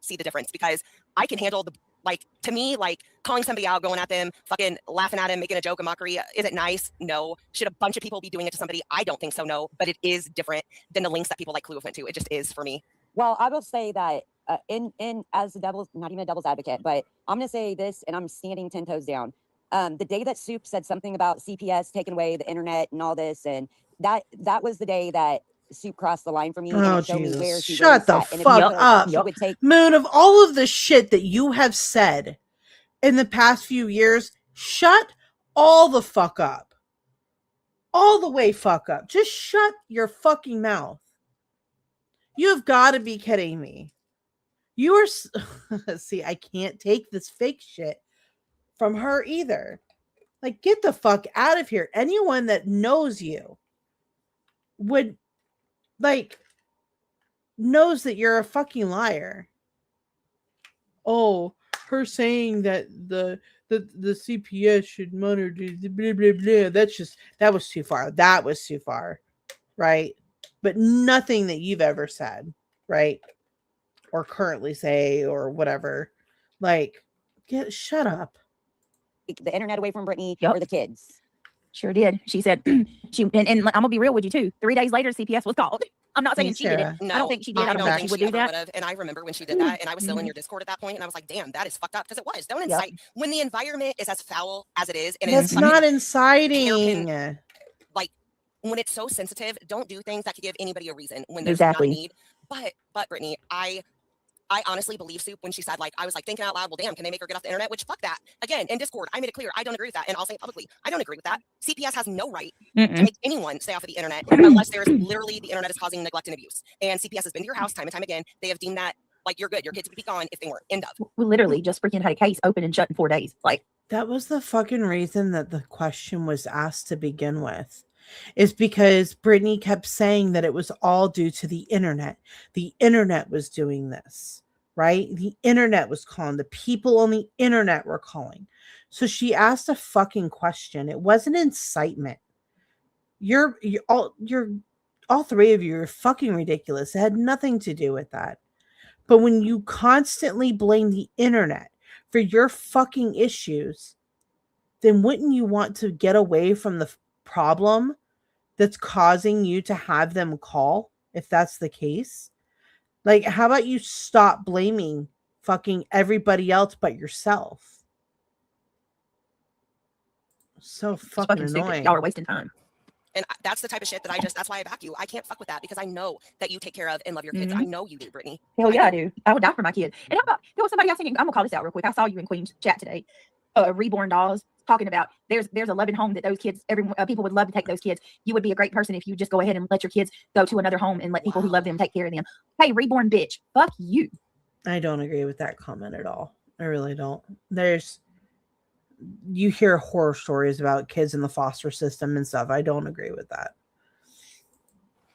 see the difference because I can handle to me, like calling somebody out, going at them, fucking laughing at him, making a joke, a mockery. Is it nice? No. Should a bunch of people be doing it to somebody? I don't think so, no. But it is different than the links that people like Clue went to. It just is for me. Well, I will say that in as the devil's, not even a devil's advocate, but I'm going to say this, and I'm standing 10 toes down. The day that Soup said something about CPS taking away the internet and all this, and that was the day that Soup crossed the line for me. And Oh, it showed me where Jesus. she Shut really the sat. And if fuck she could- up. she would take Moon, of all of the shit that you have said in the past few years, shut all the fuck up. All the way fuck up. Just shut your fucking mouth. You have got to be kidding me. You are... See, I can't take this fake shit from her either. Like, get the fuck out of here. Anyone that knows you would, like, knows that you're a fucking liar. Oh, her saying that the CPS should monitor blah blah blah. That was too far. That was too far, right? But nothing that you've ever said, right? Or currently say or whatever. Like, shut up. the internet away from Brittany or the kids. Sure did. She said and I'm gonna be real with you too. 3 days later, CPS was called. I'm not saying she did it. No, I don't think she did. I don't think think she would ever do that. would've. And I remember when she did that, and I was still in your Discord at that point, and I was like, "Damn, that is fucked up." Because it was. Don't incite when the environment is as foul as it is, and That's it's not inciting. Like when it's so sensitive, don't do things that could give anybody a reason when there's Exactly. not a need. But Brittany, I honestly believe Soup when she said, like, I was like thinking out loud, well, damn, can they make her get off the internet? Which fuck that. Again, in Discord, I made it clear I don't agree with that. And I'll say publicly, I don't agree with that. CPS has no right to make anyone stay off of the internet unless there's literally the internet is causing neglect and abuse. And CPS has been to your house time and time again. They have deemed that like you're good. Your kids would be gone if they weren't. End of. We literally just freaking had a case open and shut in 4 days. Like, that was the fucking reason that the question was asked to begin with. Is because Brittany kept saying that it was all due to the internet. The internet was doing this, right? The internet was calling. The people on the internet were calling. So she asked a fucking question. It wasn't incitement. You're all three of you are fucking ridiculous. It had nothing to do with that. But when you constantly blame the internet for your fucking issues, then wouldn't you want to get away from the problem that's causing you to have them call, if that's the case? Like, how about you stop blaming fucking everybody else but yourself? So fucking annoying. Y'all are wasting time. And that's the type of shit that that's why I back you. I can't fuck with that because I know that you take care of and love your kids. I know you do, Brittany. Hell yeah, I do. I would die for my kid. And how about there was somebody else thinking, I'm gonna call this out real quick. I saw you in Queen's chat today. Reborn Dolls talking about there's a loving home that those kids, people would love to take those kids. You would be a great person if you just go ahead and let your kids go to another home and let people who love them take care of them. Hey, Reborn bitch, fuck you. I don't agree with that comment at all. I really don't. You hear horror stories about kids in the foster system and stuff. I don't agree with that.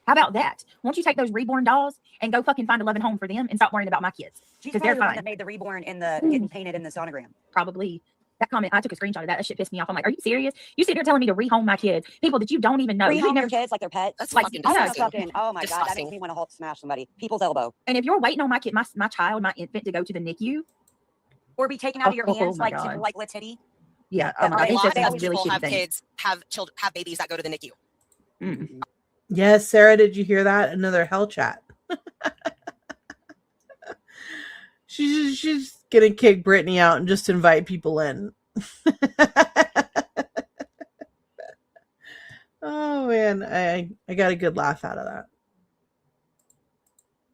How about that? Won't you take those Reborn Dolls and go fucking find a loving home for them and stop worrying about my kids? She's Because probably they're the one fine. that made the reborn in the getting painted in the sonogram. Probably. That comment, I took a screenshot of that. That shit pissed me off. I'm like, are you serious? You sit here telling me to rehome my kids, people that you don't even know. Rehome your kids like they're pets. That's Like, fucking oh my disgusting. Oh my god, that Disgusting. makes me want to Hulk smash somebody. People's elbow. And if you're waiting on my kid, my child, my infant to go to the NICU, Or be taken out of your Oh hands my like God. like Letitty. yeah, Oh oh my my God, God, A it's lot just of some really people shitty have things. kids, have babies that go to the NICU. Mm. Yes, Sarah, did you hear that? Another hell chat. She's gonna kick Brittany out and just invite people in. Oh man, I got a good laugh out of that.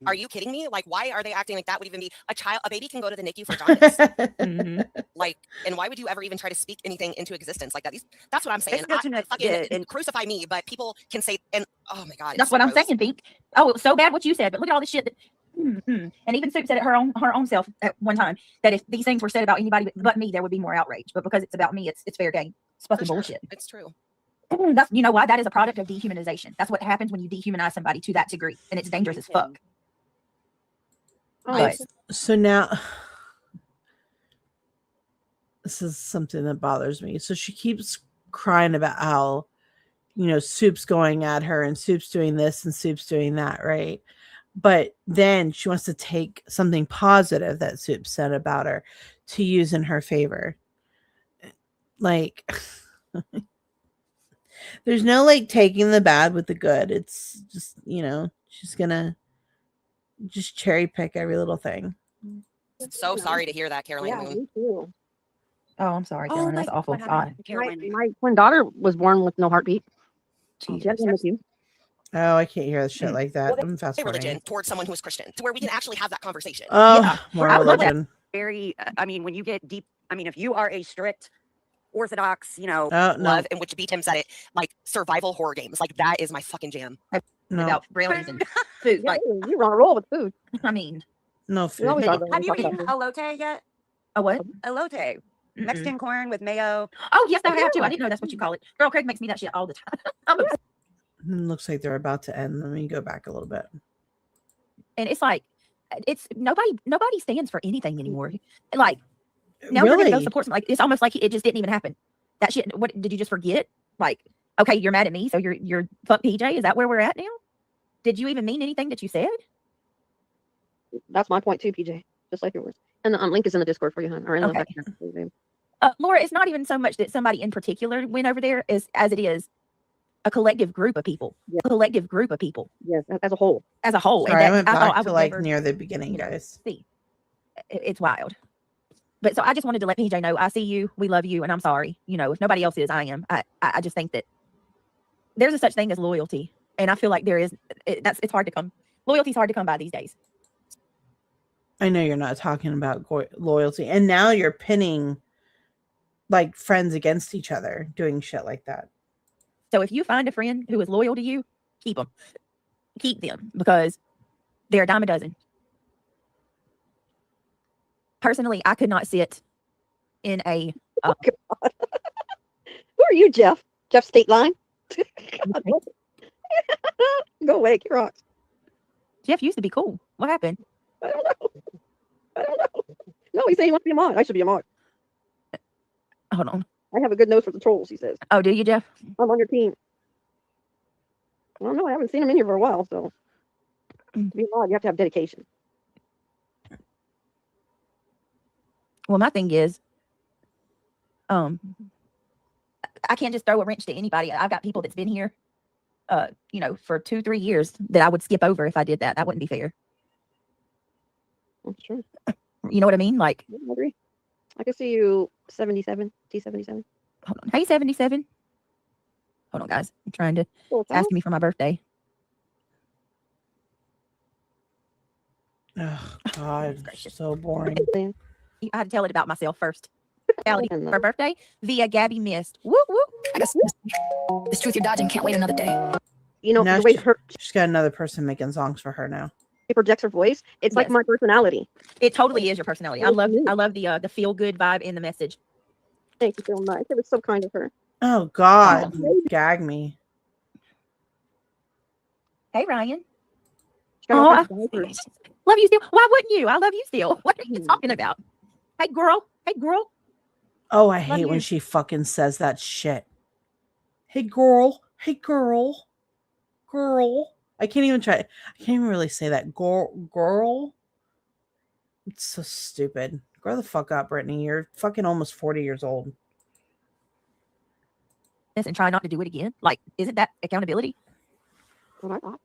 Are you kidding me? Like, why are they acting like that would even be a baby can go to the NICU for jaundice. Mhm. Like, and why would you ever even try to speak anything into existence like that? That's what I'm saying. It's good to know- Fucking crucify me, but people can say, and oh my god, it's That's so what I'm gross. saying, Pink. Oh, it was so bad what you said, but look at all the shit that. And even Soup said it her own self at one time that if these things were said about anybody but me, there would be more outrage. But because it's about me, it's fair game. It's For fucking sure. bullshit. It's true. That's, you know why? That is a product of dehumanization. That's what happens when you dehumanize somebody to that degree, and it's dangerous as fuck. But So now, this is something that bothers me. So she keeps crying about how, Soup's going at her and Soup's doing this and Soup's doing that, right? But then she wants to take something positive that Soup said about her to use in her favor. Like, there's no like taking the bad with the good. It's just, she's gonna just cherry pick every little thing. So sorry to hear that, Caroline Moon. Me too. Oh, I'm sorry, Oh Carolyn. my That's awful. what happened God. to Carolyn? My twin daughter was born with no heartbeat. She had Jesus. one with you. Oh, I can't hear the shit like that. I'm fast A religion forwarding. towards someone who is Christian, to where we can actually have that conversation. Oh, Yeah. more I would love that. religion. Very, I mean, when you get deep, I mean, if you are a strict Orthodox, you know, Oh, no. Love, in which B Tim said it, like survival horror games. Like that is my fucking jam. No. About brownies and food. Yeah, Like, you're on a roll with food. I mean, No We food. always Have are have you talking eaten about food. elote yet? a what? Elote, Mm-mm. Mexican corn with mayo. Oh, yes, I have to. I didn't know that's what you call it. Girl, Craig makes me that shit all the time. I'm obsessed. Looks like they're about to end. Let me go back a little bit. And it's like, it's nobody stands for anything anymore. Like, now we're Really? gonna go support some, like, it's almost like it just didn't even happen. That shit, what did you just forget? Like, okay, you're mad at me, so you're fuck PJ. Is that where we're at now? Did you even mean anything that you said? That's my point too, PJ. Just like yours. And the link is in the Discord for you, hon. Or in Okay. the Laura, it's not even so much that somebody in particular went over there as it is a collective group of people. Yeah. A collective group of people Yes, as a whole. as a whole. Sorry, I that went thought back I to would like never near the beginning, you know, guys. see. It's wild. But so I just wanted to let PJ know I see you, we love you, and I'm sorry. You know, if nobody else is, I am. I just think that there's a such thing as loyalty, and I feel like there is. It's hard to come. Loyalty's hard to come by these days. I know you're not talking about loyalty, and now you're pinning like friends against each other, doing shit like that. So if you find a friend who is loyal to you, keep them. Keep them because they're a dime a dozen. Personally, I could not sit in a. Who are you, Jeff? Jeff State Line? Go away, get rocks. Jeff used to be cool. What happened? I don't know. No, he's saying he wants to be a mod. I should be a mod. Hold on. I have a good nose for the trolls, he says. Oh, do you, Jeff? I'm on your team. I don't know. I haven't seen him in here for a while, so to be a mod, you have to have dedication. Well, my thing is, I can't just throw a wrench to anybody. I've got people that's been here, you know, for 2-3 years that I would skip over if I did that. That wouldn't be fair. That's true. You know what I mean? Like, Yeah, I agree. I can see you 77, T77. hold on. Hey, 77. Hold on, guys. I'm trying to Cool, it's asking me for my birthday. Oh God, so boring. I had to tell it about myself first. Allie, her birthday via Gabby Mist. Woo woo. I guess this truth you're dodging can't wait another day. You know, Now the way she's got another person making songs for her now. she projects her voice, it's like Yes. my personality. It totally is your personality. I Oh, love yeah. the feel good vibe in the message. Thank you so much. It was so kind of her. Oh God, gag me. Hey Ryan. She got Oh, all I kinds of diapers. love you still. Why wouldn't you? I love you still. What are you talking about? Hey girl. Hey girl. Oh, I Love hate when you. she fucking says that shit. Hey girl. Hey girl. Girl. I can't even really say that. Girl. It's so stupid. Grow the fuck up, Brittany. You're fucking almost 40 years old. And try not to do it again. Like, isn't that accountability? What I thought.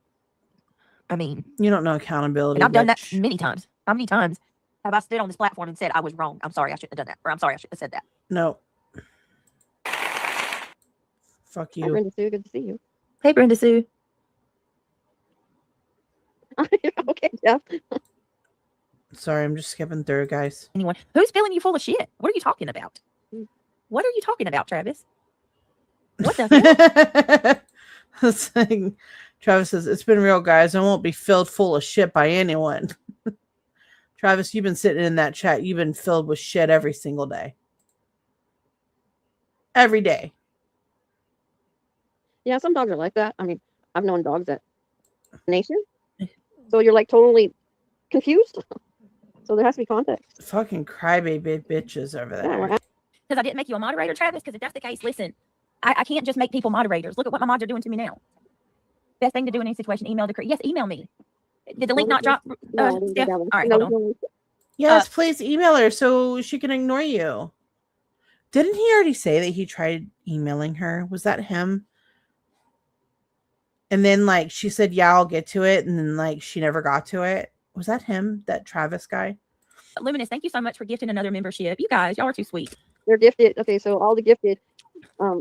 I mean, You don't know accountability. and I've done that bitch. many times. How many times have I stood on this platform and said I was wrong? I'm sorry, I shouldn't have done that. Or I'm sorry, I shouldn't have said that. No. Fuck Hi, you. Brenda Sue. Good to see you. Hey Brenda Sue. Okay, Jeff. Sorry, I'm just skipping through, guys. Anyone who's filling you full of shit? What are you talking about? What are you talking about, Travis? What the hell? That's like, Travis says, it's been real, guys. I won't be filled full of shit by anyone. Travis, you've been sitting in that chat. You've been filled with shit every single day. Every day. Yeah, some dogs are like that. I mean, I've known dogs that nation. So you're like totally confused. So there has to be context. Fucking crybaby bitches over Yeah, there. we're Because I didn't make you a moderator, Travis. Because if that's the case, listen, I can't just make people moderators. Look at what my mods are doing to me now. Best thing to do in any situation, email the yes, email me. Did the link not drop? No, I didn't Steph? get that one. All right, No, hold on. no. Yes, please email her so she can ignore you. Didn't he already say that he tried emailing her? Was that him? And then like she said, yeah, I'll get to it. And then like she never got to it. Was that him? That Travis guy? Luminous, thank you so much for gifting another membership. You guys, y'all are too sweet. They're gifted. Okay, so all the gifted.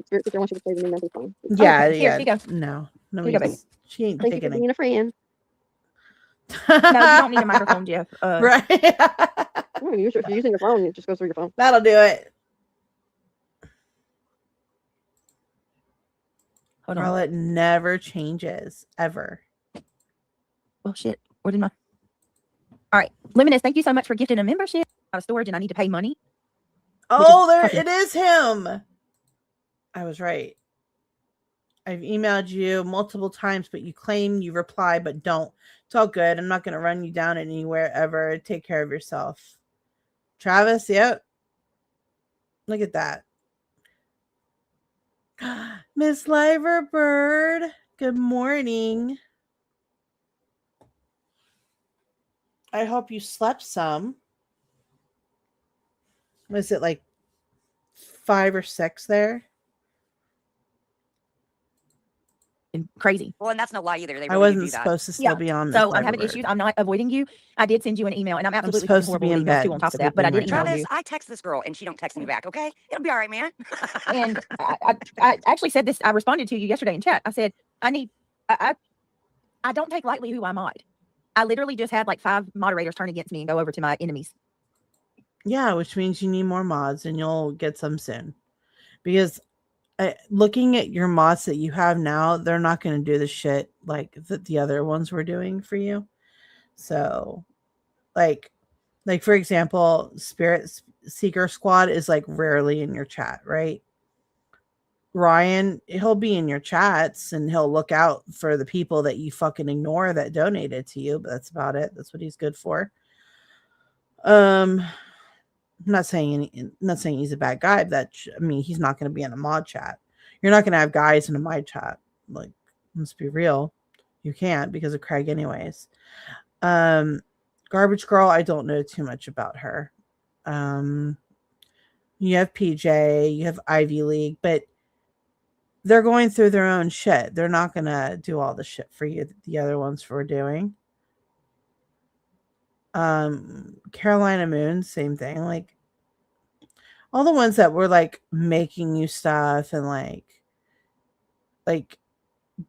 Spirit Teacher wants you to play the new member song. Yeah, here, yeah. she goes. No, Here you go, baby. she ain't Thank you for taking it. being a friend. No, you don't need a microphone, Jeff. Right. No, if you're using your phone, it just goes through your phone. That'll do it. Hold on. Girl, it never changes ever. Well, shit. Where did my? All right, Luminous. Thank you so much for gifting a membership out of storage, and I need to pay money. Oh, there fucking- it is him. I was right. I've emailed you multiple times, but you claim you reply, but don't. It's all good. I'm not going to run you down anywhere ever. Take care of yourself. Travis, yep. Look at that. Miss Liverbird, good morning. I hope you slept some. Was it like 5 or 6 there? And crazy. Well, and that's no lie either. They really I do wasn't do that. supposed to still be on Miss So I'm having Liverbird. issues. I'm not avoiding you. I did send you an email, and I'm absolutely supposed to horrible be in with emails bed, too on top of so that. But I we did email Travis, you. I text this girl and she don't text me back. Okay, it'll be all right, man. And I actually said this. I responded to you yesterday in chat. I said I don't take lightly who I mod. I literally just had like 5 moderators turn against me and go over to my enemies. Yeah, which means you need more mods, and you'll get some soon. Because looking at your mods that you have now, they're not going to do the shit like the other ones were doing for you. So, like for example, Spirit Seeker Squad is like rarely in your chat, right? Ryan, he'll be in your chats and he'll look out for the people that you fucking ignore that donated to you, but that's about it. That's what he's good for. I'm not saying he's a bad guy, but he's not going to be in a mod chat. You're not going to have guys in a mod chat. Like, let's be real. You can't because of Craig anyways. Garbage Girl, I don't know too much about her. You have PJ, you have Ivy League, but they're going through their own shit. They're not going to do all the shit for you that the other ones were doing. Carolina Moon, same thing. Like, all the ones that were like making you stuff and like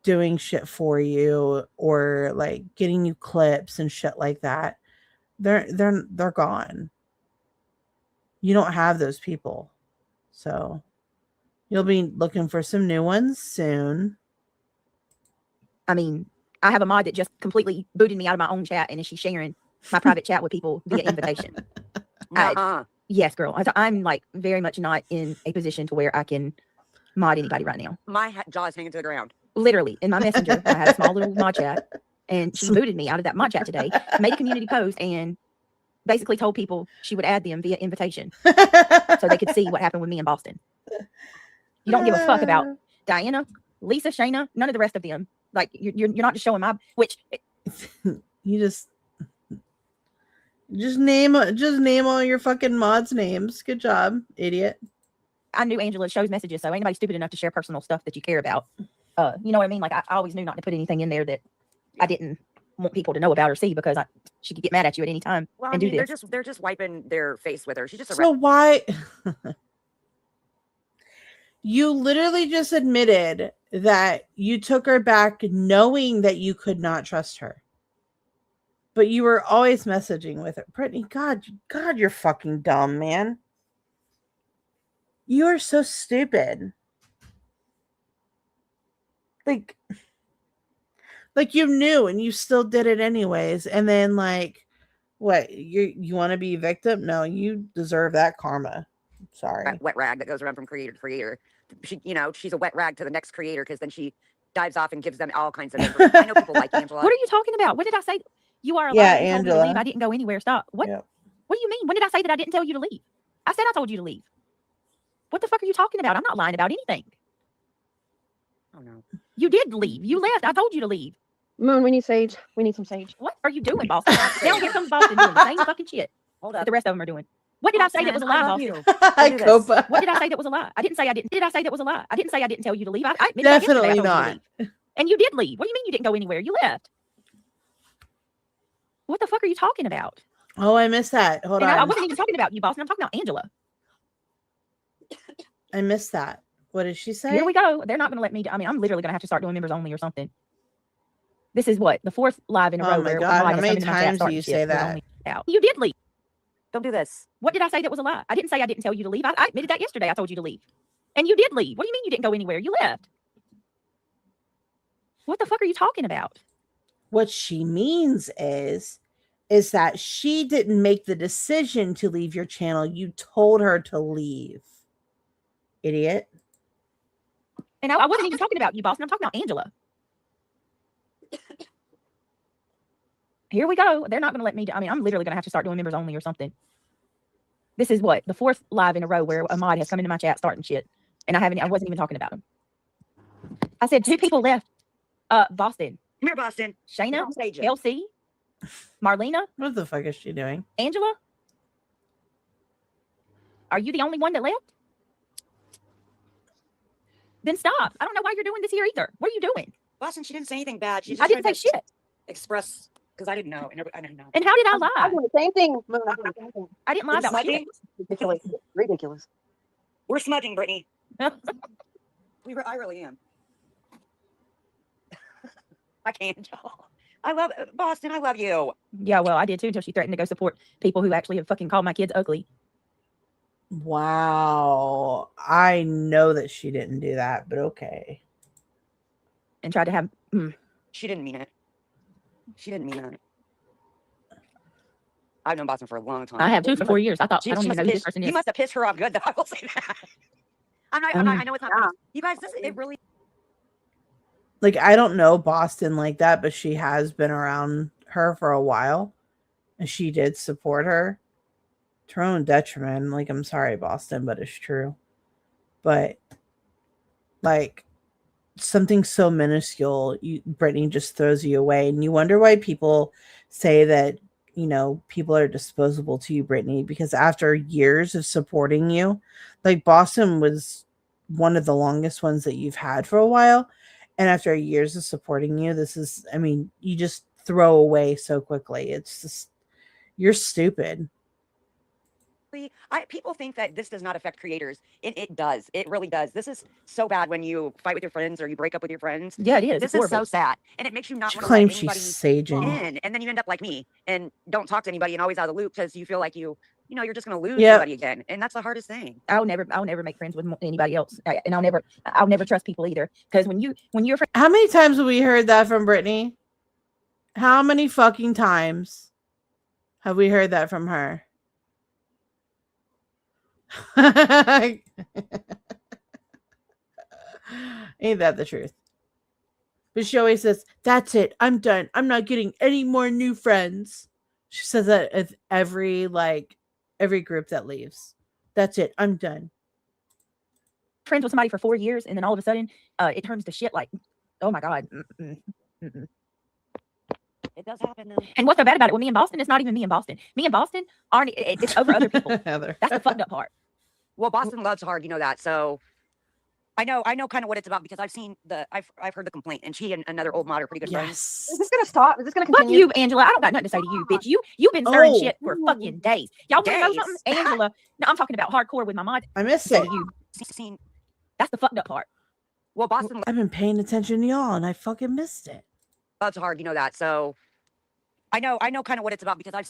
doing shit for you or like getting you clips and shit like that, they're gone. You don't have those people, so you'll be looking for some new ones soon. I mean, I have a mod that just completely booted me out of my own chat, and she's sharing my private chat with people via invitation. Yes, girl. I'm like very much not in a position to where I can mod anybody right now. My jaw is hanging to the ground. Literally, in my messenger, I had a small little mod chat, and she booted me out of that mod chat today, made a community post, and basically told people she would add them via invitation so they could see what happened with me in Boston. You don't give a fuck about Diana, Lisa, Shayna, none of the rest of them. Like, you're not just showing my, which You just name all your fucking mods names. Good job, idiot. I knew Angela shows messages, so ain't nobody stupid enough to share personal stuff that you care about. You know what I mean? Like, I always knew not to put anything in there that I didn't want people to know about or see, because she could get mad at you at any time Well, and do they're this. just wiping their face with her. She's just a So why? You literally just admitted that you took her back knowing that you could not trust her. But you were always messaging with her. Brittany, God, you're fucking dumb, man. You are so stupid. Like you knew and you still did it anyways. And then like, what? You want to be a victim? No, you deserve that karma. Sorry. wet rag that goes around from creator to creator. She's a wet rag to the next creator because then she dives off and gives them all kinds of information. I know people like Angela. What are you talking about? What did I say? You are allowed Yeah, to told me to Angela. leave. I didn't go anywhere. Stop. What? Yep. What do you mean? When did I say that I didn't tell you to leave? I said I told you to leave. What the fuck are you talking about? I'm not lying about anything. Oh no. You did leave. You left. I told you to leave. Moon, we need sage. We need some sage. What are you doing, Boston? Now here comes Boston doing the same fucking shit Hold that up. the rest of them are doing. What did I say that was a lie, Boston? Copa. What did I say that was a lie? I didn't say I didn't. Did I say that was a lie? I didn't say I didn't tell you to leave. I admitted yesterday I Definitely told you to not. leave. And you did leave. What do you mean you didn't go anywhere? You left. What the fuck are you talking about? Oh, I missed that. Hold And on. I wasn't even talking about you, Boston. I'm talking about Angela. I missed that. What did she say? Here we go. They're not going to let me. I mean, I'm literally going to have to start doing members only or something. This is what the 4th live in a row. Oh my where God! a mod How has many come into my chat times do starting you shit. say We're that? only out. You did leave. Don't do this. What did I say that was a lie? I didn't say I didn't tell you to leave. I admitted that yesterday. I told you to leave, and you did leave. What do you mean you didn't go anywhere? You left. What the fuck are you talking about? What she means is that she didn't make the decision to leave your channel. You told her to leave. Idiot. And I wasn't even talking about you, Boston. I'm talking about Angela. Here we go. They're not going to let me. I mean, I'm literally going to have to start doing members only or something. This is what the 4th live in a row where a mod has come into my chat starting shit, and I wasn't even talking about him. I said 2 people left. Boston. Come here, Boston. Shayna, Stage it. LC, Marlena, What the fuck is she doing? Angela. Are you the only one that left? Then stop. I don't know why you're doing this here either. What are you doing? Boston, she didn't say anything bad. She just I didn't say tried to shit. express because I didn't know. And I didn't know. And how did I I'm lie? doing the same thing. I didn't lie about shit. Smudging? Ridiculous. Ridiculous. We're smudging, Brittany. I really am. I can't, y'all. I love Boston. I love you. Yeah, well, I did too until she threatened to go support people who actually have fucking called my kids ugly. Wow. I know that she didn't do that, but okay. And tried to have. She didn't mean it. She didn't mean that. I've known Boston for a long time. I have too for 4 years. I thought She I don't even must know have who this pissed- person You is. must have pissed her off good, though. I will say that. I know it's not. funny. You guys, it really. Like, I don't know Boston like that, but she has been around her for a while, and she did support her to her own detriment. Like, I'm sorry, Boston, but it's true. But like, something so minuscule, Brittany just throws you away, and you wonder why people say that, you know, people are disposable to you, Brittany, because after years of supporting you, like, Boston was one of the longest ones that you've had for a while. And after years of supporting you, this is, I mean, you just throw away so quickly. It's just, you're stupid. People think that this does not affect creators. It does. It really does. This is so bad when you fight with your friends or you break up with your friends. Yeah, it is. This It's is so horrible. sad. And it makes you not She want to let claims anybody she's saging. in. And then you end up like me and don't talk to anybody and always out of the loop because you feel like you're just going to lose Yep. somebody again. And that's the hardest thing. I'll never make friends with anybody else, and I'll never trust people either. Because when you're How many times have we heard that from Brittany? How many fucking times have we heard that from her? Ain't that the truth? But she always says, "That's it. I'm done. I'm not getting any more new friends." She says that at every group that leaves. That's it. I'm done. friends with somebody for 4 years, and then all of a sudden, it turns to shit. Like, oh my god. It does happen. And what's so bad about it? With me and Boston, it's not even me and Boston. Me and Boston aren't. It's over other people. Heather. That's the fucked up part. Well, Boston loves hard. You know that. So I know kind of what it's about because I've heard the complaint, and she and another old mod are pretty good friends. Yes. Is this gonna stop? Is this gonna Fuck continue? you, Angela. I don't got nothing to say to you, bitch. You've been stirring Oh. shit for fucking days. Y'all want to know Days? something? Angela. No, I'm talking about hardcore with my mod. I missed Say it. to you. Seen. That's the fucked up part. Well, Boston I've been paying attention to y'all, and I fucking missed it. loves hard. You know that. So I know kind of what it's about because I've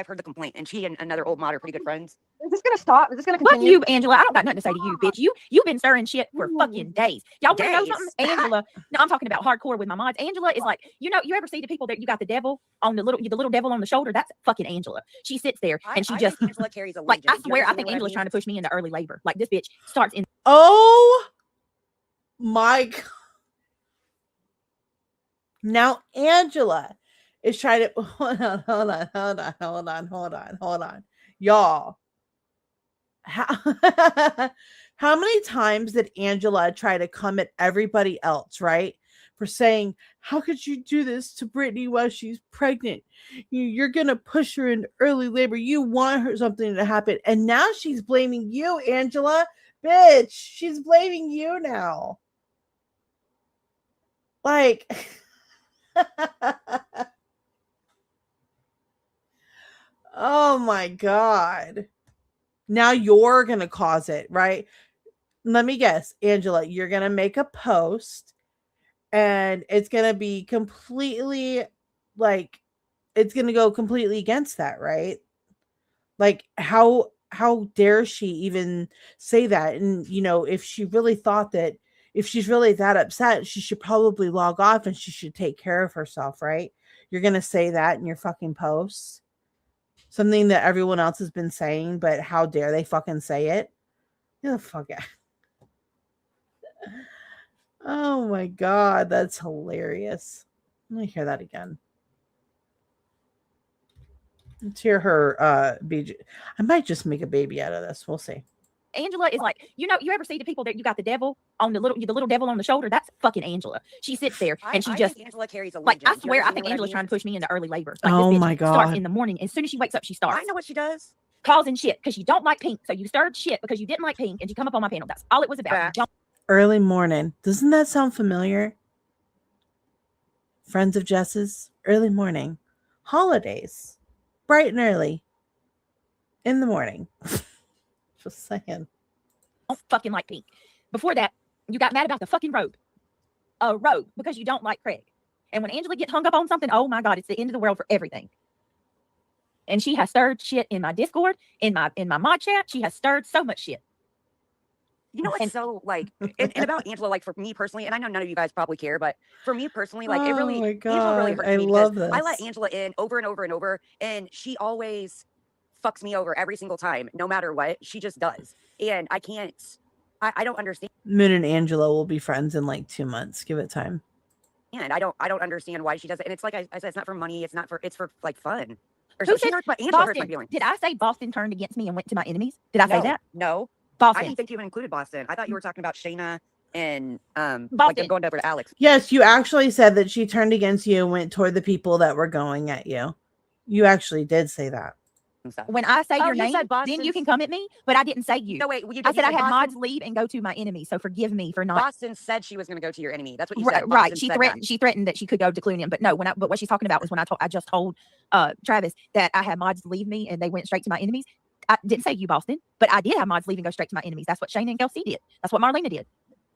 heard the complaint, and she and another old mod are pretty good friends. Is this gonna stop? Is this gonna Fuck continue? you, Angela. I don't got nothing to say to you, bitch. You've been stirring shit for fucking days. Y'all want to know Days? something? Angela. No, I'm talking about hardcore with my mods. Angela is like, you ever see the people that you got the devil on the little devil on the shoulder? That's fucking Angela. She sits there and she I just think Angela carries a like, I legion. You swear, I understand think what Angela's mean? trying to push me into early labor. Like, this bitch starts in. Oh my God. Now Angela is trying to hold on. Y'all. How many times did Angela try to come at everybody else, right? For saying, how could you do this to Brittany while she's pregnant? You're gonna push her into early labor. You want her something to happen. And now she's blaming you, Angela. Bitch, she's blaming you now. Like, oh my God. Now you're going to cause it, right? let me guess, Angela, you're going to make a post and it's going to be completely like, it's going to go completely against that, right? Like, how dare she even say that? And, you know, if she really thought that, if she's really that upset, she should probably log off and she should take care of herself, right? You're going to say that in your fucking posts. Something that everyone else has been saying, but how dare they fucking say it? Get the fuck out. Oh my God, that's hilarious. Let me hear that again. Let's hear her BJ. I might just make a baby out of this. We'll see. Angela is like, you know, you ever see the people that you got the devil on the little devil on the shoulder? That's fucking Angela. She sits there and she I just think Angela carries a like, I legend. You swear, I understand think what Angela's mean? trying to push me into early labor. Like, Oh this bitch my starts God. in the morning. As soon as she wakes up, she starts I know what she does. causing shit because you don't like pink. So you stirred shit because you didn't like pink and you come up on my panel. That's all it was about. You don't Early morning. Doesn't that sound familiar? Friends of Jess's, early morning. Holidays. Bright and early. In the morning. Just saying. fucking like pink. Before that, you got mad about the fucking robe. A robe because you don't like Craig. And when Angela gets hung up on something, oh my God, it's the end of the world for everything. And she has stirred shit in my Discord, in my mod chat. She has stirred so much shit. You know what's so like, and about Angela, like for me personally, and I know none of you guys probably care, but for me personally, like it really, Oh my Angela really God, hurts I me love because I let this. Angela in over and over and over, and she always fucks me over every single time, no matter what. She just does, and I can't. I don't understand. Moon and Angela will be friends in like 2 months. Give it time. And I don't understand why she does it. And it's like I said, it's not for money. It's for like fun. Or Who so she said hurts my Angela hurts my Boston? feelings. Did I say Boston turned against me and went to my enemies? Did I say No, that? No. I Boston. didn't think you even included Boston. I thought you were talking about Shayna and like Boston. them going over to Alex. Yes, you actually said that she turned against you and went toward the people that were going at you. You actually did say that. When I say Oh, your you name, said then you can come at me, but I didn't say you. No, wait. You I said I had Boston, mods leave and go to my enemy, so forgive me for not. Boston said she was going to go to your enemy. That's what you Right, said. right. Boston She said threatened. that. She threatened that she could go to Clunium, but no. But what she's talking about was when I just told Travis that I had mods leave me and they went straight to my enemies. I didn't say you, Boston, but I did have mods leave and go straight to my enemies. That's what Shayna and Kelsey did. That's what Marlena did.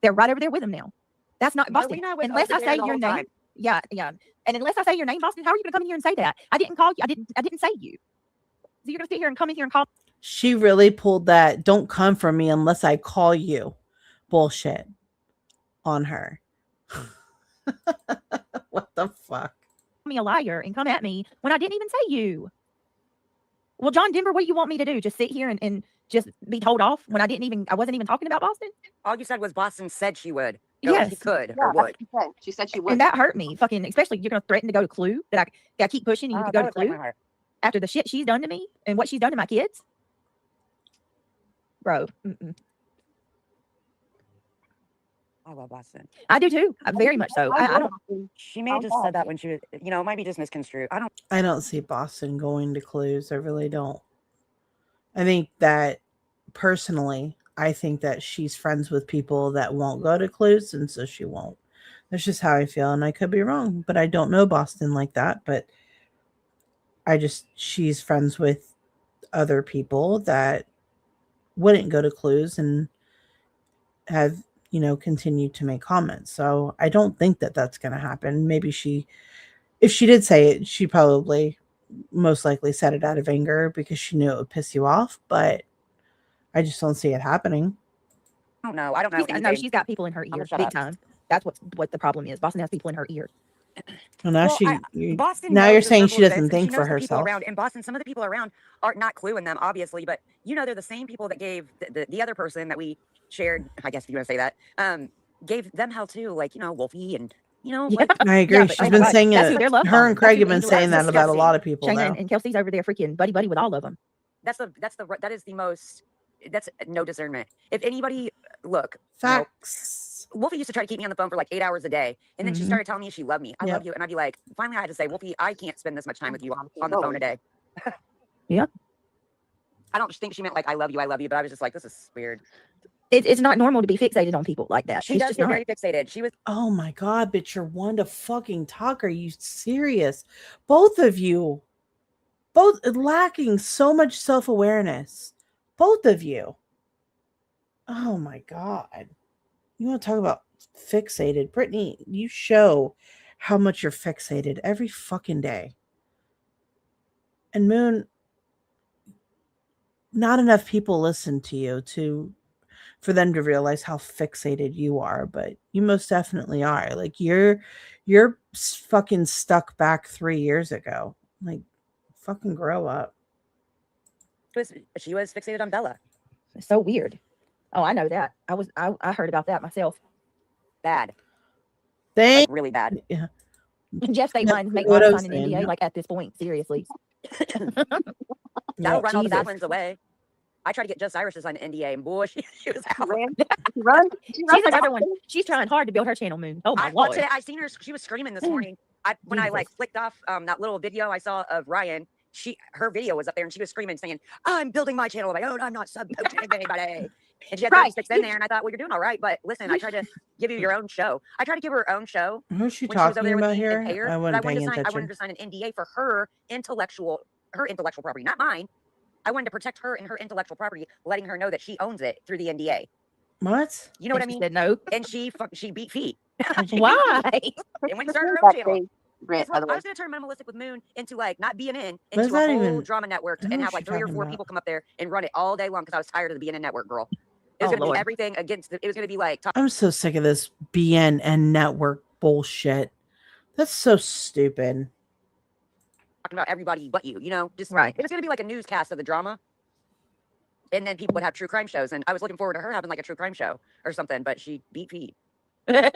They're right over there with them now. That's not Boston. Marlena was Unless over I there say the your whole name. time. Yeah. And unless I say your name, Boston, how are you going to come in here and say that? I didn't call you. I didn't say you. So you're going to sit here and come in here and call. She really pulled that "don't come for me unless I call you" bullshit on her. What the fuck? Me a liar and come at me when I didn't even say you. Well, John Denver, what do you want me to do? Just sit here and just be told off when I wasn't even talking about Boston? All you said was Boston said she would. Yes. She could or would. She said she would. And that hurt me. Fucking, especially you're going to threaten to go to Clue that I keep pushing and you could go to Clue after the shit she's done to me and what she's done to my kids. Bro. I love Boston. I do too. Very much so. I don't. She may have just said that when she was, it might be just misconstrued. I don't see Boston going to Clues. I really don't. I think that personally, I think that she's friends with people that won't go to Clues, and so she won't. That's just how I feel, and I could be wrong, but I don't know Boston like that. But she's friends with other people that wouldn't go to Clues and have continued to make comments. So I don't think that that's going to happen. Maybe if she did say it, she probably most likely said it out of anger because she knew it would piss you off, but I just don't see it happening. I don't know. I don't know. No, she's got people in her ear big time. That's what the problem is. Boston has people in her ear. Well, now Boston now knows you're the saying circle she of doesn't this, and think she for knows the people herself. around. In Boston, some of the people around are not cluing them, obviously, but they're the same people that gave the other person that we shared, I guess if you want to say that, gave them hell too, like, Wolfie and, like, I agree. Yeah, but She's been saying that's it. who their love Her and bombing. Craig That's have who been Angela saying is. that about a lot of people. Shayna Though. and Kelsey's over there freaking buddy with all of them. that's no discernment. If anybody, look, Facts. Wolfie used to try to keep me on the phone for like 8 hours a day, and then she started telling me she loved me. I love you, and I'd be like, finally, I had to say, Wolfie, I can't spend this much time with you on the phone a day. Yeah. I don't think she meant like I love you, but I was just like, this is weird. It's not normal to be fixated on people like that. She does get very fixated. She was. Oh my God, but you're one to fucking talk. Are you serious? Both of you, both lacking so much self-awareness. Both of you. Oh my God. You want to talk about fixated? Brittany, you show how much you're fixated every fucking day. And Moon, not enough people listen to you for them to realize how fixated you are, but you most definitely are. Like you're fucking stuck back 3 years ago. Like fucking grow up. She was fixated on Bella. It's so weird. Oh, I know that. I heard about that myself. Bad. They really bad. Yeah. Jeff State Lines make What my I'm sign an saying, NDA yeah. like at this point. Seriously. That'll run all the bad Jesus. ones away. I tried to get Just Irish to sign an NDA, and boy, she was out. Run. She's another one. She's trying hard to build her channel, Moon. Oh my Well, lord. today I seen her. She was screaming this morning. When I like flicked off that little video I saw of Ryan. Her video was up there, and she was screaming, saying, "I'm building my channel of my own. I'm not subcoaching anybody." And she had 36 in there, and I thought, well, you're doing all right. But listen, I tried to give you your own show. I tried to give her her own show. Who's she when she was over talking there with about me and here? pay her, I but wasn't I wanted paying to sign. I attention. wanted to sign an NDA for her intellectual property, not mine. I wanted to protect her and her intellectual property, letting her know that she owns it through the NDA. What? You know what I And she mean? said no. And she beat feet. Why? And when you started her That own channel. day, Brett, Guess by what? the I way. was gonna turn Minimalistic with Moon into like not BNN What is into a that whole even- drama network who and is have she like 3 or talking 4 about? people come up there and run it all day long because I was tired of the BNN network, girl. It was Oh, gonna Lord. be everything against it was gonna be like I'm so sick of this BNN network bullshit. That's so stupid. talking about everybody but you, just Right. It was gonna be like a newscast of the drama. And then people would have true crime shows, and I was looking forward to her having like a true crime show or something, but she beat feet. Yeah,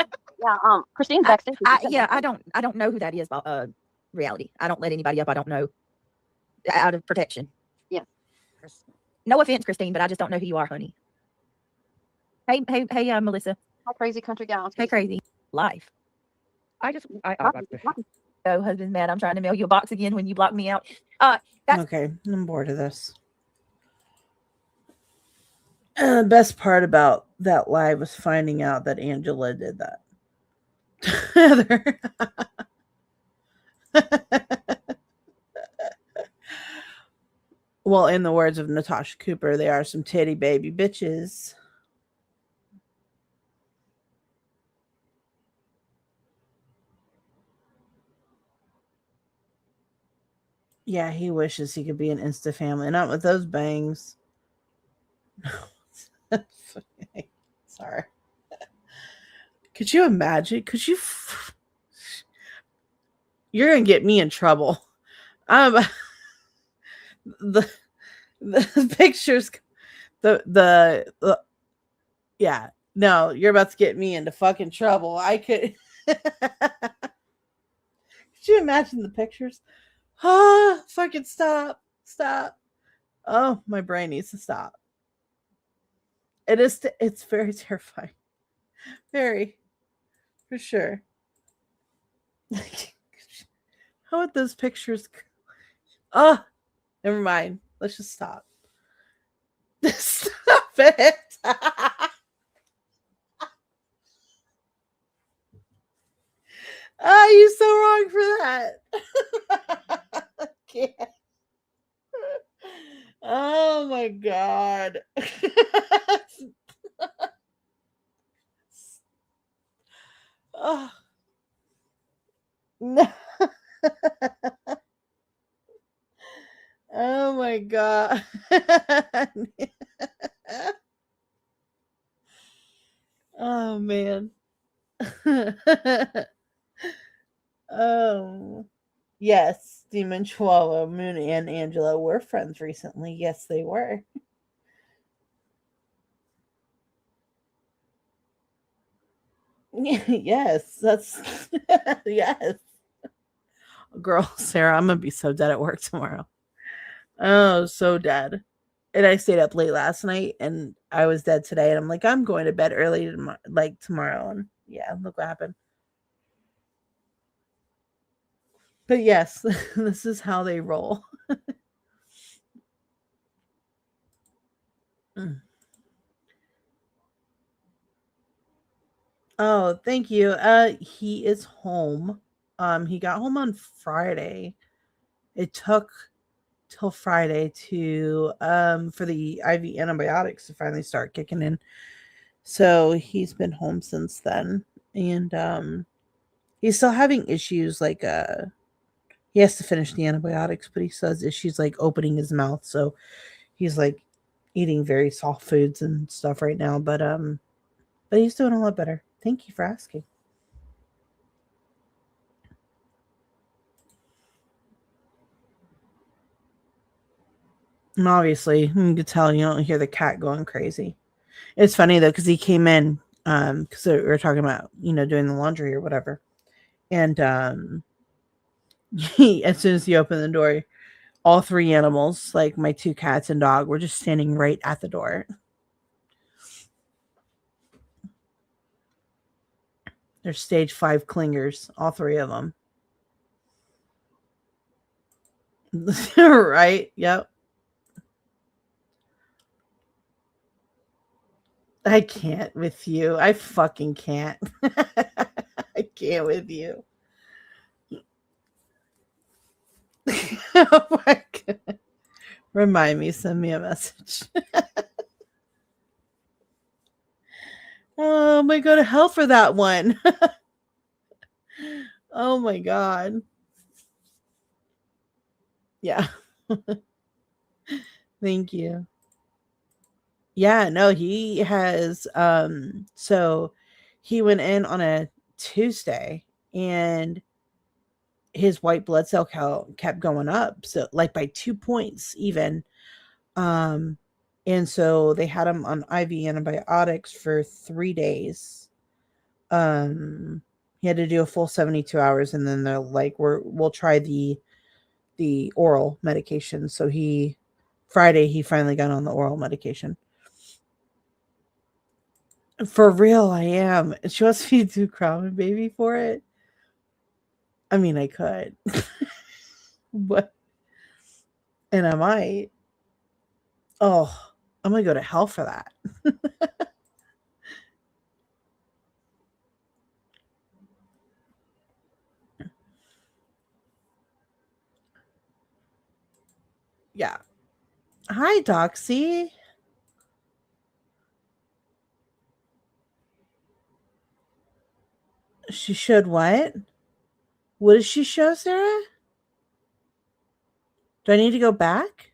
Christine's backstage. I don't know who that is about reality. I don't let anybody up I don't know out of protection. Yeah. No offense, Christine, but I just don't know who you are, honey. Hey, Melissa. Hi, crazy country gal. Hey, crazy. Life. I Oh, husband's mad. I'm trying to mail you a box again when you block me out. That's Okay, I'm bored of this. The best part about that live was finding out that Angela did that. Heather. Well, in the words of Natasha Cooper, they are some titty baby bitches. Yeah, he wishes he could be an Insta family. Not with those bangs. Sorry. Could you imagine? Could you? You're gonna get me in trouble. The pictures, yeah. No, you're about to get me into fucking trouble. I could. Could you imagine the pictures? Ah, fucking stop. Oh, my brain needs to stop. It's very terrifying. Very, for sure. How would those pictures? Oh, never mind. Let's just stop. Stop it. Oh, you're so wrong for that. I can't. Oh my God. Oh. No. Oh my God. Oh man. Oh. Yes, Demon Chihuahua, Moon, and Angela were friends recently. Yes, they were. Yes, that's yes. Girl, Sarah, I'm gonna be so dead at work tomorrow. Oh, so dead. And I stayed up late last night, and I was dead today. And I'm like, I'm going to bed early tomorrow. And yeah, look what happened. But yes, this is how they roll. Oh, thank you. He is home. He got home on Friday. It took till Friday to for the IV antibiotics to finally start kicking in. So he's been home since then, and he's still having issues like he has to finish the antibiotics, but he still has issues like opening his mouth. So he's like eating very soft foods and stuff right now, but he's doing a lot better. Thank you for asking. And obviously, you can tell you don't hear the cat going crazy. It's funny though, because he came in because we were talking about, doing the laundry or whatever. And as soon as he opened the door, all three animals, like my two cats and dog, were just standing right at the door. They're stage 5 clingers, all three of them. Right? Yep. I can't with you. I fucking can't. I can't with you. Oh my God. Remind me, send me a message. Oh, I might go to hell for that one. Oh my God. Yeah. Thank you. Yeah, no, he has so he went in on a Tuesday and his white blood cell count kept going up, so like by 2 points even. And so they had him on IV antibiotics for 3 days. He had to do a full 72 hours, and then they're like, we'll try the oral medication. So Friday he finally got on the oral medication. For real, I am. She wants me to do Crown Baby for it. I mean, I could. But, and I might. Oh, I'm going to go to hell for that. Yeah. Hi, Doxy. She showed what? What did she show, Sarah? Do I need to go back?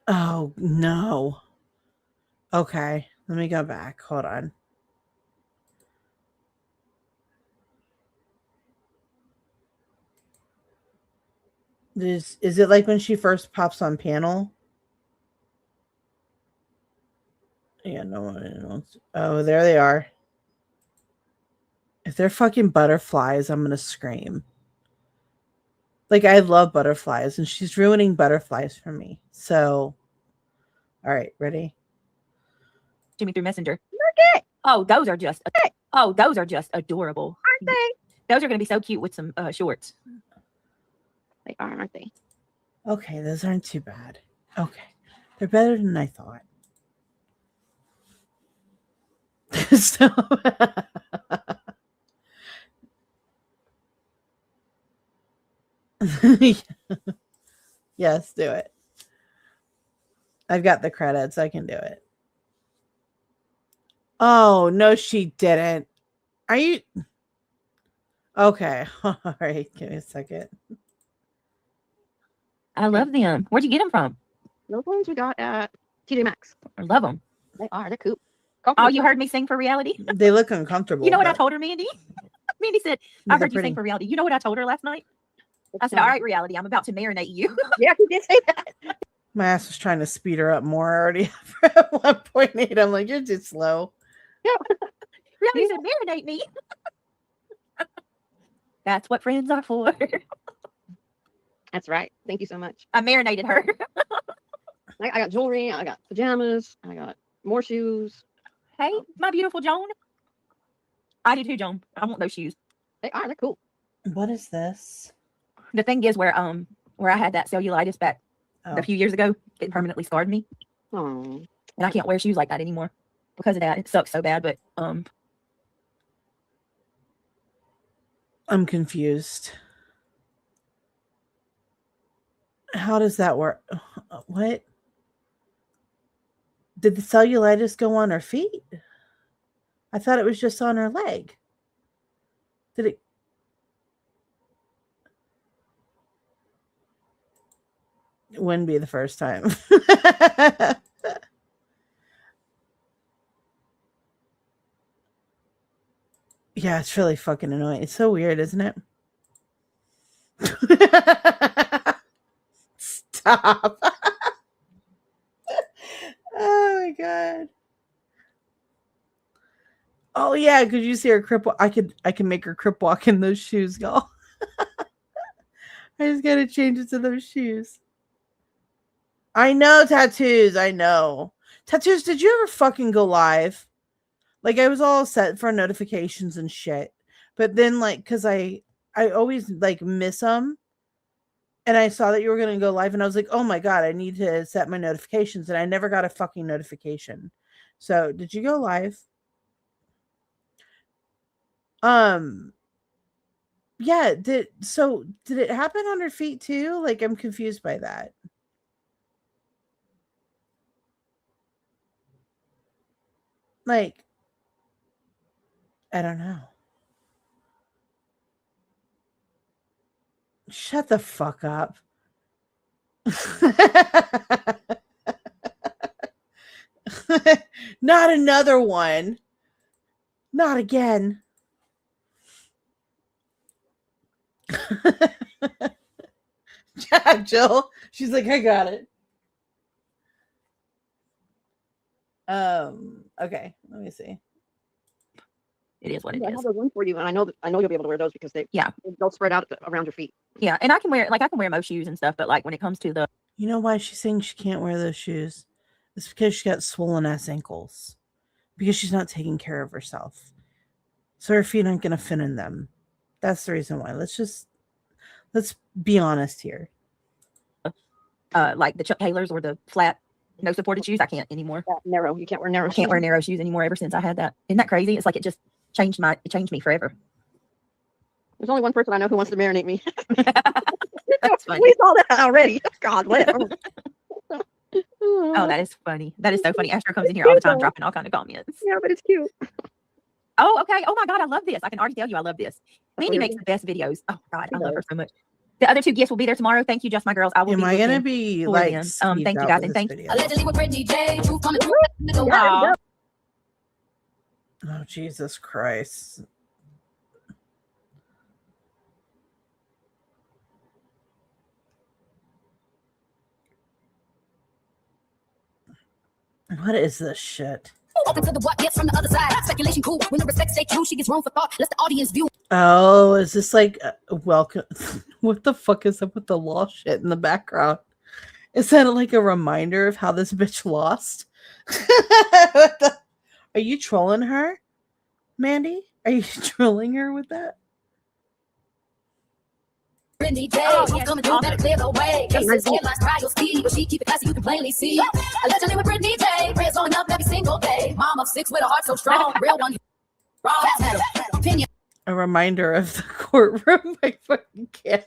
Oh, no. Okay, let me go back. Hold on. Is it like when she first pops on panel? Yeah, no one. Oh, there they are. If they're fucking butterflies, I'm gonna scream. Like, I love butterflies, and she's ruining butterflies for me. So, all right, ready? Jimmy through Messenger. Oh, those are just adorable. Aren't they? Those are going to be so cute with some shorts. They are, aren't they? Okay, those aren't too bad. Okay, they're better than I thought. So, yes, do it. I've got the credits. I can do it. Oh, no, she didn't. Are you? Okay. All right. Give me a second. I love them. Where'd you get them from? Those ones we got at TJ Maxx. I love them. They are. They're cool. Oh, you heard me sing for reality? They look uncomfortable. You know what I but- told her, Mandy? Mandy said, But I they're heard you pretty. sing for reality. You know what I told her last night? I said, all right, reality, I'm about to marinate you. Yeah, he did say that. My ass was trying to speed her up more already. At 1.8, I'm like, you're too slow. Reality said, marinate me. That's what friends are for. That's right. Thank you so much. I marinated her. I got jewelry. I got pajamas. I got more shoes. Hey, my beautiful Joan. I do too, Joan. I want those shoes. They are. They're cool. What is this? The thing is where I had that cellulitis back a few years ago, it permanently scarred me. Oh. And I can't wear shoes like that anymore because of that. It sucks so bad, but I'm confused. How does that work? What? Did the cellulitis go on her feet? I thought it was just on her leg. Did it? It wouldn't be the first time. Yeah, it's really fucking annoying. It's so weird, isn't it? Stop. Oh my god. Oh yeah, could you see her crip walk? I can make her crip walk in those shoes, y'all. I just gotta change it to those shoes. I know, tattoos. I know. Tattoos, did you ever fucking go live? Like, I was all set for notifications and shit. But then, like, because I always, like, miss them. And I saw that you were going to go live. And I was like, oh, my God, I need to set my notifications. And I never got a fucking notification. So, did you go live? Yeah, did it happen on her feet, too? Like, I'm confused by that. Like, I don't know. Shut the fuck up. Not another one. Not again. Yeah, Jill. She's like, I got it. Okay, let me see. It is what it I is. have one for you, and I know you'll be able to wear those because they'll spread out around your feet. Yeah, and I can wear most shoes and stuff, but like when it comes to the You know why she's saying she can't wear those shoes? It's because she's got swollen ass ankles. Because she's not taking care of herself. So her feet aren't gonna fit in them. That's the reason why. Let's be honest here. like the Chuck Taylors or the flat no supported shoes, I can't anymore. Narrow. You can't wear narrow. I can't wear narrow shoes anymore ever since I had that. Isn't that crazy? It's like it changed me forever. There's only one person I know who wants to marinate me. That's funny. We saw that already. God, whatever. Oh, that is funny. That is so funny. Astro comes in here all the time dropping all kind of comments. Yeah, but it's cute. Oh, okay. Oh my God, I love this. I can already tell you I love this. Mandy makes the best videos. Oh God, I love her so much. The other two gifts will be there tomorrow. Thank you, Just My Girls. I will Am be I gonna looking be for like them. Thank you guys, and thank you. Allegedly with Britney J. Truth coming through. Aw. Oh, Jesus Christ. What is this shit? Open to the what gets from the other side. Speculation cool. When the respect stay true, she gets room for thought. Let the audience view. Oh, is this like welcome? What the fuck is up with the law shit in the background? Is that like a reminder of how this bitch lost? Are you trolling her, Mandy? Are you trolling her with that? Britney J. Truth coming through. Better clear the way. Cases, headlines, trial speed, but she keep it classy. You can plainly see. Allegedly with Britney J. Prayers going up every single day. Mom of 6 with a heart so strong. Real one. Opinion. A reminder of the courtroom. I fucking can't.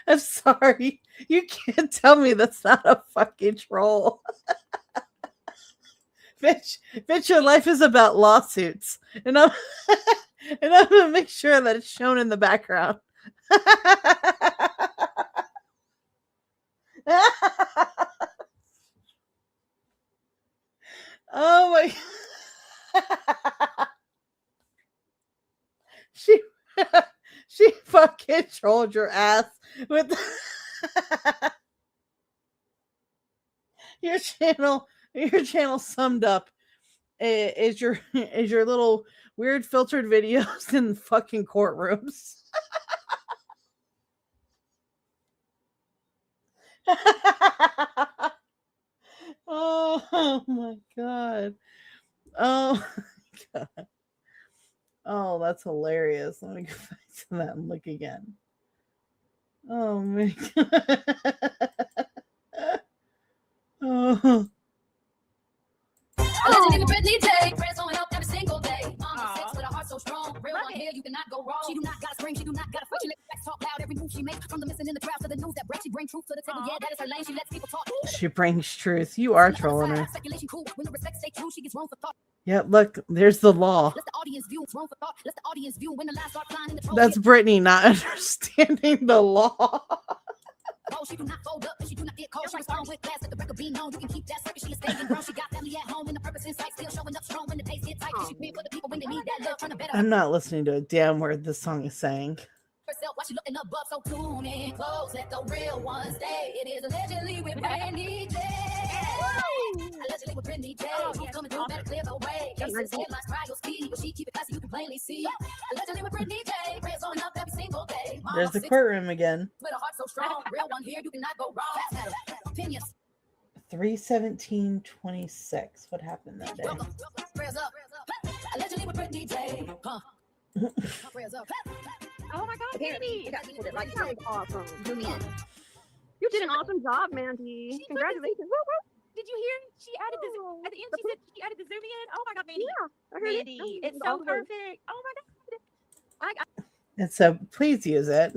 I'm sorry. You can't tell me that's not a fucking troll. Bitch, your life is about lawsuits. And I'm gonna make sure that it's shown in the background. Oh my she fucking trolled your ass with your channel summed up is your little weird filtered videos in fucking courtrooms. Oh my god. Oh my god. Oh, that's hilarious. Let me go back to that and look again. Oh my god. Oh. Allegedly with Britney J. Prayers going up every single day. Mom of 6 with a heart so strong. Real one here, you cannot go wrong. She do not gotta scream, she do not gotta fight. She let the facts talk loud every move she makes. From the missing in the crowd to the news that breaks, she bring truth to to the table, yeah, that is her lane. She lets people talk. She brings truth. You are trolling her. Speculation cool. When the respect stay true, she gets room for thought. Yep, look, there's the law. Let the audience view. Room for thought. Let the audience view. When the last start flying in the troll. That's Brittany not understanding the law. Oh, she do not fold up and she do not get cold. She respond with class. Let the record be known. You can keep that circuit. She is staying grown. She got family at home and the purpose in sight. Still showing up strong when the days get tight. She been for the people when they need that love. Trying to better I'm not listening to a damn word this song is saying. herself while she looking up above. So tune in close. Let the real ones stay. It is allegedly with Brandy J. Allegedly with Brittany J. Who's coming through better clear the way. Cases, headlines, trials, speed. But she keep it classy. You can plainly see. Allegedly with Brittany J. Prayers on up every single day. There's the courtroom again. With a heart so strong. Real one here. You cannot go wrong. Opinions. 3/17/26. What happened that day? Prayers up. Allegedly with Brittany J. Huh. Prayers up. Oh my God, Mandy! That was awesome. Zoom in. You did an awesome job, Mandy. Congratulations. Woo, woo. Did you hear? She added this at the end. She said she added the zoom in. Oh my God, Mandy! Yeah, I heard Mandy, it. it's so perfect. Oh my God! And so please use it.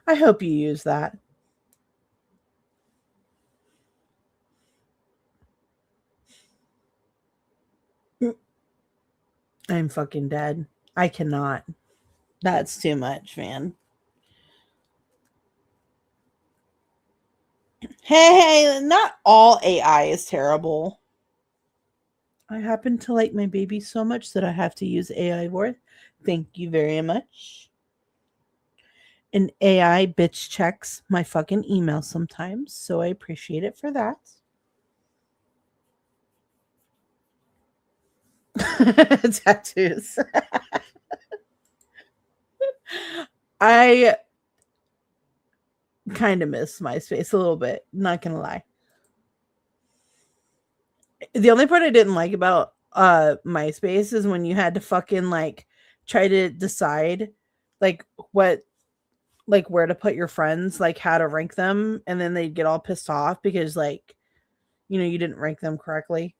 I hope you use that. I'm fucking dead. I cannot. That's too much, man. Hey, not all AI is terrible. I happen to like my baby so much that I have to use AI for. Thank you very much. And AI bitch checks my fucking email sometimes, so I appreciate it for that. Tattoos. I kind of miss MySpace a little bit, not gonna lie. The only part I didn't like about MySpace is when you had to fucking like try to decide like what like where to put your friends, like how to rank them, and then they'd get all pissed off because like you know you didn't rank them correctly.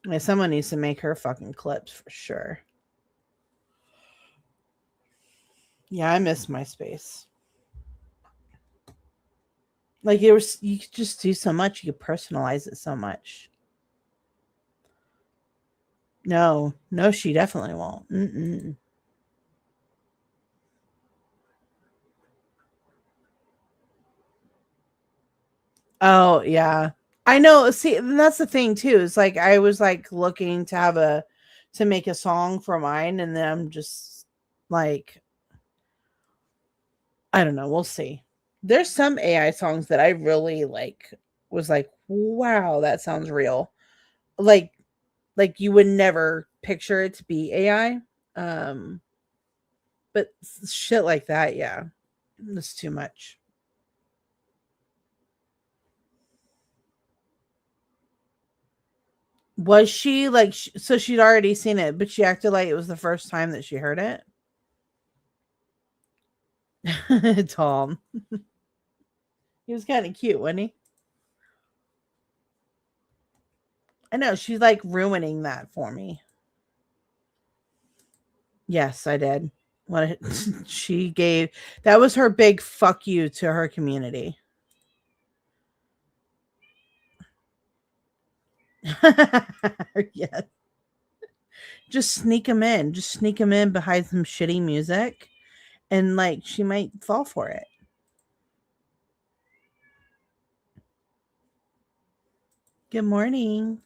Yeah, someone needs to make her fucking clips for sure. Yeah, I miss MySpace. Like it was, you could just do so much. You could personalize it so much. No, she definitely won't. Mm-mm. Oh yeah. I know. See, and that's the thing too. Is like I was like looking to have to make a song for mine, and then I'm just like, I don't know. We'll see. There's some AI songs that I really like. Was like, wow, that sounds real. Like you would never picture it to be AI. But shit like that, yeah, it's too much. Was she like, so she'd already seen it, but she acted like it was the first time that she heard it? Tom. He was kind of cute, wasn't he? I know, she's like ruining that for me. Yes, I did. What she gave, that was her big fuck you to her community. Yeah. Just sneak them in. Just sneak them in behind some shitty music. And like she might fall for it. Good morning.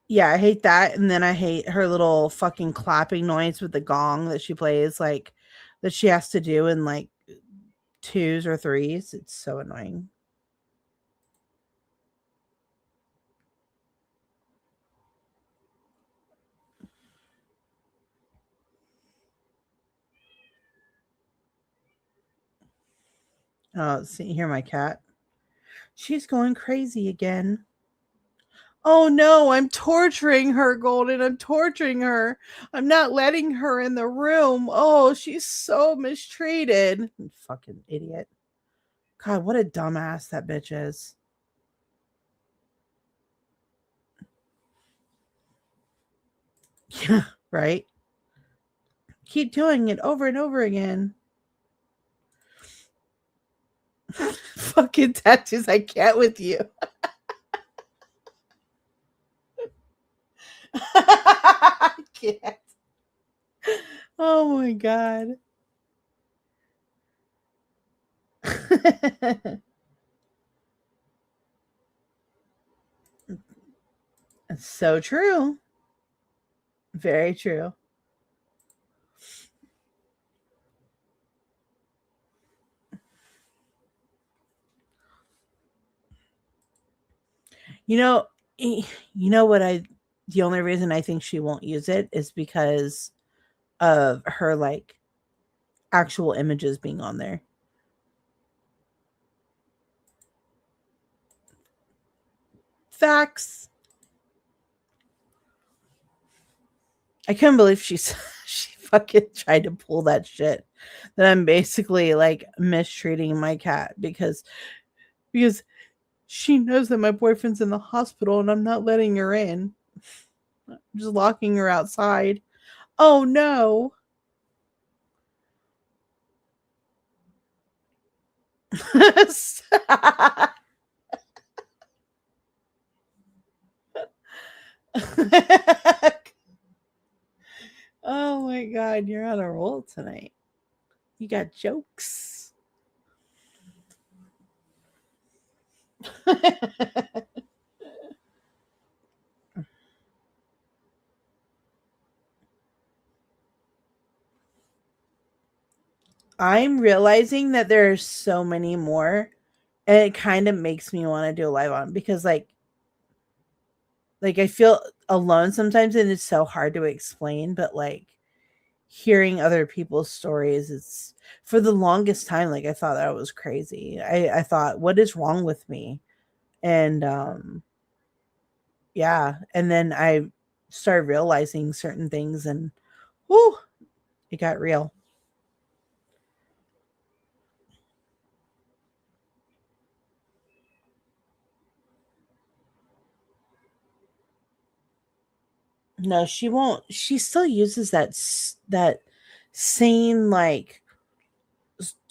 Yeah, I hate that. And then I hate her little fucking clapping noise with the gong that she plays, like that she has to do in like 2s or 3s. It's so annoying. Oh, see, hear my cat. She's going crazy again. Oh no, I'm torturing her, Golden. I'm torturing her. I'm not letting her in the room. Oh, she's so mistreated. Fucking idiot. God, what a dumbass that bitch is. Yeah, right? Keep doing it over and over again. Fucking tattoos, I can't with you. I can't. Oh my God. It's so true. Very true. You know, the only reason I think she won't use it is because of her like actual images being on there. Facts. I couldn't believe she fucking tried to pull that shit. That I'm basically like mistreating my cat because she knows that my boyfriend's in the hospital and I'm not letting her in. I'm just locking her outside. Oh no. Oh my God, you're on a roll tonight. You got jokes. I'm realizing that there's so many more, and it kind of makes me want to do a live on because like I feel alone sometimes and it's so hard to explain, but like hearing other people's stories, it's for the longest time like I thought that was crazy. I thought, what is wrong with me? And yeah, and then I started realizing certain things and whoo, it got real. No, she won't. She still uses that same like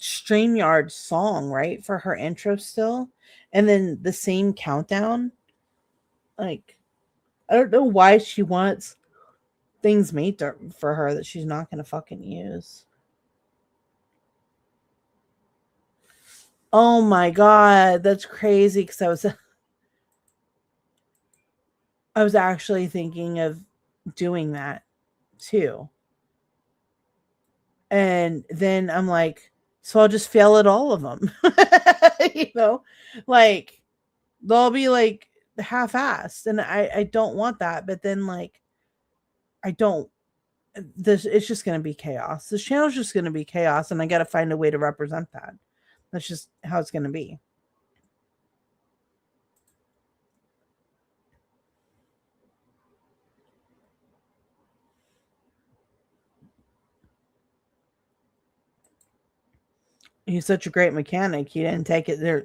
StreamYard song, right, for her intro still, and then the same countdown. Like, I don't know why she wants things made for her that she's not gonna fucking use. Oh my God, that's crazy. Because I was actually thinking of doing that too. And then I'm like, so I'll just fail at all of them. Like they'll be like half-assed. And I don't want that. But then like, it's just going to be chaos. This channel's just going to be chaos. And I got to find a way to represent that. That's just how it's going to be. He's such a great mechanic. He didn't take it there.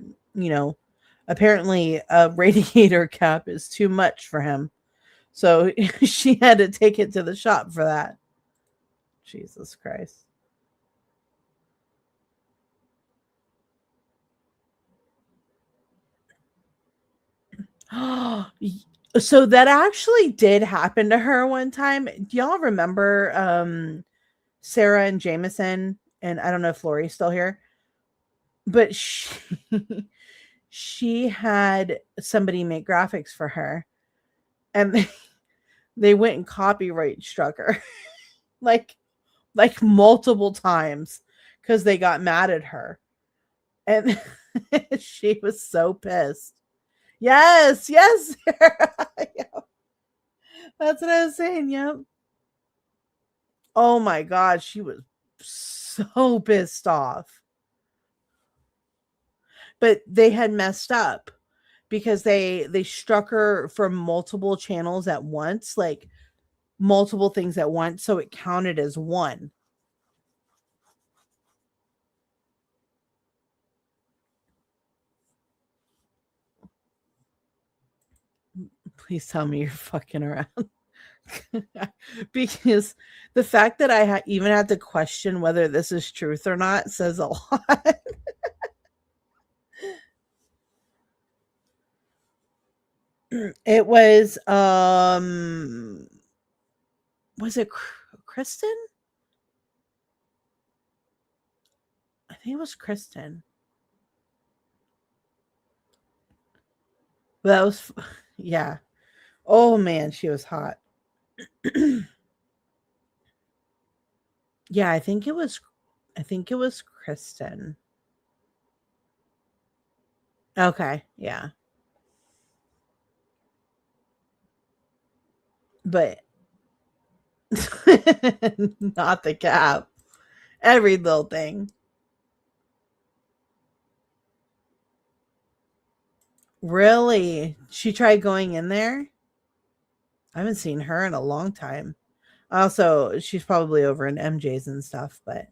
Apparently a radiator cap is too much for him. So she had to take it to the shop for that. Jesus Christ. So that actually did happen to her one time. Do y'all remember Sarah and Jameson? And I don't know if Lori's still here, but she had somebody make graphics for her, and they went and copyright struck her like multiple times because they got mad at her, and she was so pissed. Yes, Sarah. Yep. That's what I was saying. Yep. Oh my God, she was so pissed off. But they had messed up because they struck her from multiple channels at once, like multiple things at once, so it counted as one. Please tell me you're fucking around. Because the fact that I even had to question whether this is truth or not says a lot. It was it Kristen? I think it was Kristen. But that was yeah. Oh man, she was hot. Yeah, I think it was Kristen. Okay, yeah. But not the cap. Every little thing. Really? She tried going in there? I haven't seen her in a long time. Also, she's probably over in MJ's and stuff, but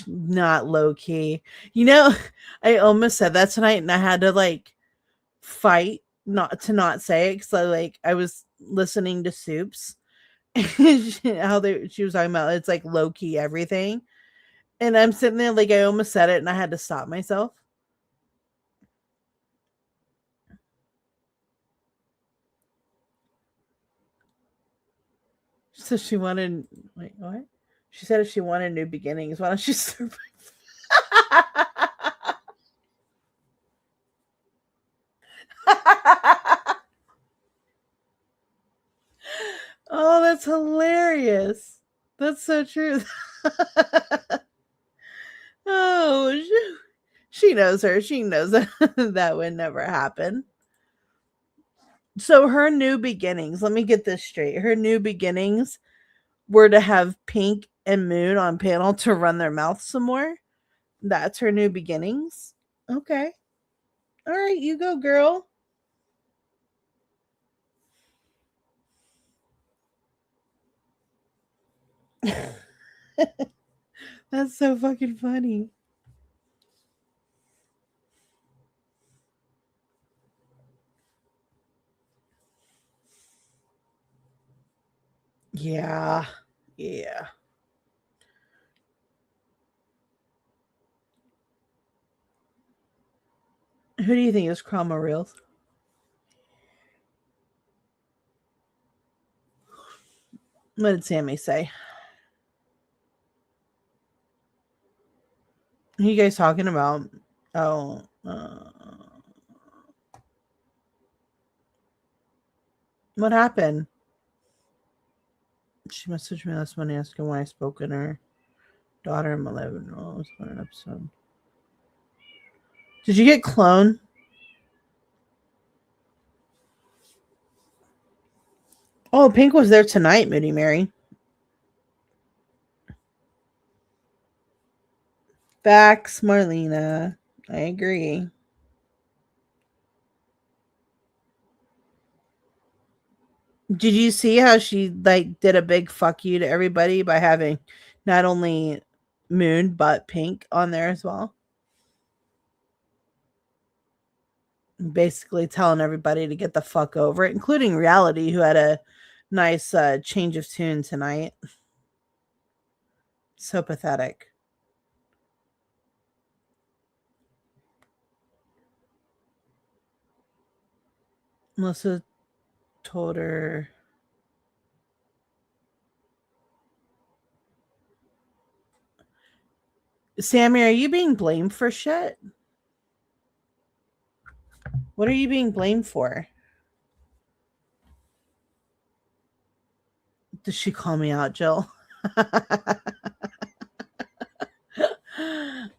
not low key. You know, I almost said that tonight and I had to like fight not say it because I was listening to Soups how she was talking about it's like low key everything. And I'm sitting there like I almost said it and I had to stop myself. So she wanted wait, what? She said if she wanted new beginnings, why don't she survive? Oh, that's hilarious. That's so true. Oh, she knows her. She knows that would never happen. So her new beginnings, let me get this straight. Her new beginnings were to have Pink and Moon on panel to run their mouth some more. That's her new beginnings. Okay. All right, you go, girl. That's so fucking funny. Yeah. Yeah. Who do you think is Chroma Reels? What did Sammy say? Who are you guys talking about? Oh, what happened? She messaged me last morning asking why I spoke in her daughter in my living room. Was on an episode. Did you get cloned? Oh, Pink was there tonight, Moody Mary. Facts, Marlena. I agree. Did you see how she did a big fuck you to everybody by having not only Moon but Pink on there as well? Basically telling everybody to get the fuck over it, including Reality, who had a nice change of tune tonight. So pathetic. Melissa told her Sammy, are you being blamed for shit? What are you being blamed for? Does she call me out, Jill?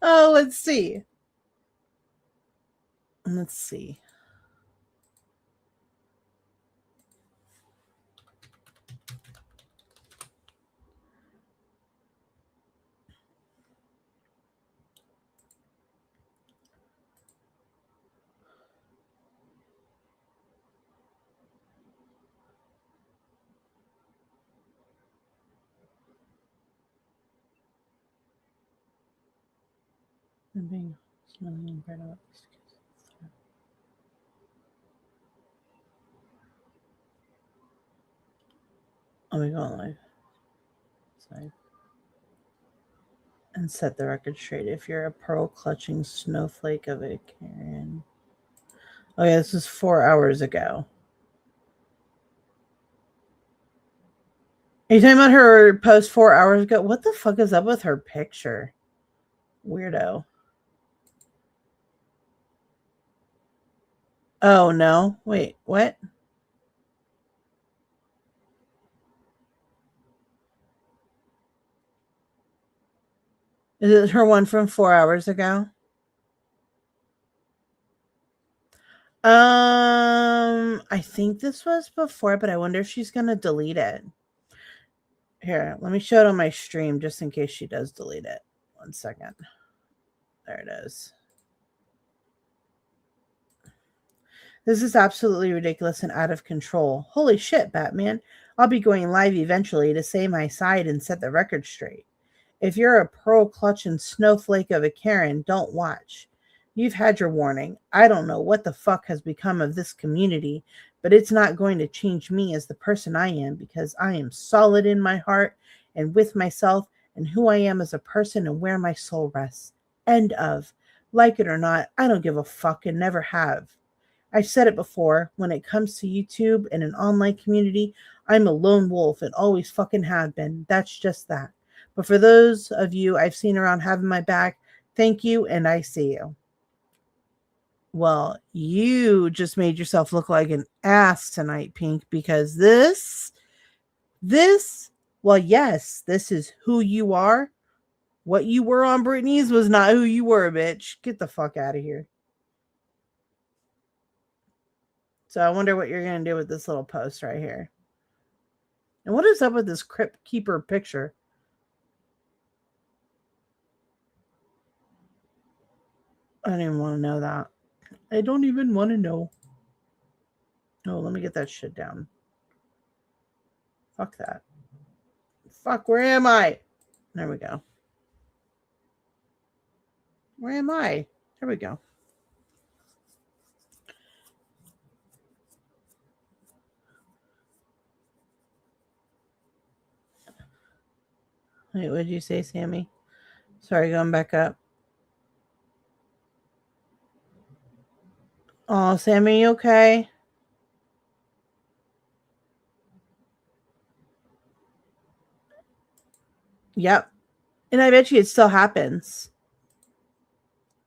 Oh, let's see. Let's see. I'm being smelling and bread out. Oh, we go live. Sorry. And set the record straight. If you're a pearl clutching snowflake of a Karen. Oh yeah, this was 4 hours ago. Are you talking about her post 4 hours ago? What the fuck is up with her picture? Weirdo. Oh no. Wait, what? Is it her one from 4 hours ago? I think this was before, but I wonder if she's gonna delete it. Here, let me show it on my stream just in case she does delete it. 1 second. There it is. This is absolutely ridiculous and out of control. Holy shit, Batman. I'll be going live eventually to say my side and set the record straight. If you're a pearl clutching snowflake of a Karen, don't watch. You've had your warning. I don't know what the fuck has become of this community, but it's not going to change me as the person I am because I am solid in my heart and with myself and who I am as a person and where my soul rests. End of. Like it or not, I don't give a fuck and never have. I've said it before, when it comes to YouTube and an online community, I'm a lone wolf and always fucking have been. That's just that. But for those of you I've seen around having my back, thank you and I see you. Well, you just made yourself look like an ass tonight, Pink, because well, yes, this is who you are. What you were on Britney's was not who you were, bitch. Get the fuck out of here. So I wonder what you're going to do with this little post right here. And what is up with this Crypt Keeper picture? I don't even want to know that. I don't even want to know. Oh, let me get that shit down. Fuck that. Fuck, where am I? There we go. Where am I? There we go. Wait, what did you say, Sammy? Sorry, going back up. Oh, Sammy, you okay? Yep. And I bet you it still happens.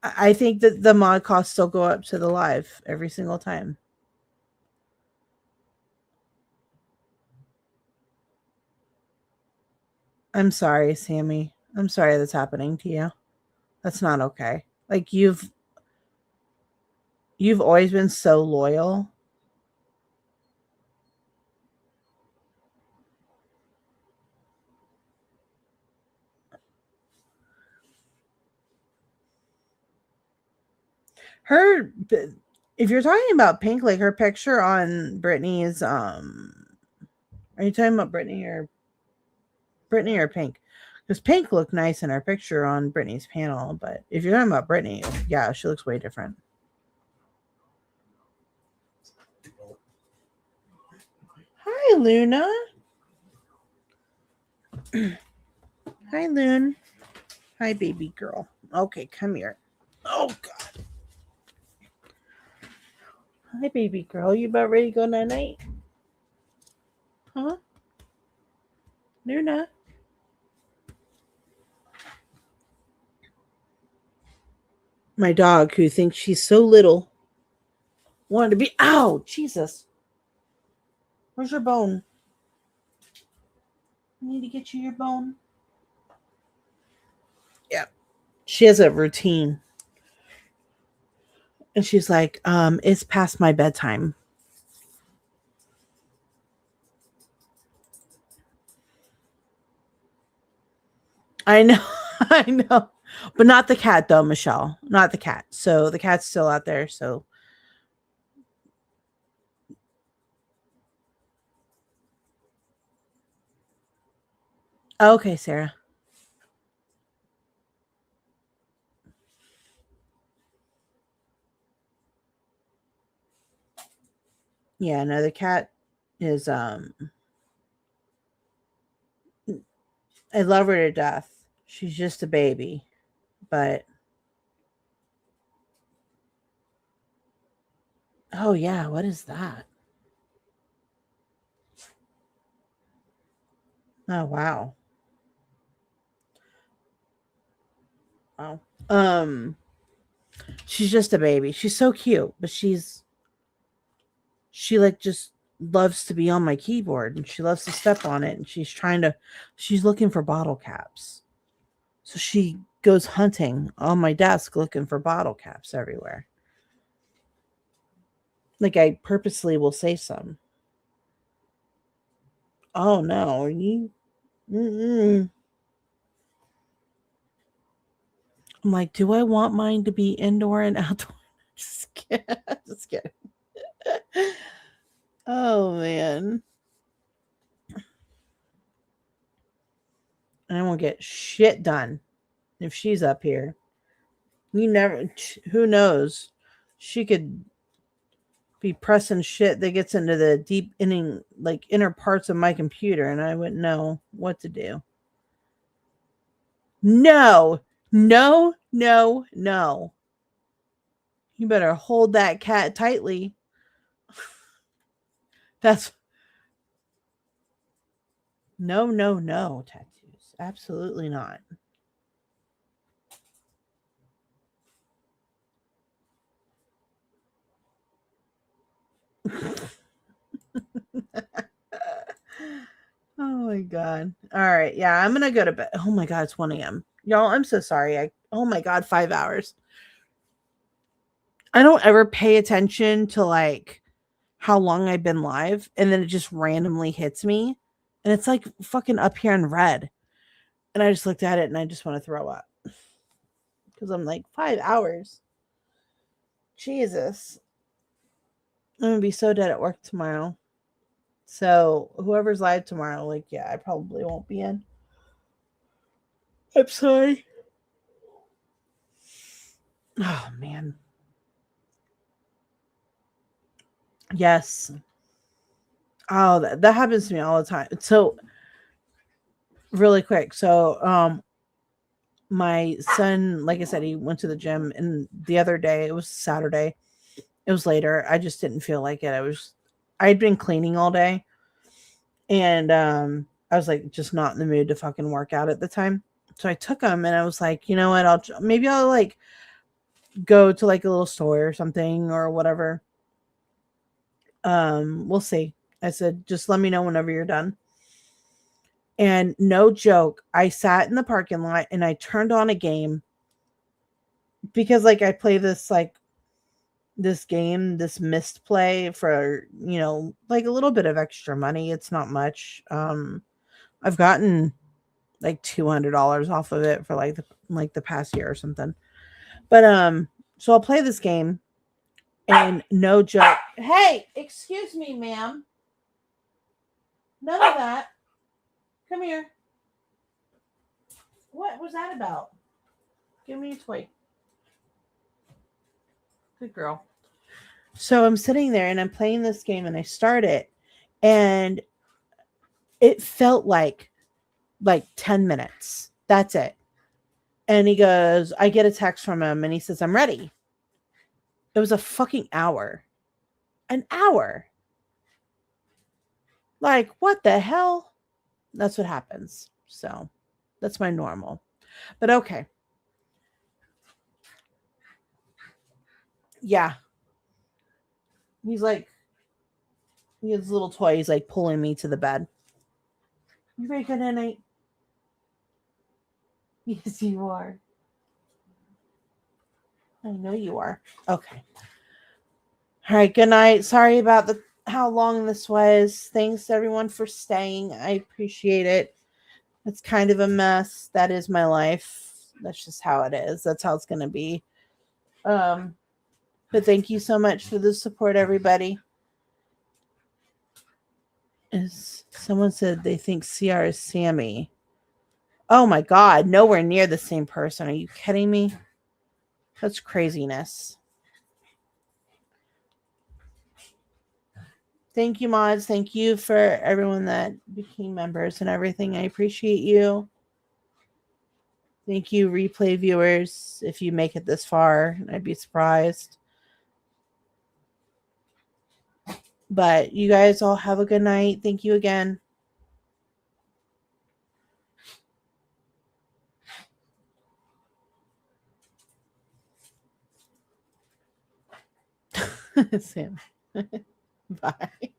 I think that the mod costs still go up to the live every single time. I'm sorry, Sammy. I'm sorry that's happening to you. That's not okay. Like you've always been so loyal. Her, if you're talking about Pink, like her picture on Britney's, are you talking about Britney or Pink? Because Pink looked nice in her picture on Britney's panel, but if you're talking about Britney, yeah, she looks way different. Hi, Luna. Hi, Loon. Hi, baby girl. Okay, come here. Oh, God. Hi, baby girl. You about ready to go night-night? Huh? Luna? My dog, who thinks she's so little, wanted to be... Ow! Jesus. Where's your bone? I need to get you your bone. Yeah. She has a routine. And she's like, it's past my bedtime. I know. I know. But not the cat, though, Michelle. Not the cat. So the cat's still out there. So. Okay, Sarah. Yeah, no, the cat is I love her to death. She's just a baby, but oh yeah, what is that? Oh wow. Wow. She's just a baby. She's so cute, but she like just loves to be on my keyboard and she loves to step on it and she's looking for bottle caps. So she goes hunting on my desk looking for bottle caps everywhere. Like I purposely will say some. Oh no, mm-mm. I'm like, do I want mine to be indoor and outdoor? Just kidding. Just kidding. Oh man. I won't get shit done if she's up here. Who knows? She could be pressing shit that gets into the deep inner parts of my computer and I wouldn't know what to do. No. You better hold that cat tightly. That's no tattoos. Absolutely not. Oh my god. All right. Yeah, I'm gonna go to bed. Oh my god, it's 1 a.m. Y'all, I'm so sorry. Oh my god, 5 hours. I don't ever pay attention to like how long I've been live, and then it just randomly hits me. And it's like fucking up here in red. And I just looked at it and I just want to throw up. Because I'm like, 5 hours. Jesus. I'm gonna be so dead at work tomorrow. So whoever's live tomorrow, like, yeah, I probably won't be in. I'm sorry. Oh man. Yes. Oh, that happens to me all the time. So really quick. So my son, like I said, he went to the gym, and the other day, it was Saturday. It was later. I just didn't feel like it. I'd been cleaning all day, and I was like just not in the mood to fucking work out at the time. So I took him, and I was like, you know what? I'll like go to like a little store or something or whatever. We'll see. I said, just let me know whenever you're done. And no joke, I sat in the parking lot and I turned on a game because like I play this game, this mist play for, like a little bit of extra money. It's not much. I've gotten like $200 off of it for like the past year or something. But so I'll play this game and no joke. Hey, excuse me, ma'am. None of that. Come here. What was that about? Give me a toy. Good girl. So I'm sitting there and I'm playing this game and I start it and it felt like 10 minutes. That's it. And he goes, I get a text from him and he says, I'm ready. It was a fucking hour. An hour. Like, what the hell? That's what happens. So that's my normal. But okay. Yeah. He has a little toy. He's like pulling me to the bed. You very good at night? Yes, you are. I know you are. Okay. All right. Good night. Sorry about how long this was. Thanks everyone for staying. I appreciate it. It's kind of a mess. That is my life. That's just how it is. That's how it's going to be. But thank you so much for the support, everybody. Someone said they think CR is Sammy. Oh my God. Nowhere near the same person. Are you kidding me? That's craziness. Thank you, mods. Thank you for everyone that became members and everything. I appreciate you. Thank you, replay viewers, if you make it this far. I'd be surprised. But you guys all have a good night. Thank you again. Sam. Bye.